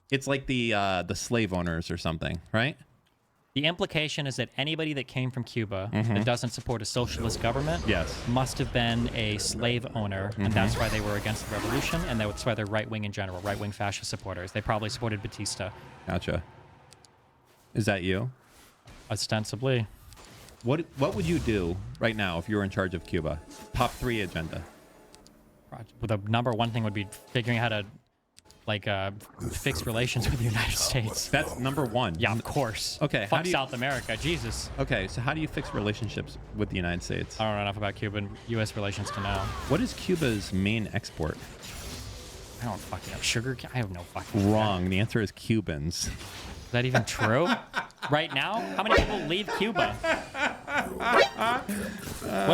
S2: it's like the slave owners or something, right?
S1: The implication is that anybody that came from Cuba that doesn't support a socialist government must have been a slave owner, and that's why they were against the revolution, and that's why they're right-wing in general, right-wing fascist supporters. They probably supported Batista.
S2: Gotcha. Is that you?
S1: Ostensibly.
S2: What would you do right now if you were in charge of Cuba? Top 3 agenda.
S1: The number one thing would be figuring out how to fix relations with the United States.
S2: That's number 1.
S1: Yeah, of course.
S2: Okay.
S1: Fuck South America, Jesus.
S2: Okay, so how do you fix relationships with the United States?
S1: I don't know enough about Cuban-U.S. relations to know.
S2: What is Cuba's main export?
S1: I don't fucking know. Sugar? I have no fucking
S2: Wrong.
S1: idea.
S2: The answer is Cubans.
S1: Is that even true? Right now? How many people leave Cuba? What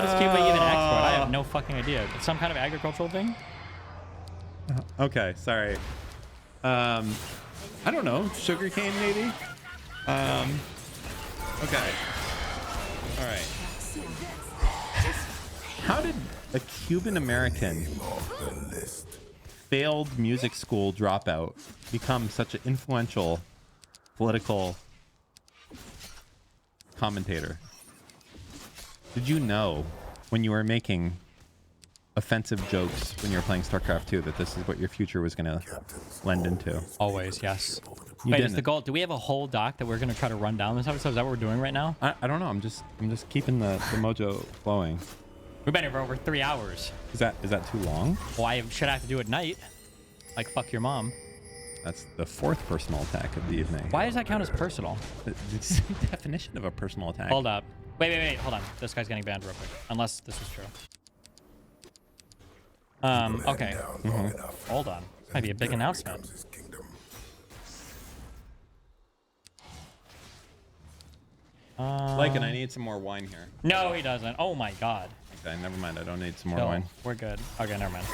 S1: does Cuba even export? I have no fucking idea. It's some kind of agricultural thing?
S2: Okay, sorry. I don't know. Sugarcane, maybe? Okay. All right. How did a Cuban American failed music school dropout become such an influential political commentator? Did you know when you were making offensive jokes when you were playing StarCraft 2 that this is what your future was going to lend into?
S1: Always, yes.
S2: You
S1: Wait,
S2: didn't.
S1: is the goal? Do we have a whole doc that we're going to try to run down this episode? Is that what we're doing right now?
S2: I don't know. I'm just keeping the mojo flowing.
S1: We've been here for over 3 hours.
S2: Is that too long?
S1: Well, I should have to do it at night. Like fuck your mom.
S2: That's the 4th personal attack of the evening.
S1: Why does that count as personal?
S2: It's the definition of a personal attack.
S1: Hold up. Wait. Hold on. This guy's getting banned real quick. Unless this is true. Okay. Hold on. Might be a big announcement.
S2: Lycan, I need some more wine here.
S1: No, he doesn't. Oh my god.
S2: Okay, never mind. I don't need some more
S1: No,
S2: wine.
S1: we're good. Okay, never mind.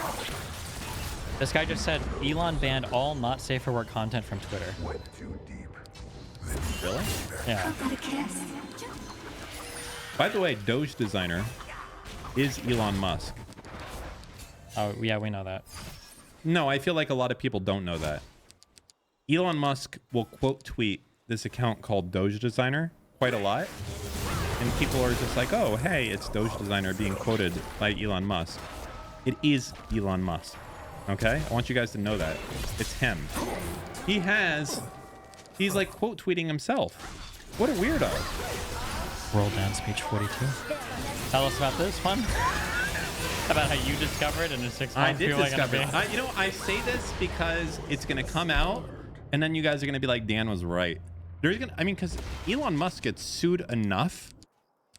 S1: This guy just said Elon banned all not safe for work content from Twitter.
S2: Really?
S1: Yeah.
S2: By the way, Doge designer is Elon Musk.
S1: Oh, yeah, we know that.
S2: No, I feel like a lot of people don't know that. Elon Musk will quote tweet this account called Doge Designer quite a lot. And people are just like, oh, hey, it's Doge Designer being quoted by Elon Musk. It is Elon Musk. Okay? I want you guys to know that. It's him. He's like quote tweeting himself. What a weirdo.
S1: Roll down speech 42. Tell us about this one. About how you discovered in a 6 months.
S2: I did discover it. You know, I say this because it's going to come out, and then you guys are going to be like, Dan was right. Because Elon Musk gets sued enough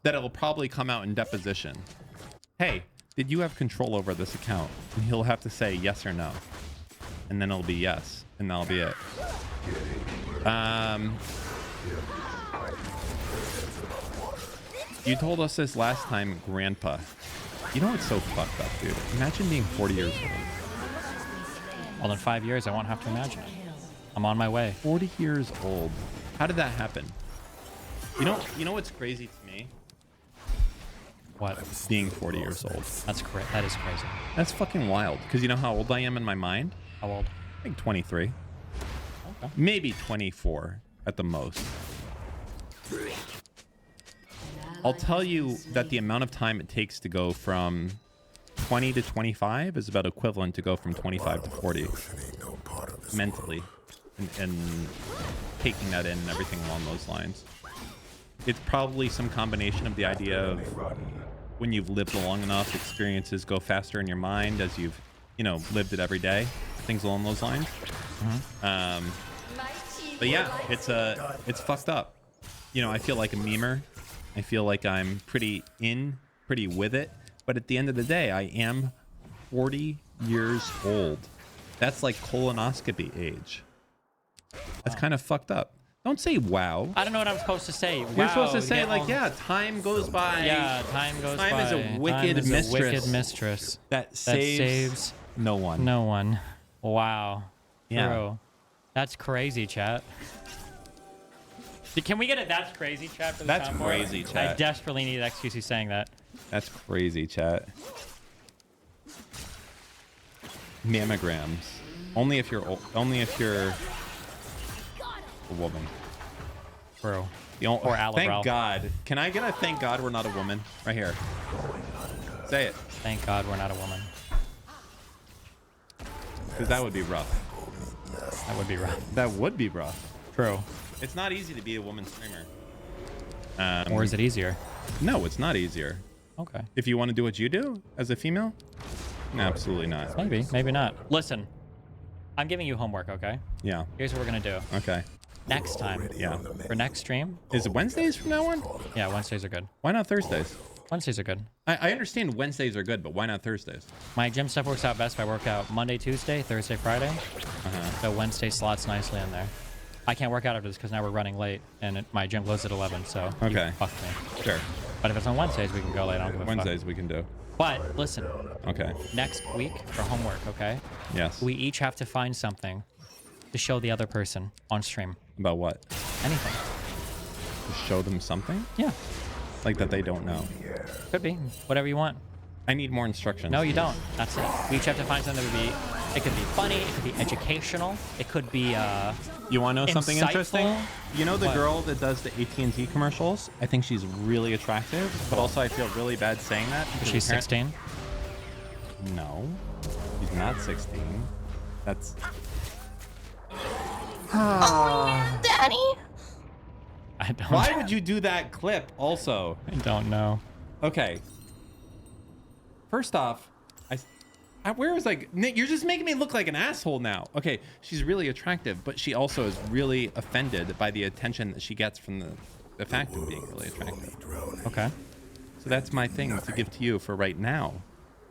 S2: that it'll probably come out in deposition. Hey, did you have control over this account? And he'll have to say yes or no. And then it'll be yes, and that'll be it. You told us this last time, Grandpa. You know what's so fucked up, dude? Imagine being 40 years old.
S1: Well, in 5 years, I won't have to imagine it. I'm on my way.
S2: 40 years old. How did that happen? You know what's crazy to me?
S1: What?
S2: Being 40 years old.
S1: That's great. That is crazy.
S2: That's fucking wild. Because you know how old I am in my mind?
S1: How old?
S2: I think 23.
S1: Okay.
S2: Maybe 24 at the most. I'll tell you that the amount of time it takes to go from 20 to 25 is about equivalent to go from 25 to 40 mentally, and taking that in and everything along those lines. It's probably some combination of the idea of when you've lived long enough, experiences go faster in your mind as you've, lived it every day, things along those lines. But yeah, it's fucked up. I feel like a memer. I feel like I'm pretty with it. But at the end of the day, I am 40 years old. That's like colonoscopy age. That's kind of fucked up. Don't say wow.
S1: I don't know what I'm supposed to say.
S2: You're supposed to say time goes by.
S1: Yeah, time goes by.
S2: Time is a wicked mistress. That saves no one.
S1: No one. Wow.
S2: Yeah.
S1: Bro. That's crazy, chat. Can we get a that's crazy chat for the
S2: That's
S1: soundboard?
S2: crazy, chat.
S1: I desperately need XQC saying that.
S2: That's crazy, chat. Mammograms. Only if you're a woman.
S1: Bro. Or Alabral.
S2: Thank God. Can I get a thank God we're not a woman? Right here. Say it.
S1: Thank God we're not a woman.
S2: Because that would be rough.
S1: That would be rough.
S2: That would be rough.
S1: True.
S2: It's not easy to be a woman streamer.
S1: Or is it easier?
S2: No, it's not easier.
S1: Okay.
S2: If you want to do what you do as a female? No, absolutely not.
S1: Maybe, maybe not. Listen, I'm giving you homework, okay?
S2: Yeah.
S1: Here's what we're going to do.
S2: Okay.
S1: Next time.
S2: Yeah.
S1: For next stream.
S2: Is it Wednesdays from now on?
S1: Yeah, Wednesdays are good.
S2: Why not Thursdays?
S1: Wednesdays are good.
S2: I understand Wednesdays are good, but why not Thursdays?
S1: My gym stuff works out best if I work out Monday, Tuesday, Thursday, Friday. So Wednesday slots nicely in there. I can't work out after this because now we're running late and my gym closes at 11, so
S2: okay.
S1: Fuck me.
S2: Sure.
S1: But if it's on Wednesdays, we can go late. I don't give a
S2: Wednesdays
S1: fuck.
S2: we can do.
S1: But listen.
S2: Okay.
S1: Next week for homework, okay?
S2: Yes.
S1: We each have to find something to show the other person on stream.
S2: About what?
S1: Anything.
S2: To show them something?
S1: Yeah.
S2: Like that they don't know.
S1: Could be. Whatever you want.
S2: I need more instructions.
S1: No, you don't. That's it. We each have to find something that would be... It could be funny. It could be educational. It could be
S2: you want to know something interesting? You know the
S1: what?
S2: girl that does the AT&T commercials? I think she's really attractive, but also I feel really bad saying that.
S1: She's 16?
S2: No. She's not 16. That's...
S19: Oh, yeah, Daddy.
S1: I don't
S2: Why would you do that clip also?
S1: I don't know.
S2: Okay. First off, where is like Nick? You're just making me look like an asshole now. Okay, she's really attractive, but she also is really offended by the attention that she gets from the fact of being really attractive.
S1: Okay.
S2: So that's my thing to give to you for right now.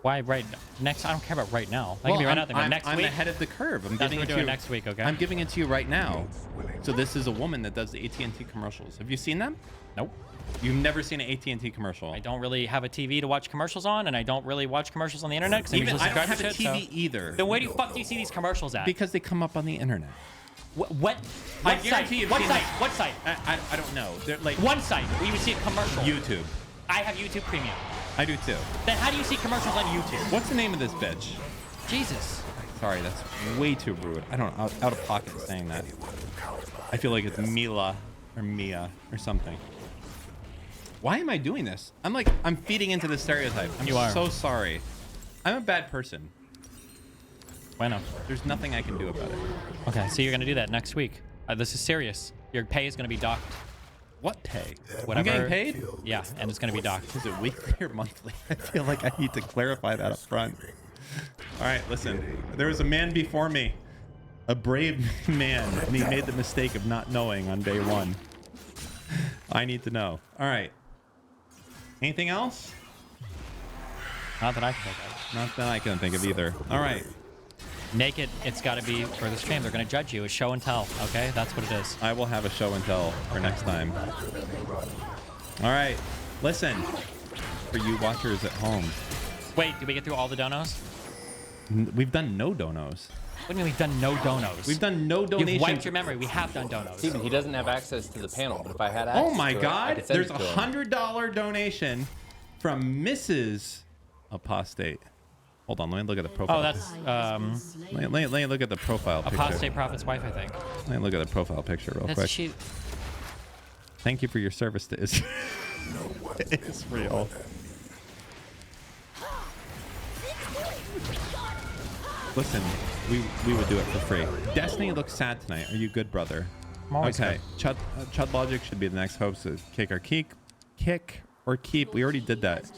S1: Why right next? I don't care about right now. That can be right now. Next week.
S2: I'm ahead of the curve. I'm
S1: That's
S2: giving
S1: what
S2: it
S1: we're
S2: to you
S1: doing next week. Okay.
S2: I'm giving it to you right now. So this is a woman that does the AT&T commercials. Have you seen them?
S1: Nope.
S2: You've never seen an AT&T commercial?
S1: I don't really have a TV to watch commercials on, and I don't really watch commercials on the internet. Cause I don't
S2: have a TV either.
S1: Then where the fuck do you see these commercials at?
S2: Because they come up on the internet.
S1: What
S2: I
S1: site?
S2: guarantee you've
S1: What
S2: seen
S1: site?
S2: them.
S1: What site?
S2: I don't know. They're like
S1: one site where you would see a commercial.
S2: YouTube.
S1: I have YouTube Premium.
S2: I do too.
S1: Then how do you see commercials on YouTube?
S2: What's the name of this bitch?
S1: Jesus.
S2: Sorry, that's way too rude. I don't know. Out of pocket saying that. I feel like it's Mila or Mia or something. Why am I doing this? I'm feeding into the stereotype.
S1: You are.
S2: So sorry. I'm a bad person.
S1: Bueno.
S2: There's nothing I can do about it.
S1: Okay, so you're gonna do that next week. This is serious. Your pay is gonna be docked.
S2: What pay?
S1: Whatever.
S2: I'm getting paid?
S1: Yeah, and it's gonna be docked.
S2: Is it weekly or monthly? I feel like I need to clarify that up front. All right, listen. There was a man before me, a brave man, and he made the mistake of not knowing on day one. I need to know. All right. Anything else?
S1: Not that I can think of.
S2: Not that I can think of either. All right.
S1: Naked, it's got to be for the stream. They're going to judge you. It's show and tell, okay? That's what it is.
S2: I will have a show and tell for next time. All right. Listen, for you watchers at home.
S1: Wait, did we get through all the donos?
S2: We've done no donos.
S1: What do you mean we've done no donos?
S2: We've done no donations.
S1: You've wiped your memory. We have done donos.
S3: Steven, he doesn't have access to the panel, but if I had access
S2: oh my
S3: to
S2: God,
S3: it, I could send
S2: there's
S3: it
S2: a
S3: to him.
S2: $100 donation from Mrs. Apostate. Hold on, let me look at the profile.
S1: Oh, that's
S2: let me look at the profile picture.
S1: Apostate Prophet's wife, I think.
S2: Let me look at the profile picture real quick.
S1: She...
S2: Thank you for your service to Israel. Israel. Listen, we would do it for free. Destiny looks sad tonight. Are you good, brother? Okay. Chud Logic should be the next host to kick or keep. We already did that.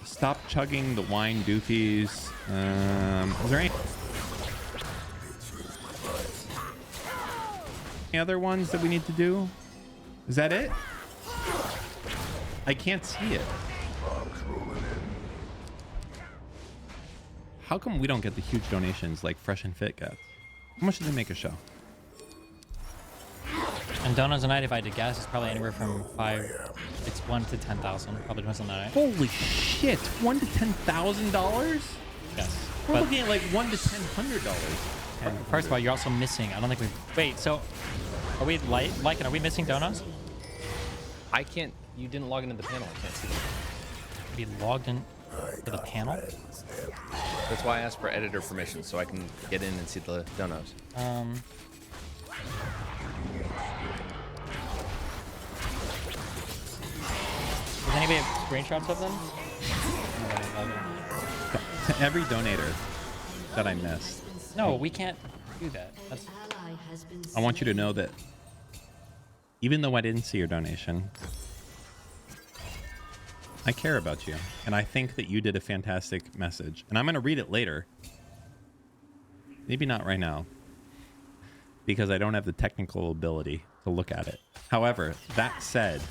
S2: Stop chugging the wine doofies. Is there any other ones that we need to do? Is that it? I can't see it. How come we don't get the huge donations like Fresh and Fit gets? How much do they make a show?
S1: And donuts a night, if I had to guess, is probably anywhere from it's 1 to 10,000. Probably depends on the night.
S2: Holy shit! $1 to $10,000?
S1: Yes.
S2: We're looking at like $1 to $100.
S1: First of all, you're also missing. I don't think we. Wait. So, are we are we missing donuts?
S3: I can't. You didn't log into the panel. I can't see them.
S1: Be logged in to the panel.
S3: That's why I asked for editor permission so I can get in and see the donos.
S1: we have screenshots of them?
S2: To every donator that I missed.
S1: No, we can't do that.
S2: I want you to know that even though I didn't see your donation, I care about you. And I think that you did a fantastic message. And I'm going to read it later. Maybe not right now, because I don't have the technical ability to look at it. However, that said,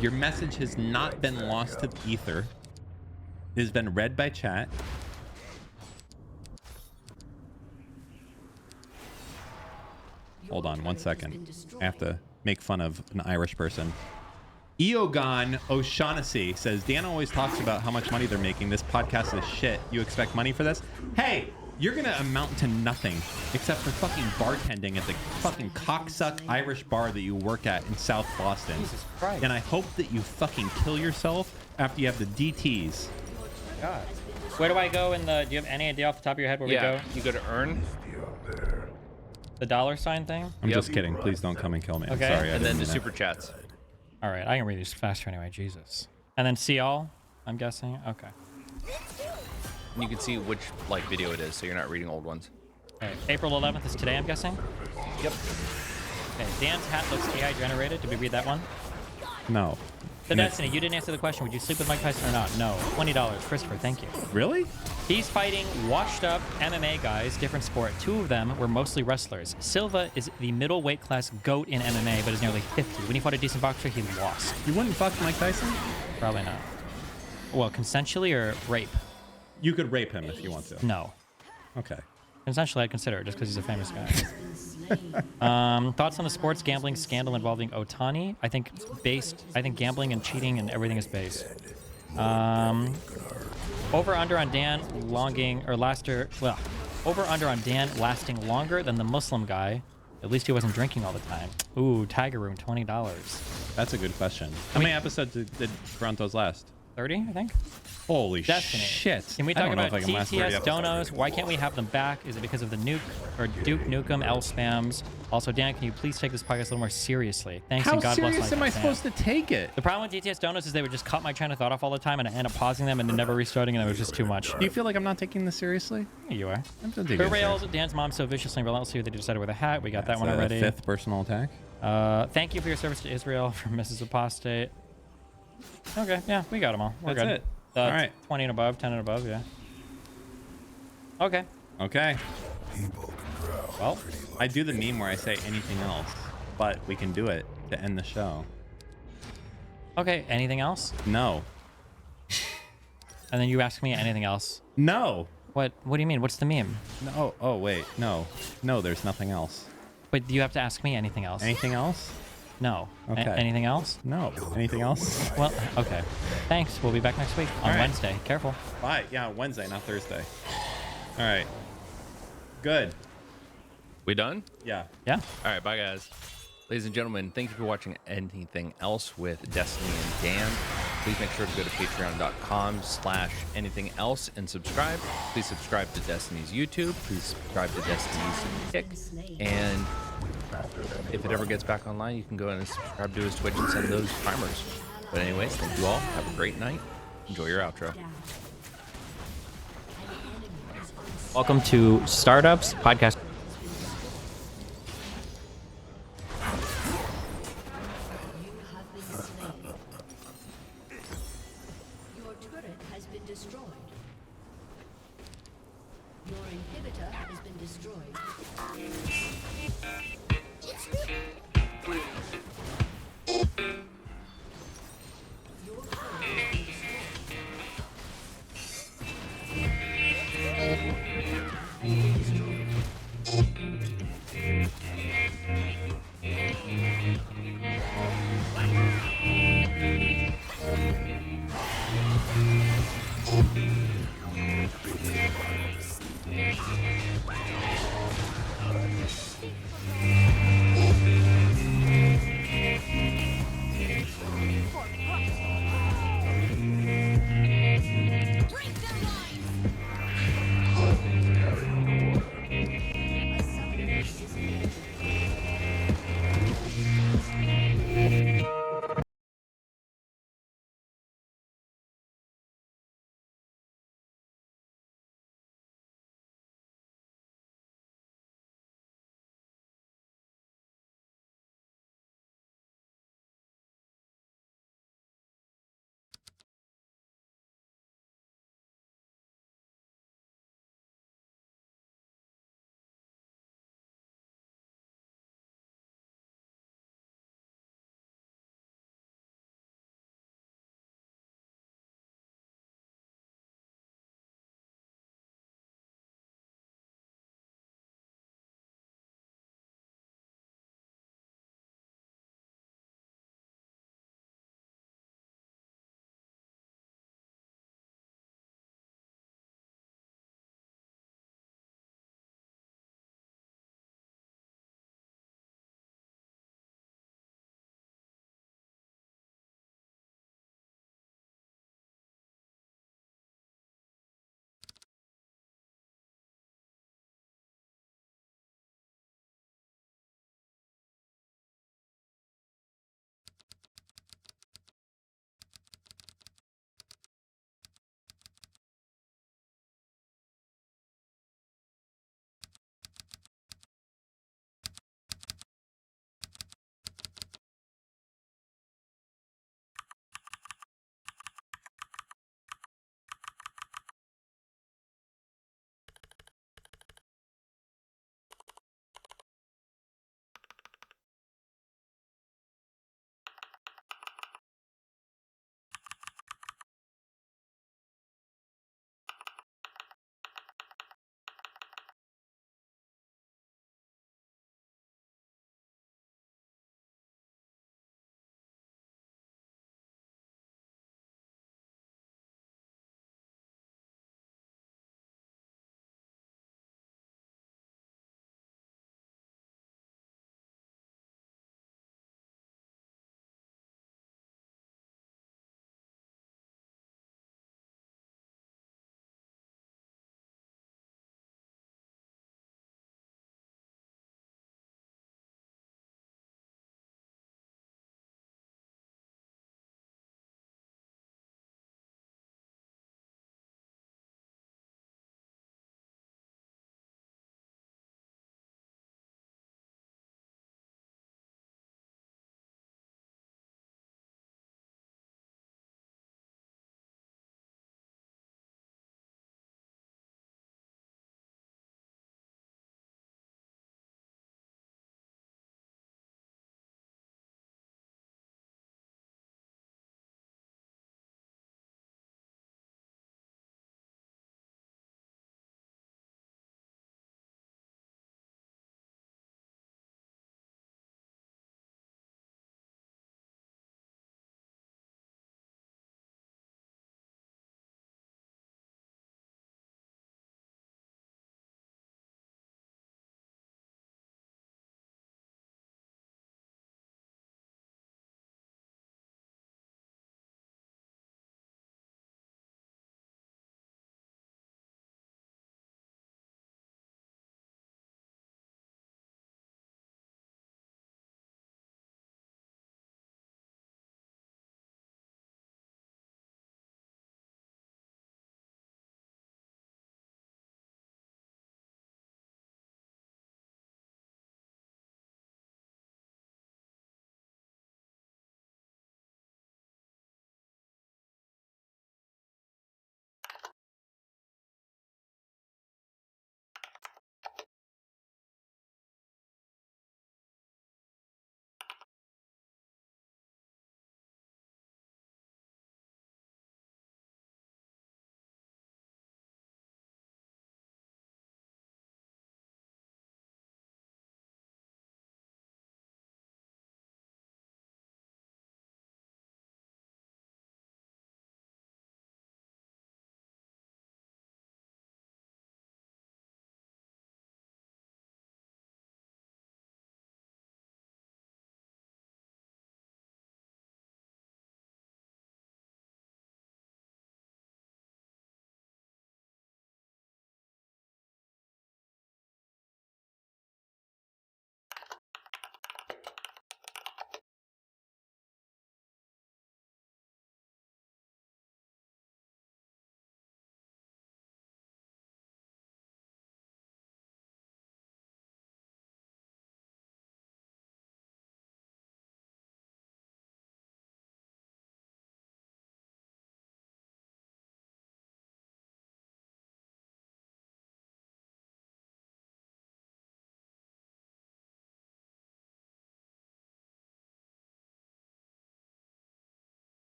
S2: your message has not been lost to the ether. It has been read by chat. Hold on 1 second. I have to make fun of an Irish person. Eogon O'Shaughnessy says, Dan always talks about how much money they're making. This podcast is shit. You expect money for this? Hey, you're going to amount to nothing except for fucking bartending at the fucking cocksuck Irish bar that you work at in South Boston.
S1: Jesus Christ.
S2: And I hope that you fucking kill yourself after you have the DTs.
S1: God. Where do I go in the... Do you have any idea off the top of your head where we go?
S3: You go to earn.
S1: The $sign thing?
S2: I'm just kidding. Please don't come and kill me.
S1: Okay.
S2: I'm sorry.
S3: And then the super chats.
S1: All right. I can read these faster anyway. Jesus. And then see all, I'm guessing. Okay.
S3: And you can see which like video it is, so you're not reading old ones.
S1: Okay. April 11th is today, I'm guessing?
S3: Yep.
S1: Okay. Dan's hat looks AI generated. Did we read that one?
S2: No.
S1: The Destiny, you didn't answer the question. Would you sleep with Mike Tyson or not? No. $20. Christopher, thank you.
S2: Really?
S1: He's fighting washed up MMA guys, different sport. 2 of them were mostly wrestlers. Silva is the middle weight class GOAT in MMA, but is nearly 50. When he fought a decent boxer, he lost.
S2: You wouldn't fuck Mike Tyson?
S1: Probably not. Well, consensually or rape?
S2: You could rape him if you want to.
S1: No.
S2: Okay.
S1: Consensually, I'd consider it just because he's a famous guy. Thoughts on the sports gambling scandal involving Otani? I think gambling and cheating and everything is based. Over under on Dan lasting longer than the Muslim guy. At least he wasn't drinking all the time. Ooh, Tiger Room, $20.
S2: That's a good question. How many episodes did Toronto's last?
S1: 30, I think.
S2: Holy
S1: Destiny.
S2: shit.
S1: Can we talk about TTS donos? Why can't we have them back? Is it because of the nuke or Duke Nukem L spams? Also, Dan, can you please take this podcast a little more seriously? Thanks and God bless.
S2: How serious am I supposed to take it?
S1: The problem with TTS donos is they would just cut my train of thought off all the time and I end up pausing them and then never restarting and it was just too much.
S2: Do you feel like I'm not taking this seriously?
S1: Yeah, you are.
S2: I'm taking
S1: Who rails Dan's mom so viciously and relentlessly that he decided with a hat? We got that one already.
S2: 5th personal attack.
S1: Thank you for your service to Israel from Mrs. Apostate. Okay, yeah, we got them all. We're
S2: That's
S1: good.
S2: it. All right.
S1: 20 and above, 10 and above, yeah. Okay.
S2: Okay.
S1: Well,
S2: I do the meme where I say anything else, but we can do it to end the show.
S1: Okay, anything else?
S2: No.
S1: And then you ask me anything else?
S2: No.
S1: What do you mean? What's the meme?
S2: No. Oh, wait. No. No, there's nothing else.
S1: But you have to ask me anything else.
S2: Anything else?
S1: No.
S2: Okay.
S1: Anything else?
S2: No. Anything else?
S1: Well, okay. Thanks. We'll be back next week on Wednesday. Careful.
S2: Bye. Yeah, Wednesday, not Thursday. All right. Good.
S3: We done?
S2: Yeah.
S1: Yeah.
S3: All right. Bye, guys. Ladies and gentlemen, thank you for watching Anything Else with Destiny and Dan. Please make sure to go to patreon.com/anything else and subscribe. Please subscribe to Destiny's YouTube. Please subscribe to Destiny's Kick. And if it ever gets back online, you can go and subscribe to his Twitch and send those primers. But anyways, thank you all. Have a great night. Enjoy your outro.
S1: Welcome to Startups Podcast.
S13: Your turret has been destroyed. Your inhibitor has been destroyed.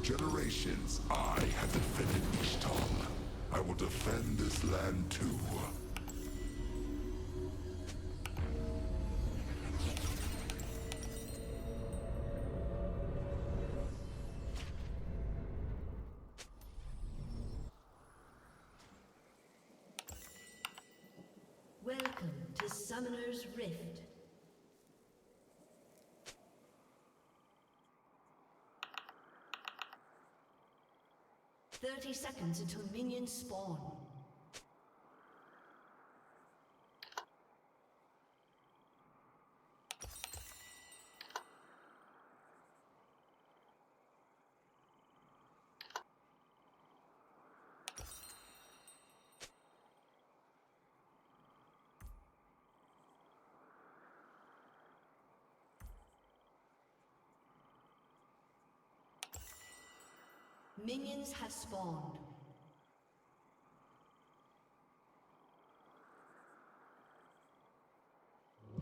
S20: generations, I have defended Ishtal. I will defend this land too.
S21: Welcome to Summoner's Rift. "30 seconds until minions spawn." Minions have spawned.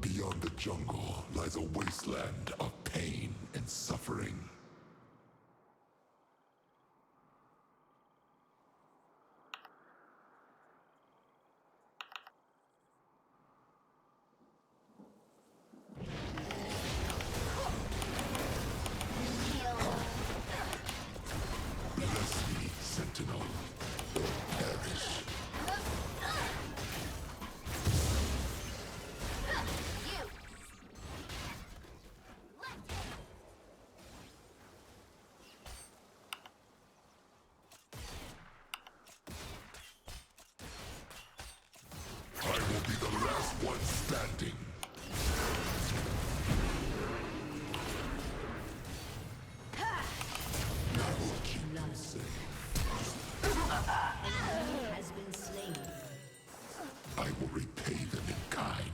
S20: Beyond the jungle lies a wasteland of pain and suffering. Bless me, Sentinel, or perish. I will be the last one standing.
S21: Has been slain.
S20: I will repay them in kind.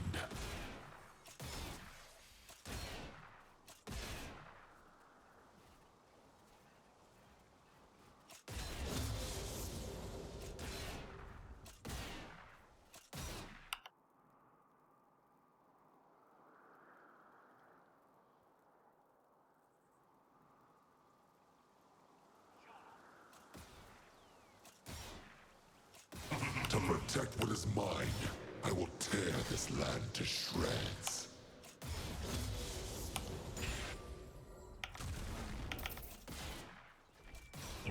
S20: To protect what is mine, I will tear this land to shreds. I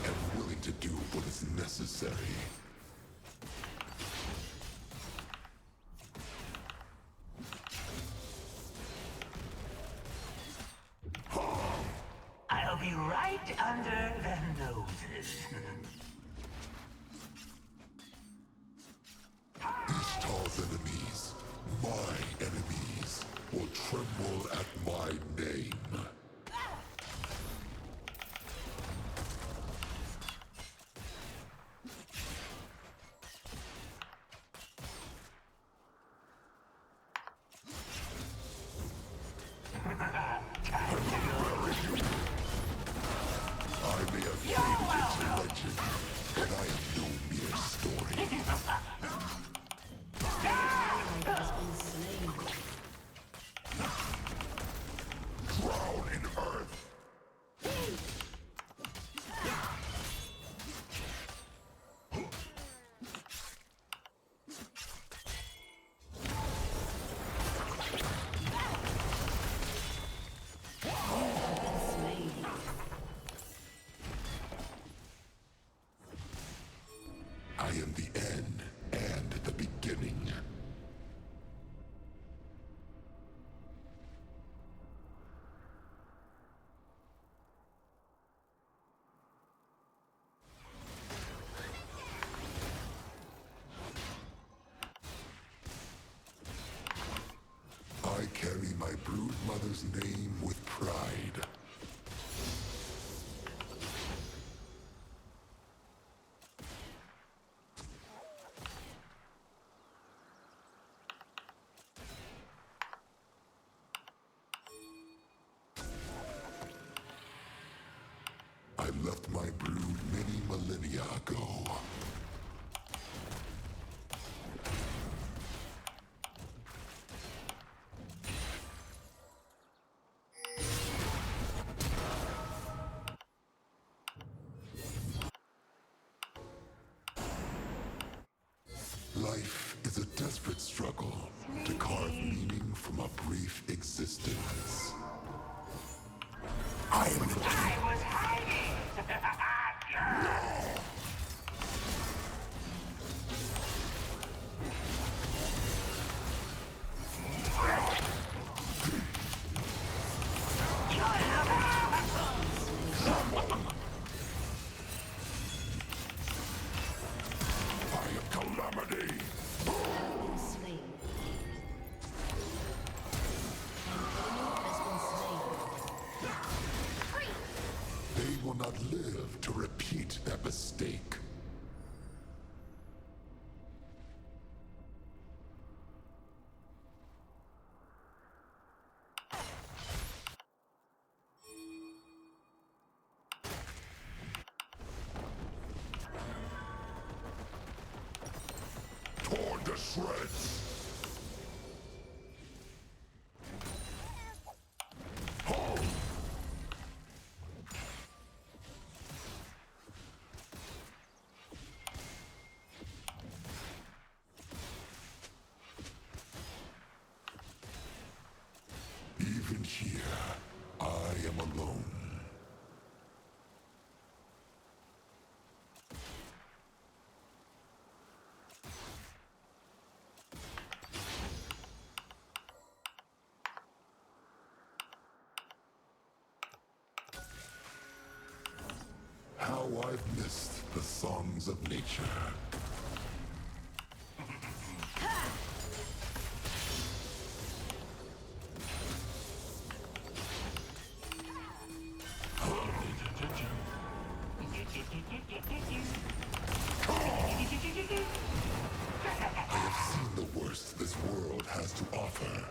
S20: am willing to do what is necessary.
S22: I'll be right under their noses.
S20: Ishtal's enemies, my enemies, will tremble at my name. I may have faded into legend, but I am no mere story.
S21: Has been slain.
S20: Drown in earth. I am the end and the beginning. I carry my brood mother's name with pride. I left my brood many millennia ago. Life is a desperate struggle to carve meaning from a brief existence. I was hiding! Not live to repeat that mistake. Torn to shreds. Even here, I am alone. How I've missed the songs of nature. I have seen the worst this world has to offer.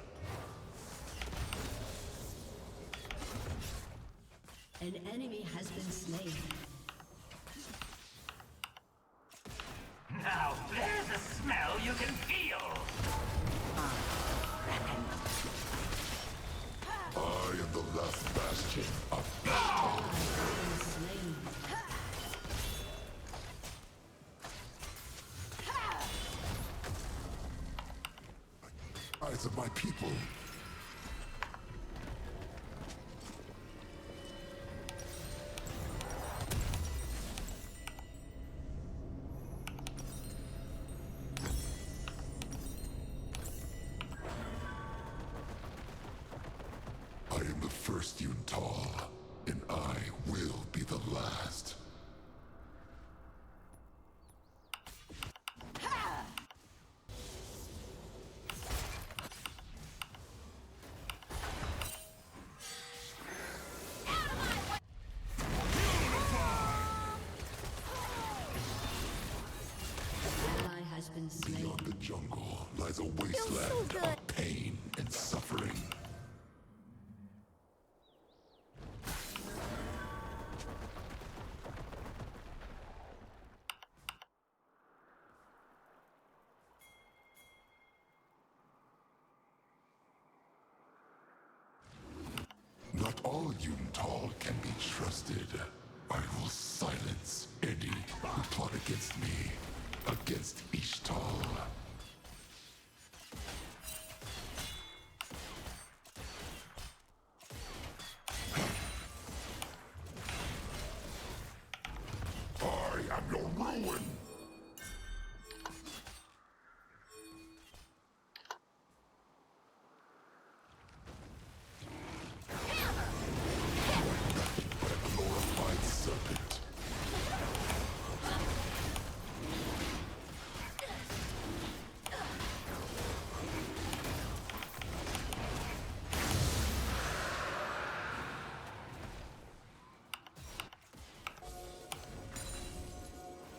S21: An enemy has been slain.
S22: Now there's a smell you can feel.
S20: I am the last bastion of Ishtar. Eyes of my people. I am the first Yuntal, and I will be the last. Beyond the jungle lies a wasteland of pain and suffering. Not all Yuntal can be trusted. I will silence any who plot against me, against Ishtar. I am your ruin!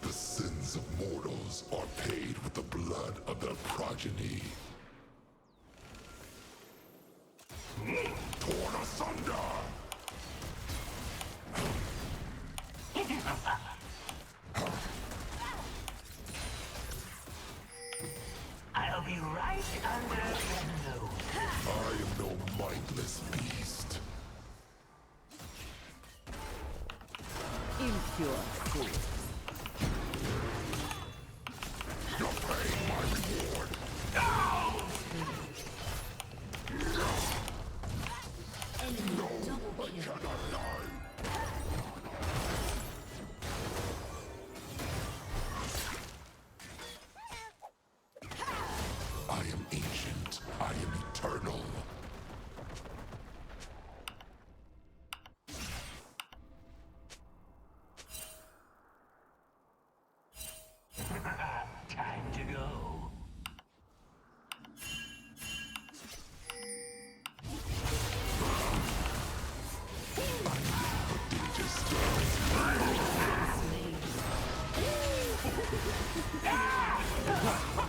S20: The sins of mortals are paid with the blood of their progeny. Torn asunder!
S22: be right under the nose.
S20: I am no mindless beast.
S21: Impure food.
S20: You're paying my reward.
S21: Enemy double kill.
S20: I am ancient. I am eternal.
S22: Time to go.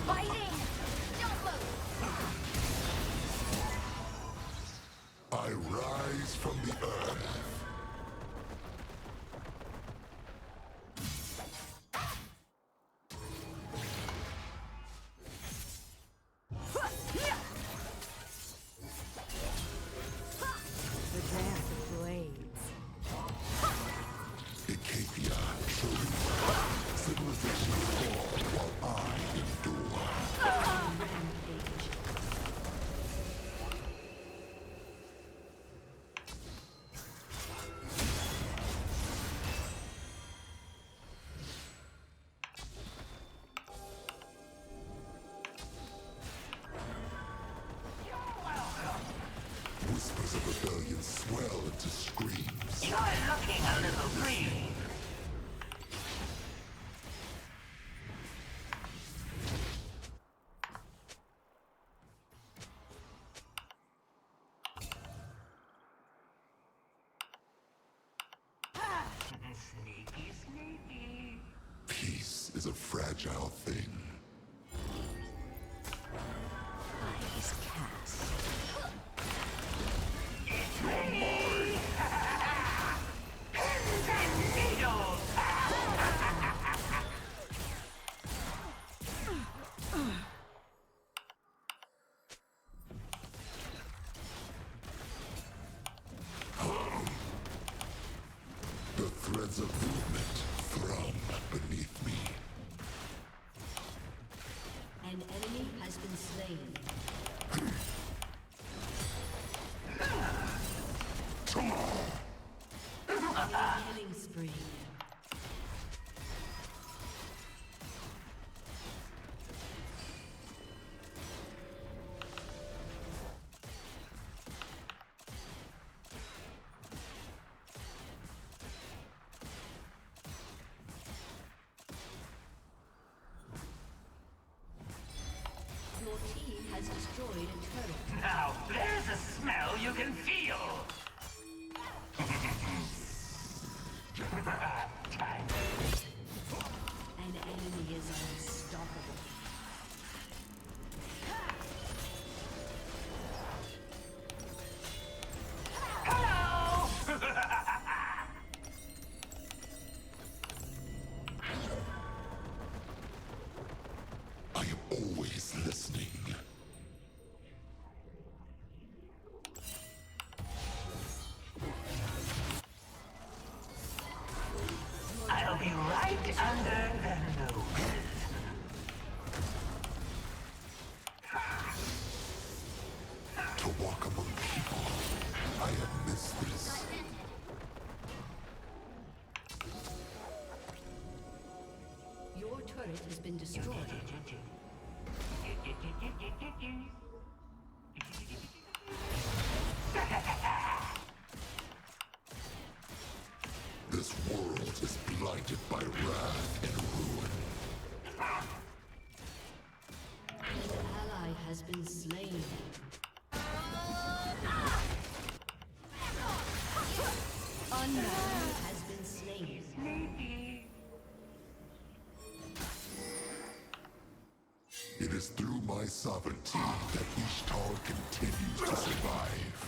S13: Fighting! Don't move!
S20: I rise from the earth.
S21: The dance of blades.
S20: Icapia, truly. Civilization fall while I endure. Whispers of rebellion swell into screams.
S22: You're looking a little green. Sneaky, sneaky.
S20: Peace is a fragile thing.
S21: Eyes cast.
S22: Pins and needles.
S20: The threads of movement thrum beneath me.
S21: An enemy has been slain. Killing spree. Your team has destroyed a turret.
S22: Now there's a smell you can feel. Time.
S21: An enemy is unstoppable.
S22: Hello!
S20: I am always listening.
S22: I'll be right under the noses.
S20: To walk among people, I have missed this.
S21: Your turret has been destroyed.
S20: This world is blinded by wrath and ruin.
S21: An ally has been slain. Unknown has been slain.
S20: It is through my sovereignty that Ishtar continues to survive.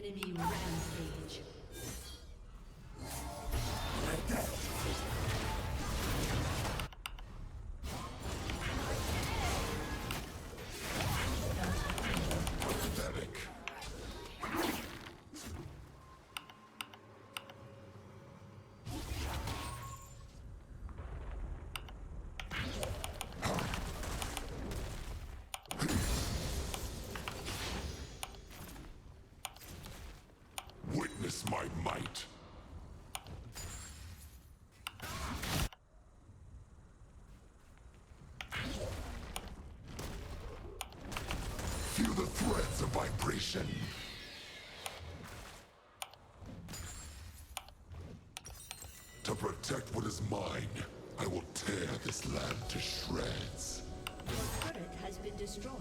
S21: Enemy rampage.
S20: Witness my might. Feel the threads of vibration. To protect what is mine, I will tear this land to shreds.
S21: Your turret has been destroyed.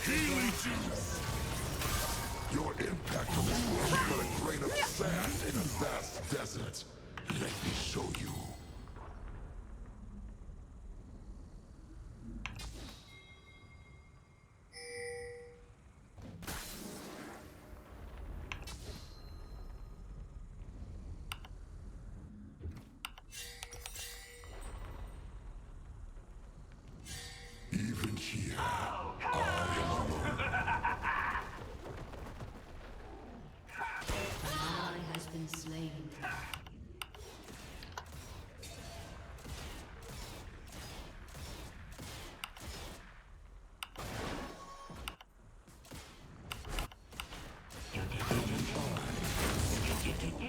S20: Healing juice! Your impact on this world is but a grain of sand in a vast desert. Let me show you. Even here, I am alone.
S21: An ally has been slain.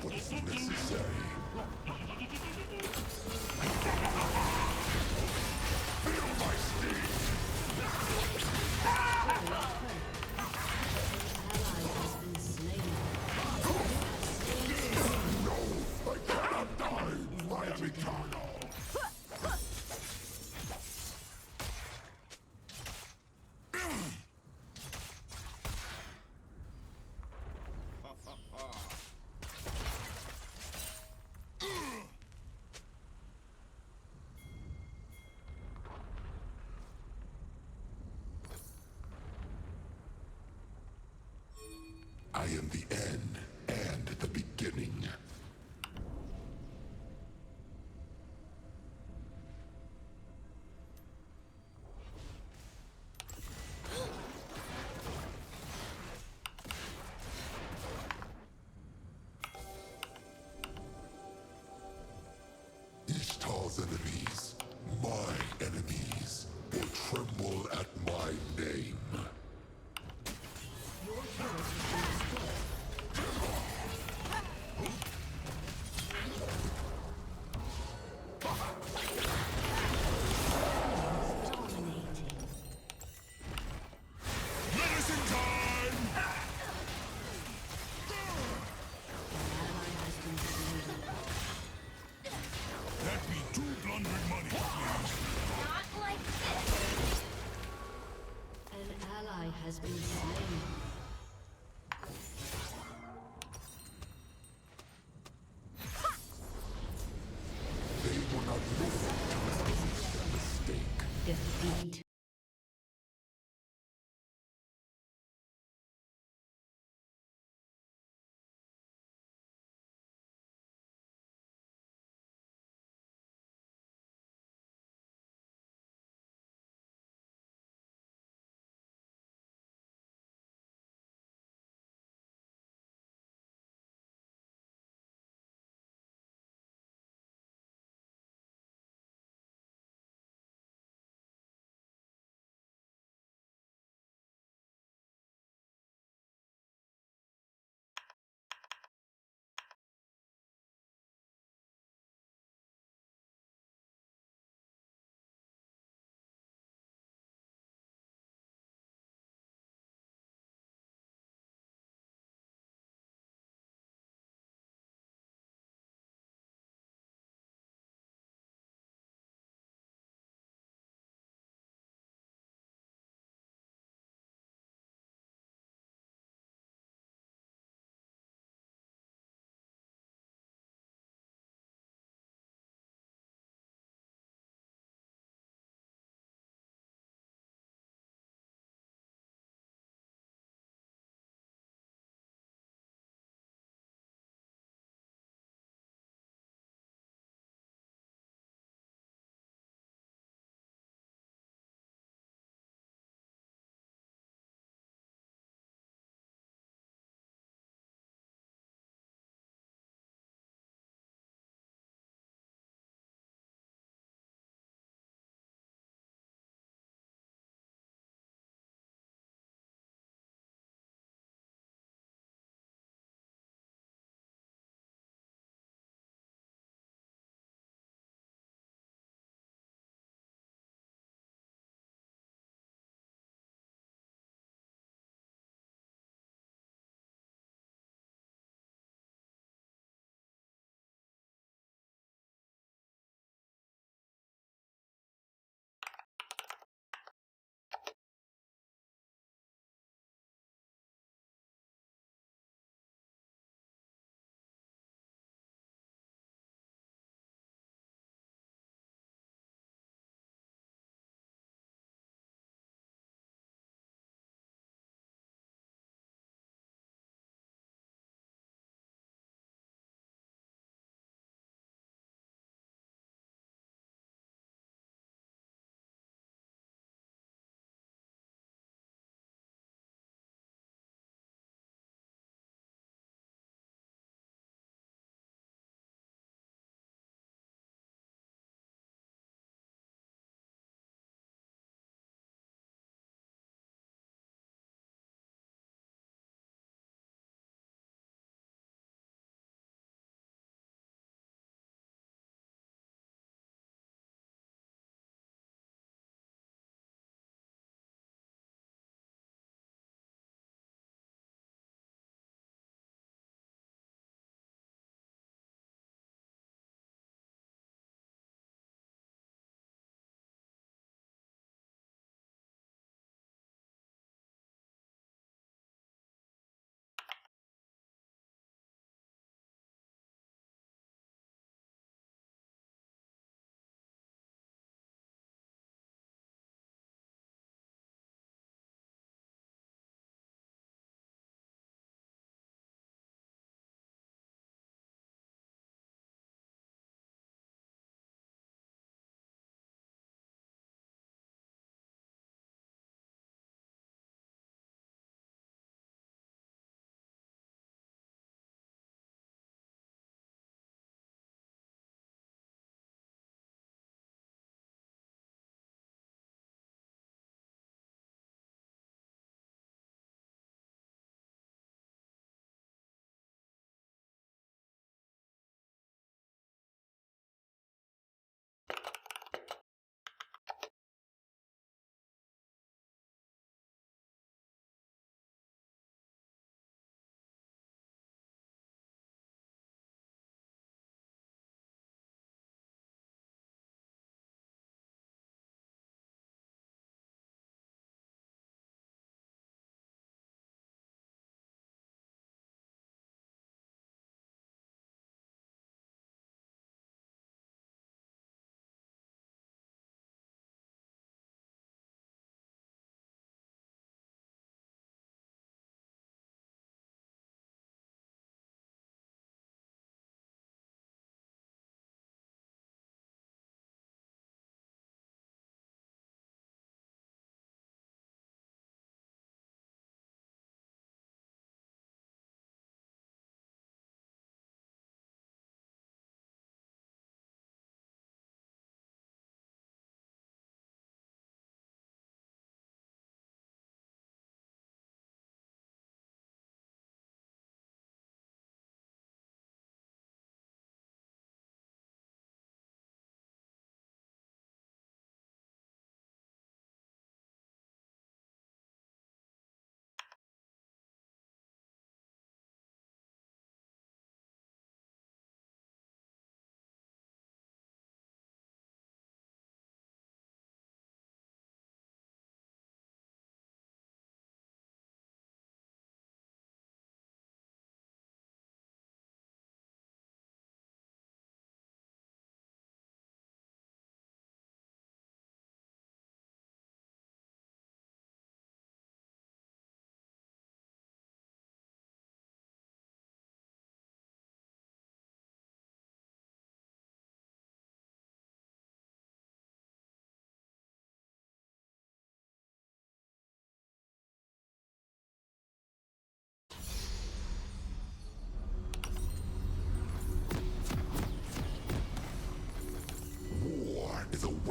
S20: What is necessary? Feel my No, I cannot die. I am eternal. I am the end and the beginning. Ishtar's enemies, my enemies, will tremble at my name.
S21: Your turret has been destroyed. Dominating.
S20: Medicine time!
S21: An ally has been slain.
S20: That be 2 plundered money, please.
S21: Not like this. An ally has been slain.
S20: They will not listen to the mistake.
S21: Defeat.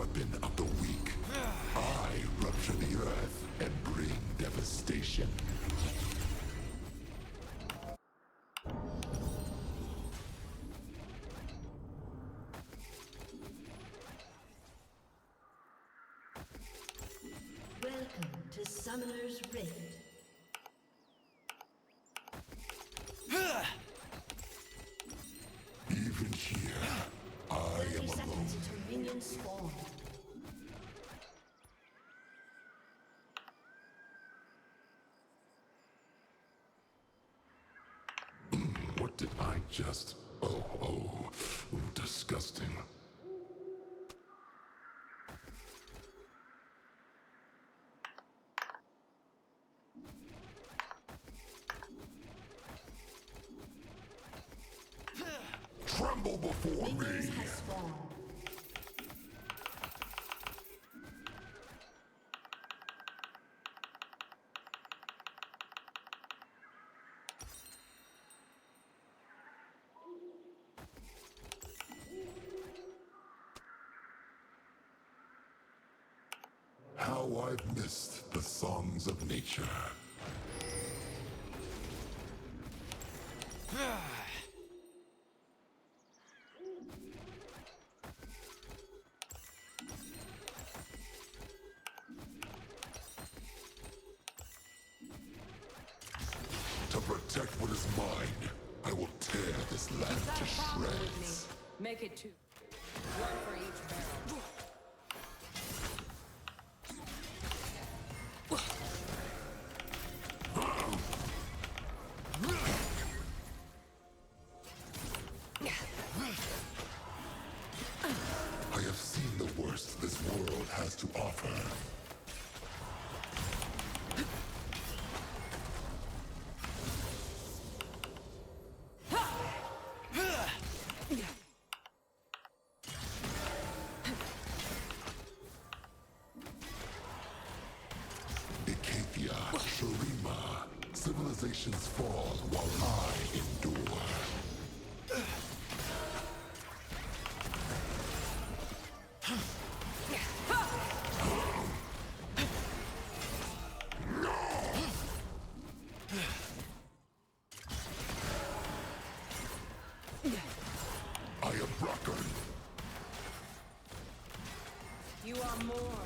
S20: weapon of the weak. I rupture the earth and bring devastation.
S21: Welcome to Summoner's Rift.
S20: Even here, I am alone.
S21: Until minions spawn.
S20: What did I just... Oh, disgusting. Tremble before me!
S21: Has spawned.
S20: How I've missed the songs of nature. To protect what is mine, I will tear this land to shreds.
S21: Make it two. One for each barrel.
S20: I have seen the worst this world has to offer. Icathia, Shurima, civilizations fall while I endure. I am Brocken.
S21: You are mourned.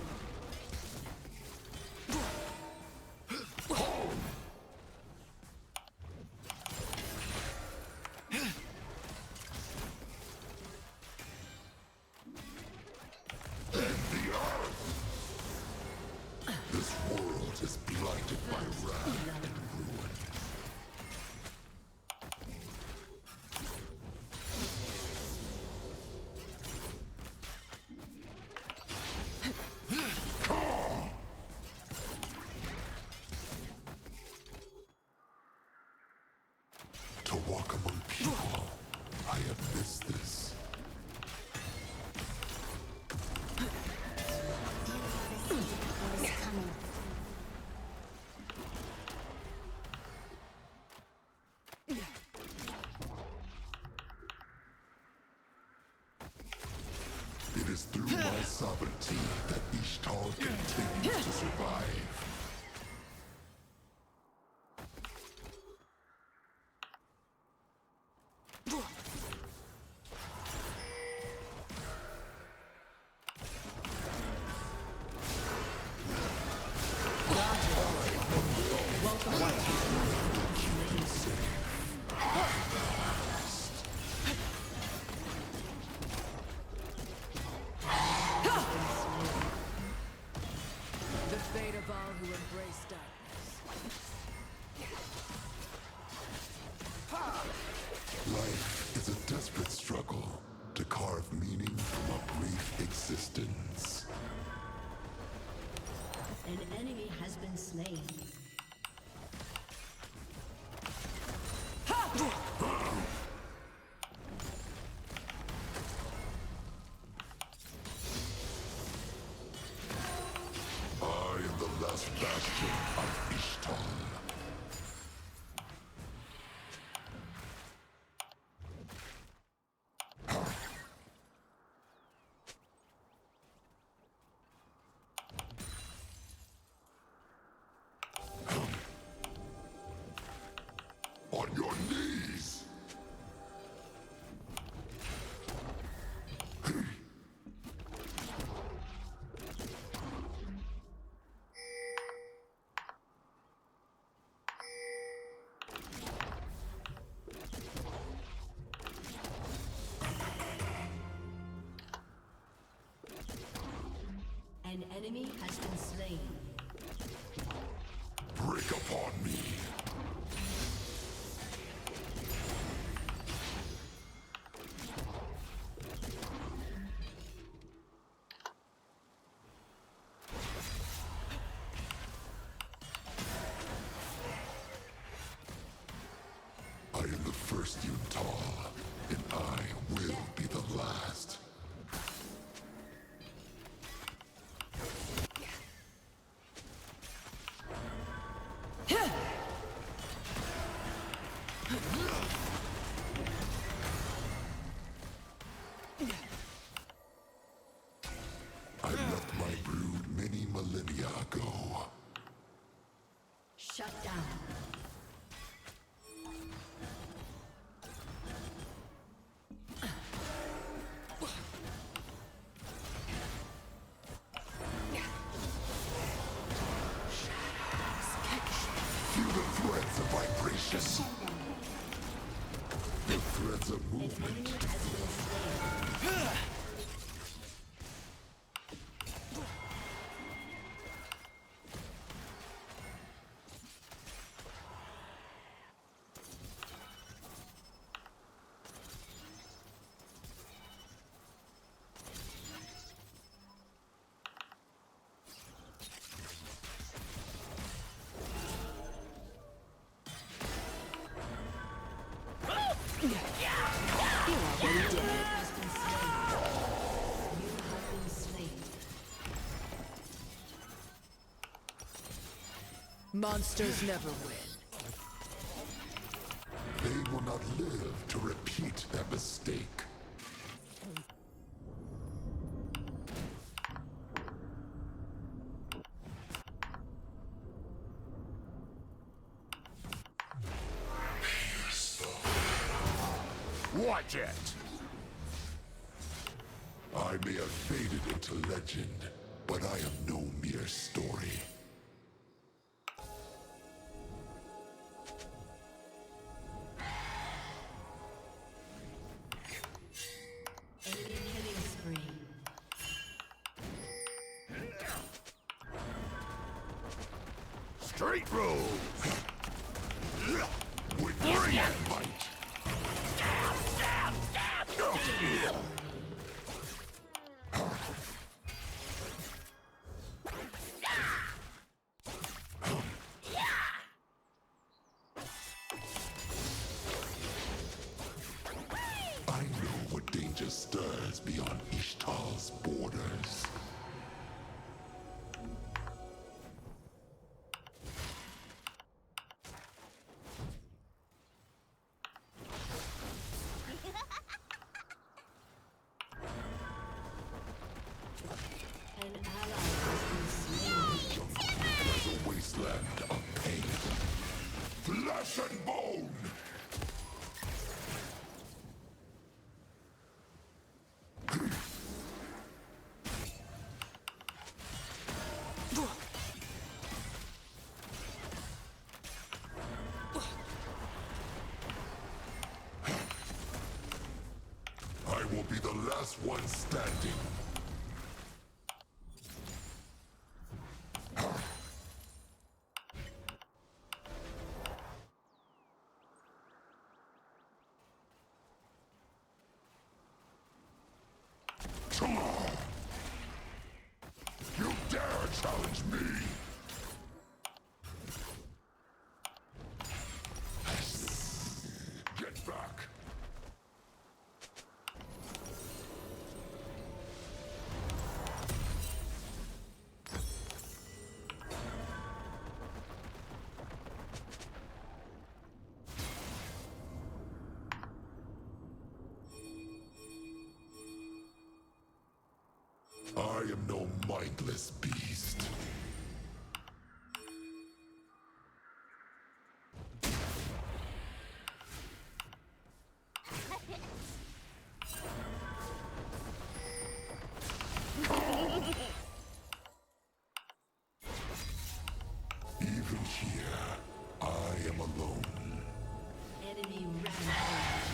S20: This world is blighted by wrath and ruin. To walk among people, I have missed this. It is through my sovereignty that Ishtar continues to survive.
S21: The fate of all who enemy has been slain.
S20: Break upon me. I am the first Yuntal, and I will be the last. I left my brood many millennia ago.
S21: Shut down.
S20: Feel the threads of vibration. The threads of movement.
S10: Monsters never win.
S20: They will not live to repeat that mistake. Watch it! I may have faded into legend, but I am no mere story.
S21: Enemy killing spree.
S20: Straight road! With brilliant might! Stab, stab, stab! I know what danger stirs beyond Ishtal's borders.
S21: An ally has been slain.
S20: There's a wasteland of pain. Flesh and bone! I will be the last one standing. You dare challenge me? Get back. I am no mindless beast. Even here, I am alone.
S21: Enemy rampage.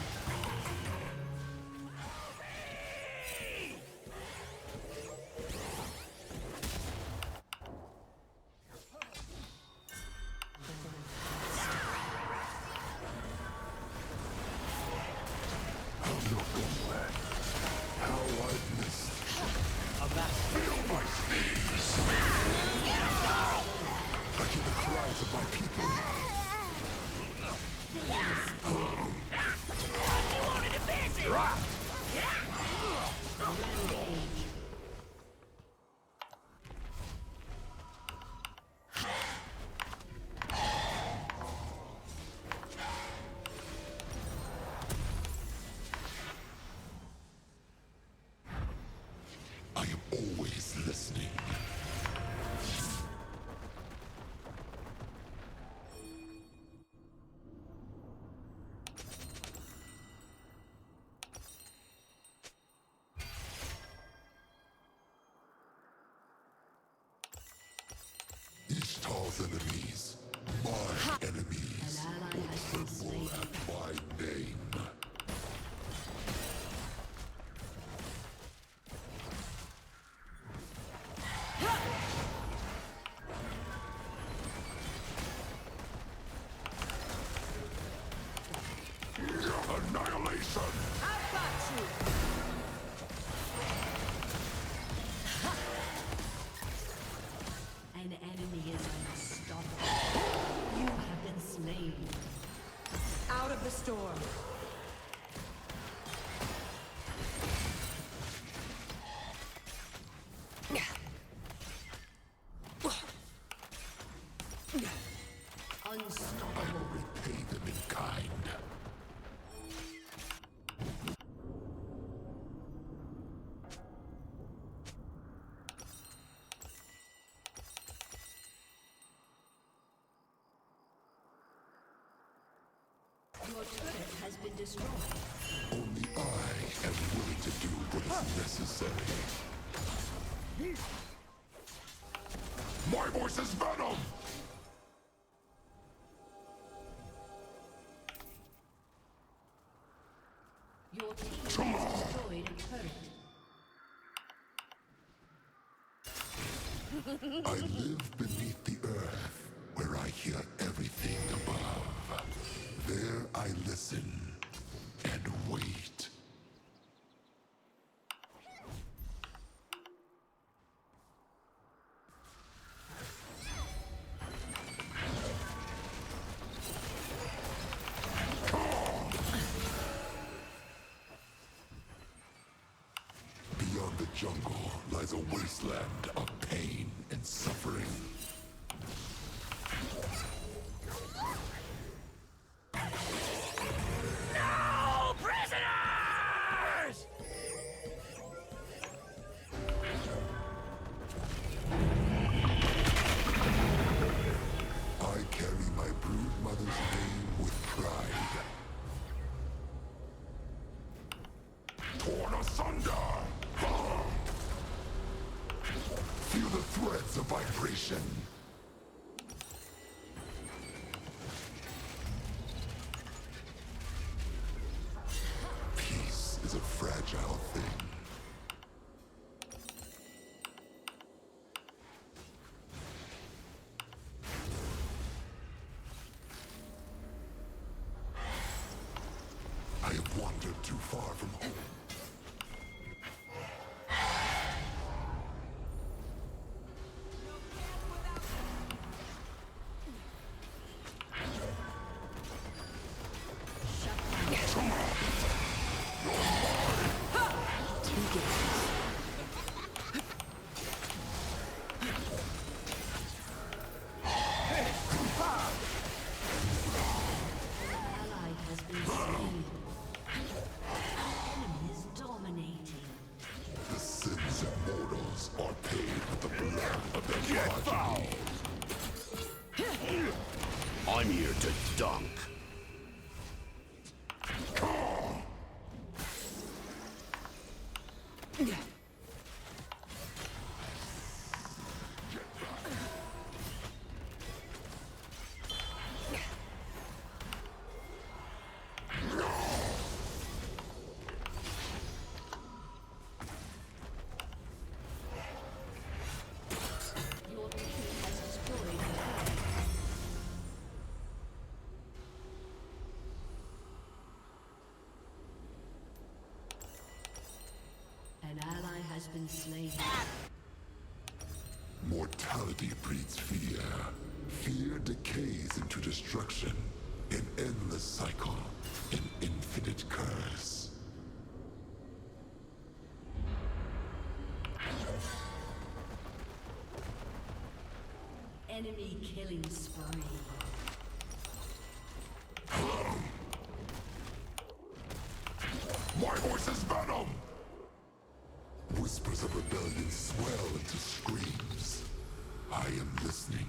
S20: threats of my people.
S22: You wanted to visit!
S20: I am always listening. Ishtar's enemies, my enemies, will tremble at my name. Annihilation!
S22: I've got you!
S21: An enemy is unstoppable. You have been slain.
S22: Out of the storm.
S21: Unstoppable.
S20: I will repay them in kind.
S21: Your turret has been destroyed.
S20: Only I am willing to do what is necessary. My voice is venom!
S21: Your team has destroyed a turret.
S20: I live beneath the earth, where I hear everything above. There I listen and wait. Beyond the jungle lies a wasteland of pain and suffering.
S22: No prisoners!
S20: I carry my brood mother's name with pride. Torn asunder! Feel the threads of vibration. Peace is a fragile thing. I have wandered too far from home.
S21: Ally has been slain. Enemy is dominating.
S20: The sins of mortals are paid with the blood of their progeny.
S5: I'm here to dunk.
S21: Your team has destroyed a turret. An ally has been slain.
S20: Mortality breeds fear. Fear decays into destruction, an endless cycle, an infinite curse.
S21: Enemy killing spree.
S20: My voice is venom! Whispers of rebellion swell into screams. I am listening.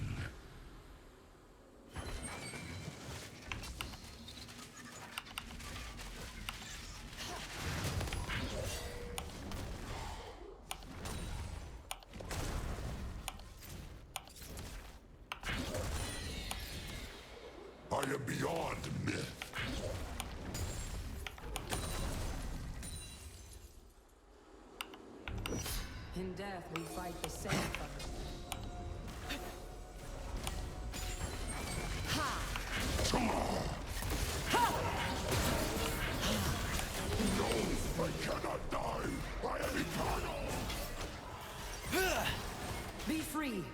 S20: I am beyond myth.
S21: In death, we fight the same fight.
S20: No, I cannot die. I am eternal.
S21: Be free.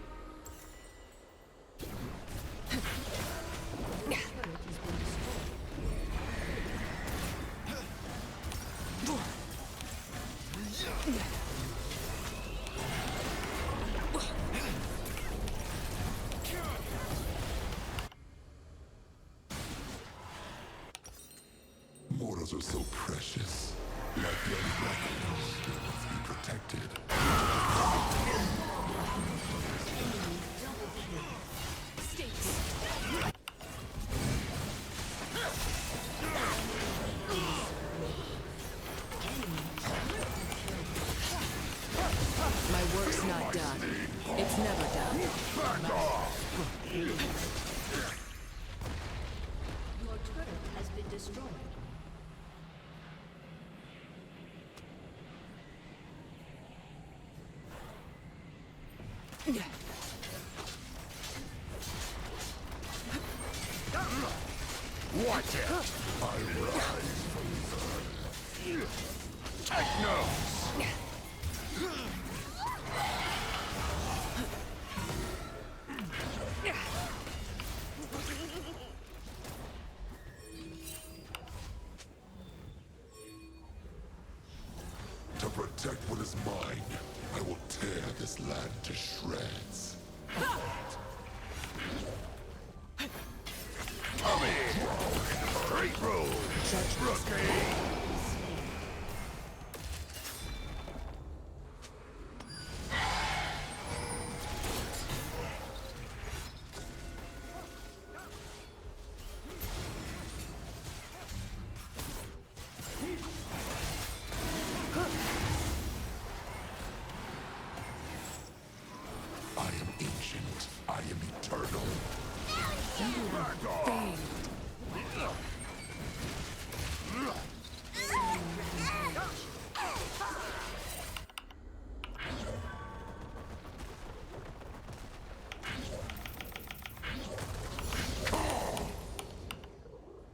S20: Mortals are so precious. Like blood blackness, they must be protected.
S21: My work's not done. It's never done.
S20: Back off!
S21: Your turret has been destroyed.
S20: Watch it! I rise from the earth. Take notes! To protect what is mine, I will tear this land to shreds. Come in! Straight road! Rookie! I am ancient. I am eternal. Back off!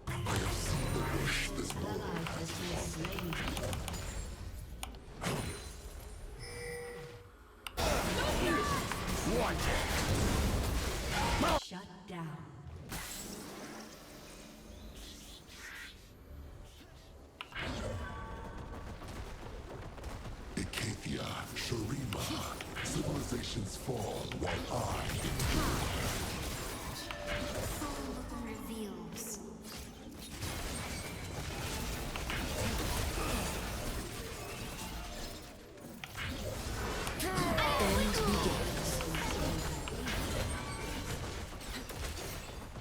S20: I have seen the wish this morning.
S21: Shut down.
S20: Ikathia, Sharima, civilizations fall while I endure.
S13: Soul reveals.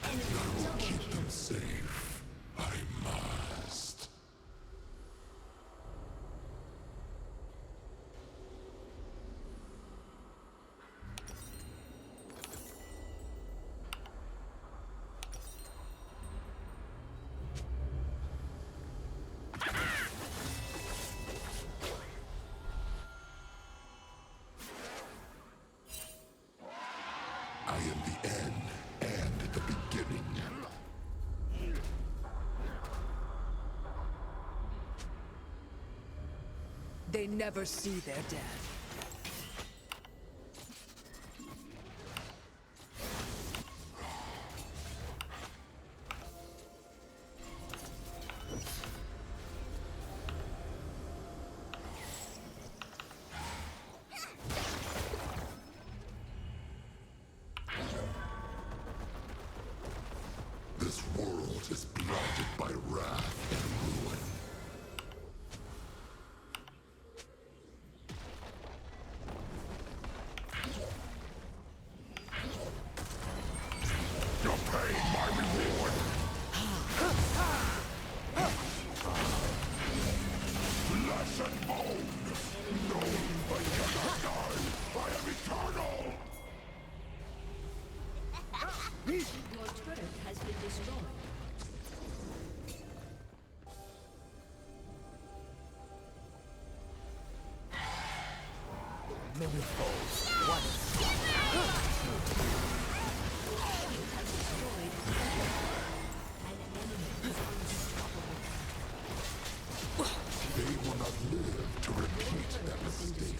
S20: I will keep them safe. I must. I am the end and the beginning.
S21: They never see their death.
S20: is blinded by wrath and ruin. You're paying my reward. Flesh and bone. No, I cannot die. I am eternal.
S21: Your turret has been destroyed.
S22: Many foes, one
S20: They will not live to repeat that mistake.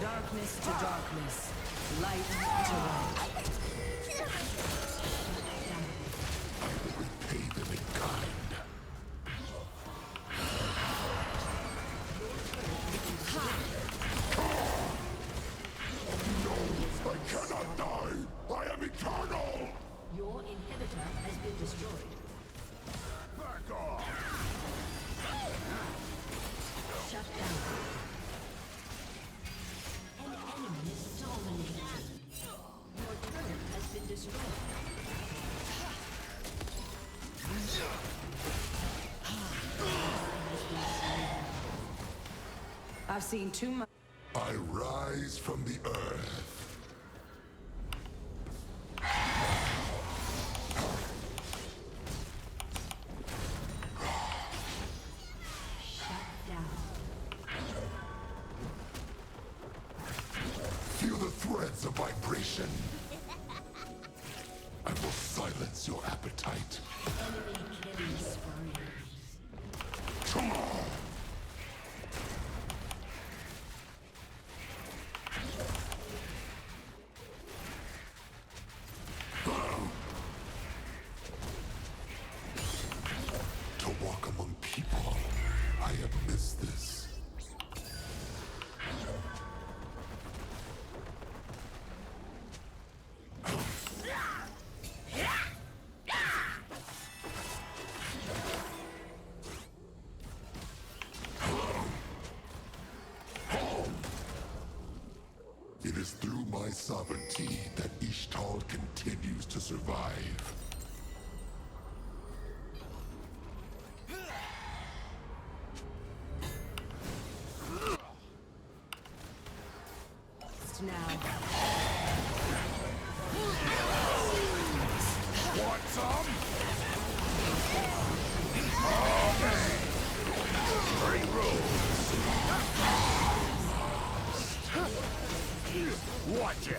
S21: Darkness to darkness, light to light.
S20: Repay them in kind. No, I cannot die. I am eternal.
S21: Your inhibitor has been destroyed.
S20: Back off.
S21: Shut down. An enemy is dominating. Your turret has been destroyed. I've seen too much.
S20: I rise from the earth. Feel the threads of vibration. I will silence your appetite.
S21: Enemy killing spree.
S20: Come on. To walk among people, I have missed this. It is through my sovereignty that Ishtal continues to survive.
S21: Now.
S20: Want some? Three rules. Watch it.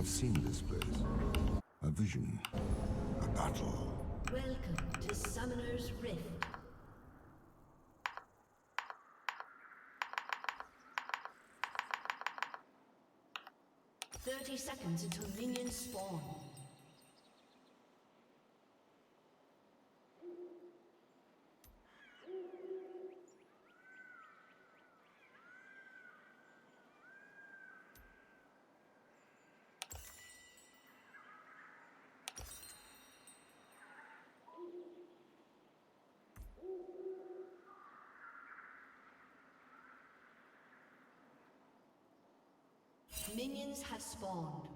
S20: have seen this place. A vision. A battle.
S21: Welcome to Summoner's Rift. "30 seconds until minions spawn." Minions have spawned.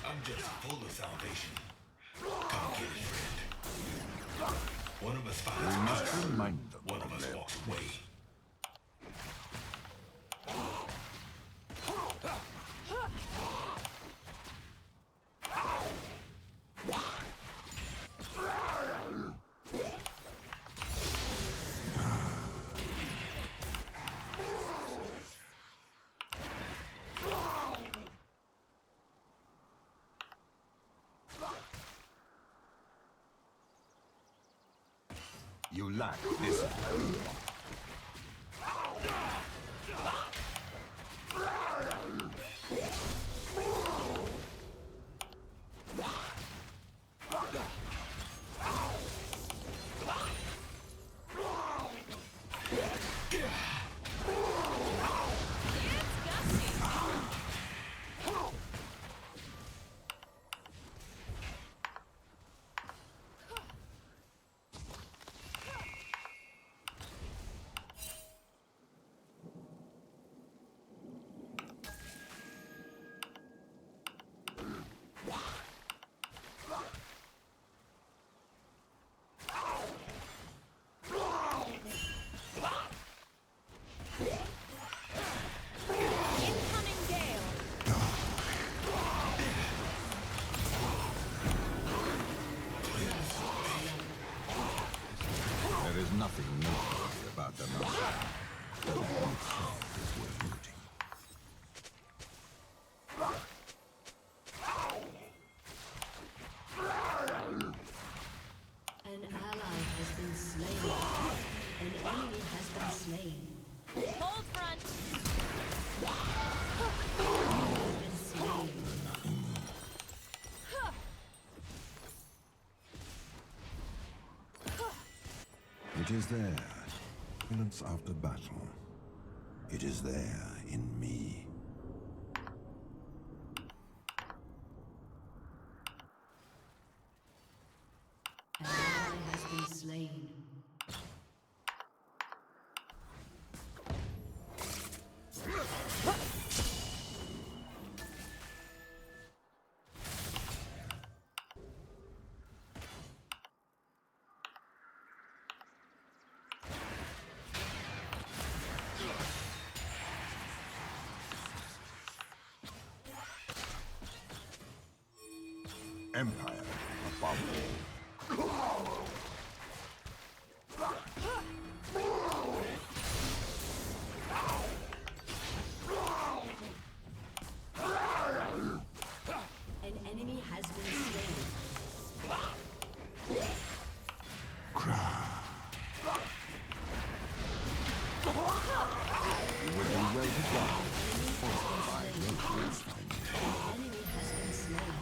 S20: I'm just full of salvation. Come get it, friend. One of us finds fire. One of us walks away. You lack discipline. There is nothing noteworthy about the mountain. The one itself is worth looting.
S21: An ally has been slain. An enemy has been slain. Hold front! Has been slain.
S20: It is there, minutes after battle. It is there in me.
S21: An ally has been slain.
S20: Empire above all.
S21: An enemy has been slain.
S20: You will be well regarded. By locals.
S21: An enemy has been slain.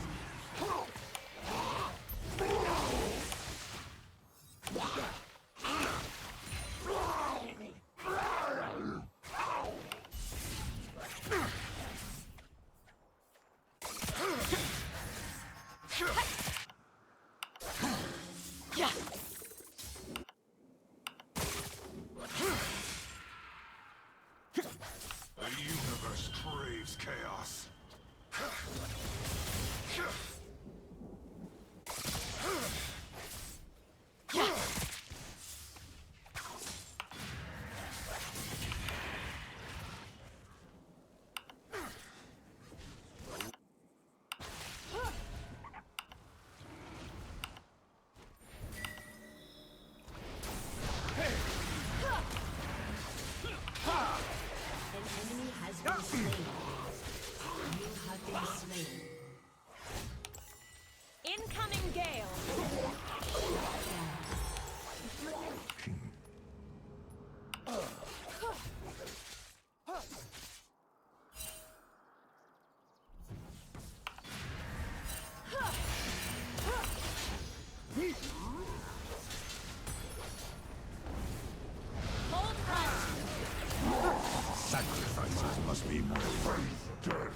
S21: slain. You have been slain. Incoming gale.
S20: Sacrifices must be more death.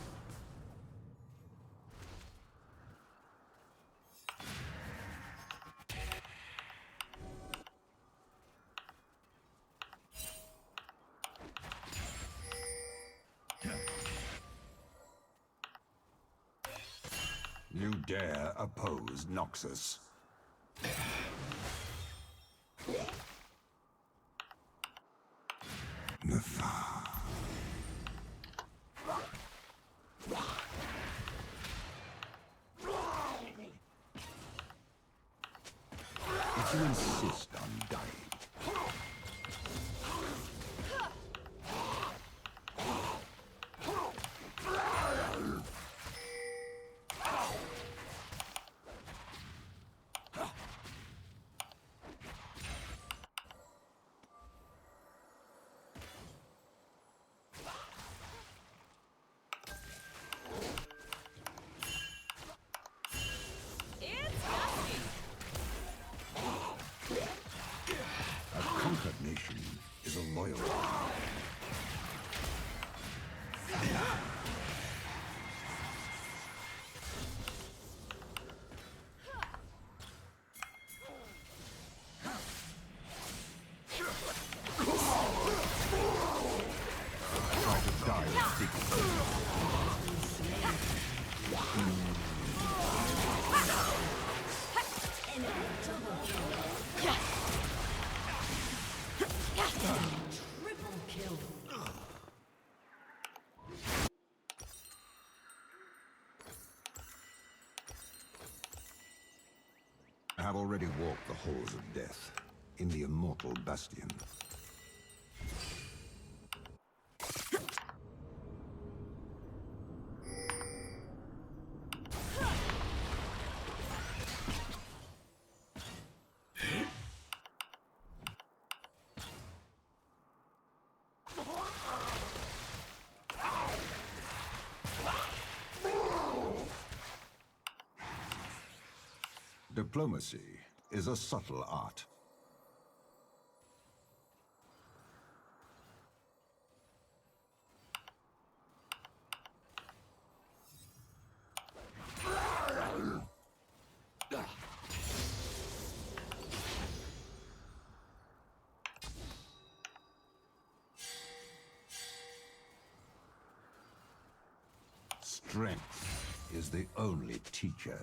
S20: You dare oppose Noxus? If you insist on dying, a conquered nation is a loyal one. Try to die secretly.
S21: Triple kill.
S20: I have already walked the halls of death in the immortal bastion. Diplomacy is a subtle art. Strength is the only teacher.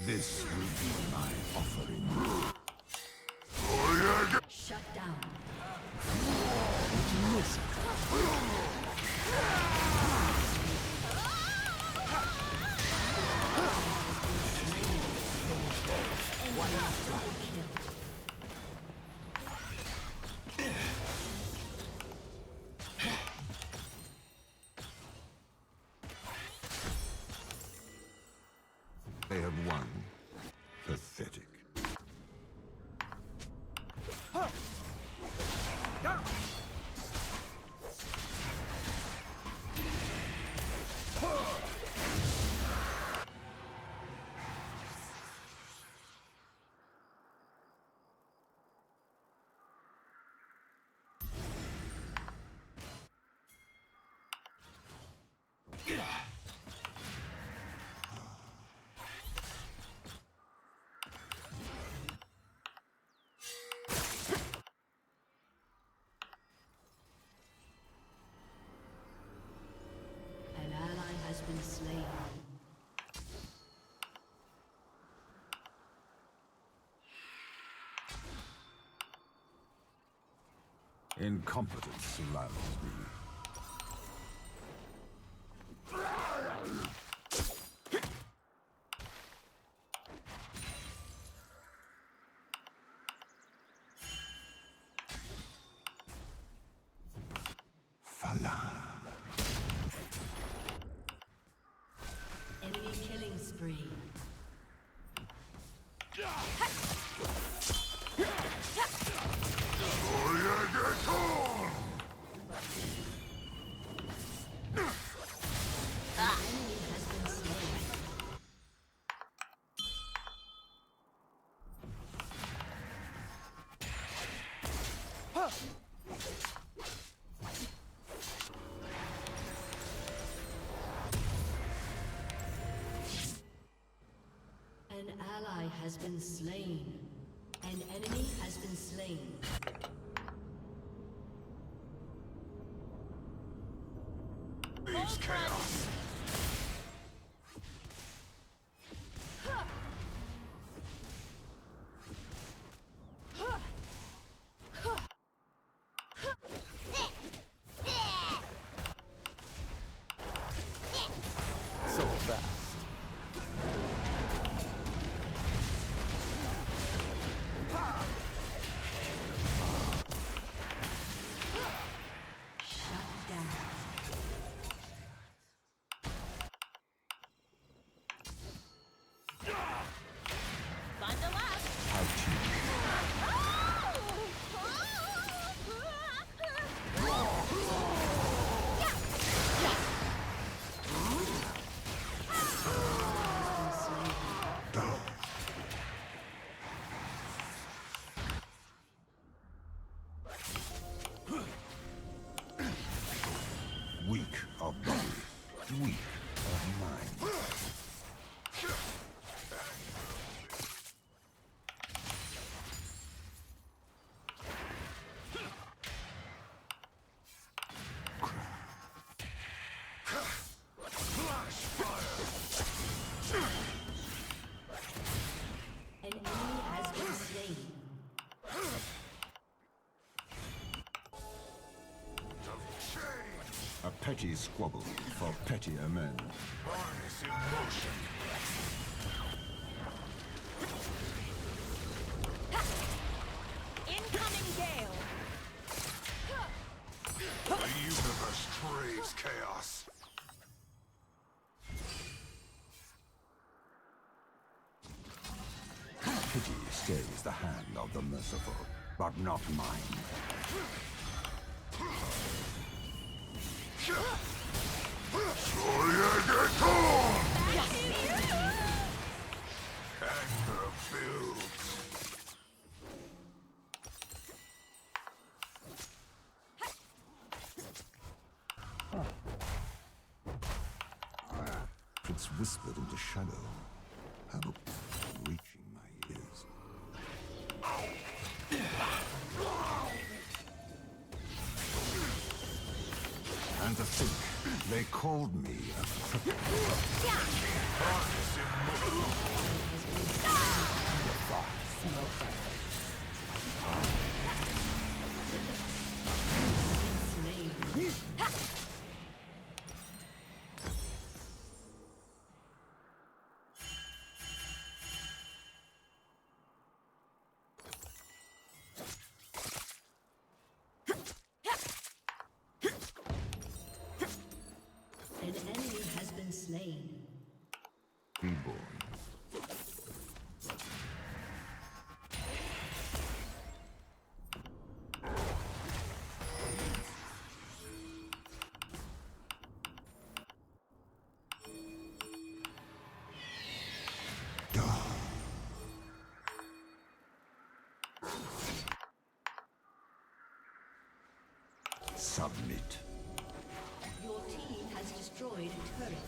S20: This will be my offering.
S21: Shut down.
S20: They have won. Pathetic.
S21: An ally has been slain.
S20: Incompetence surrounds me.
S21: Enemy killing spree. An ally has been slain. An enemy has been slain.
S20: Leaves chaos.
S4: So fast.
S20: Weak of body, weak of mind.
S21: An enemy has been slain.
S20: A petty squabble for pettier men.
S5: Harness in motion.
S21: Incoming gale.
S5: The universe craves chaos.
S20: Pity stays the hand of the merciful, but not mine.
S5: Anger builds.
S20: It's whispered into shadow. How reaching my ears. And to think, they called me
S21: An enemy has been slain.
S20: reborn. Submit.
S21: Your team has destroyed a turret.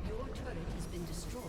S21: Your turret has been destroyed.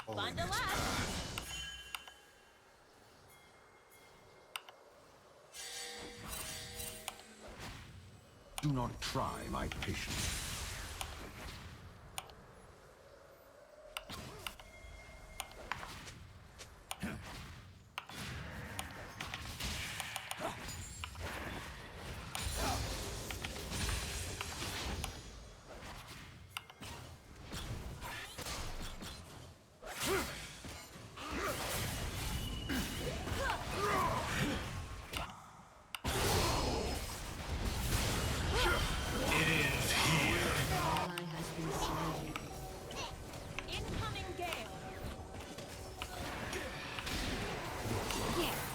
S21: Bundle up.
S5: Do not try my patience.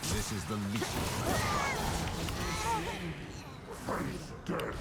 S5: This is the least. He's dead.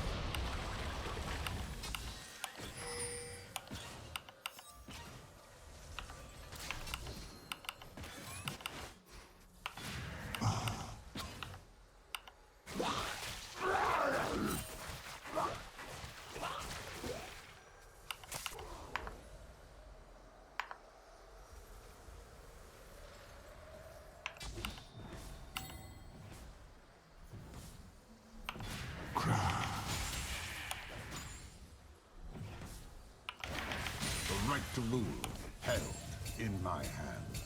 S5: The right to rule held in my hand.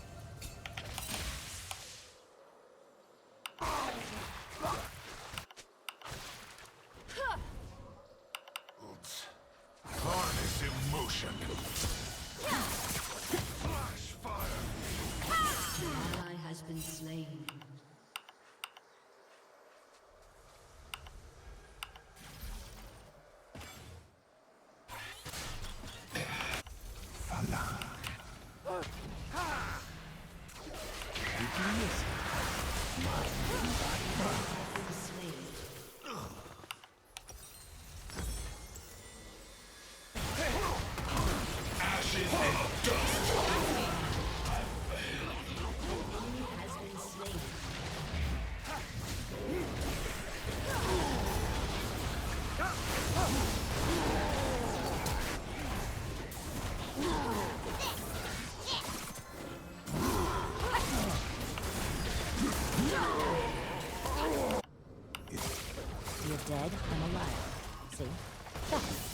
S5: Harness emotion. Flash fire.
S21: An ally has been slain. You're dead, I'm alive. See? That's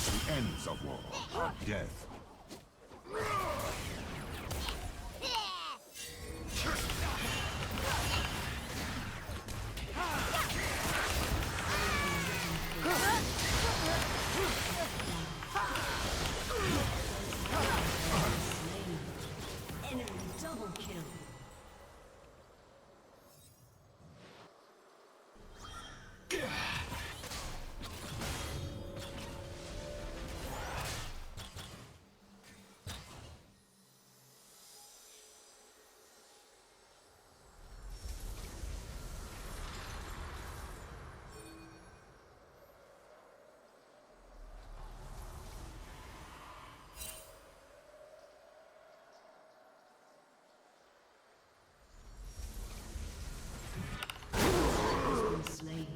S5: The ends of war are death.
S21: enemy double kill. Slain.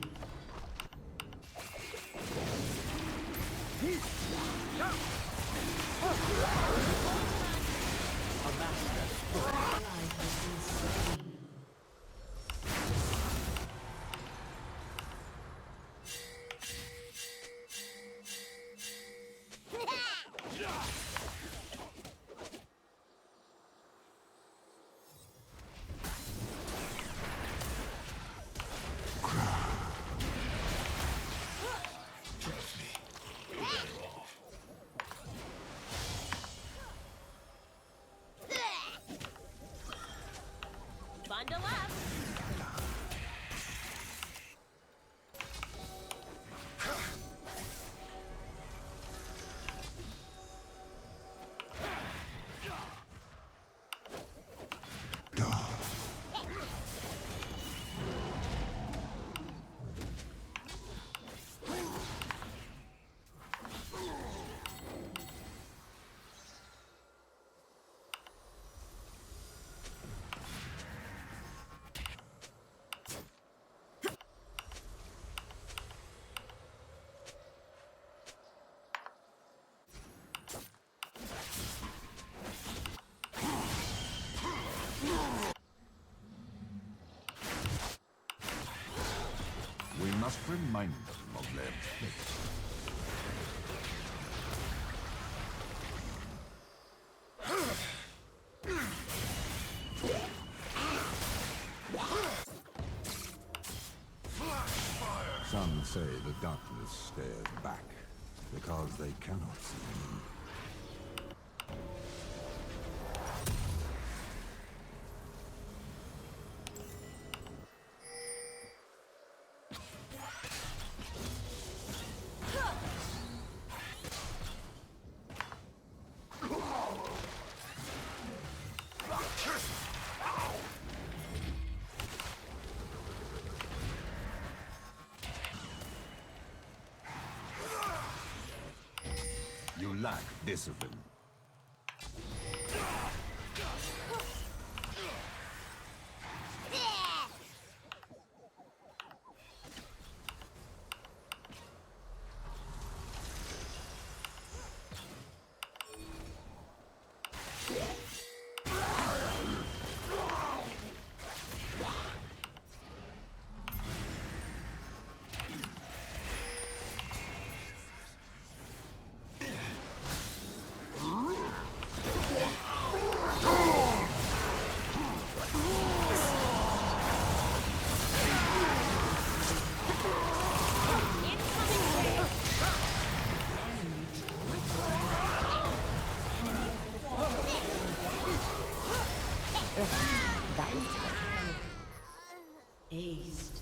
S5: Just remind them of their fate. Some say the darkness stares back because they cannot see me. You lack discipline.
S21: Aced.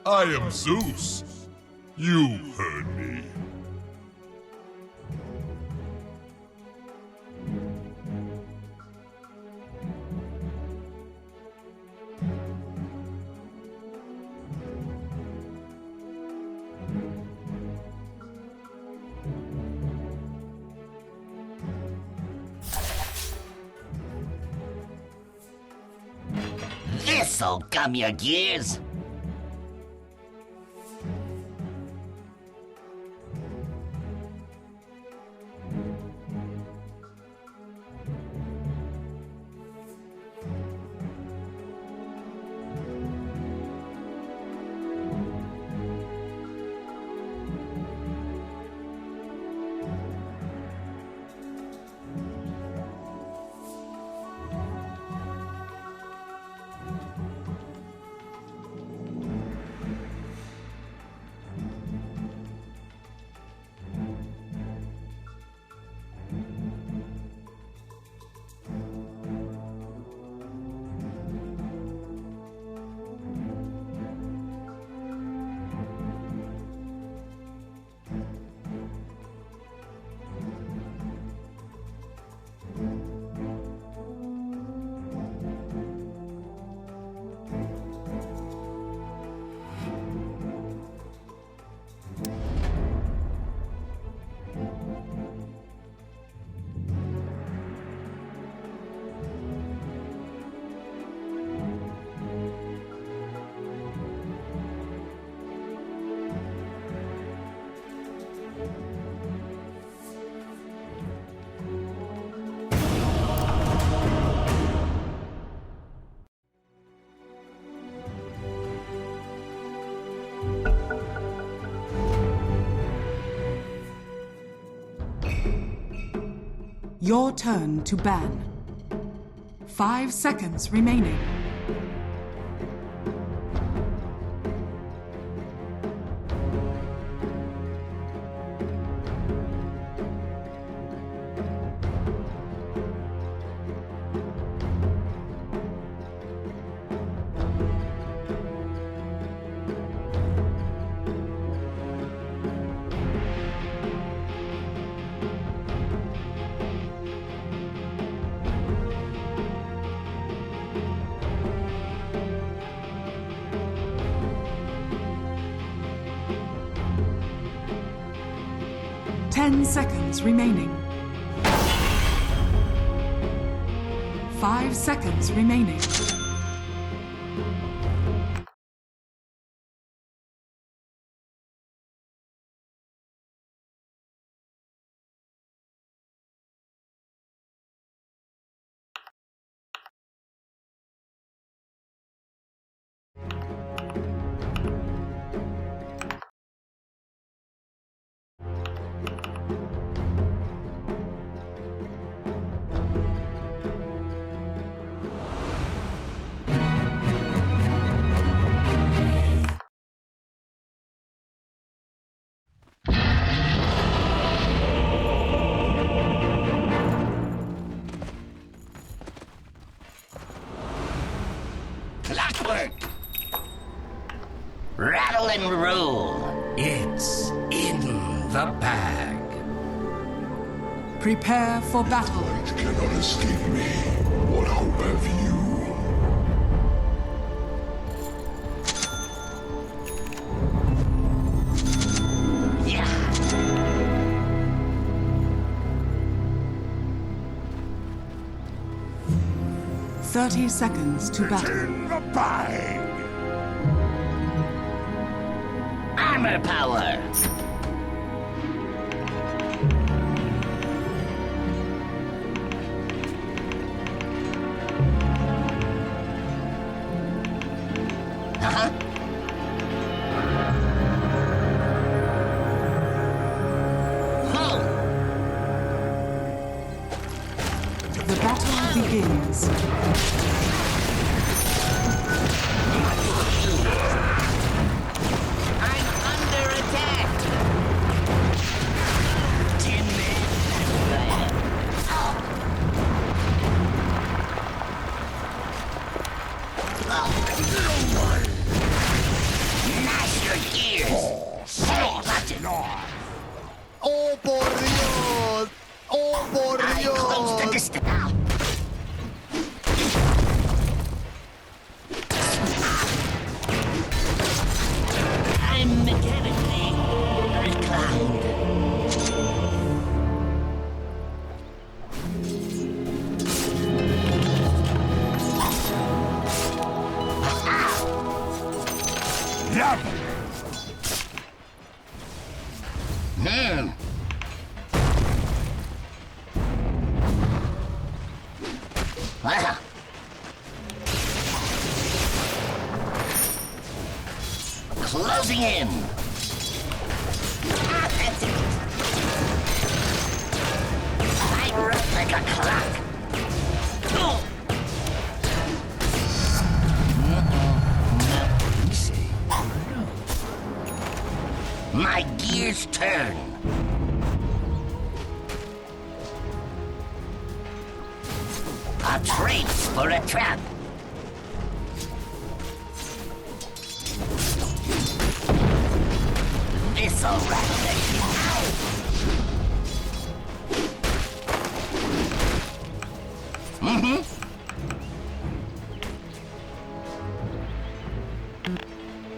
S20: I am Zeus. You heard me.
S7: This'll gum your gears.
S6: Your turn to ban. 5 seconds remaining. Seconds remaining. 5 seconds remaining.
S7: Rattle and roll. It's in the bag.
S6: Prepare for battle.
S20: Light cannot escape me. What hope have you?
S7: Yeah.
S6: 30 seconds to battle.
S20: In the bag.
S7: Armor power.
S6: The battle begins.
S20: ¡Oh, por Dios! ¡Oh, por Dios!
S7: I'm mechanically reclined. Closing in. That's it. I run like a clock. Let me see. My gears turn. A trace for a trap. This'll rattle it out.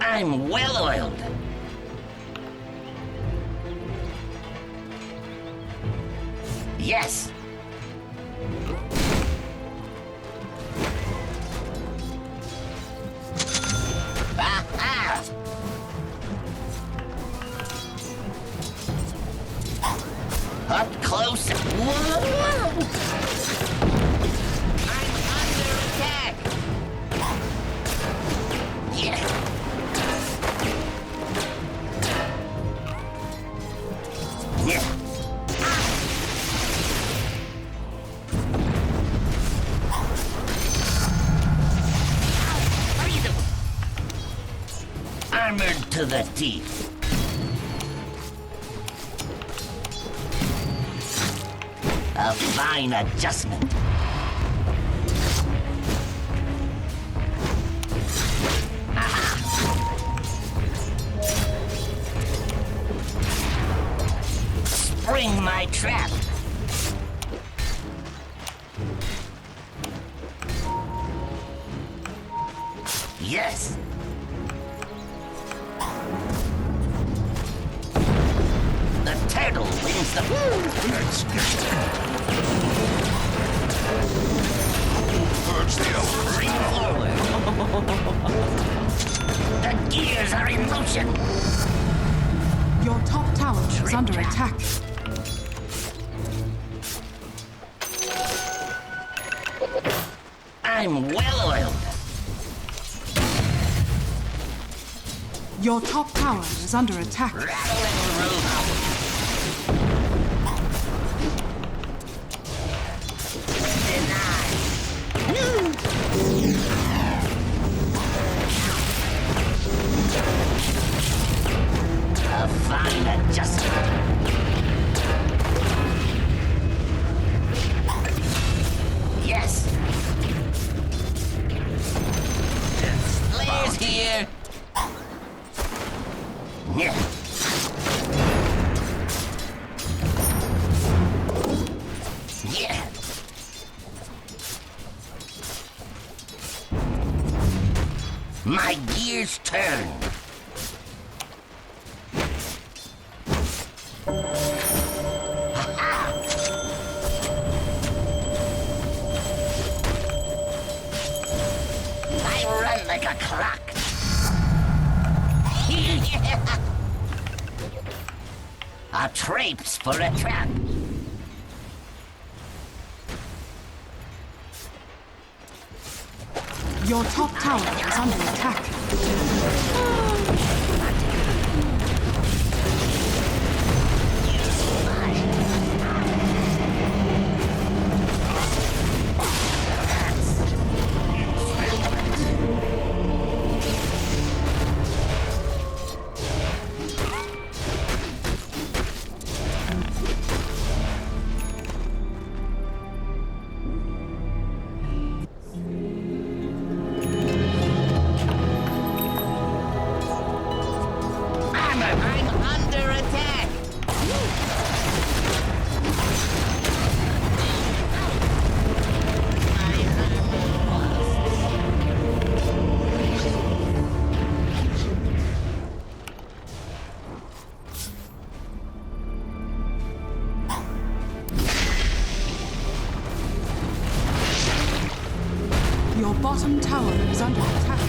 S7: I'm well oiled. Yes. Aha! Up close. Whoa! to the teeth. A fine adjustment. Spring my trap. Yes. The turtle wins the Let's get Purge the spring forward. The gears are in motion.
S6: Your top tower is under attack.
S7: I'm well oiled.
S6: Your top tower is under attack.
S7: A fine adjustment. Yes. Slayer's here. Yeah. Yeah. My gears turn. I run like a clock. A traps for a trap.
S6: Your top tower is under attack.
S7: I'm under attack.
S6: Your bottom tower is under attack.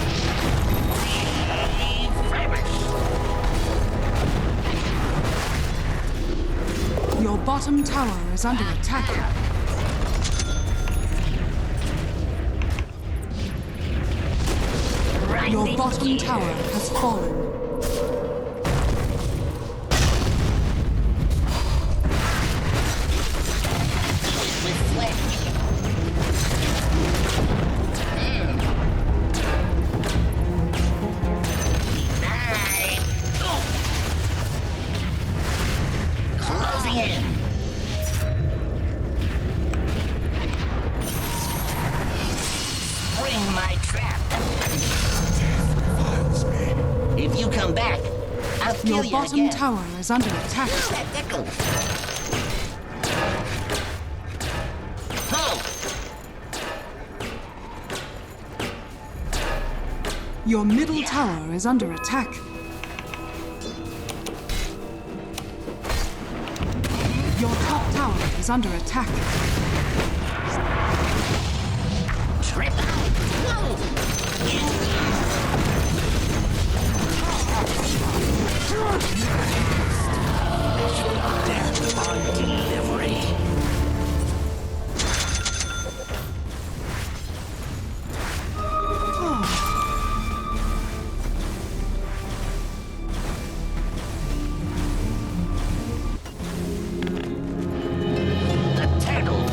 S6: Your bottom tower is under attack. Your bottom tower has fallen.
S7: Closing in. Bring my trap. If you come back, I'll kill
S6: Your
S7: you
S6: bottom
S7: again.
S6: tower is under attack.
S7: That tickles. Halt!
S6: Your middle tower is under attack. Your top tower is under attack.
S7: Trip out. Death on delivery. The turtle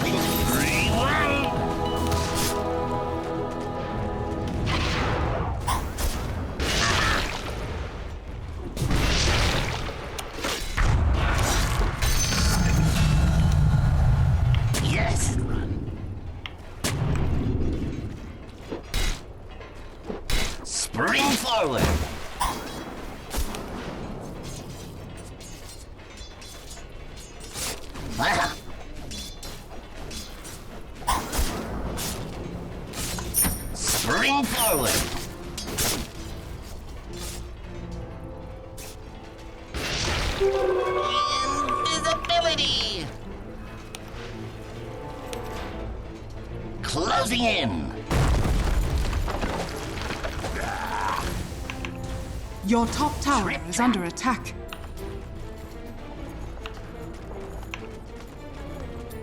S7: forward. Spring forward. Invisibility. Closing in.
S6: Your top tower is under attack.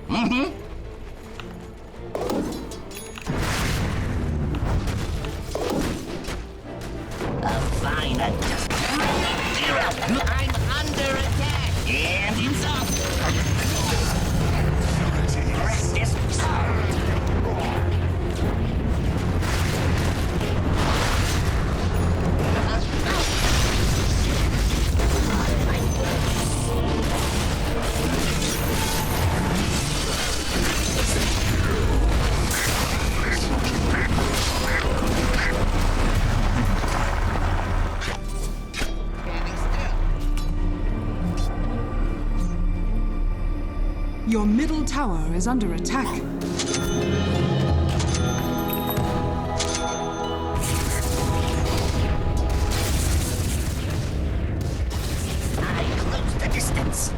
S7: Mm-hmm. A fine adjustment. I'm under attack. And it's up. Practice.
S6: Your middle tower is under attack.
S7: I close the distance.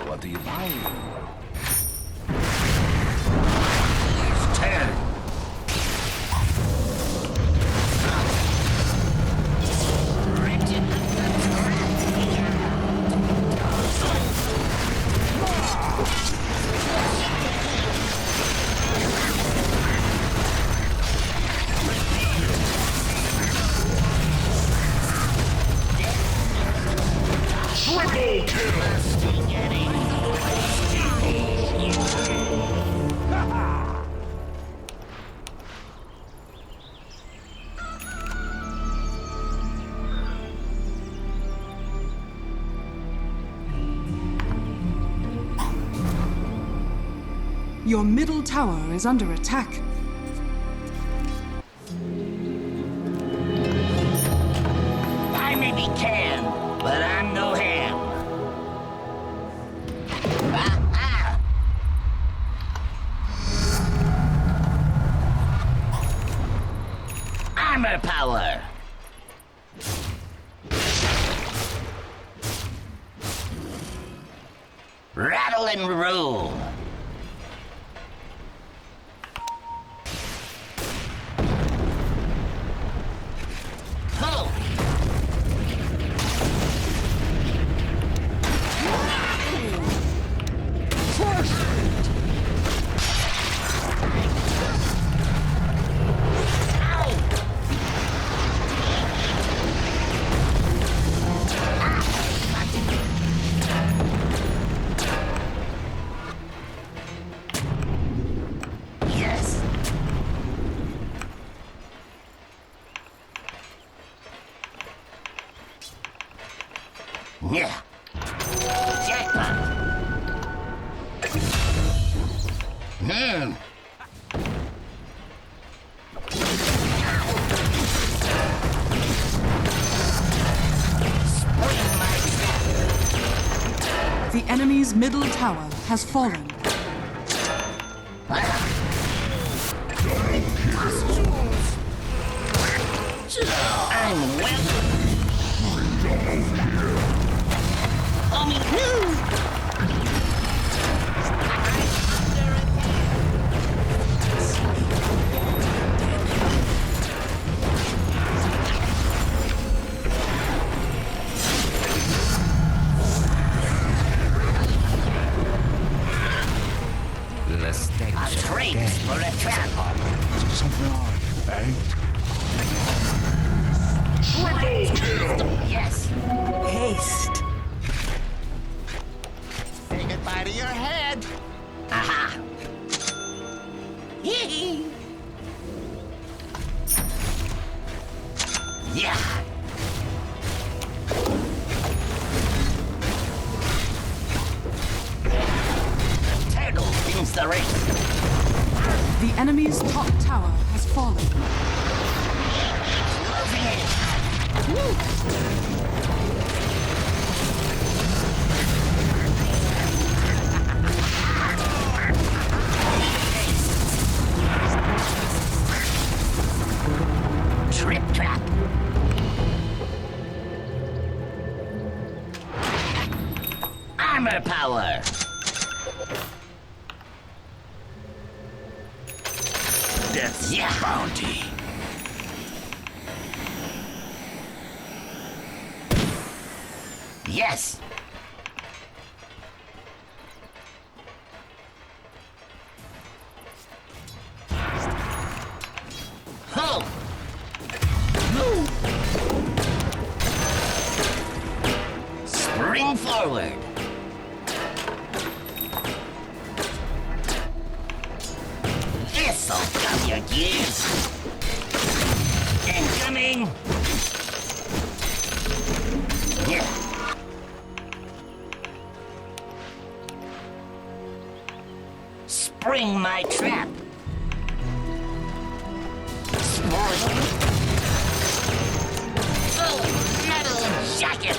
S7: What do you buy? His turn.
S6: Your middle tower is under attack.
S7: I may be canned, but I'm no ham. Armor power. Rattle and roll. Yeah. Jackpot.
S6: The enemy's middle tower has fallen.
S7: I'm welcome. A trade for a trap.
S20: Something on, eh?
S7: Triple kill. Yes.
S20: Haste.
S7: Say goodbye to your head. Aha. Yee. Yeah. Turtle wins the race.
S6: The enemy's top tower has fallen.
S7: Trip trap. Armor power. Death's bounty. Yes. Ho. Move. Spring forward. This'll come your gears. Incoming. Yeah. Spring my trap. Spring. Full metal jacket.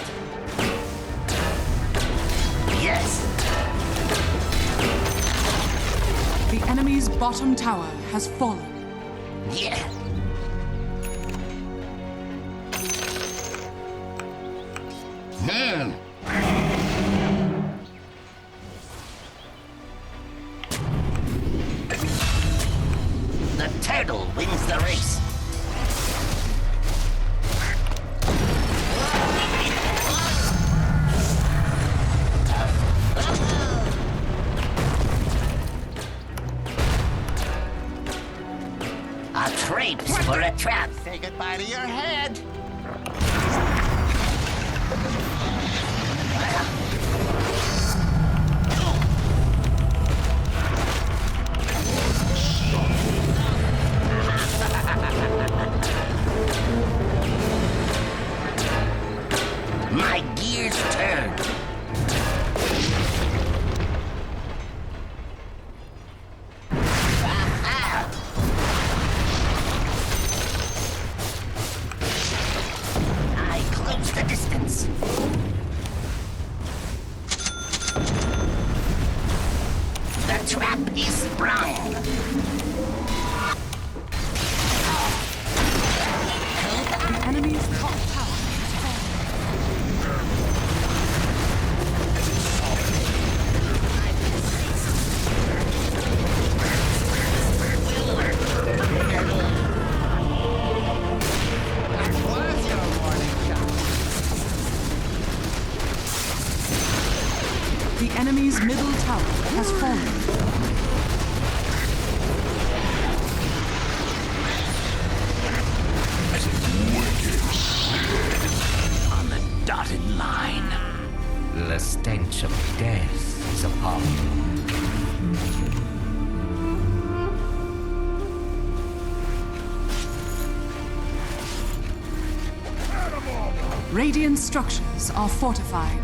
S7: Yes.
S6: The enemy's bottom tower has fallen.
S7: Yeah. The turtle wins the race. A traps for a trap. Say goodbye to your head. My gears turn. I close the distance. The trap is sprung.
S6: The enemy's top tower has fallen. The enemy's middle tower has fallen.
S7: On the dotted line. The stench of death is upon you.
S6: Radiant structures are fortified.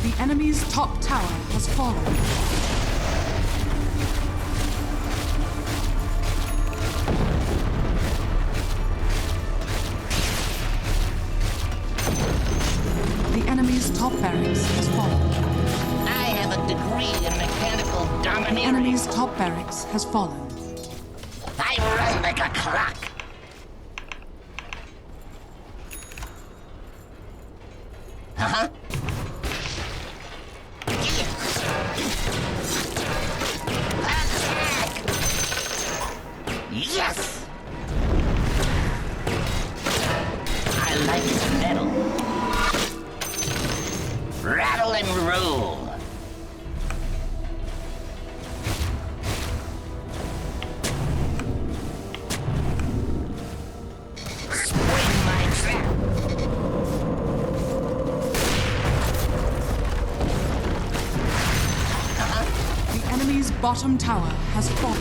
S6: The enemy's top tower has fallen. The enemy's top barracks has fallen.
S7: I have a degree in mechanical
S6: The
S7: domineering.
S6: enemy's top barracks has fallen.
S7: I run like a clock. Uh-huh. Attack! Yes! I like the metal. Rattle and roll. Spring my trap.
S6: The enemy's bottom tower has fallen.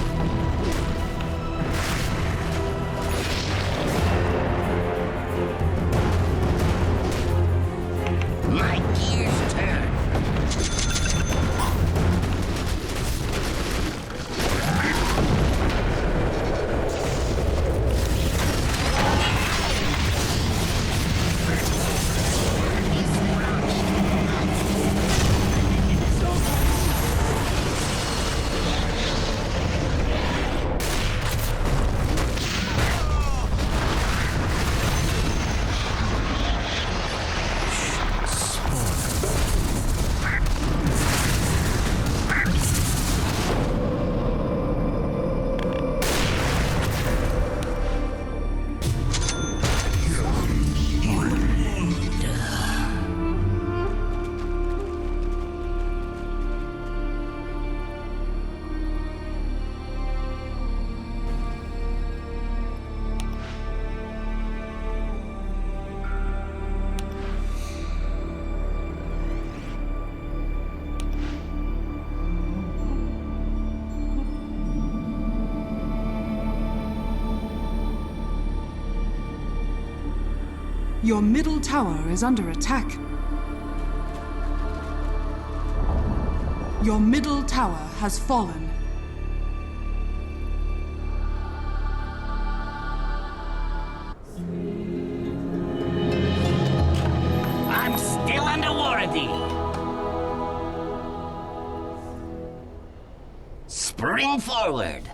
S6: Your middle tower is under attack. Your middle tower has fallen.
S7: I'm still under warranty. Spring forward.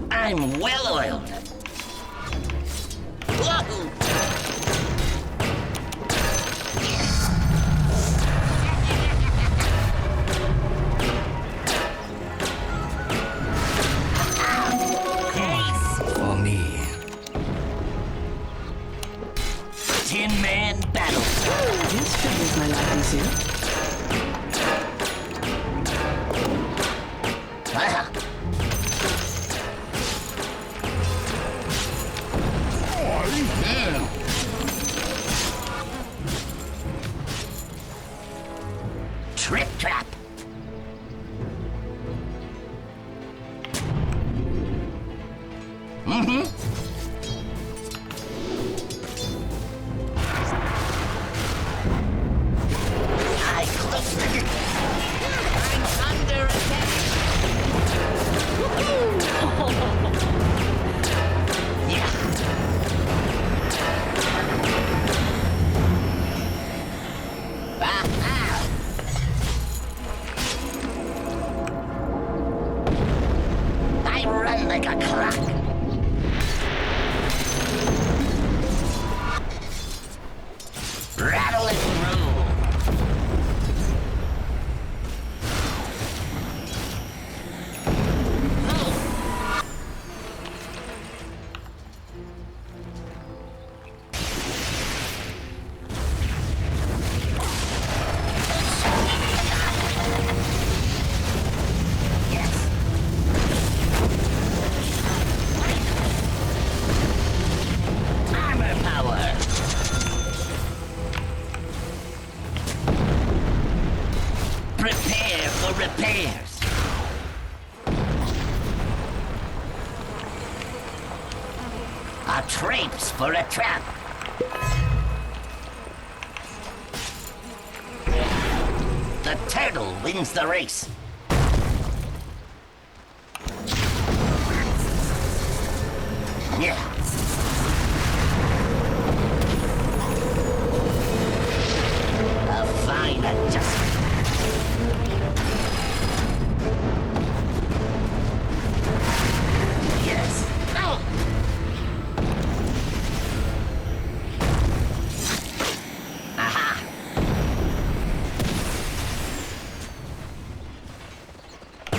S7: I'm well oiled. Whoa! For me. 10-man battle.
S6: This triggers my lightning suit.
S7: Trip trap. I close the I'm under attack. Yeah. I run like a clock. Rattle and roll. Armor power. Prepare for repairs. A traps for a trap. The turtle wins the race. Yeah. A fine adjustment. Yes. Oh. Aha.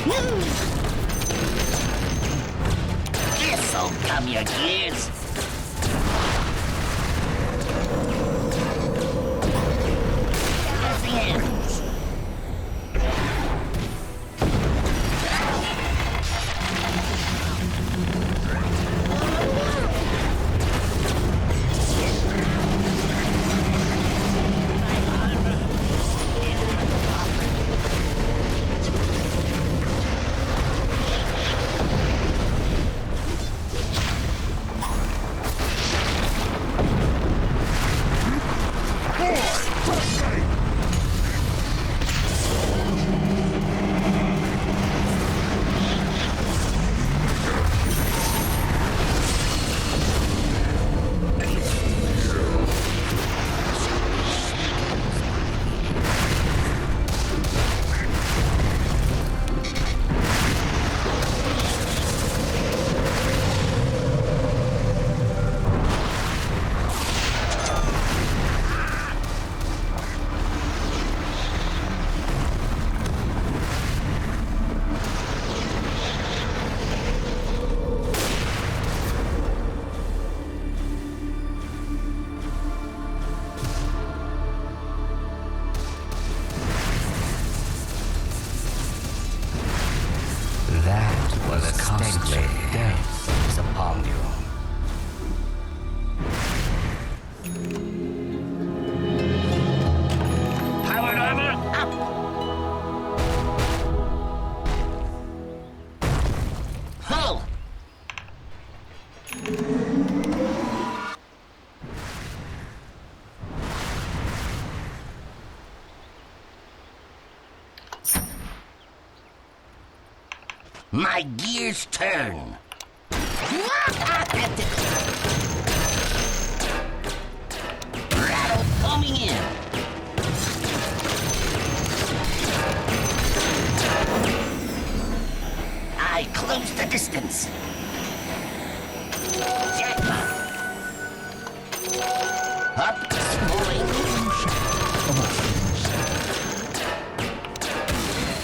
S7: Woo. This'll calm your gears. At the ends. My gears turn. Rattle coming in. I close the distance. Jackpot. Up swelling.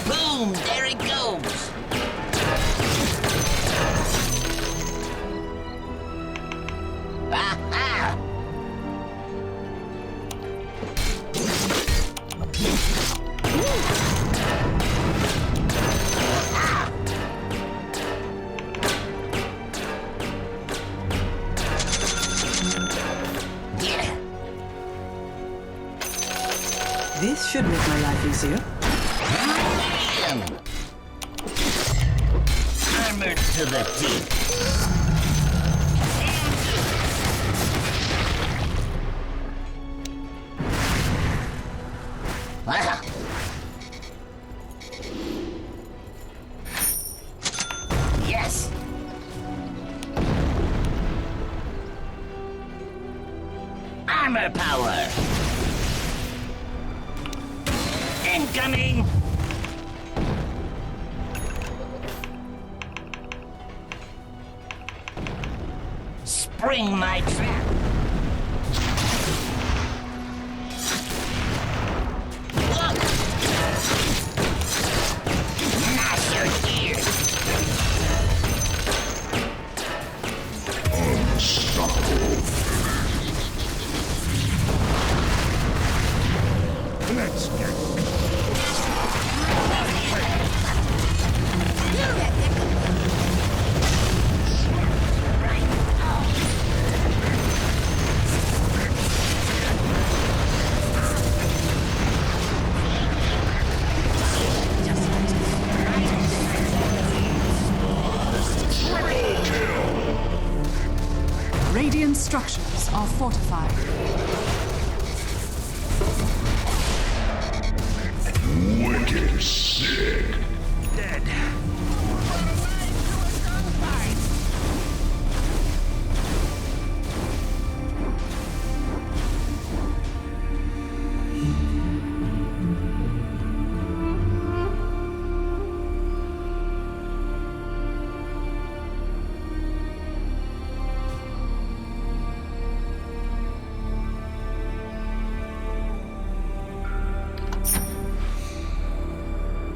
S7: Boom, there it goes. Aha!
S6: This should make my life easier.
S7: Armored to the teeth. Wow. Yes. Armor power. Incoming! Spring my trap! Look! Mash your gears!
S20: Unstoppable. Let's get
S6: Radiant structures are fortified.
S20: wicked sick.
S10: Dead.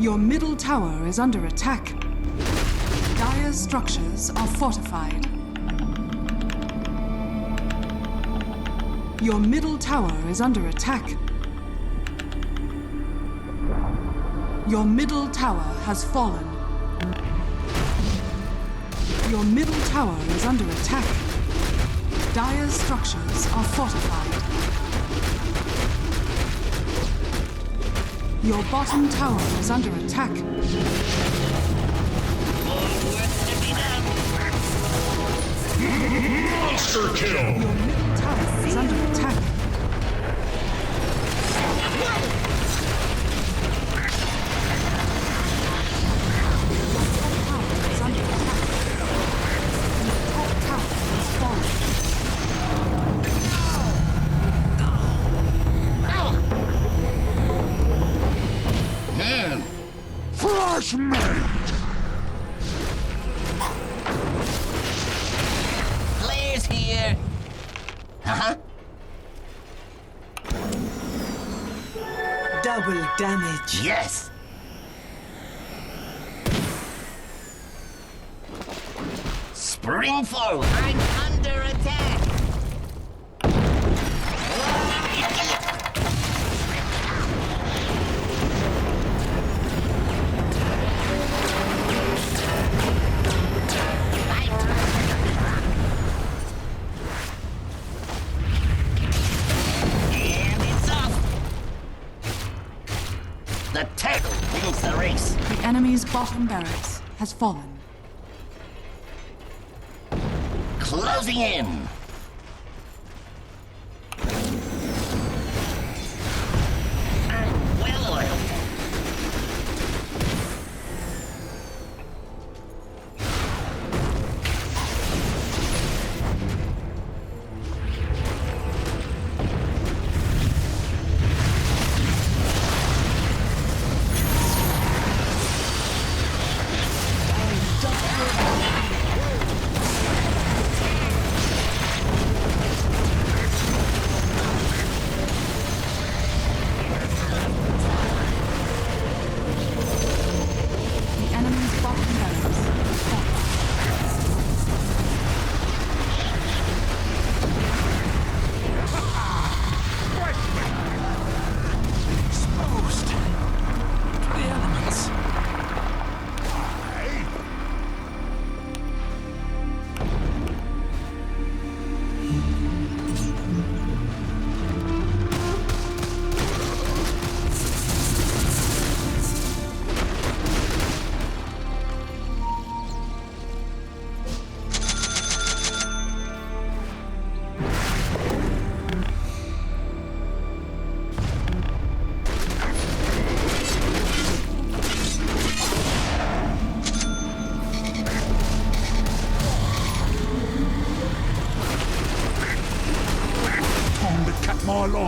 S6: Your middle tower is under attack. Dire's structures are fortified. Your middle tower is under attack. Your middle tower has fallen. Your middle tower is under attack. Dire's structures are fortified. Your bottom tower is under attack.
S20: Monster kill!
S6: Your middle tower is under attack.
S20: Fresh meat!
S7: Players here! Uh-huh.
S6: Double damage.
S7: Yes! Spring forward! I'm under attack! And it's off! The turtle wins the race!
S6: The enemy's bottom barracks has fallen.
S7: Closing in! I'm well oiled.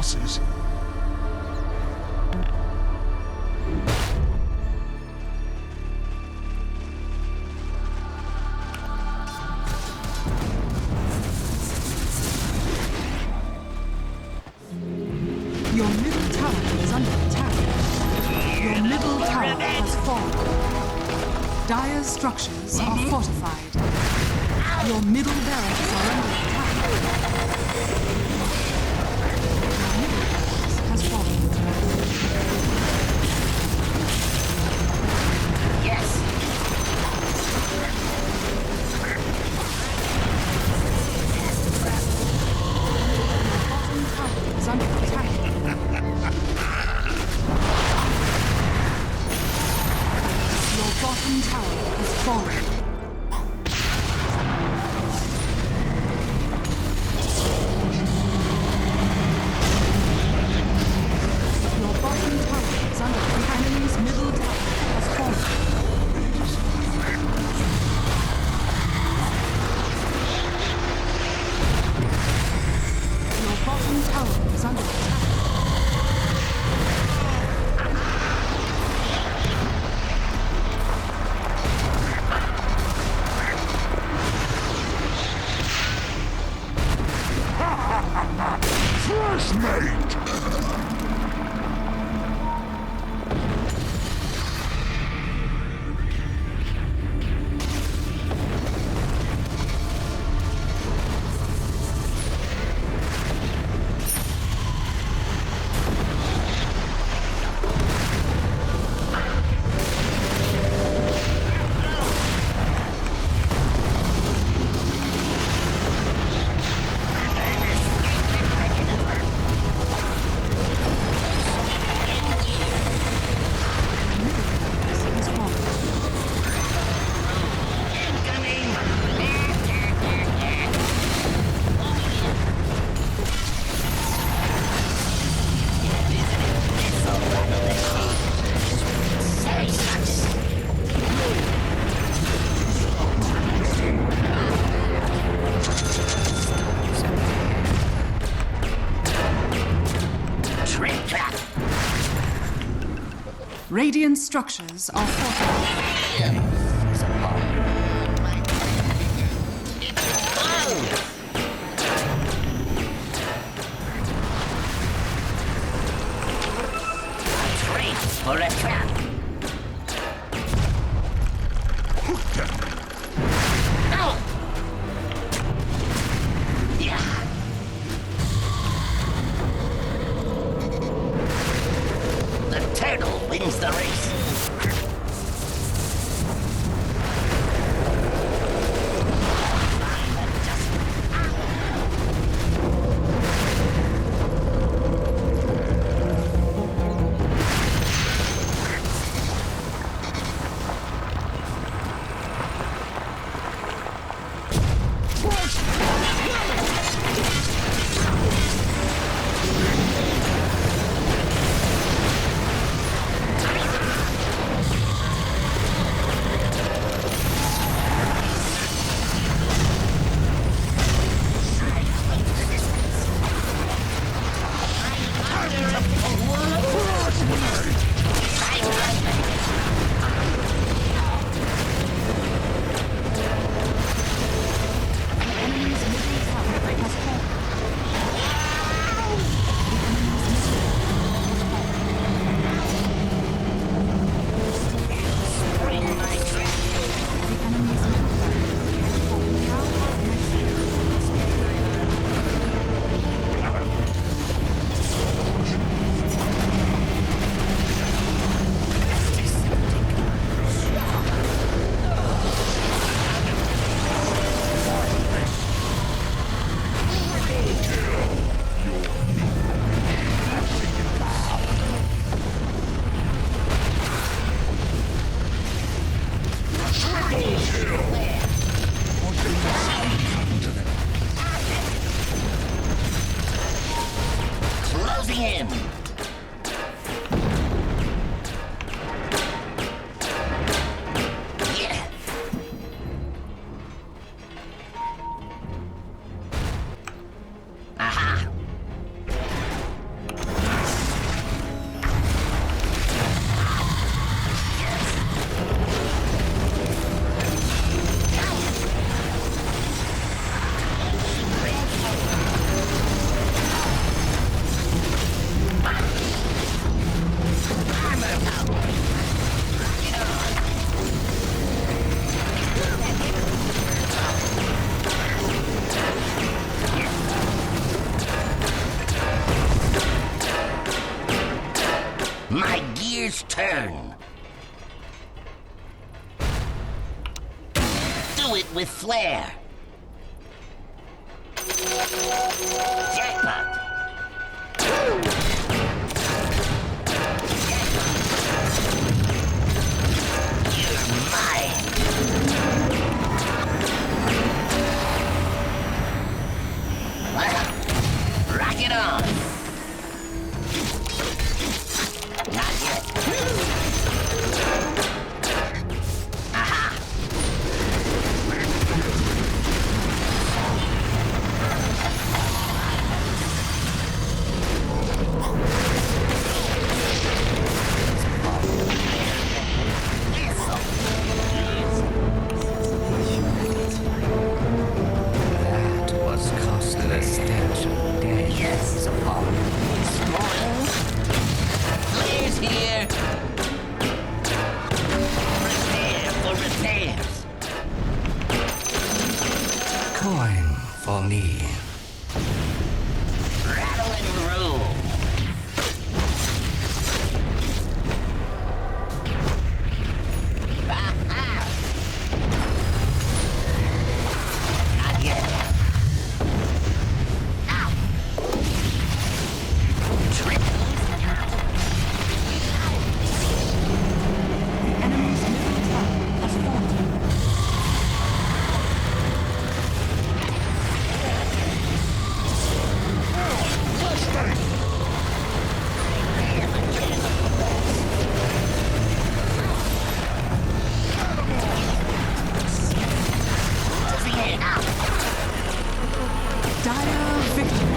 S20: losses.
S6: Your middle tower is under attack. Your middle tower has fallen. Dire's structures are fortified. Your middle barracks are under attack. Your middle barracks has fallen.
S7: Yes.
S6: Bottom tower is under attack. Your bottom tower has fallen. Your bottom tower is under the enemy's middle tower has fallen. Your bottom tower is under attack.
S20: Fresh mate!
S6: Radiant structures are fortified.
S7: For a trap. Ow! Yeah. The turtle wins the race. My gears turn. Do it with flair. Jackpot. You're mine. Rock it on. Not yet. Aha.
S22: That was costless tension.
S7: Yes, Apollo. Exploring. Flares here. Prepare for repairs.
S22: Coin for me.
S7: Rattle and roll. Aha. Not yet. Ow. Trick.
S6: Enemy's middle tower has fallen. Dire victory.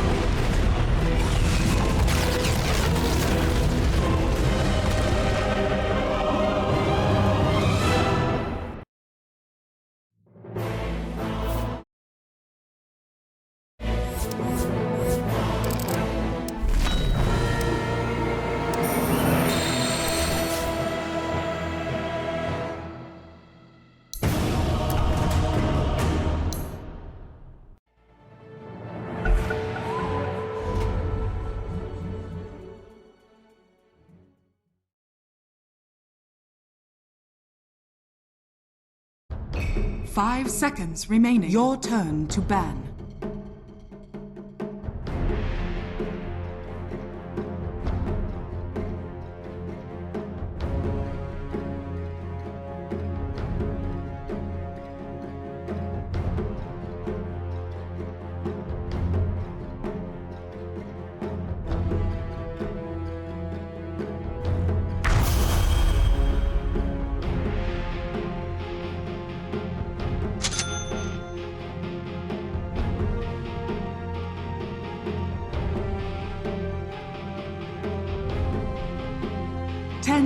S6: Five seconds remaining. Your turn to ban.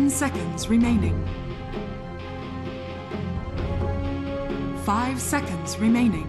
S6: Seconds remaining. 5 seconds remaining.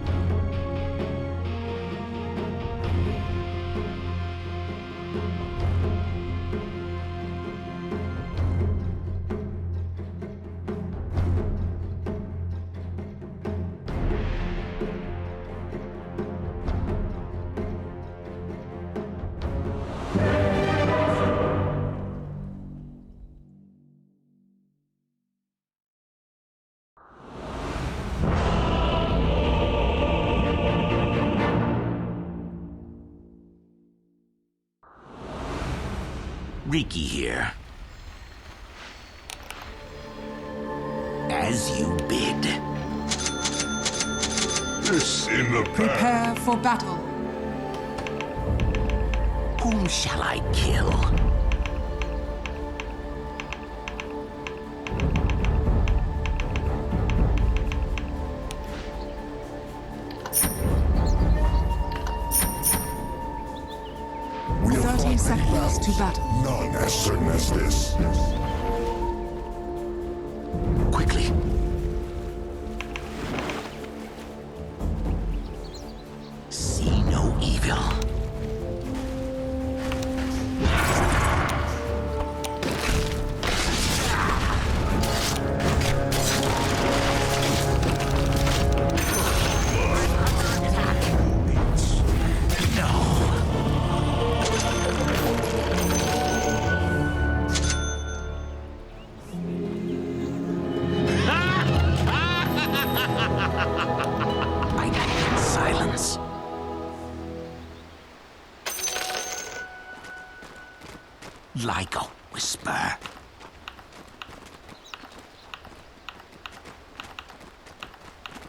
S7: Riki here. As you bid.
S20: This in the
S6: Prepare for battle.
S7: Whom shall I kill?
S6: Seconds to battle.
S20: None as certain as this.
S7: Quickly. See no evil. like a whisper.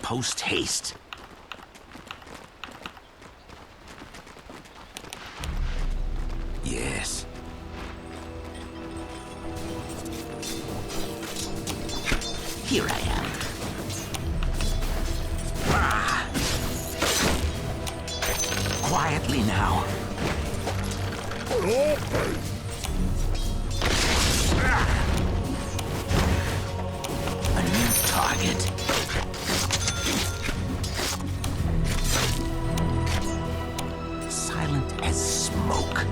S7: Post haste. Yes. Here I am. Quietly now. A new target. Silent as smoke.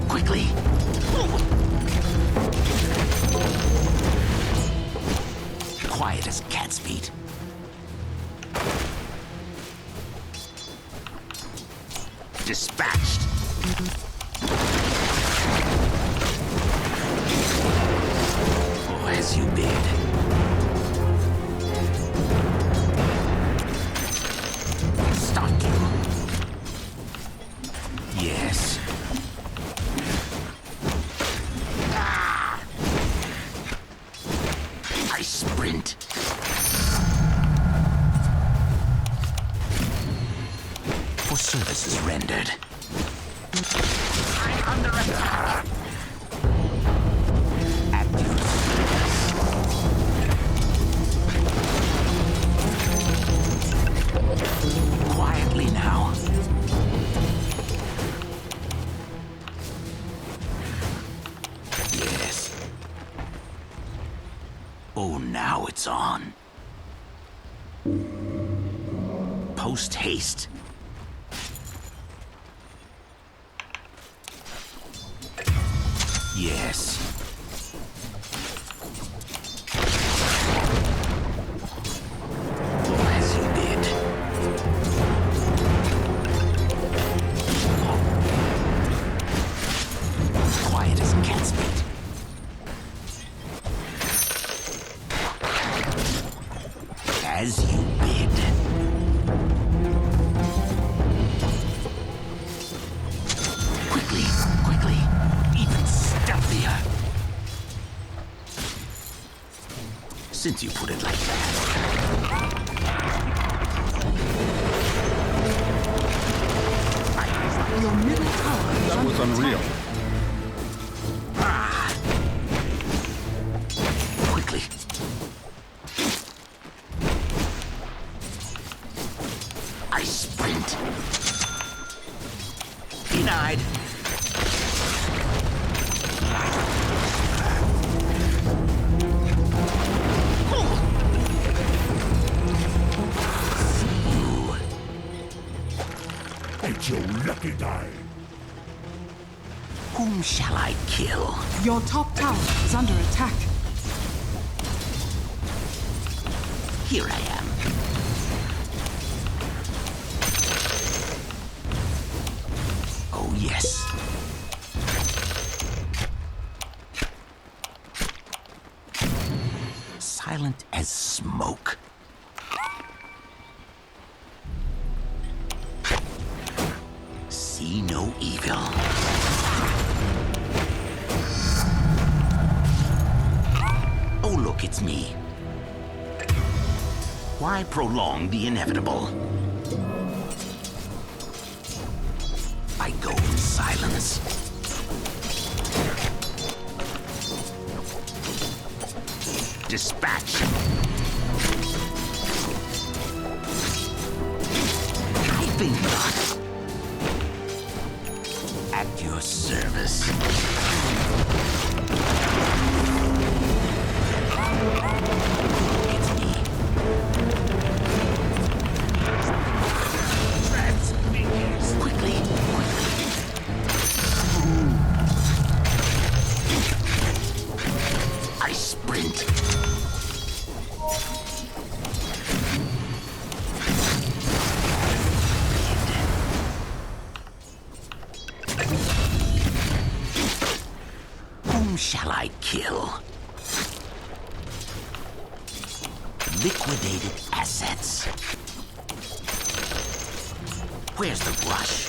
S7: Quickly. Quiet as cat's feet. Dispatched. Oh, as you bid. Start you. Yes. I sprint. For services rendered. I'm under attack. At your service. Quietly now. Yes. Oh, now it's on. Post haste. Yes. Oh, as you bid. Quiet as cat's feet. As you bid. Quickly, even stealthier. Since you put it like that.
S6: Your middle tower is
S9: That was unreal.
S7: Quickly. I sprint. Denied.
S20: It's your lucky day.
S7: Whom shall I kill?
S6: Your top tower is under attack.
S7: Here I am. Oh, yes. Silent as smoke. See no evil. Oh, look, it's me. Why prolong the inevitable? I go in silence. Dispatch. I think not. At your service. It's me. Quickly. I sprint. Whom shall I kill? Liquidated assets. Where's the brush?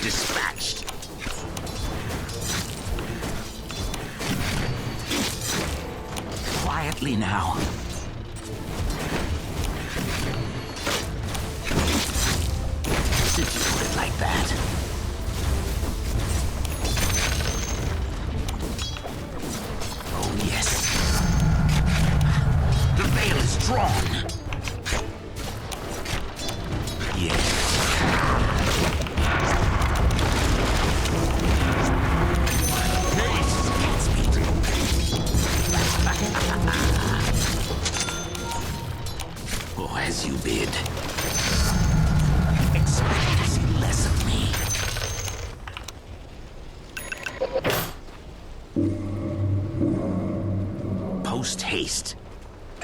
S7: Dispatched. Quietly now. Since you put it like that. Oh, yes. The veil is drawn. Yes. Oh, as you bid. Expect to see less of me. Post haste.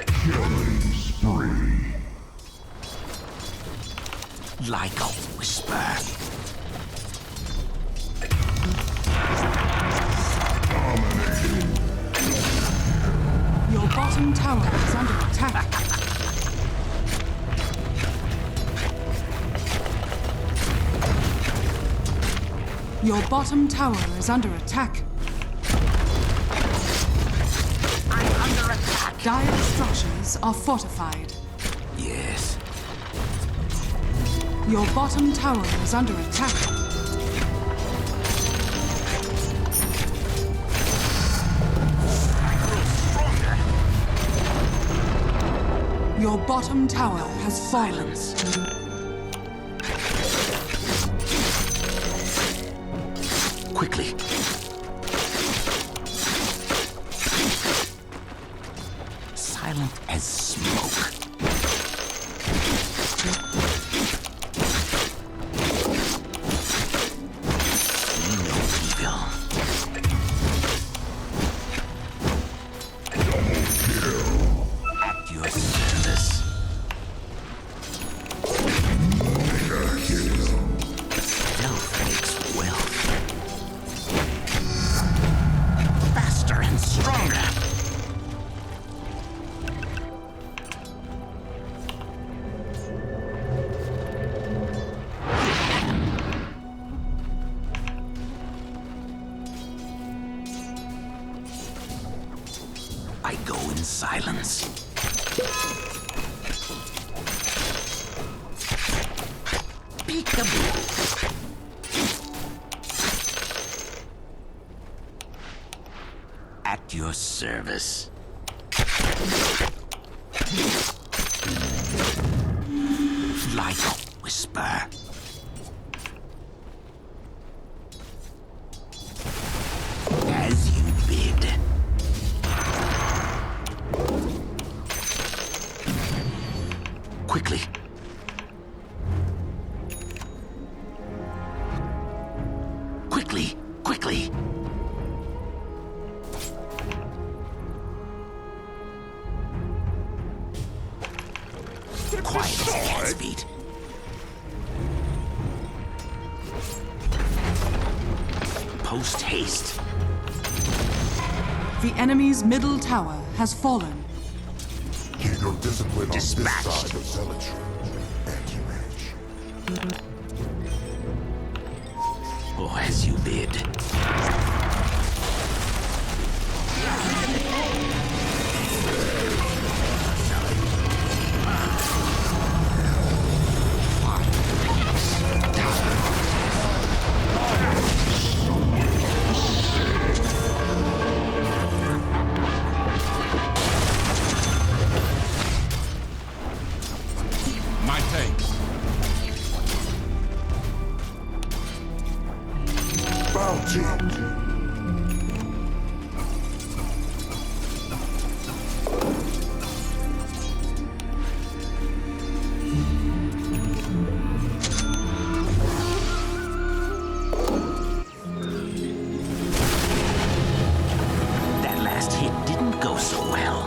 S20: Killing spree.
S7: Like a whisper.
S6: Your bottom tower is under attack. Your bottom tower is under attack.
S7: I'm under attack.
S6: Dire structures are fortified.
S7: Yes.
S6: Your bottom tower is under attack. Your bottom tower has fallen.
S7: Quickly. Silent as smoke. See no evil.
S20: Double kill.
S7: At your service.
S20: Mega kill.
S7: Stealth makes wealth. Faster and stronger. I go in silence. Peekaboo. At your service. Like a whisper. As you bid. Quickly. Quickly, quickly. Quiet as a cat's feet. Post haste.
S6: The enemy's middle tower has fallen.
S20: Keep your discipline
S7: Dispatched.
S20: on this side of zealotry. Anti-mage.
S7: Oh, as you bid.
S20: My take. Bounty.
S7: That last hit didn't go so well.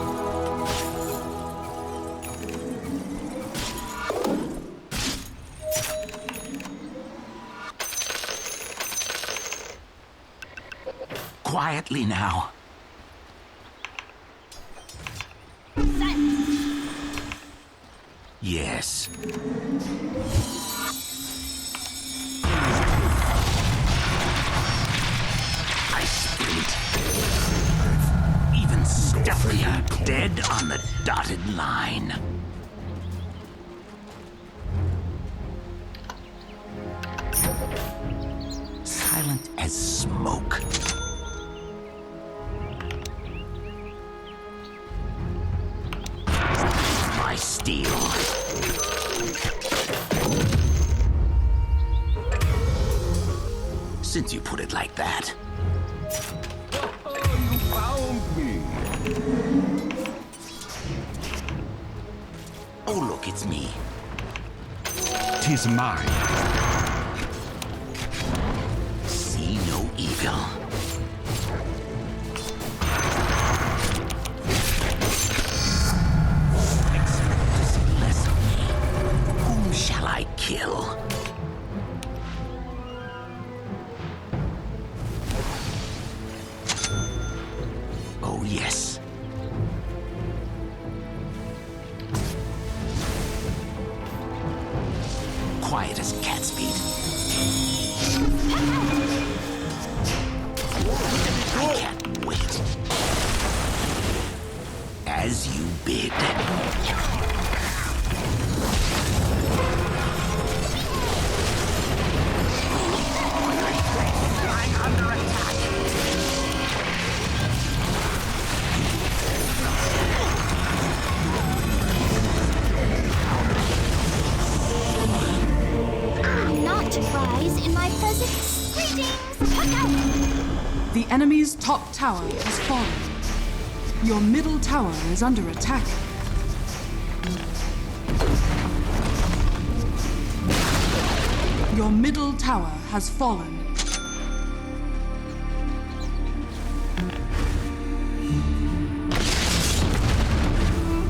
S7: quietly now. Yes. I sprint. Even stealthier, dead on the dotted line. Silent as smoke. My steel. Since you put it like that.
S5: Oh, you found me.
S7: Oh, look, it's me.
S5: 'Tis mine.
S7: See no evil. Expect to see less of me. Whom shall I kill? Oh, yes. Quiet as cat's feet. I can't wait. As you bid. I'm under attack.
S13: Not to rise in my presence. Greetings!
S6: The enemy's top tower has fallen. Your middle tower is under attack. Your middle tower has fallen.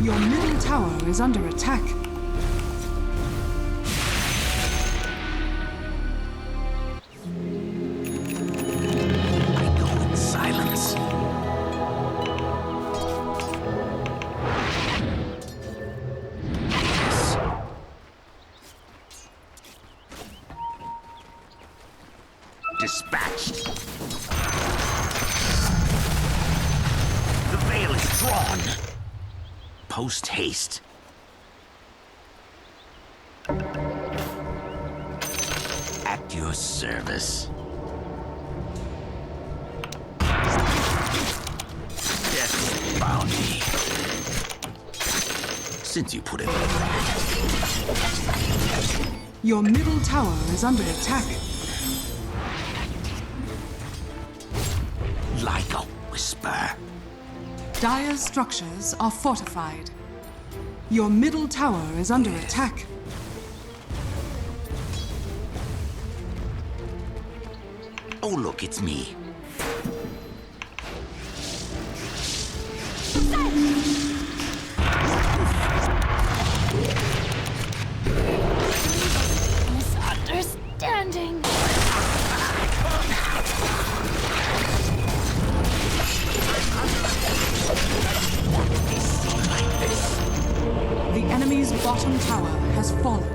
S6: Your middle tower is under attack.
S7: I go in silence. Yes. Dispatched. The veil is drawn. Post haste. At your service. Death's bounty. Since you put it like that.
S6: Your middle tower is under attack.
S7: Like a whisper.
S6: Dire's structures are fortified. Your middle tower is under attack.
S7: Oh, look, it's me.
S13: Misunderstanding.
S6: The enemy's bottom tower has fallen.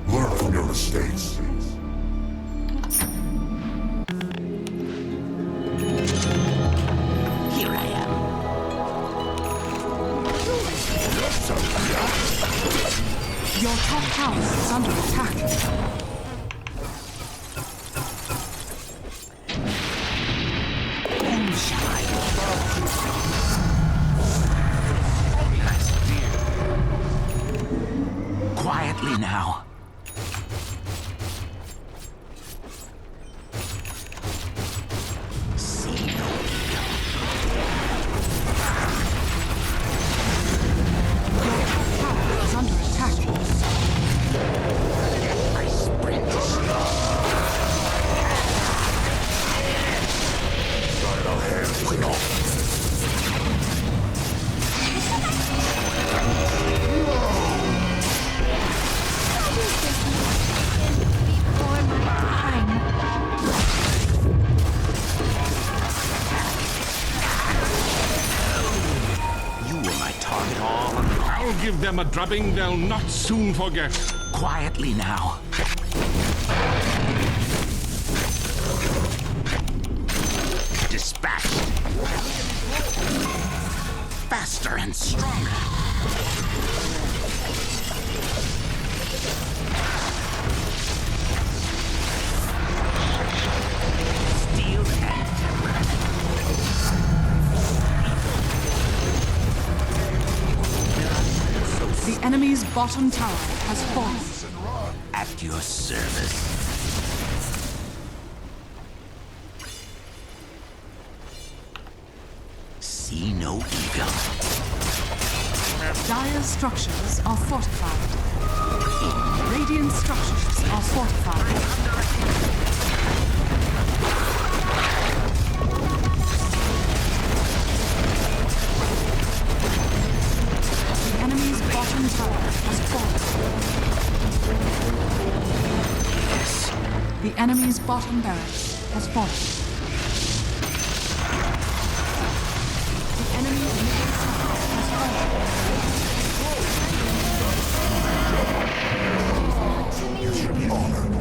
S20: Learn from your mistakes.
S7: Here I am.
S6: Your top tower is under attack.
S7: Whom shall I now. See no evil.
S6: Tower is under attack.
S7: I sprint You were my target all along.
S20: I'll give them a drubbing they'll not soon forget.
S7: Quietly now. Dispatched. Faster and stronger. Steel and timber.
S6: The enemy's bottom tower has fallen.
S7: At your service. See no evil.
S6: Dire structures are fortified. Radiant structures are fortified. The enemy's bottom tower has fallen. The enemy's bottom barracks has fallen. The enemy's middle tower has fallen.
S20: You should be honored.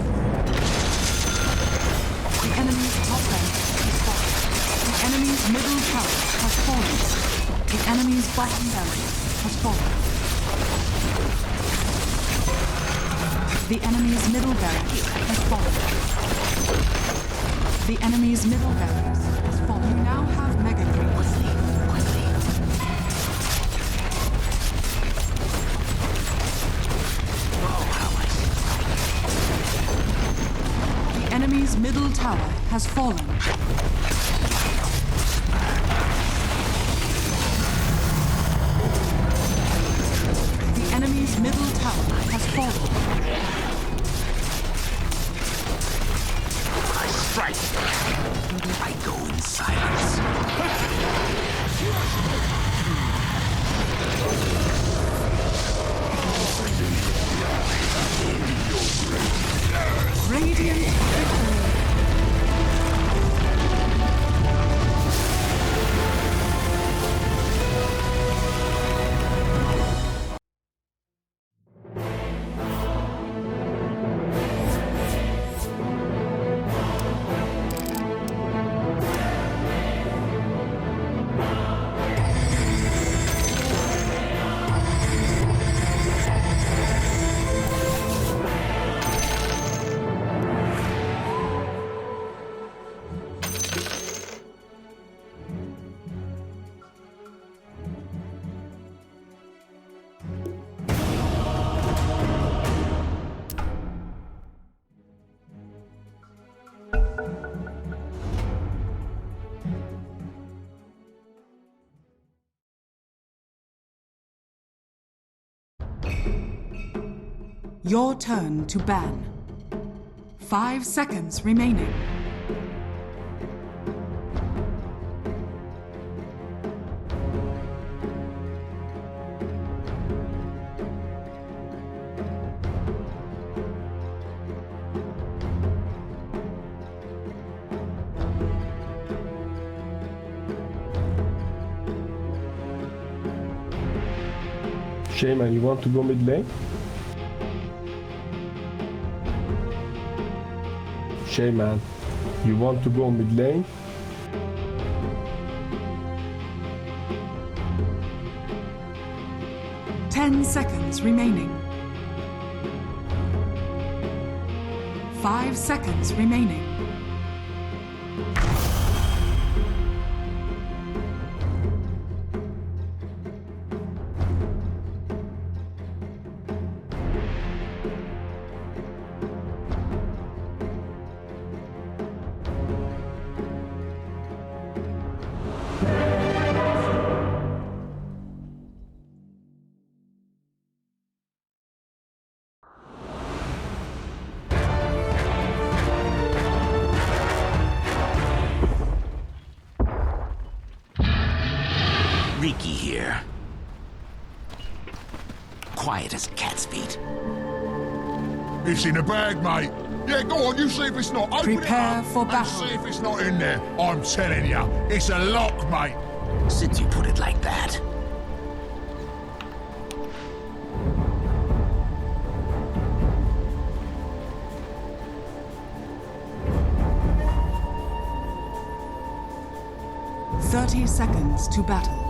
S6: The enemy's top barracks has fallen. The enemy's middle tower has fallen. The enemy's bottom barracks has fallen. The enemy's middle barracks has fallen. The enemy's middle barracks has fallen. You now have mega creeps. The enemy's middle tower has fallen. The enemy's middle tower has fallen.
S7: I strike. I go in silence.
S6: Radiant victory. Your turn to ban. 5 seconds remaining.
S8: Shaman, you want to go mid lane? Shaman, you want to go mid lane?
S6: Ten seconds remaining. 5 seconds remaining.
S7: leaky here. Quiet as cat's feet.
S20: It's in a bag, mate. Yeah, go on, you see if it's not. Open
S6: Prepare
S20: it up
S6: for battle.
S20: and see if it's not in there. I'm telling you, it's a lock, mate.
S7: Since you put it like that.
S6: "30 seconds to battle.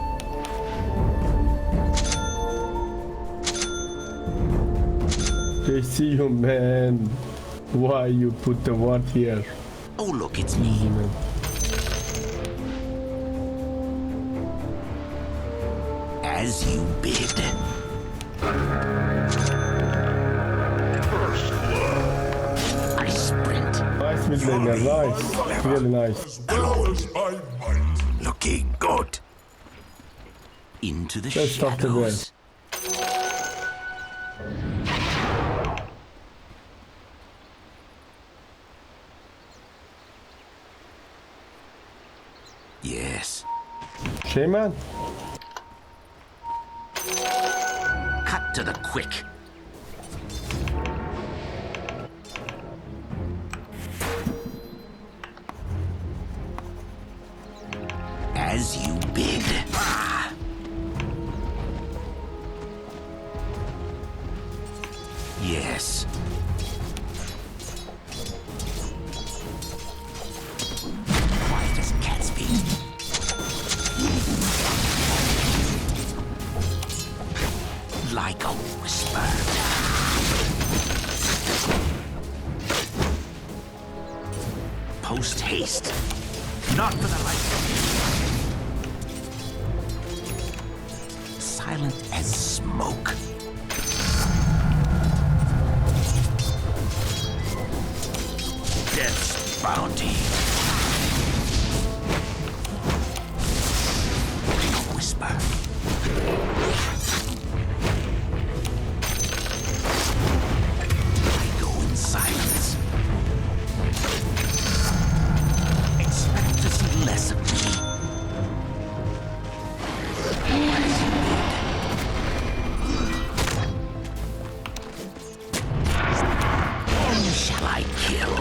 S8: They see you, man. Why you put the what here?
S7: Oh, look, it's me. As you bid. First blood. I sprint.
S8: Nice mid laner, nice. Really nice.
S7: Looking good. Into the
S8: Let's talk to them.
S7: shadows. Yes.
S8: Shaman?
S7: Cut to the quick. As you bid. Ah. Yes. Quiet as cat's feet. Like a whisper. Post haste. Not for the light. Silent as smoke. Death's bounty. Like a whisper. I go in silence. Expect to see less of me. Whom shall I kill?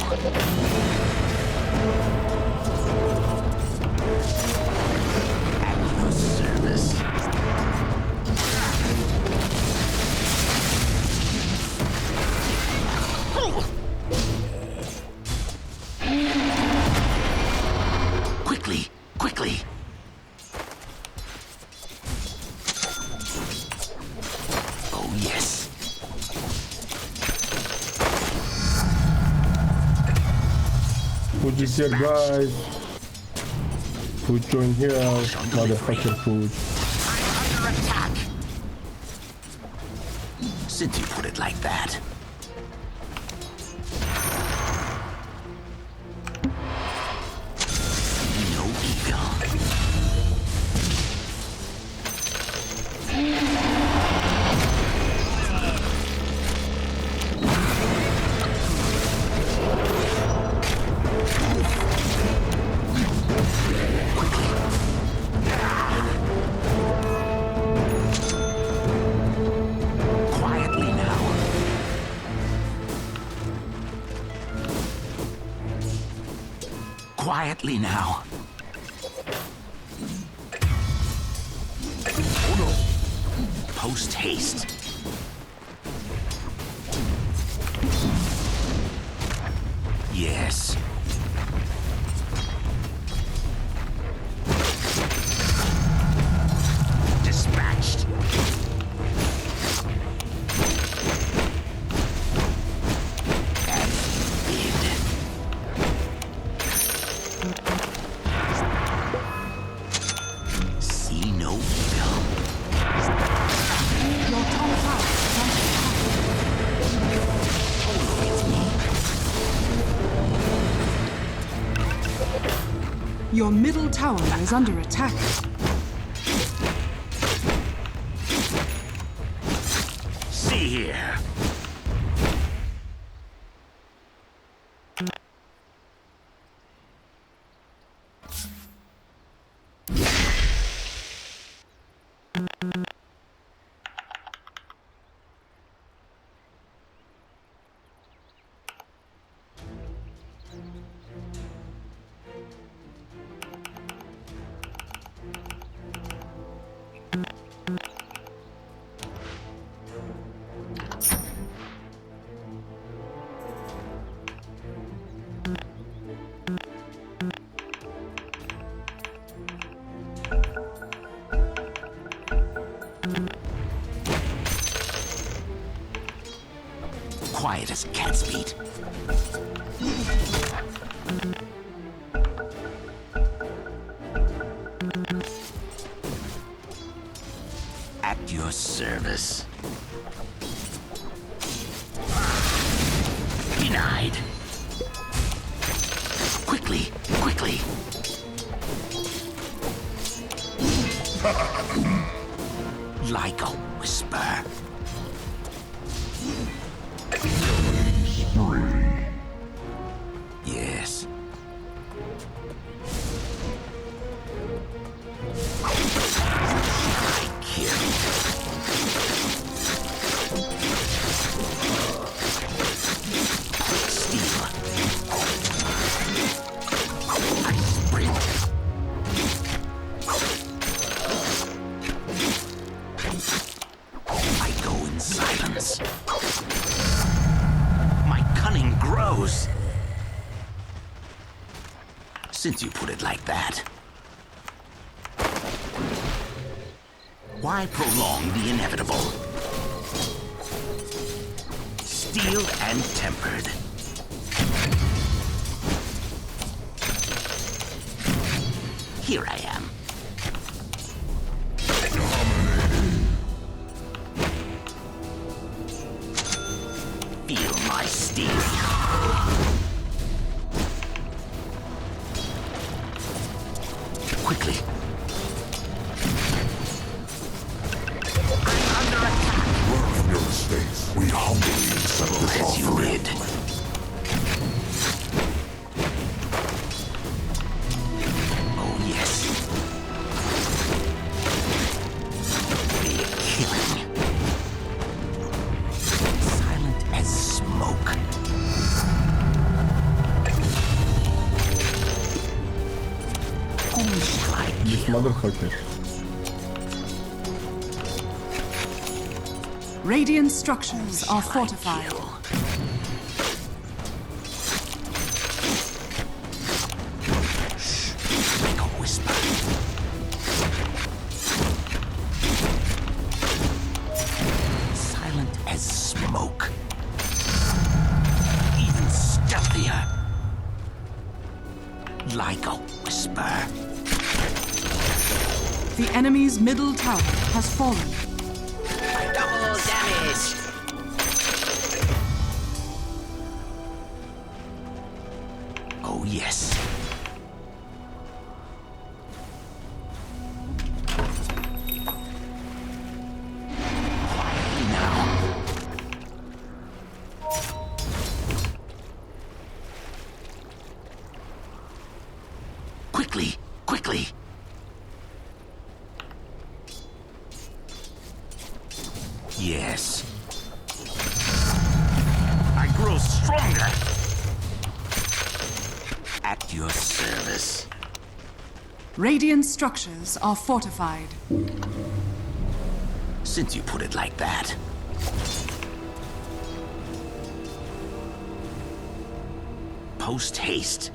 S7: At your service. Quickly, quickly. Oh, yes.
S8: Food is here, guys. Food join here. Motherfucker food.
S7: I'm under attack. Since you put it like that. No evil. Quietly now. Quietly now. Post haste. Yes. Dispatched. As bid. See no evil.
S6: Your top tower is under attack.
S7: Oh, look, it's me.
S6: Your middle tower is under attack.
S7: See here. Quiet as cat's feet. At your service. Denied. Quickly, quickly. Like a whisper. Yes. I kill. Steal. I sprint. I go in silence. My cunning grows. Since you put it like that. Why prolong the inevitable? Steeled and tempered. Here I am. Feel my steel. Quickly. I'm under attack.
S20: Learn from your mistakes. We humbly accept this offering.
S7: Oh, yes. Be killing. Silent as smoke. Whom shall I
S8: This motherfucker.
S6: Radiant structures are fortified.
S7: Like a whisper. Silent as smoke. Even stealthier. Like a whisper.
S6: The enemy's middle tower has fallen.
S7: Double damage. Oh, yes. Quietly now. Quickly, quickly. Yes. I grow stronger. At your service.
S6: Radiant structures are fortified.
S7: Since you put it like that. Post haste.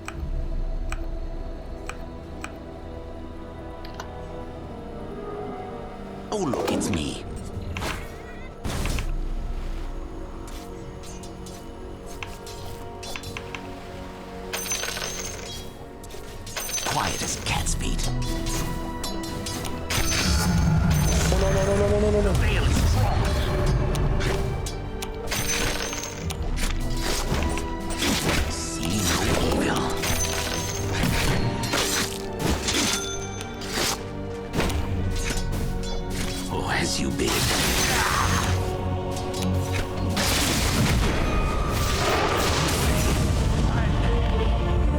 S7: Oh, look, it's me. Quiet as cat's feet.
S8: No.
S7: The veil is strong. See no evil. Oh, as you bid.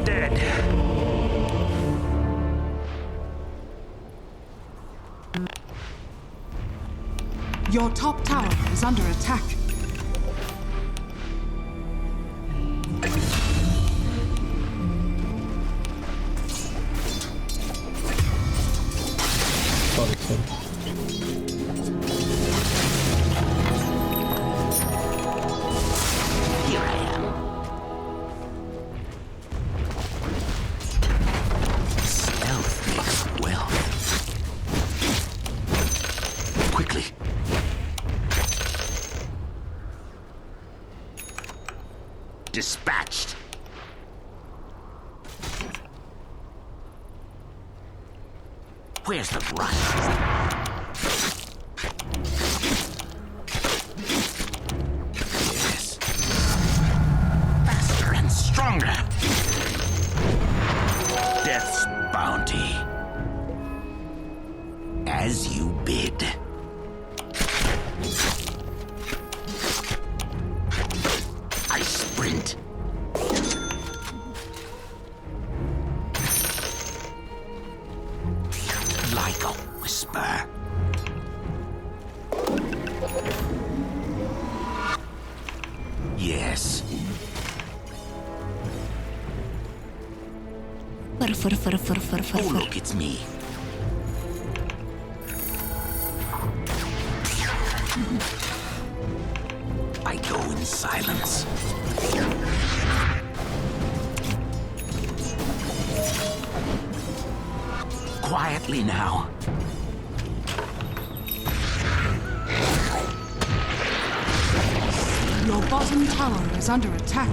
S7: Dead.
S6: Your top tower is under attack.
S7: Here I am. Stealth makes wealth. Quickly. Dispatched. Where's the run? Yes. Faster and stronger. Death's bounty. As you bid. I sprint. Like a whisper. Yes. Oh, look, it's me. I go in silence. Quietly now.
S6: Your bottom tower is under attack.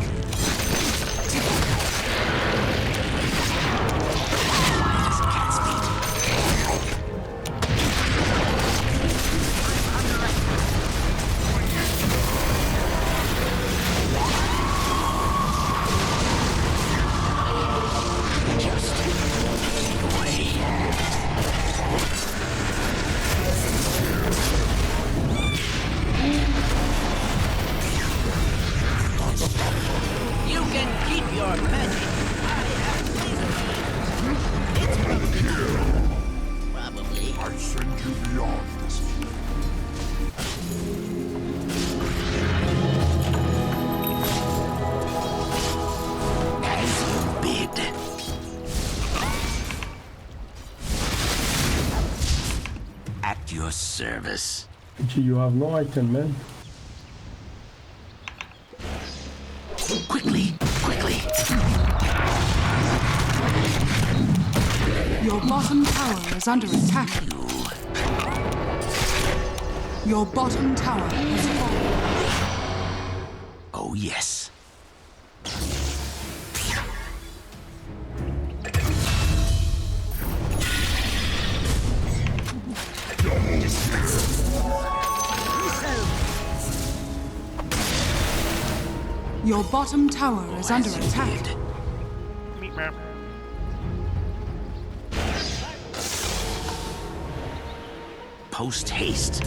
S7: You can keep your magic. I have probably.
S20: I send you beyond this.
S7: As you bid. At your service.
S8: You have no item, man.
S7: Quickly, quickly.
S6: Your bottom tower is under attack. Your bottom tower has fallen.
S7: Oh, yes.
S6: Your bottom tower is under attack.
S7: Post haste.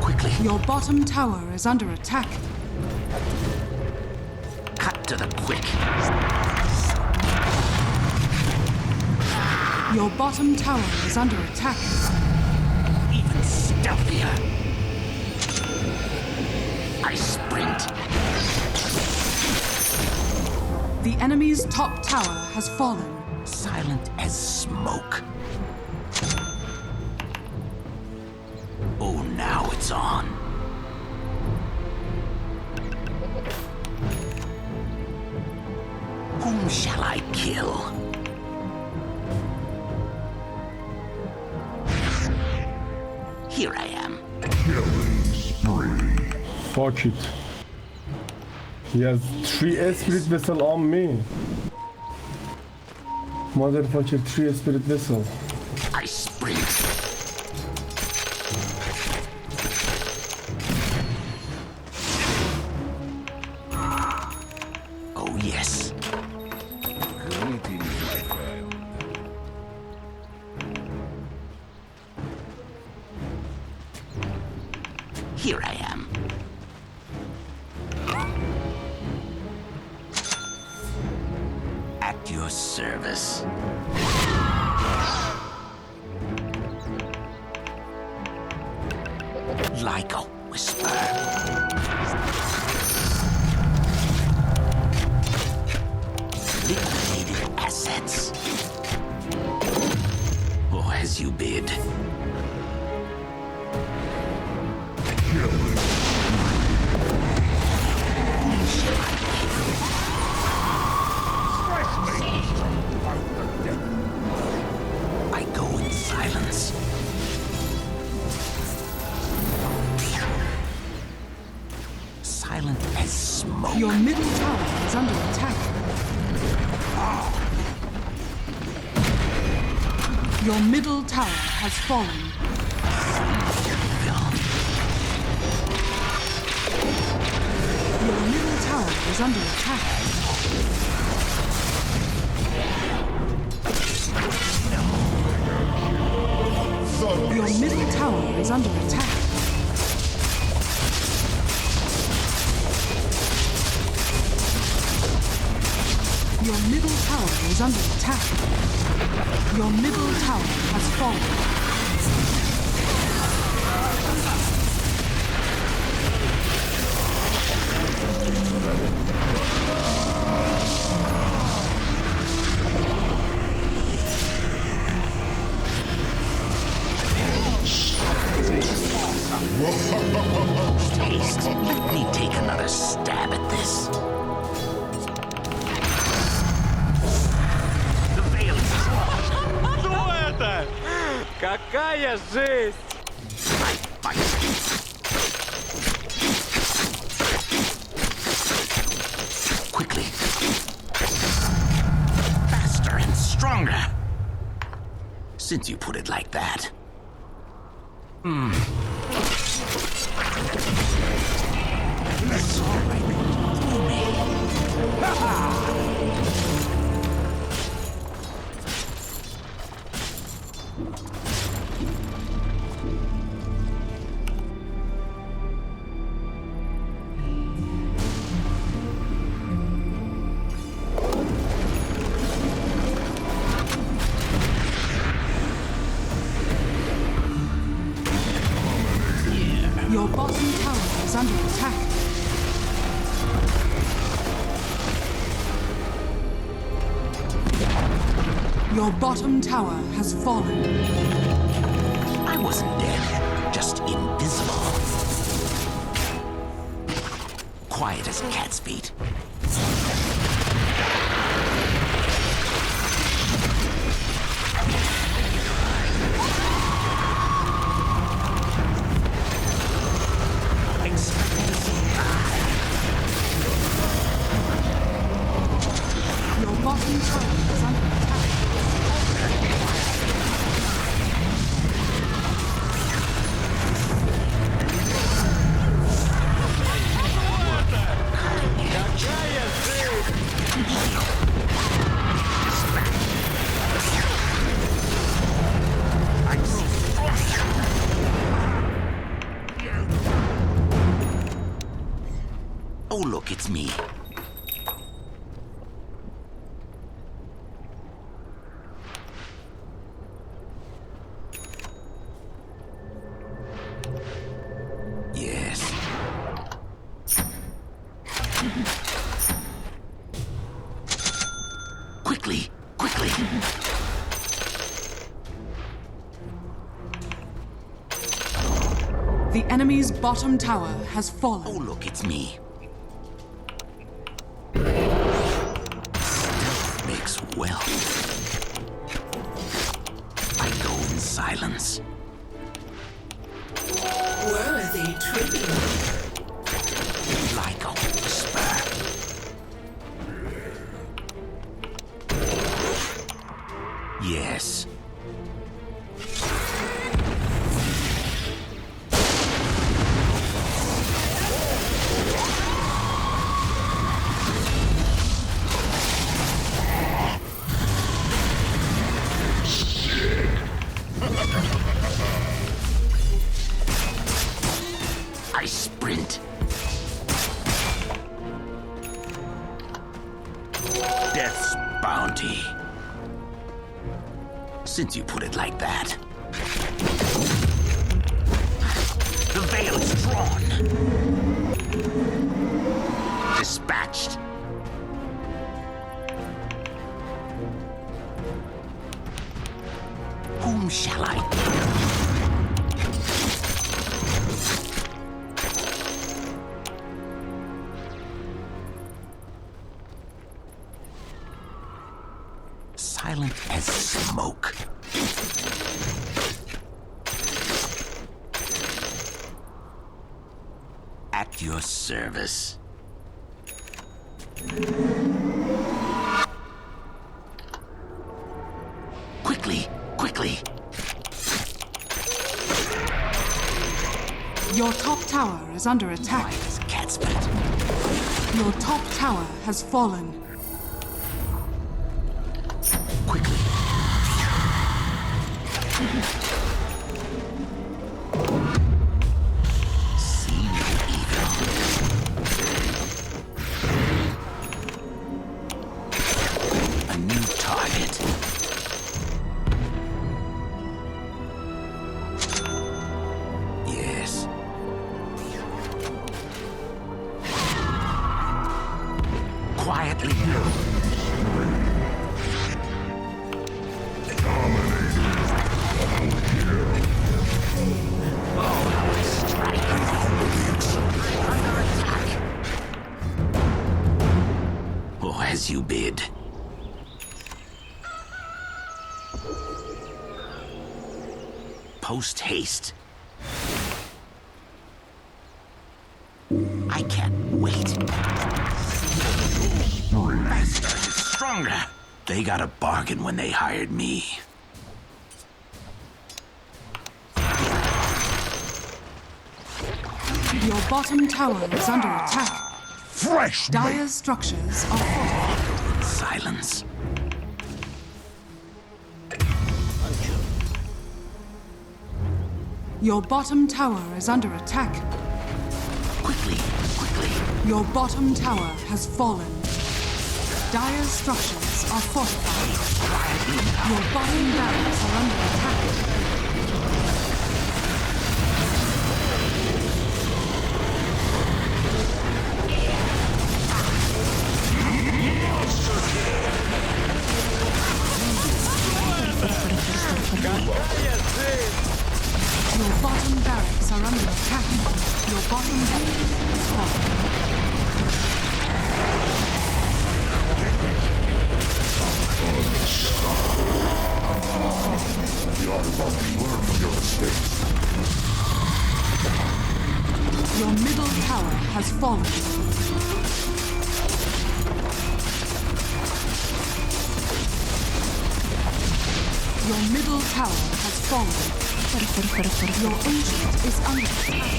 S7: Quickly.
S6: Your bottom tower is under attack.
S7: Cut to the quick.
S6: Your bottom tower is under attack.
S7: Even stealthier. I sprint.
S6: The enemy's top tower has fallen.
S7: Silent as smoke. Oh, now it's on. Whom shall I kill? Here I am.
S20: Killing spree.
S8: Fuck it. He has 3 spirit vessel on me. Motherfucker, 3 spirit vessel.
S7: I sprint. Oh, yes.
S20: Greetings, my friend.
S7: Here I am. At your service. Like a whisper. Liquidated assets. Oh, as you bid. I go in silence.
S6: Your middle tower has fallen. Your middle tower is under attack. Your middle tower is under attack. Your middle tower is under attack. Your middle tower has fallen.
S7: Taste. Let me take another stab at this. The veil is drawn.
S10: Что это? Какая жесть!
S7: Quickly. Faster and stronger. Since you put it like that. It's all right. Through me.
S6: Your bottom tower is under attack. Your bottom tower has fallen.
S7: I wasn't dead, just invisible. Quiet as a cat's feet.
S6: Your bottom tower is under attack.
S7: Oh, look, it's me. Yes. Quickly, quickly.
S6: The enemy's bottom tower has fallen.
S7: Oh, look, it's me. Makes wealth. I go in silence.
S22: Worthy tribute.
S7: Like a whisper. Yes. I sprint. Death's bounty. Since you put it like that. The veil is drawn. Dispatched. Whom shall I? Silent as smoke. At your service. Quickly, quickly.
S6: is under attack. Your top tower has fallen.
S7: Quickly. See no evil. A new target. Yes. Quietly now. As you bid. Post haste. I can't wait. Faster, stronger. They got a bargain when they hired me.
S6: Your bottom tower is under attack.
S7: Fresh
S6: Dire's structures are fortified.
S7: Silence.
S6: Your bottom tower is under attack.
S7: Quickly.
S6: Your bottom tower has fallen. Dire's structures are fortified. Your bottom barracks are under attack. Your bottom barracks are under attack. Your bottom barracks is fallen. Your middle tower has fallen. Your middle tower has fallen. Your ancient is under attack.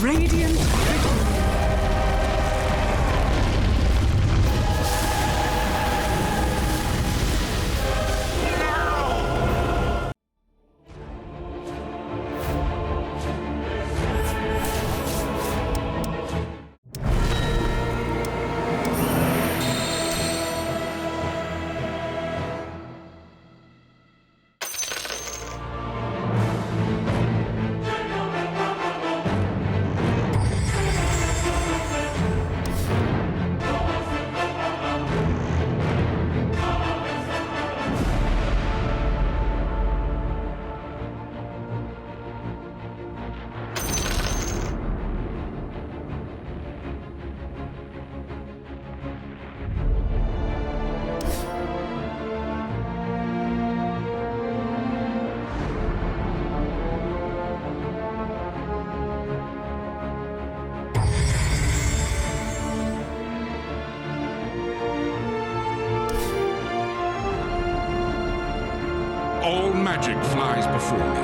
S6: Radiant victory.
S20: All magic flies before me.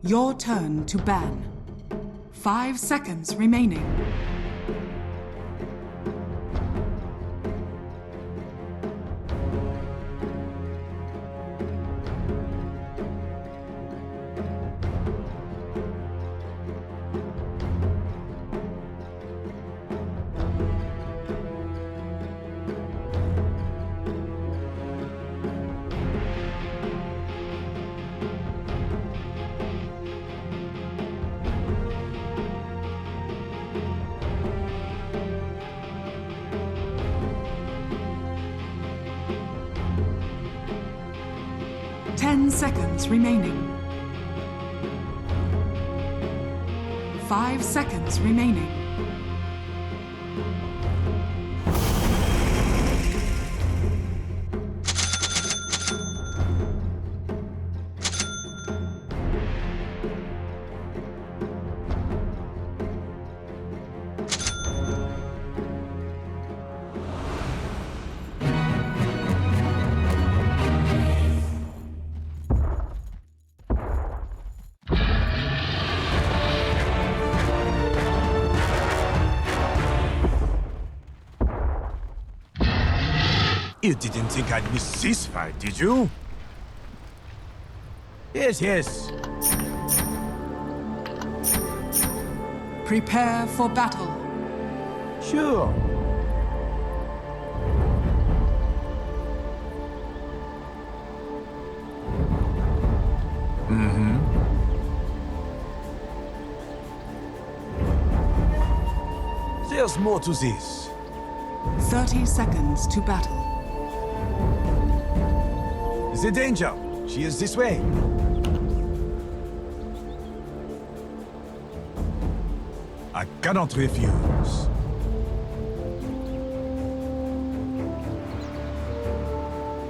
S6: Your turn to ban. 5 seconds remaining. Seconds remaining. 5 seconds remaining.
S11: You didn't think I'd miss this fight, did you? Yes, yes.
S6: Prepare for battle.
S11: Sure. There's more to this.
S6: 30 seconds to battle.
S11: The danger. She is this way. I cannot refuse.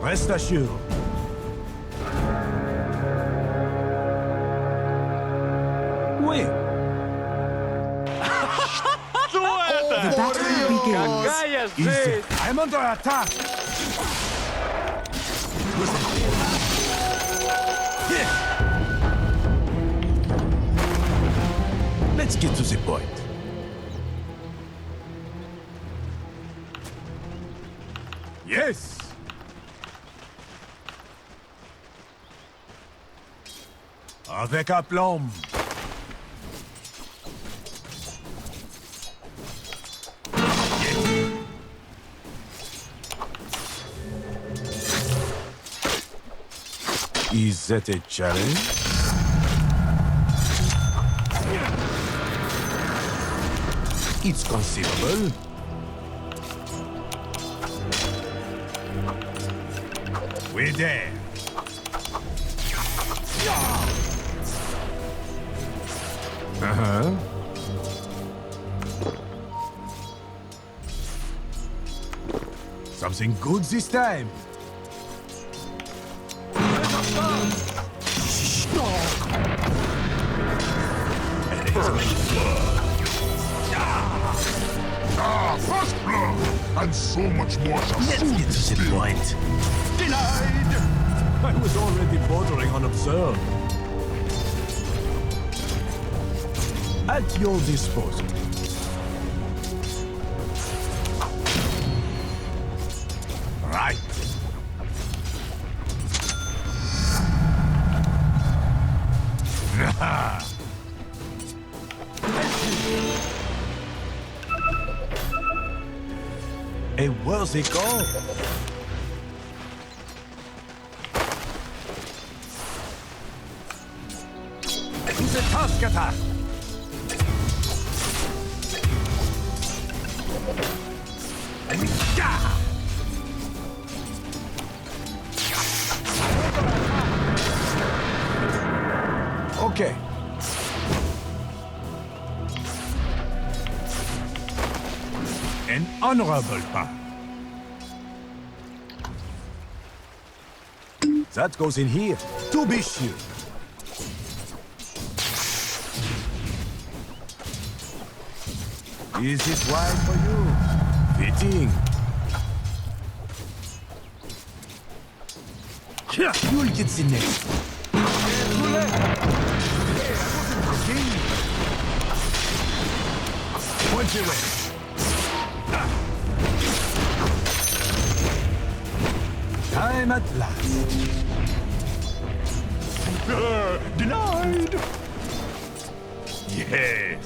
S11: Rest assured. Oui.
S6: The battle begins.
S11: I'm under attack. Let's get to the point. Yes. Avec aplomb. Is that a challenge? It's conceivable. We're there. Uh-huh. Something good this time.
S20: First blood! And so much more shall
S11: Let's
S20: soon
S11: get to the point. Denied! I was already bordering on absurd. At your disposal. Right. A worthy goal. To the task attack. Okay. An honorable path. That goes in here, to be sure. Is it right for you? Fitting. You'll get the next one. What's your way? Time at last. Denied. Yes.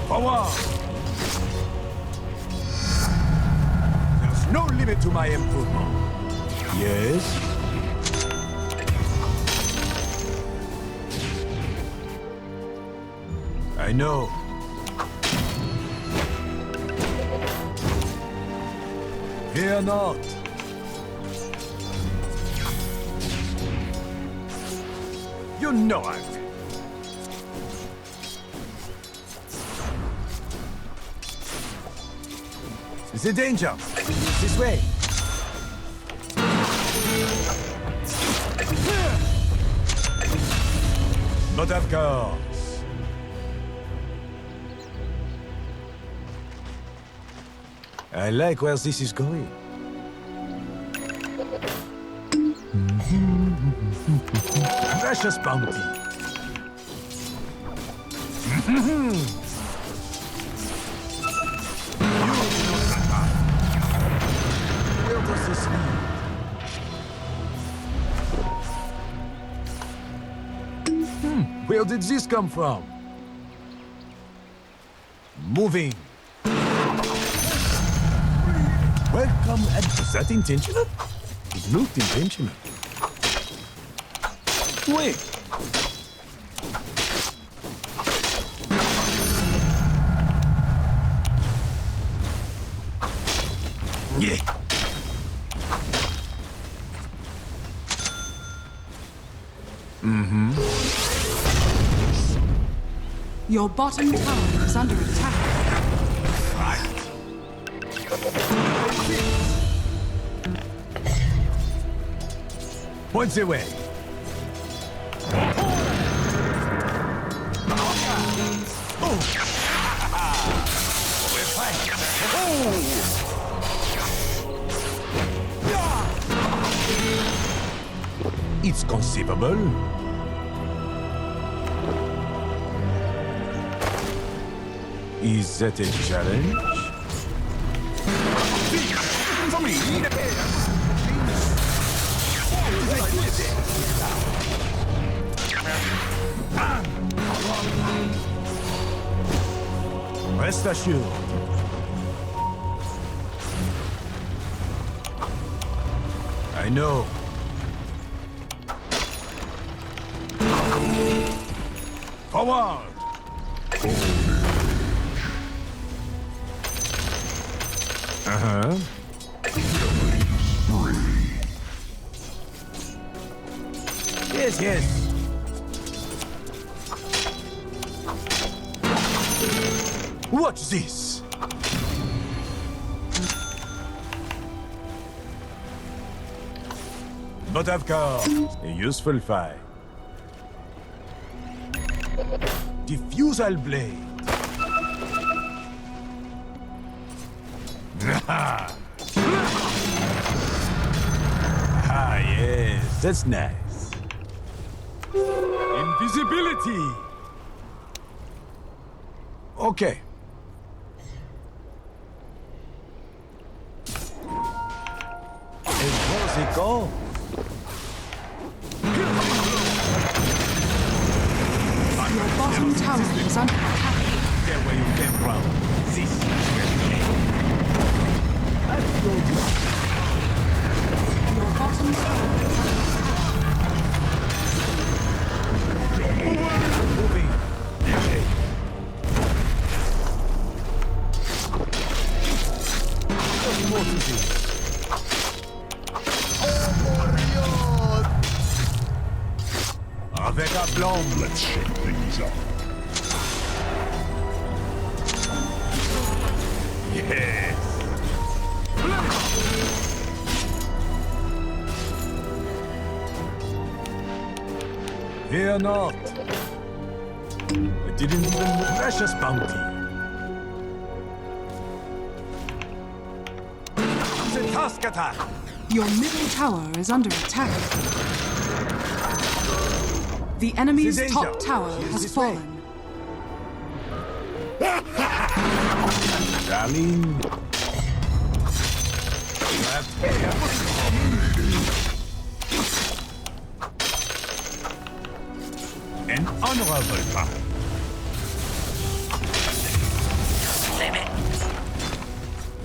S11: Forward. There's no limit to my improvement. Yes. I know. Fear not. You know I will. The danger. This way. But of course. I like where this is going. Precious bounty. precious need. Where did this come from? Moving. Welcome, and was that intentional? It looked intentional. Wait. Yeah.
S6: Mm-hmm. Your bottom tower is under attack.
S11: Points away. It's conceivable. Is that a challenge? Rest assured. I know. Forward! Uh-huh. Yes, yes. Watch this. But of course, a useful fight. Diffusal blade. Ah, yes, that's nice. Invisibility. Okay. And where's it go?
S6: Your bottom tower is under attack.
S11: Get where you came from. This is where you came.
S6: Your bottom tower is under attack.
S11: Moving. What's more to this? Avec un blanc. Let's shake things up. Yes. Fear not. I didn't even precious bounty. It's a task attack.
S6: Your middle tower is under attack. The enemy's top tower has fallen.
S11: Darling. An honorable path.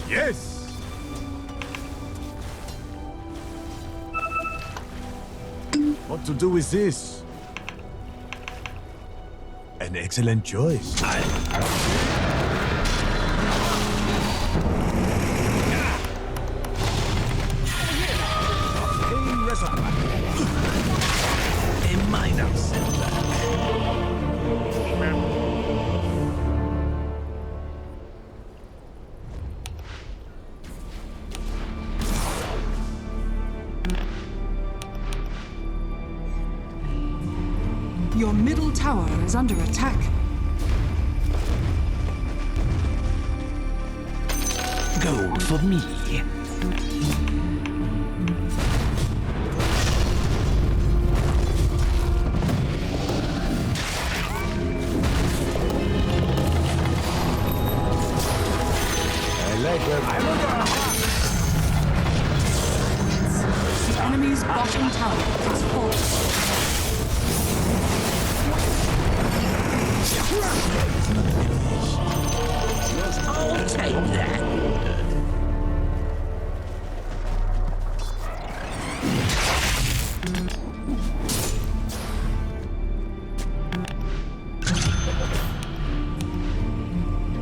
S11: Yes. What to do with this? An excellent choice. A minor setback.
S6: Your middle tower is under attack.
S11: Gold for me. I like that.
S7: take that.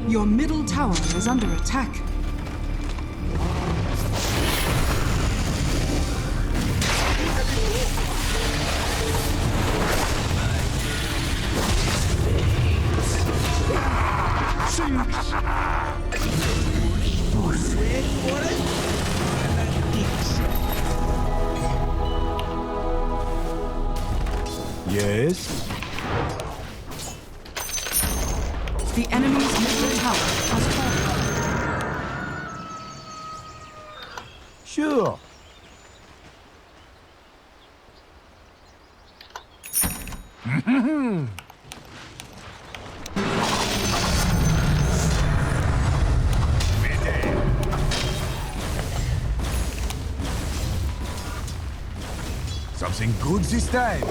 S6: Your middle tower is under attack.
S11: Yes?
S6: The enemy's middle tower has fallen.
S11: Sure. Something good this time.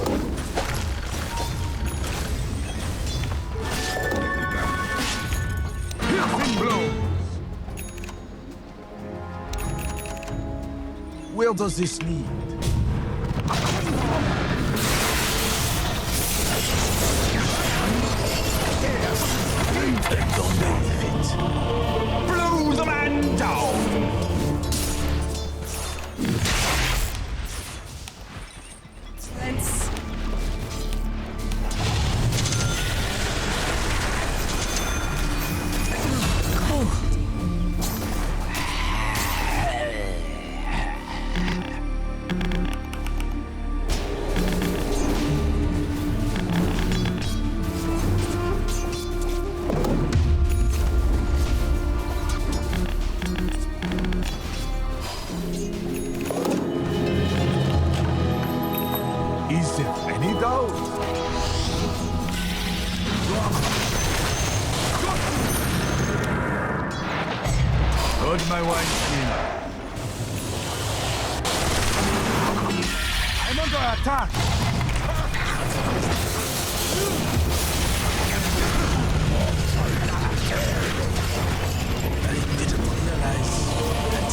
S11: Piercing blows. Where does this lead? Blow the man down!
S6: Let's...
S11: Is there any doubt? Hold my wine skin. I'm under attack. I didn't realize that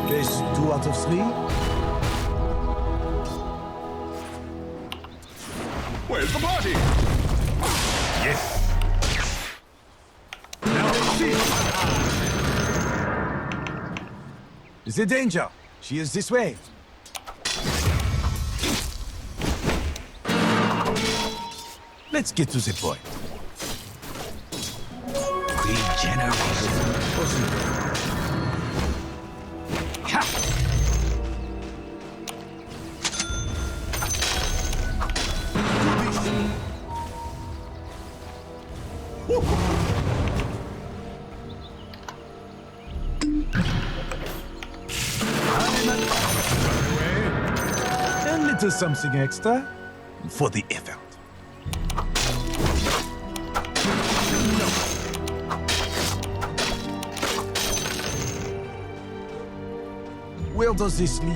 S11: There's 2 out of 3.
S20: Where's the party?
S11: Yes. Now see. The danger. She is this way. Let's get to the point. Regeneration possible. A little something extra for the effort. Where does this lead?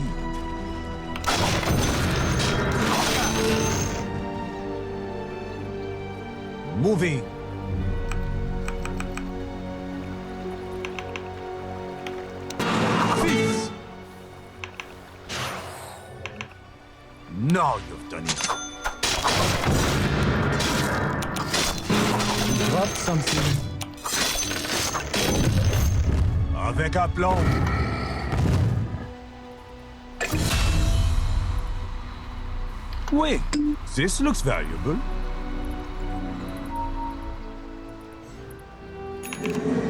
S11: Moving. Cease. Now you've done it. Drop something. Avec aplomb. Wait, this looks valuable.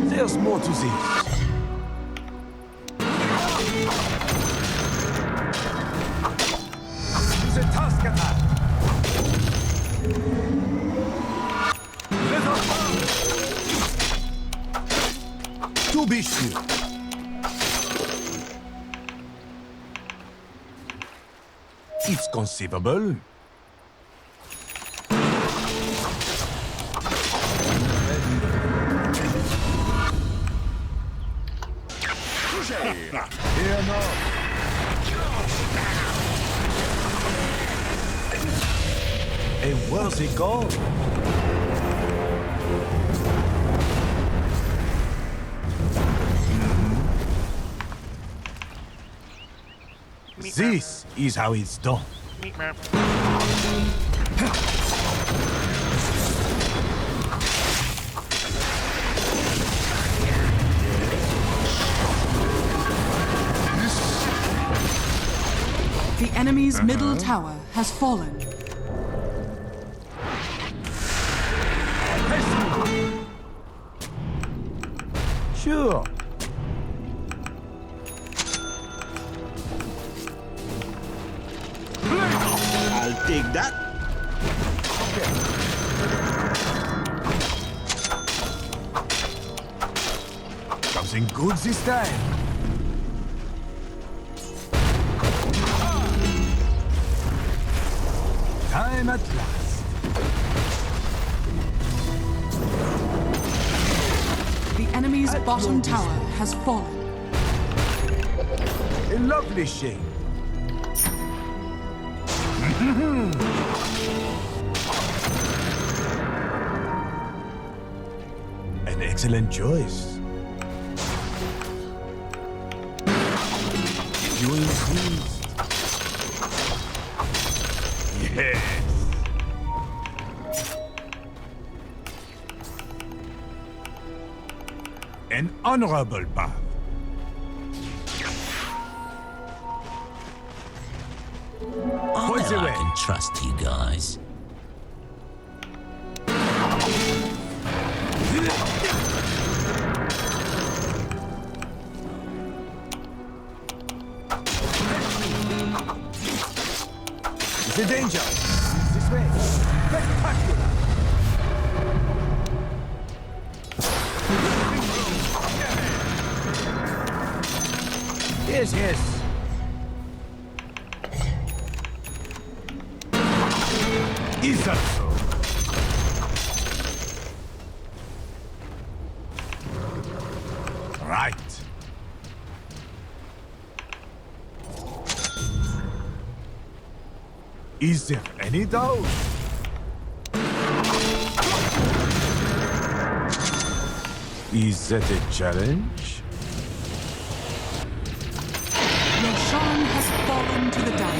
S11: There's more to this. The task at hand. To be sure. It's conceivable. Here now. A worthy goal. This is how it's done.
S6: The enemy's middle tower has fallen.
S11: Sure.
S12: I'll take that.
S11: Something good this time. Time at last.
S6: The enemy's bottom tower has fallen.
S11: A lovely shape. An excellent choice. You insist. Yes. An honorable path.
S12: I know I can trust you guys.
S11: The danger. This way. Spectacular. Yes, yes. Is that so? Right. Is there any doubt? Is that a challenge?
S6: Roshan has fallen to the dire.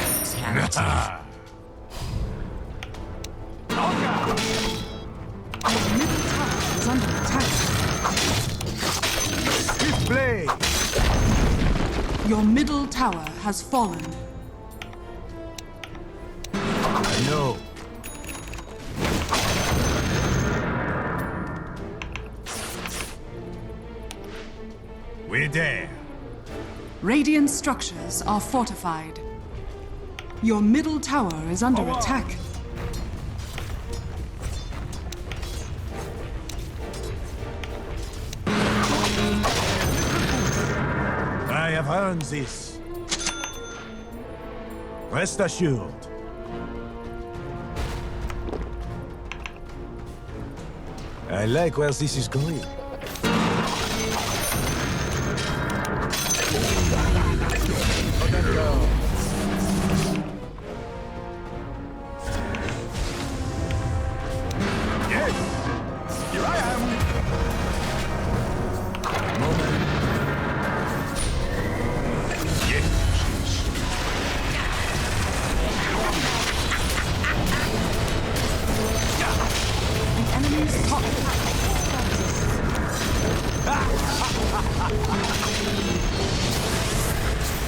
S6: Your middle tower is under attack.
S11: Display.
S6: Your middle tower has fallen.
S11: No. We're there.
S6: Radiant structures are fortified. Your middle tower is under attack.
S11: I have earned this. Rest assured. I like where this is going. Yes! Here I am! Moment. Yes!
S6: The enemy's top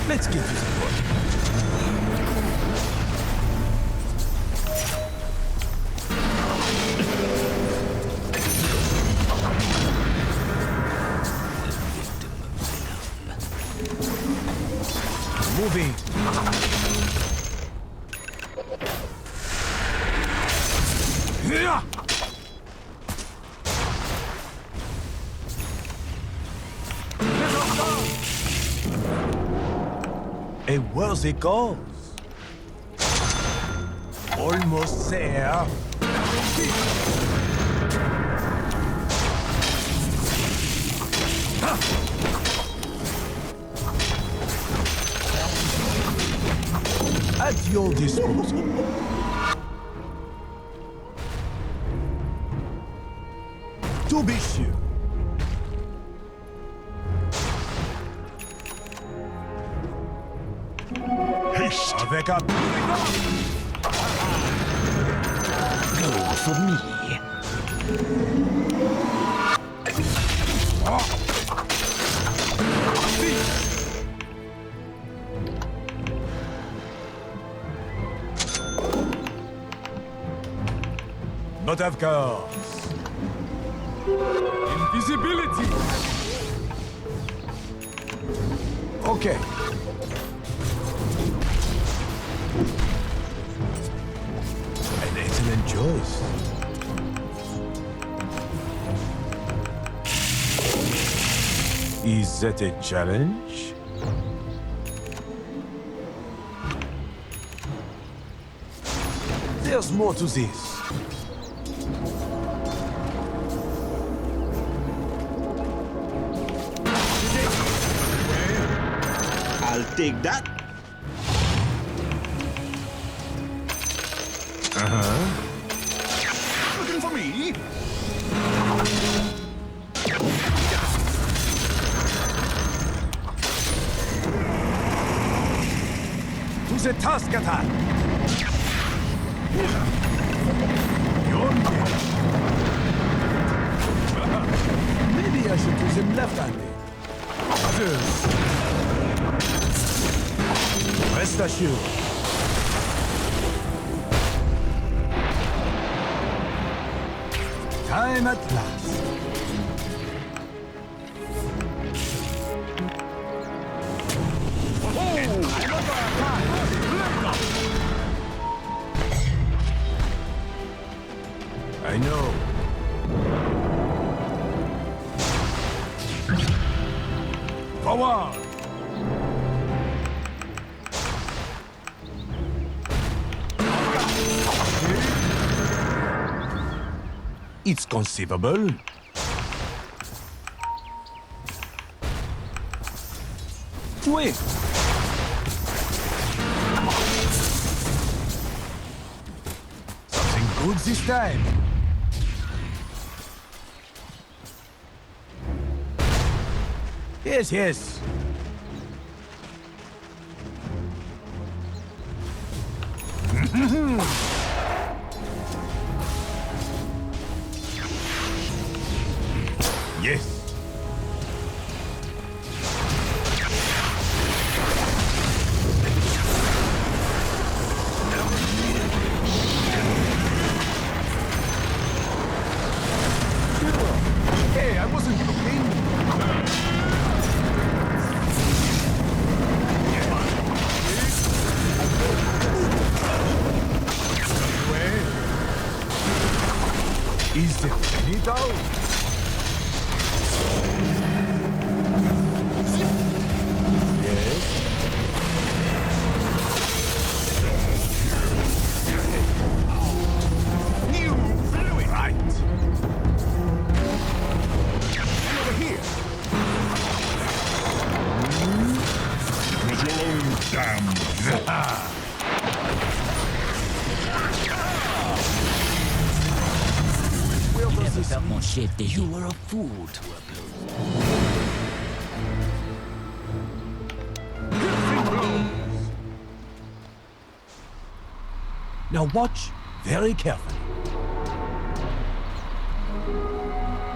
S11: Let's get this going. Moving. A worthy cause. Almost there. At your disposal. To be sure.
S20: Haste.
S11: Avec un...
S12: Go for me.
S11: But of course. Invisibility. Okay. An excellent choice. Is that a challenge? There's more to this.
S12: I'll take that.
S11: Looking for me? To the task at hand. Maybe I should use him left-handed. Others. Rest assured. Time at last. I know. Forward! It's conceivable. Wait. Something good this time. Yes, yes. Yes. Hey, I wasn't looking. Is there any doubt? Yes. New fluid. Right. Over here.
S20: With your own damn
S12: Never felt more shifty. You were a fool to
S11: Now watch very carefully.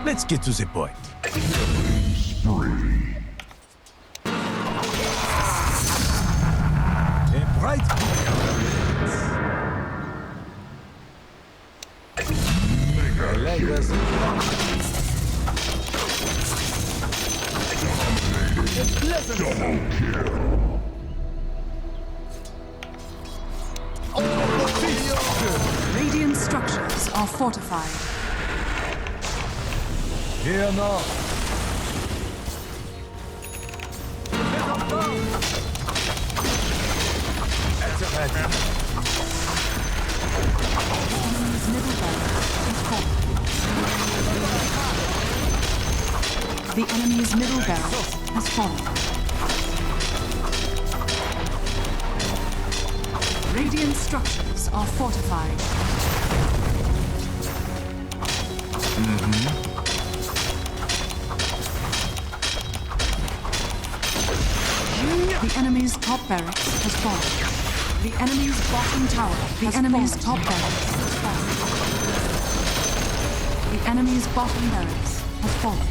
S11: Let's get to the point. A bright
S6: Radiant structures are fortified.
S11: Fear not.
S6: The enemy's middle barracks has fallen. Radiant structures are fortified. The enemy's top barracks has fallen. The enemy's bottom tower. The enemy's top barracks has fallen. The enemy's bottom barracks has fallen.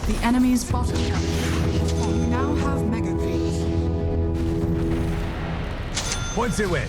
S6: The enemy's bottom barracks. We now have mega creeps.
S11: Points away.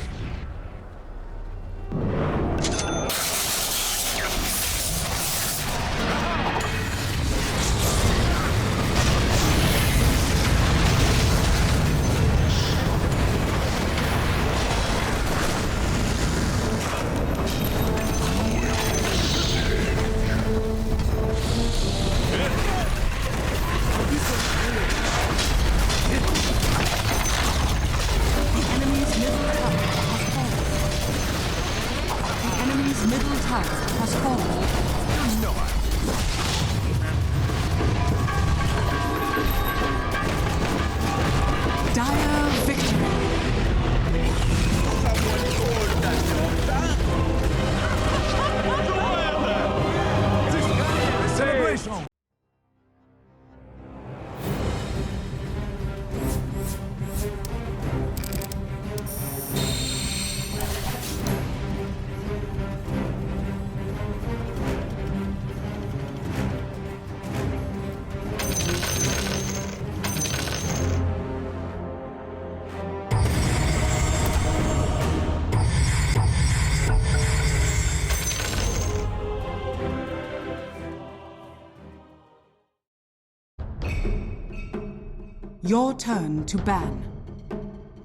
S6: Your turn to ban.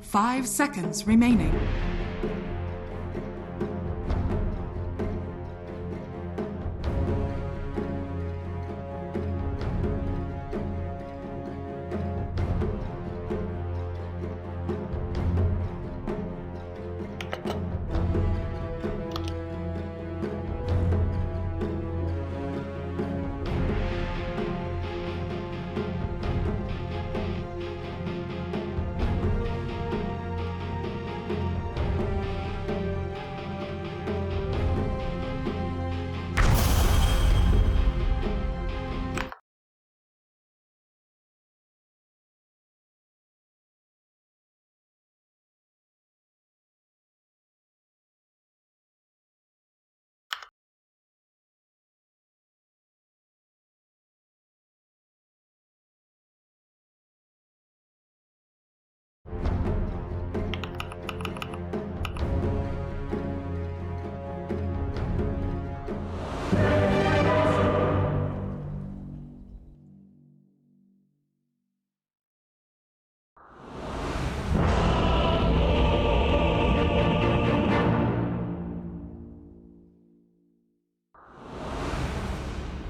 S6: 5 seconds remaining.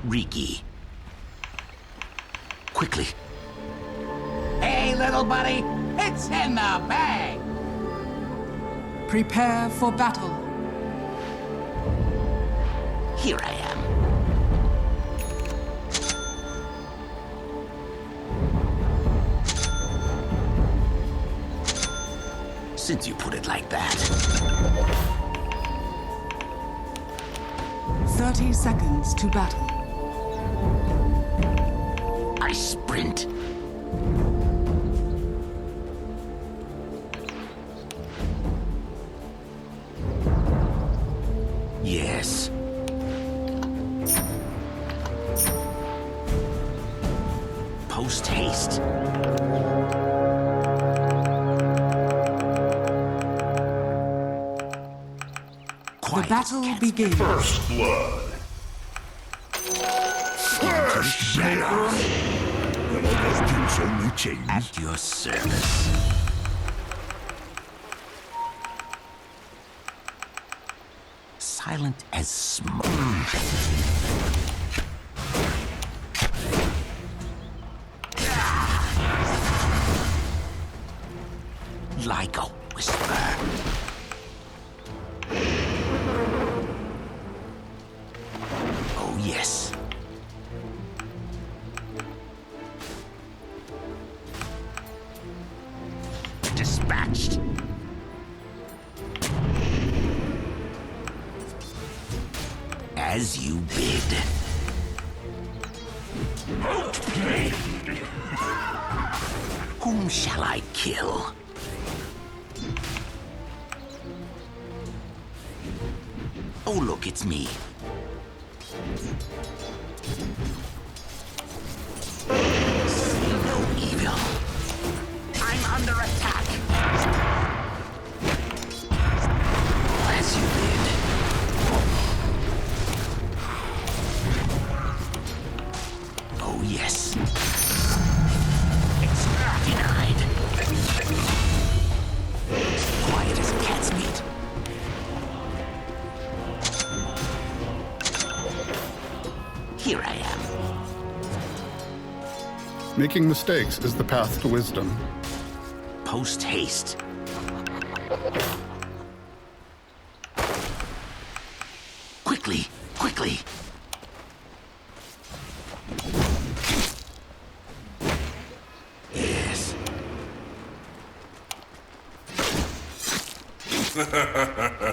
S12: Riki. Quickly.
S7: Hey, little buddy, it's in the bag.
S6: Prepare for battle.
S12: Here I am. Since you put it like that.
S6: 30 seconds to battle.
S12: I sprint. Yes. Post haste.
S6: The battle begins.
S20: First blood.
S12: First battle. At your service. Silent as smoke. Like a whisper. Oh, yes.
S7: dispatched. As you bid. Whom shall I kill? Oh, look, it's me. See no evil. I'm under attack. As you bid. Oh, yes. It's denied. Quiet as cat's meat. Here I am.
S14: Making mistakes is the path to wisdom.
S7: Post haste. Quickly, quickly. Yes.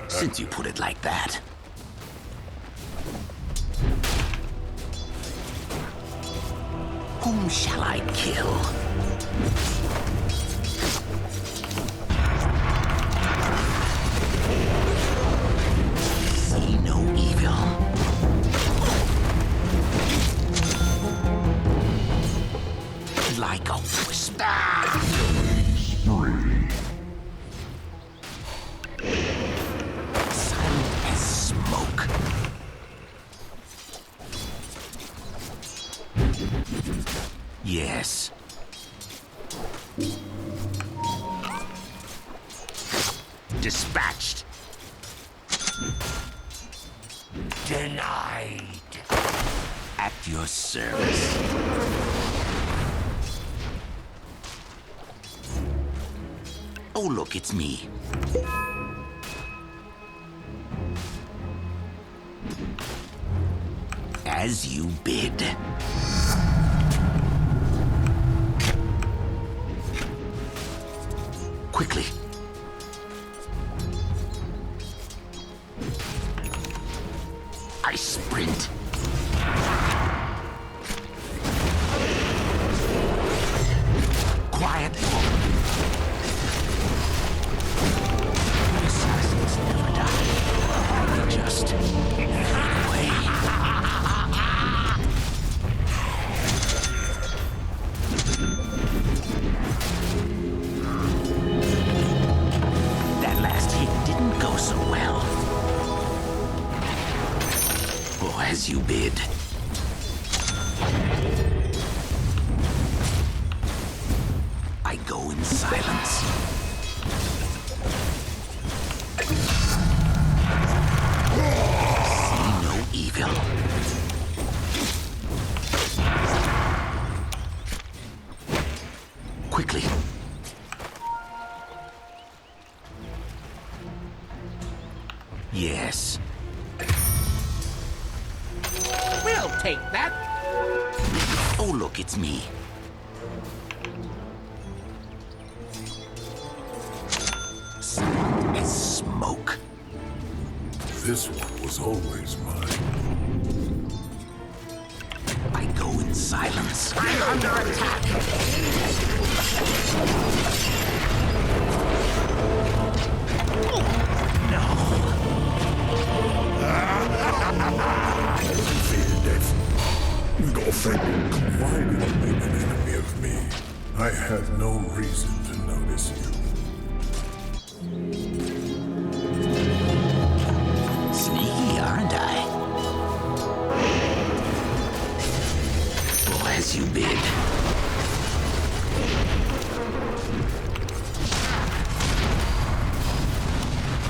S7: Since you put it like that. Whom shall I kill? See no evil. Like a whisper. Silent as smoke. Yes. Dispatched. Denied. At your service. Oh, look, it's me. As you bid. Quickly. I sprint. Quiet. Assassins never die. They just fade away. That last hit didn't go so well. Oh, as you bid. I go in silence. See no evil. Quickly. Yes. We'll take that. Oh, look, it's me. Silent as smoke.
S20: This one was always mine.
S7: I go in silence. I'm under attack. No.
S20: Fear death. Your friend confided in an enemy of me. I had no reason to notice you.
S7: Sneaky, aren't I? Oh, as you bid.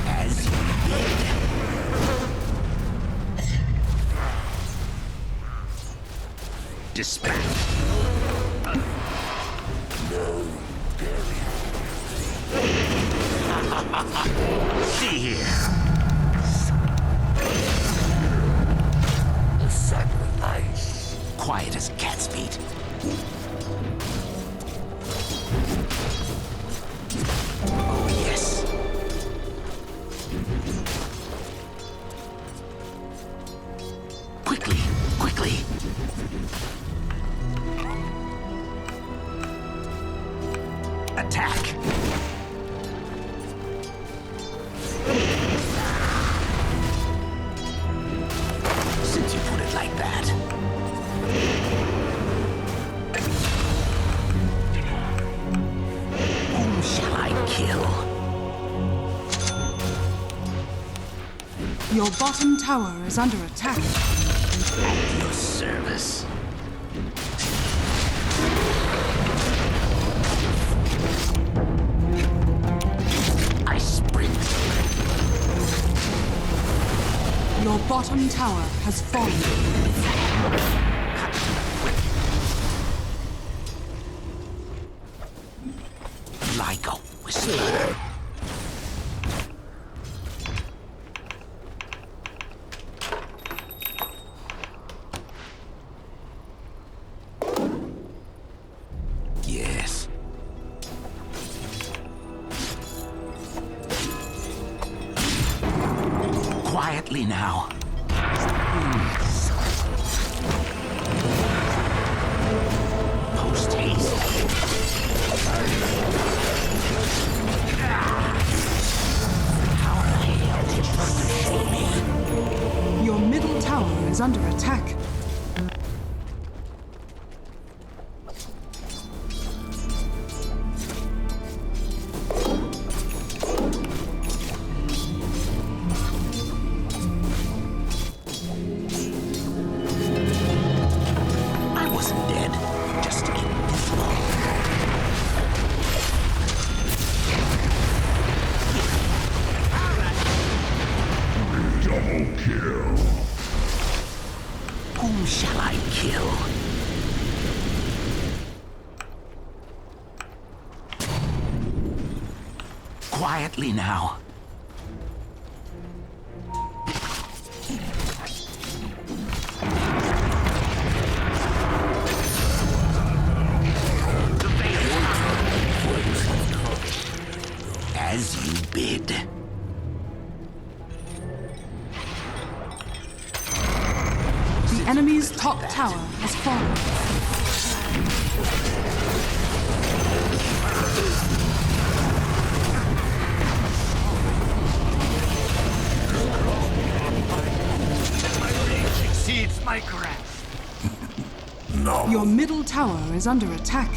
S7: As you bid. Dispatch.
S20: No, Gary.
S7: See here.
S20: A sacrifice.
S7: Quiet as cat's feet.
S12: Oh, yes. Quickly, quickly. Attack. Since you put it like that. Whom shall I kill?
S6: Your bottom tower is under attack.
S12: At your service. I sprint.
S6: Your bottom tower has fallen.
S12: Like a whisper. Yes. Quietly now. Post haste.
S6: Your middle tower is under attack.
S12: I wasn't dead, just invisible.
S20: Double kill.
S12: Whom shall I kill? Quietly now. As you bid.
S6: The enemy's top tower has fallen.
S12: Exceeds my grasp.
S20: No.
S6: Your middle tower is under attack.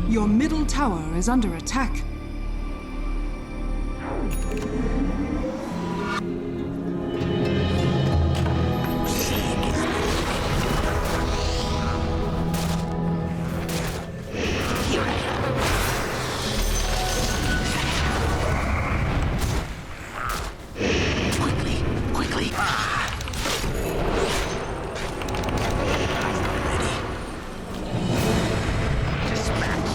S6: Your middle tower is under attack.
S12: Quickly, quickly. Ready. Dispatch.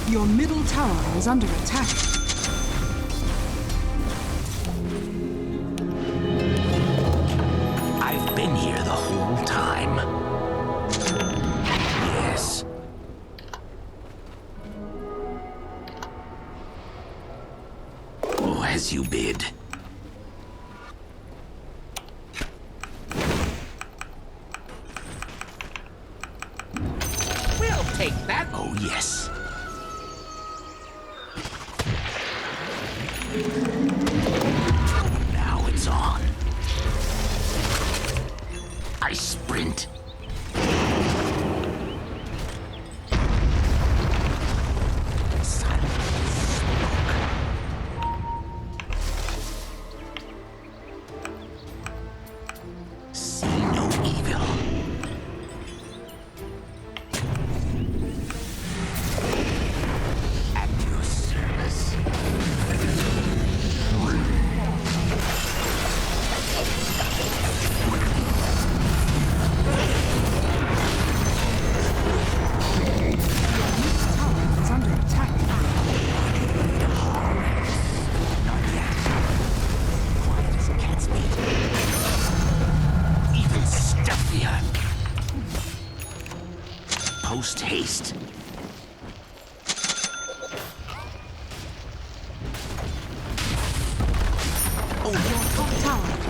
S6: Your middle tower is under attack.
S12: I've been here the whole time. Yes. Oh, as you bid. We'll take that. Oh, yes. Now it's on. I sprint. See no evil.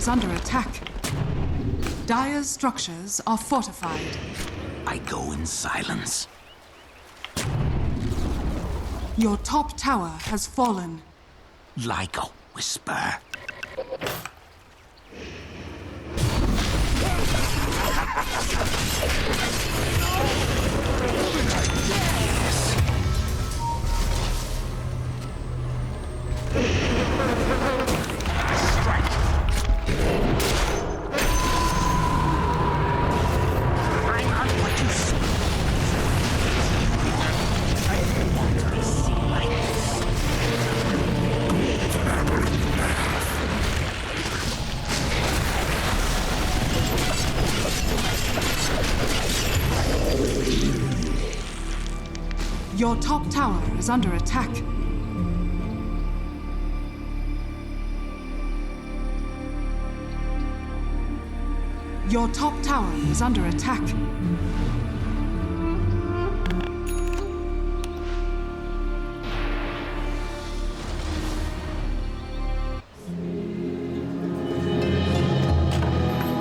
S6: is under attack. Dire's structures are fortified.
S12: I go in silence.
S6: Your top tower has fallen.
S12: Like a whisper.
S6: Your top tower is under attack. Your top tower is under attack.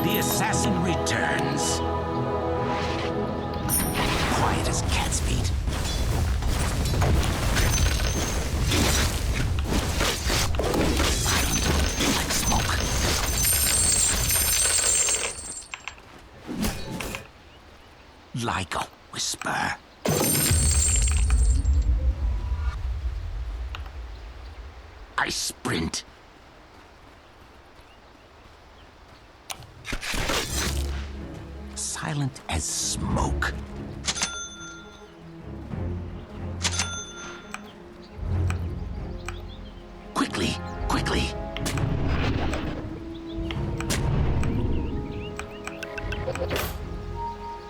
S12: The assassin returns. Quiet as cat's feet. Silent like smoke. Like a whisper. I sprint. Silent as smoke. Quickly, quickly.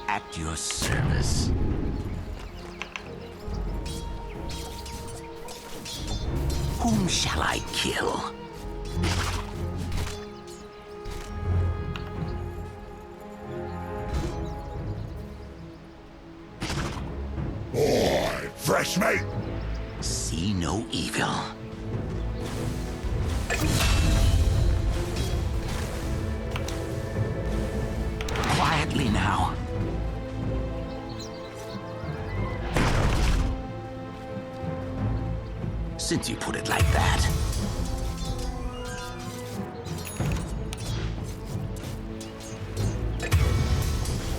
S12: At your service. Whom shall I kill?
S20: Boy, fresh meat.
S12: See no evil. Quietly now. Since you put it like that.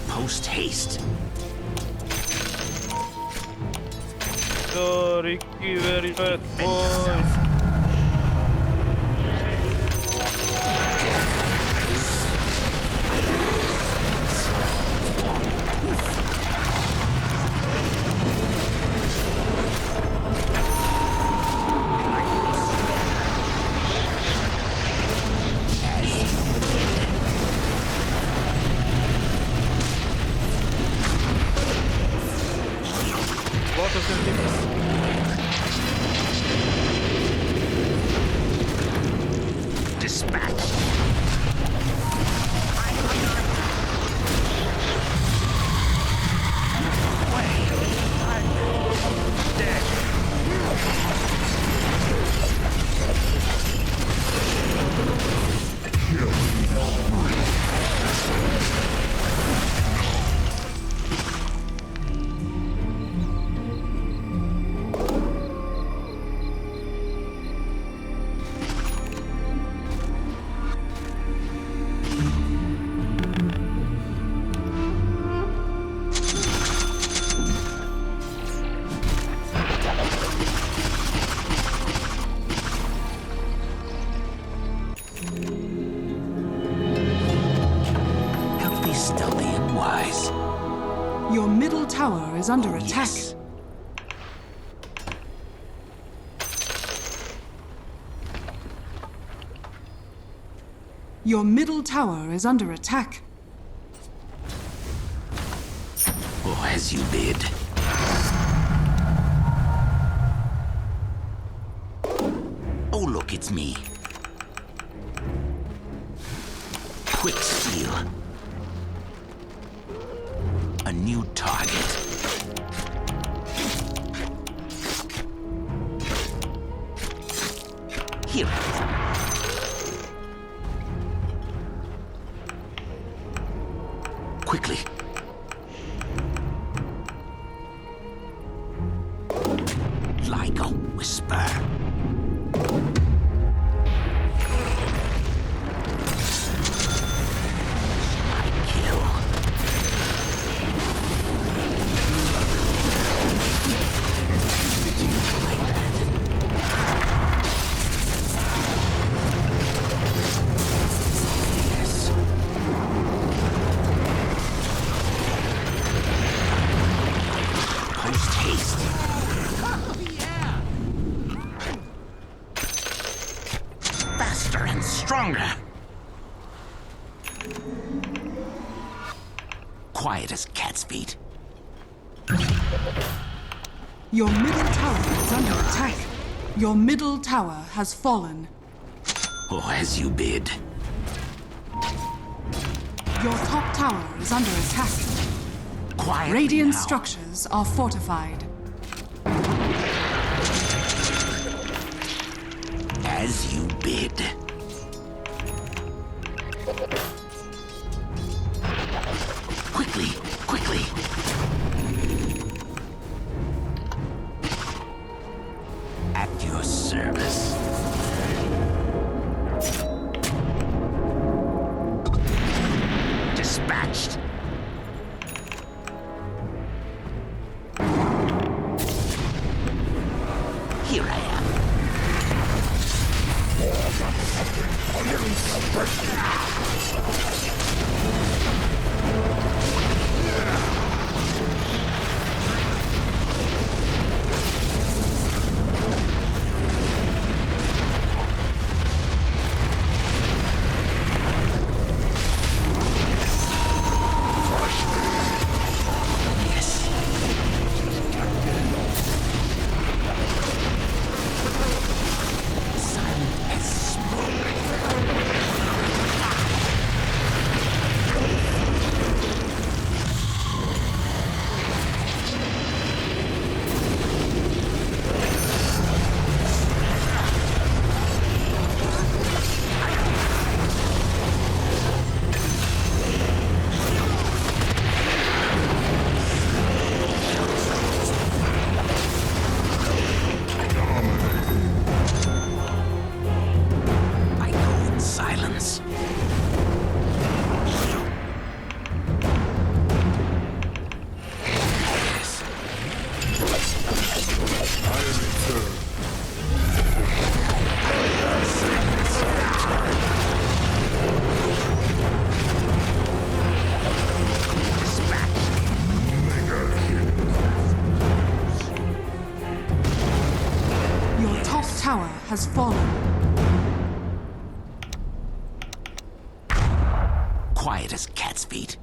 S12: Post haste.
S3: Oh, Ricky, very bad boy.
S6: Your middle tower is under attack.
S12: Yes.
S6: Your middle tower is under attack.
S12: Oh, as you bid. Oh, look, it's me. Quick steal. A new target. Here. like a whisper. Stronger. Quiet as cat's feet.
S6: Your middle tower is under attack. Your middle tower has fallen.
S12: Oh, as you bid.
S6: Your top tower is under attack.
S12: Quietly
S6: Radiant
S12: now.
S6: structures are fortified.
S12: As you bid. Quickly, quickly. At your service. Dispatched. Here I am.
S6: Tower has fallen.
S12: Quiet as cat's feet.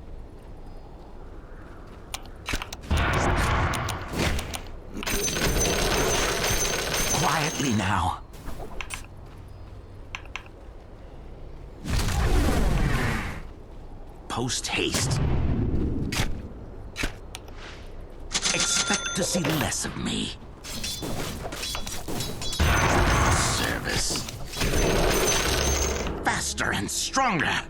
S12: Quietly now. Post haste. Expect to see less of me. Service. Faster and stronger.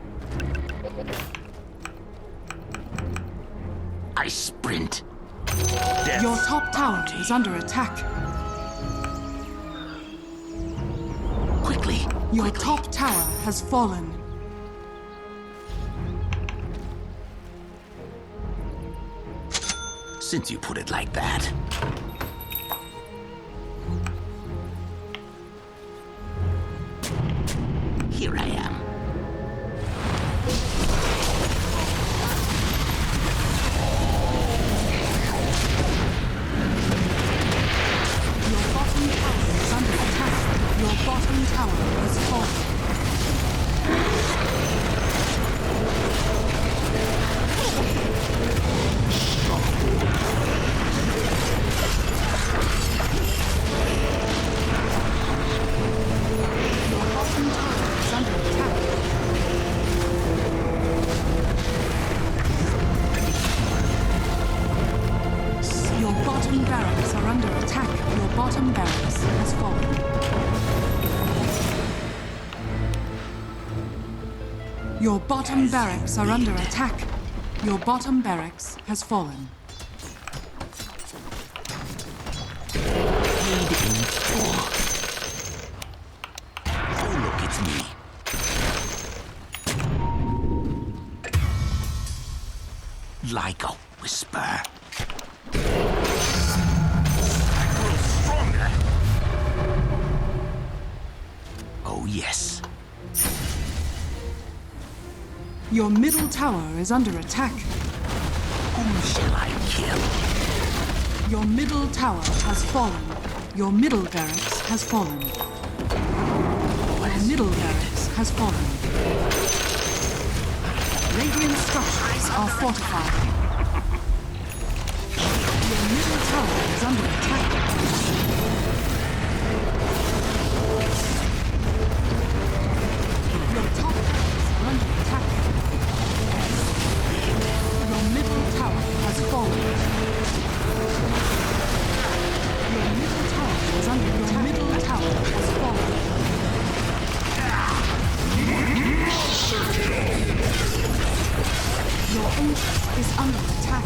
S12: I sprint. Death
S6: Your top tower is under attack.
S12: Quickly.
S6: Your top tower has fallen.
S12: Since you put it like that. Here I am.
S6: Your bottom tower is under attack. Your bottom tower has fallen. Your bottom barracks are under attack. Your bottom barracks has fallen. Your bottom barracks are under attack. Your bottom barracks has fallen.
S12: Need Oh, look, it's me. Like a whisper. I grow stronger. Oh, yes.
S6: Your middle tower is under attack.
S12: Whom shall I kill?
S6: Your middle tower has fallen. Your middle barracks has fallen. Your middle barracks has fallen. Radiant structures are fortified. Your middle tower is under attack. Your top barracks are under attack. Your middle tower has fallen. Your middle tower is under attack. Your middle tower has fallen. Your ancient is under attack.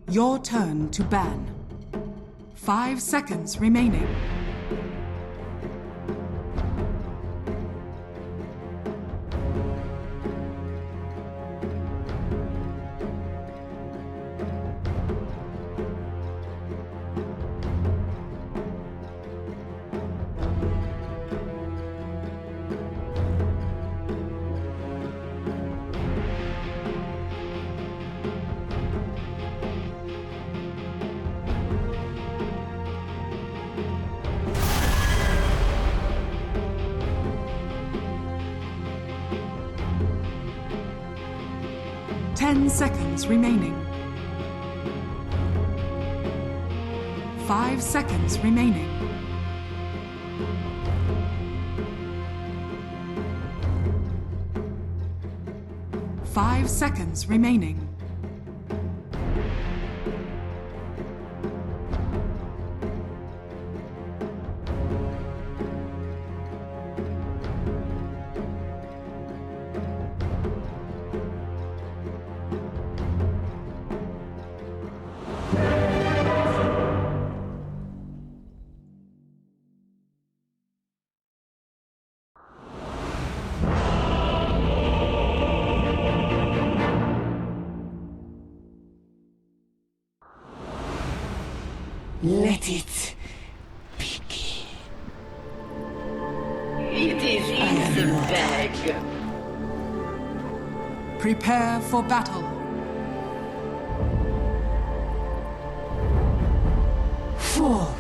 S6: Your turn to ban. 5 seconds remaining. Seconds remaining. 5 seconds remaining. Five seconds remaining.
S22: Let it begin. It is in the bag.
S6: Prepare for battle.
S22: Forward.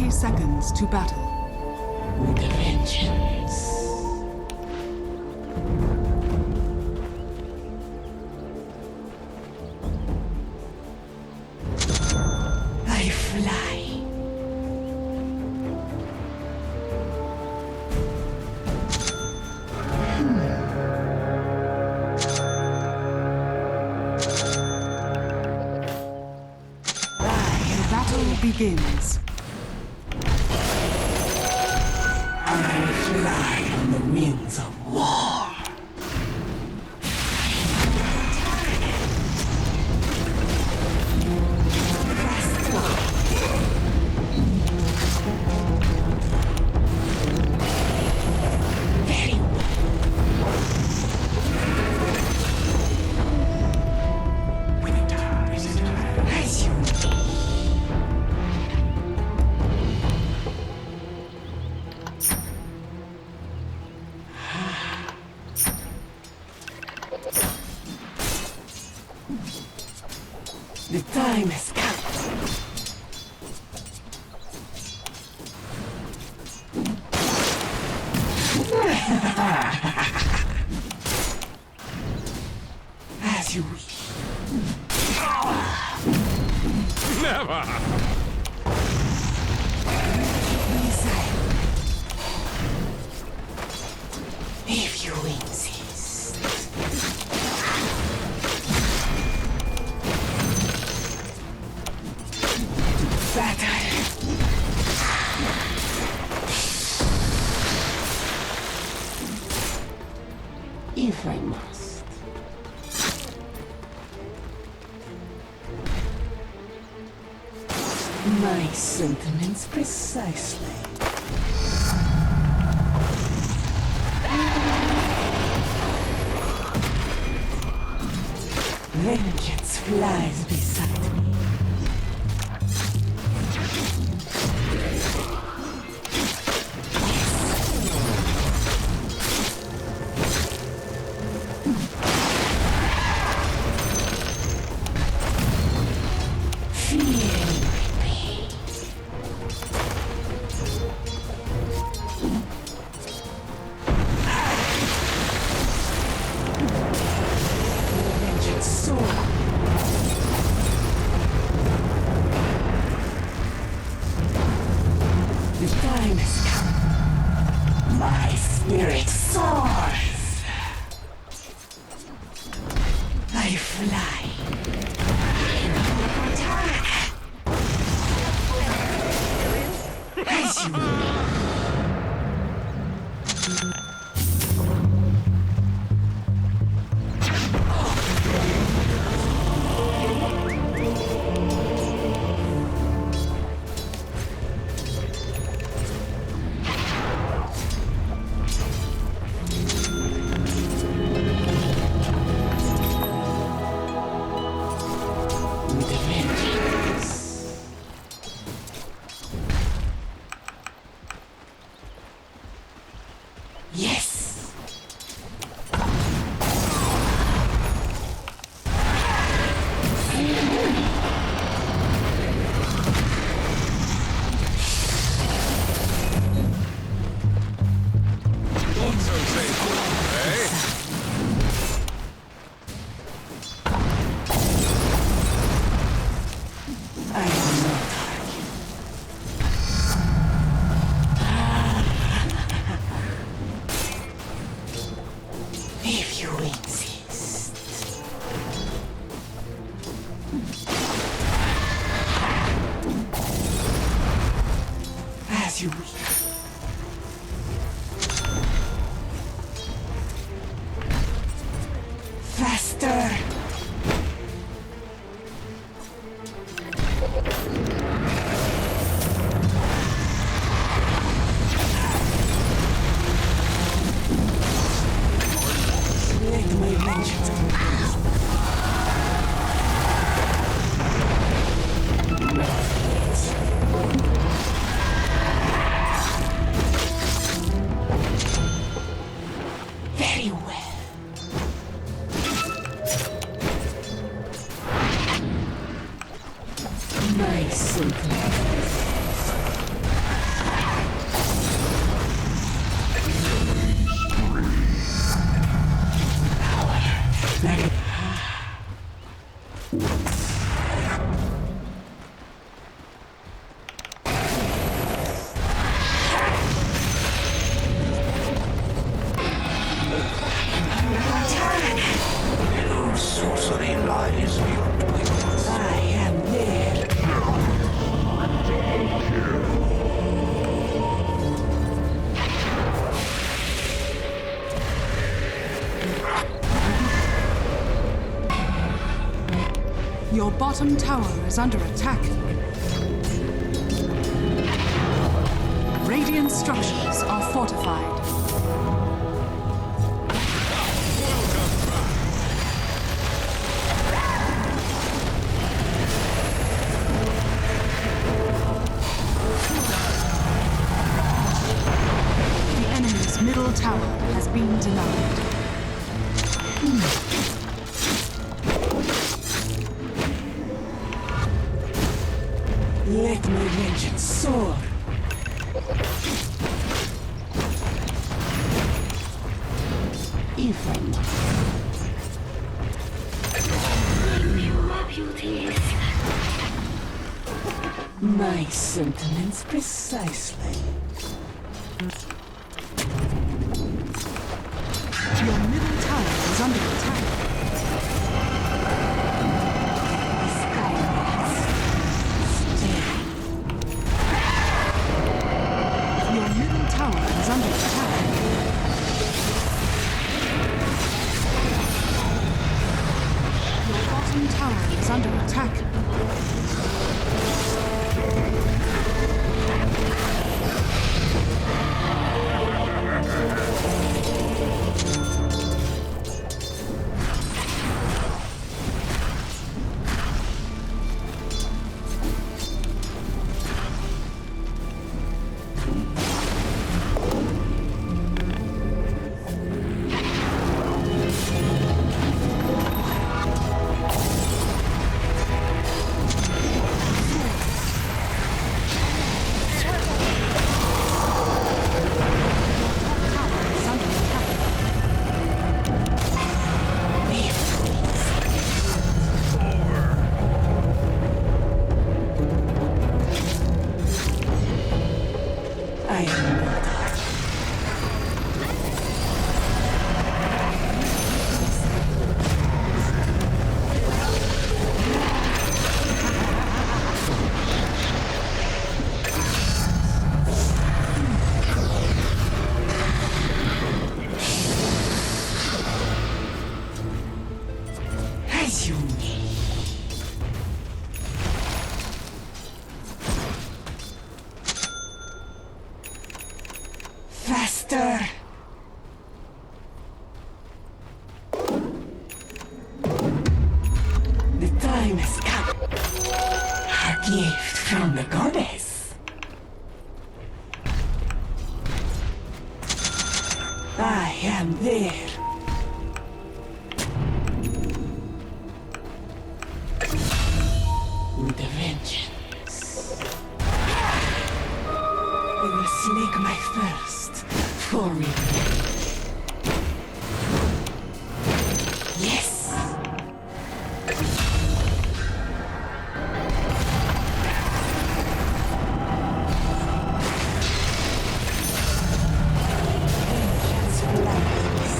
S6: Seconds to battle.
S22: With a vengeance. I fly.
S6: The battle begins.
S22: I fly on the wings of war. The time has come. As you wish.
S11: Never!
S22: If you insist. If I must. My sentiments precisely. Vengeance flies beside me. If you insist. As you wish. Faster! Let my vengeance very well. My sentence.
S12: No sorcery lies beyond my grasp.
S22: I am there.
S6: Your bottom tower is under attack. Radiant structures are fortified. The enemy's middle tower has been denied.
S22: Let my vengeance soar. Even.
S19: Your beauties.
S22: My sentiments precisely.
S6: Your middle tower is under attack. Your middle tower is under attack. Your bottom tower is under attack.
S22: I am not. As you may. Faster! The time has come. A gift from the goddess. I am there. With a vengeance. I will slake my thirst for revenge. Yes! Vengeance flies.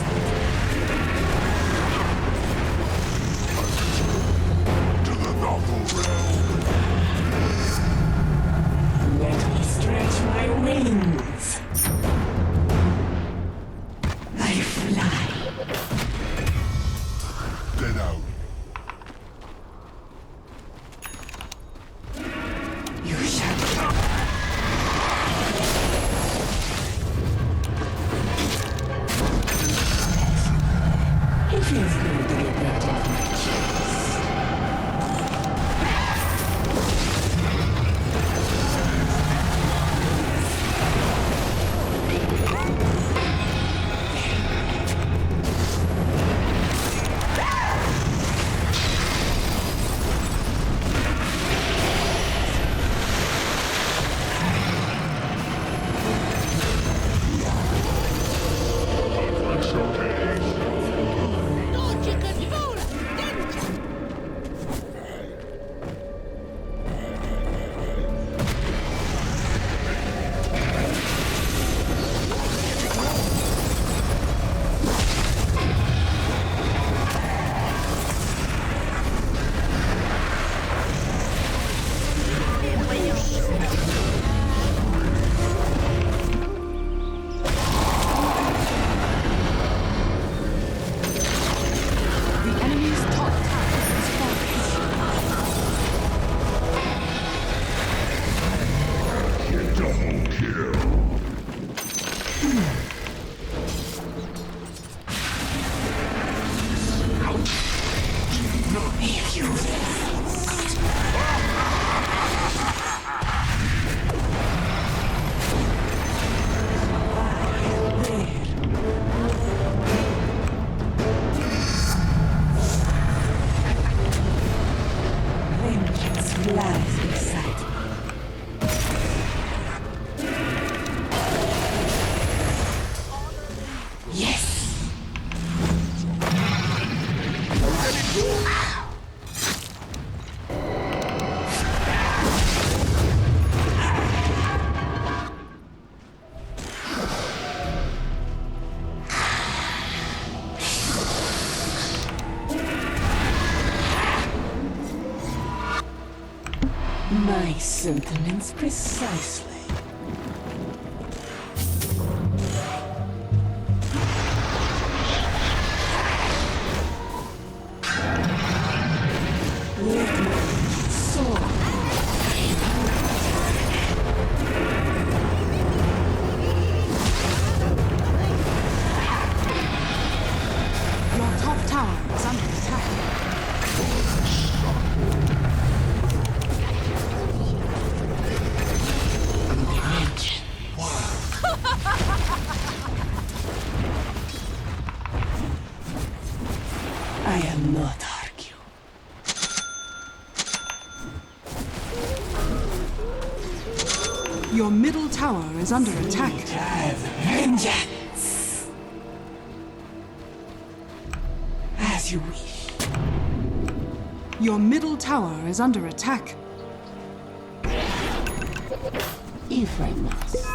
S19: Feels good to get that off my chest. My sentiments precisely. Let my soul.
S6: Your top tower is under attack.
S19: I am not argue.
S6: Your middle tower is under attack.
S19: Vengeance. As you wish.
S6: Your middle tower is under attack.
S19: If I must.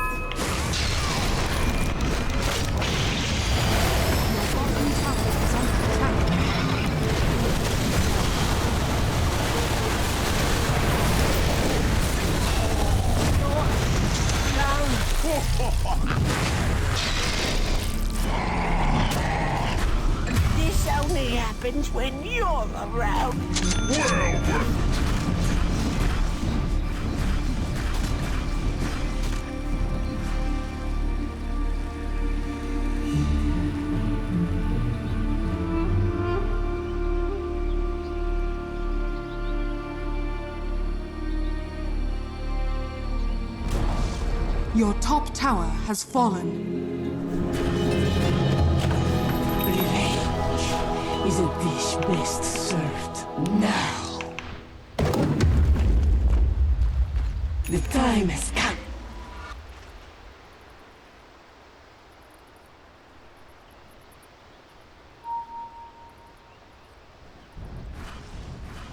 S22: This only happens when you're around.
S6: Your top tower has fallen.
S19: Revenge is a dish best served now. The time has come.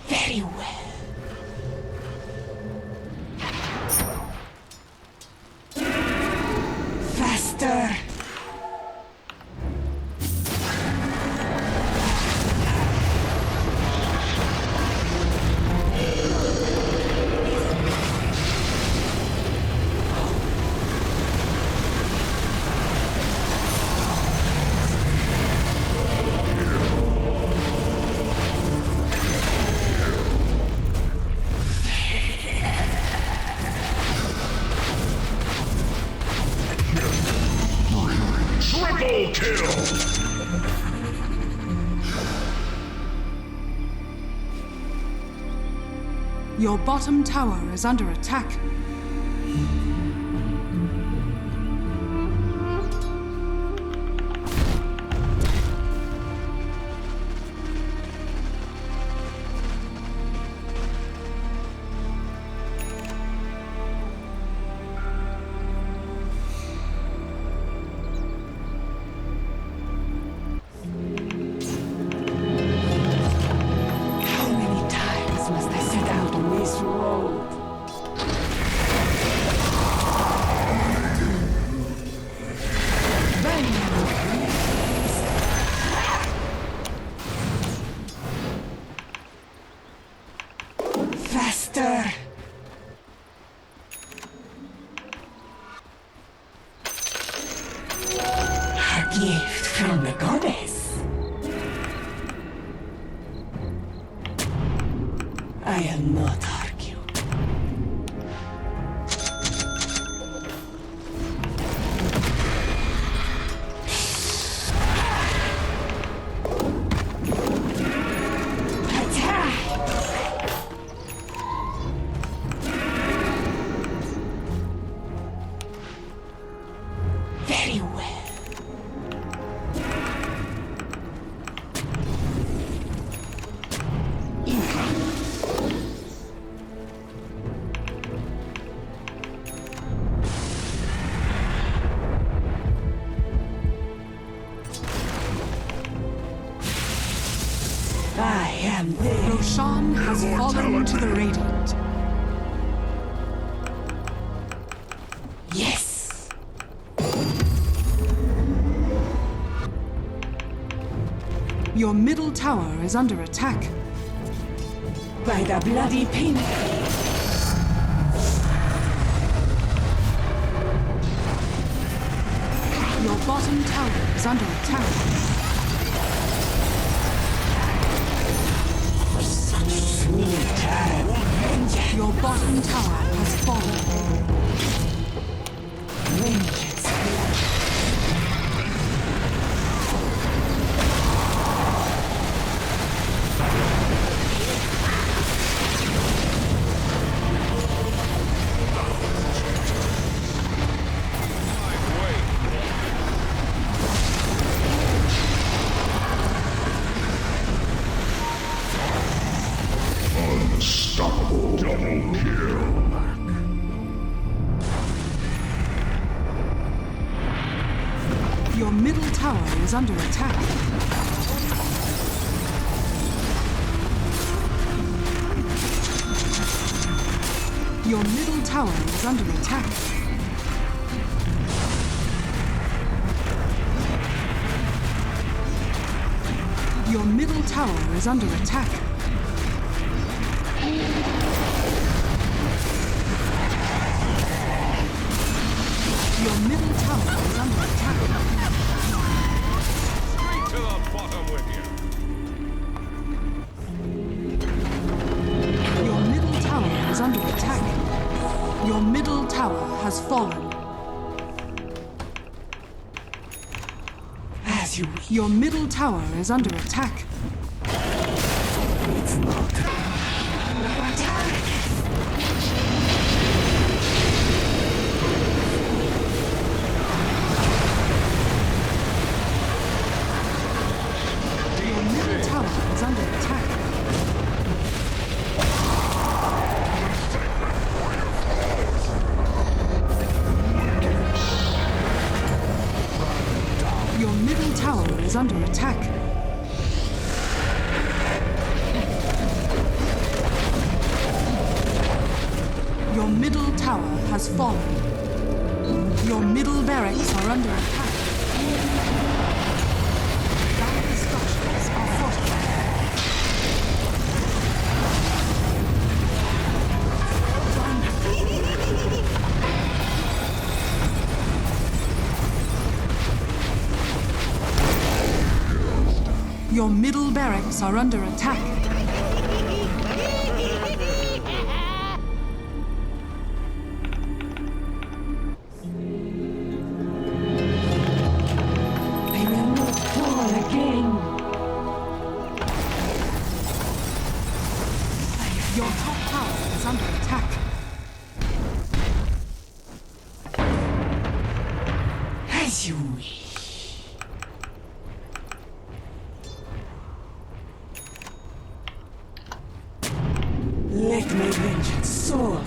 S19: Very well. Faster!
S6: Your bottom tower is under attack.
S22: Faster! A gift from the goddess. I'll not argue. Very well. I am there.
S6: Roshan has fallen to the Radiant.
S22: Yes.
S6: Your middle tower is under attack.
S22: By the bloody pin.
S6: Your bottom tower is under attack. Your bottom tower has fallen.
S20: Unstoppable double kill.
S6: Your middle tower is under attack. Your middle tower is under attack. Your middle tower is under attack. Your middle tower is under attack.
S20: Straight to the bottom with you.
S6: Your middle tower is under attack. Your middle tower has fallen.
S22: As you wish.
S6: Your middle tower is under attack.
S22: It's not.
S6: Your middle tower is under attack. Your middle tower is under attack. Your middle tower has fallen. Your middle barracks are under attack. Dire structures are fortified. Your middle barracks are under attack.
S22: I will not fall again.
S6: Your top tower is under attack.
S19: As you wish. Let my vengeance soar.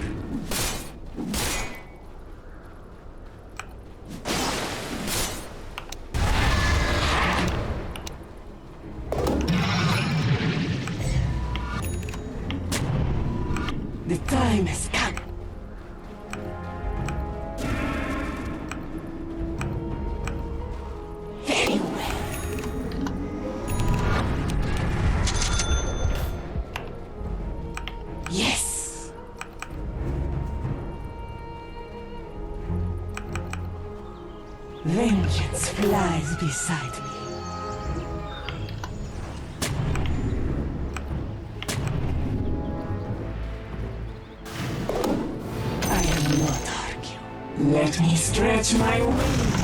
S19: The time has come. Very well. Yes. Vengeance flies beside me. Let me stretch my wings.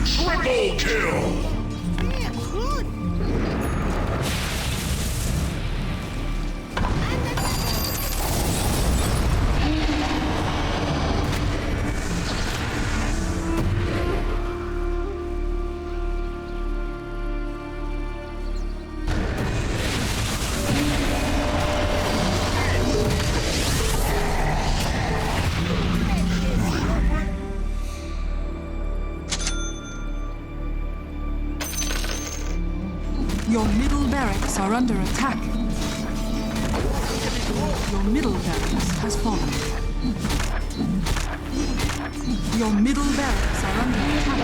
S20: Triple kill!
S6: Your middle barracks are under attack. Your middle barracks has fallen. Your middle barracks are under attack.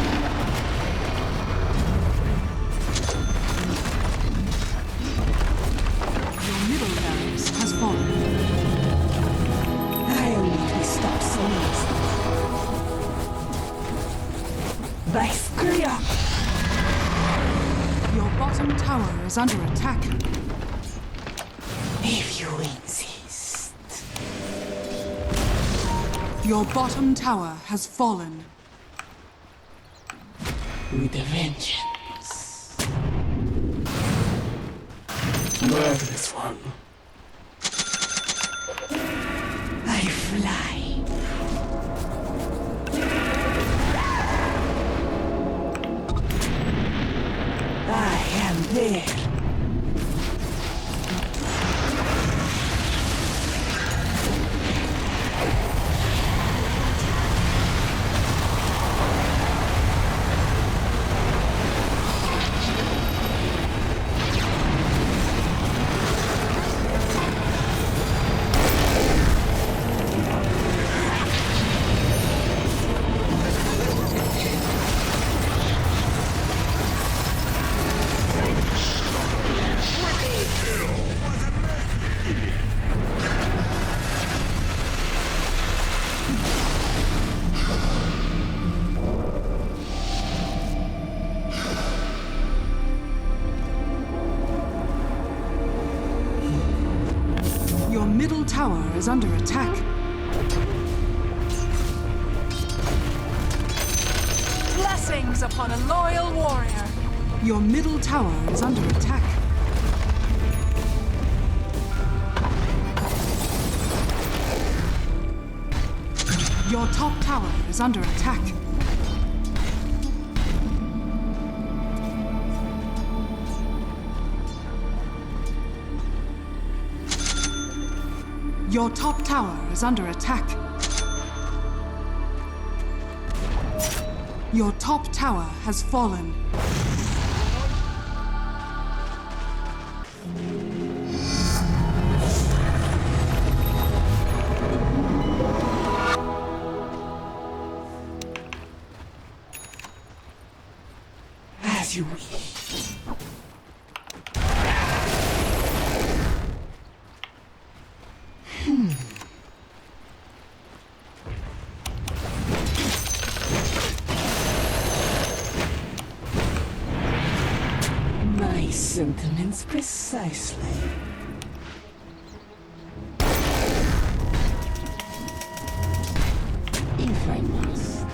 S6: Your middle barracks has fallen.
S19: I'll let me stop so easily. By Skria!
S6: Your bottom tower is under attack.
S19: If you insist.
S6: Your bottom tower has fallen.
S19: With a vengeance. Murderous one. I fly. I am there.
S6: Your middle tower is under attack.
S16: Blessings upon a loyal warrior.
S6: Your middle tower is under attack. Your top tower is under attack. Your top tower is under attack. Your top tower has fallen.
S19: sentiments precisely. If I must.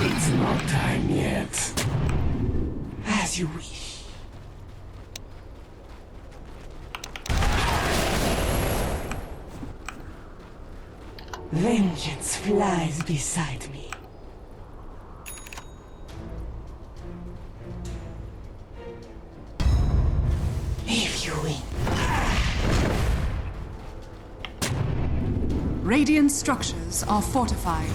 S19: It's not time yet. As you wish. Vengeance flies beside me. If you win.
S6: Radiant structures are fortified.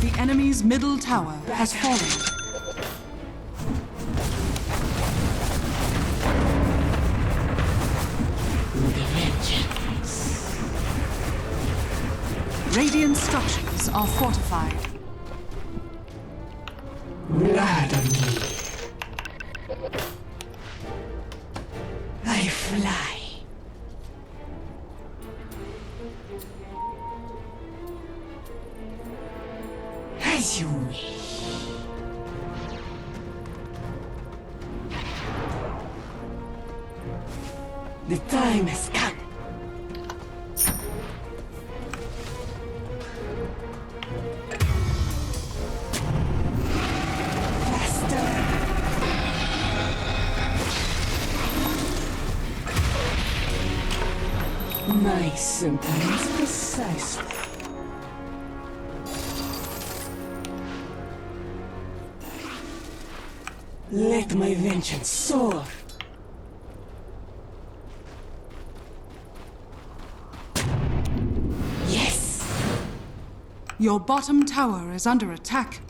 S6: The enemy's middle tower has fallen. Radiant structures are fortified.
S19: Blood on me. I fly. As you wish. The time has come. My sentiments precisely. Let my vengeance soar. Yes!
S6: Your bottom tower is under attack.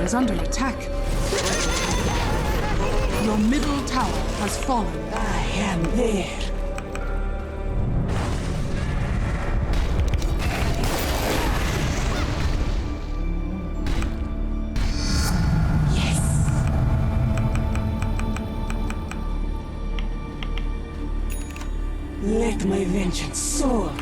S6: Is under attack. Your middle tower has fallen.
S19: I am there. Yes. Let my vengeance soar.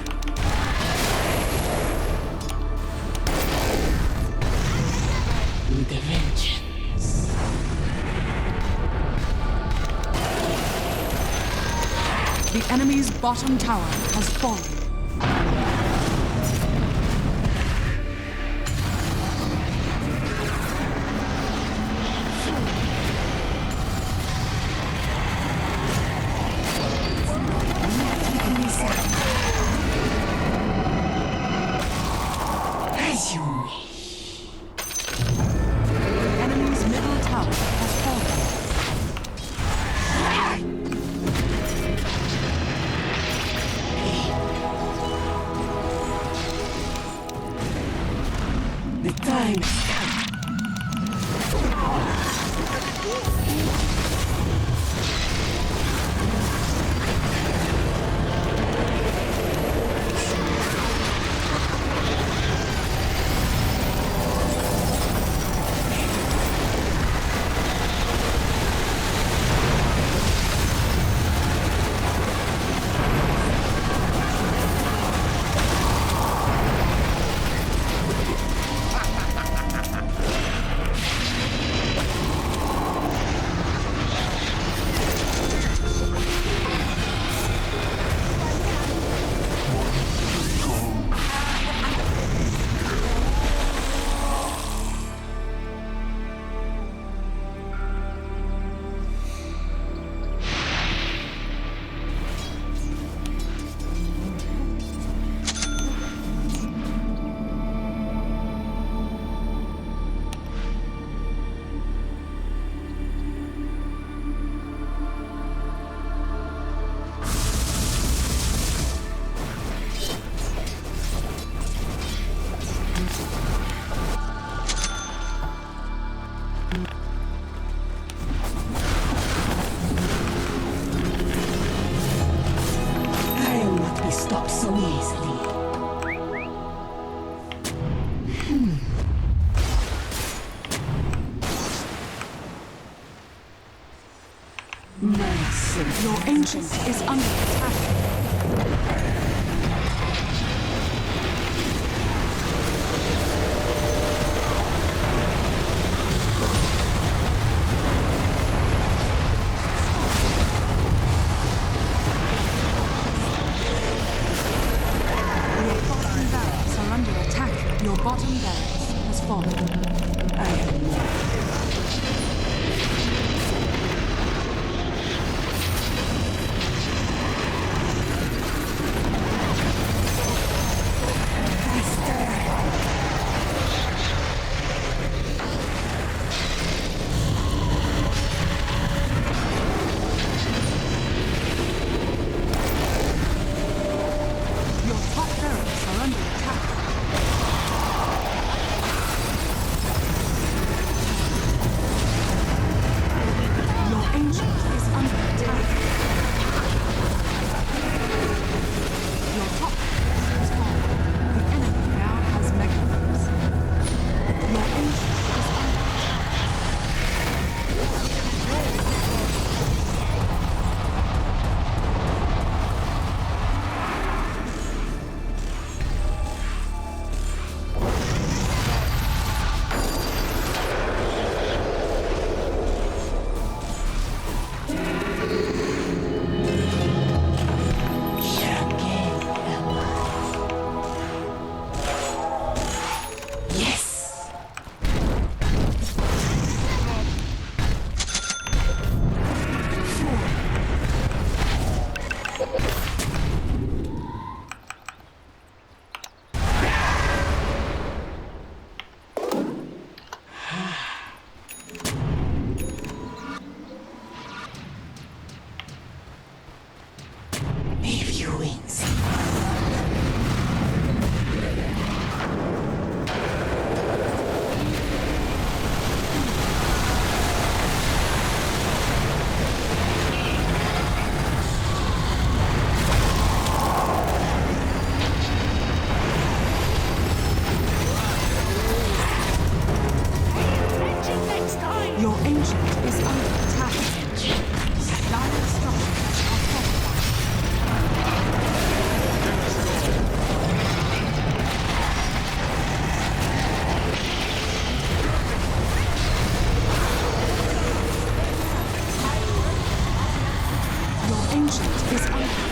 S19: With a vengeance.
S6: The enemy's bottom tower has fallen.
S19: stop so easily.
S6: Mercy. Your ancient is under attack. Your bottom barracks has fallen. I am Your top barracks are under attack. Your ancient is under attack. Dire structures are fortified. Your ancient is under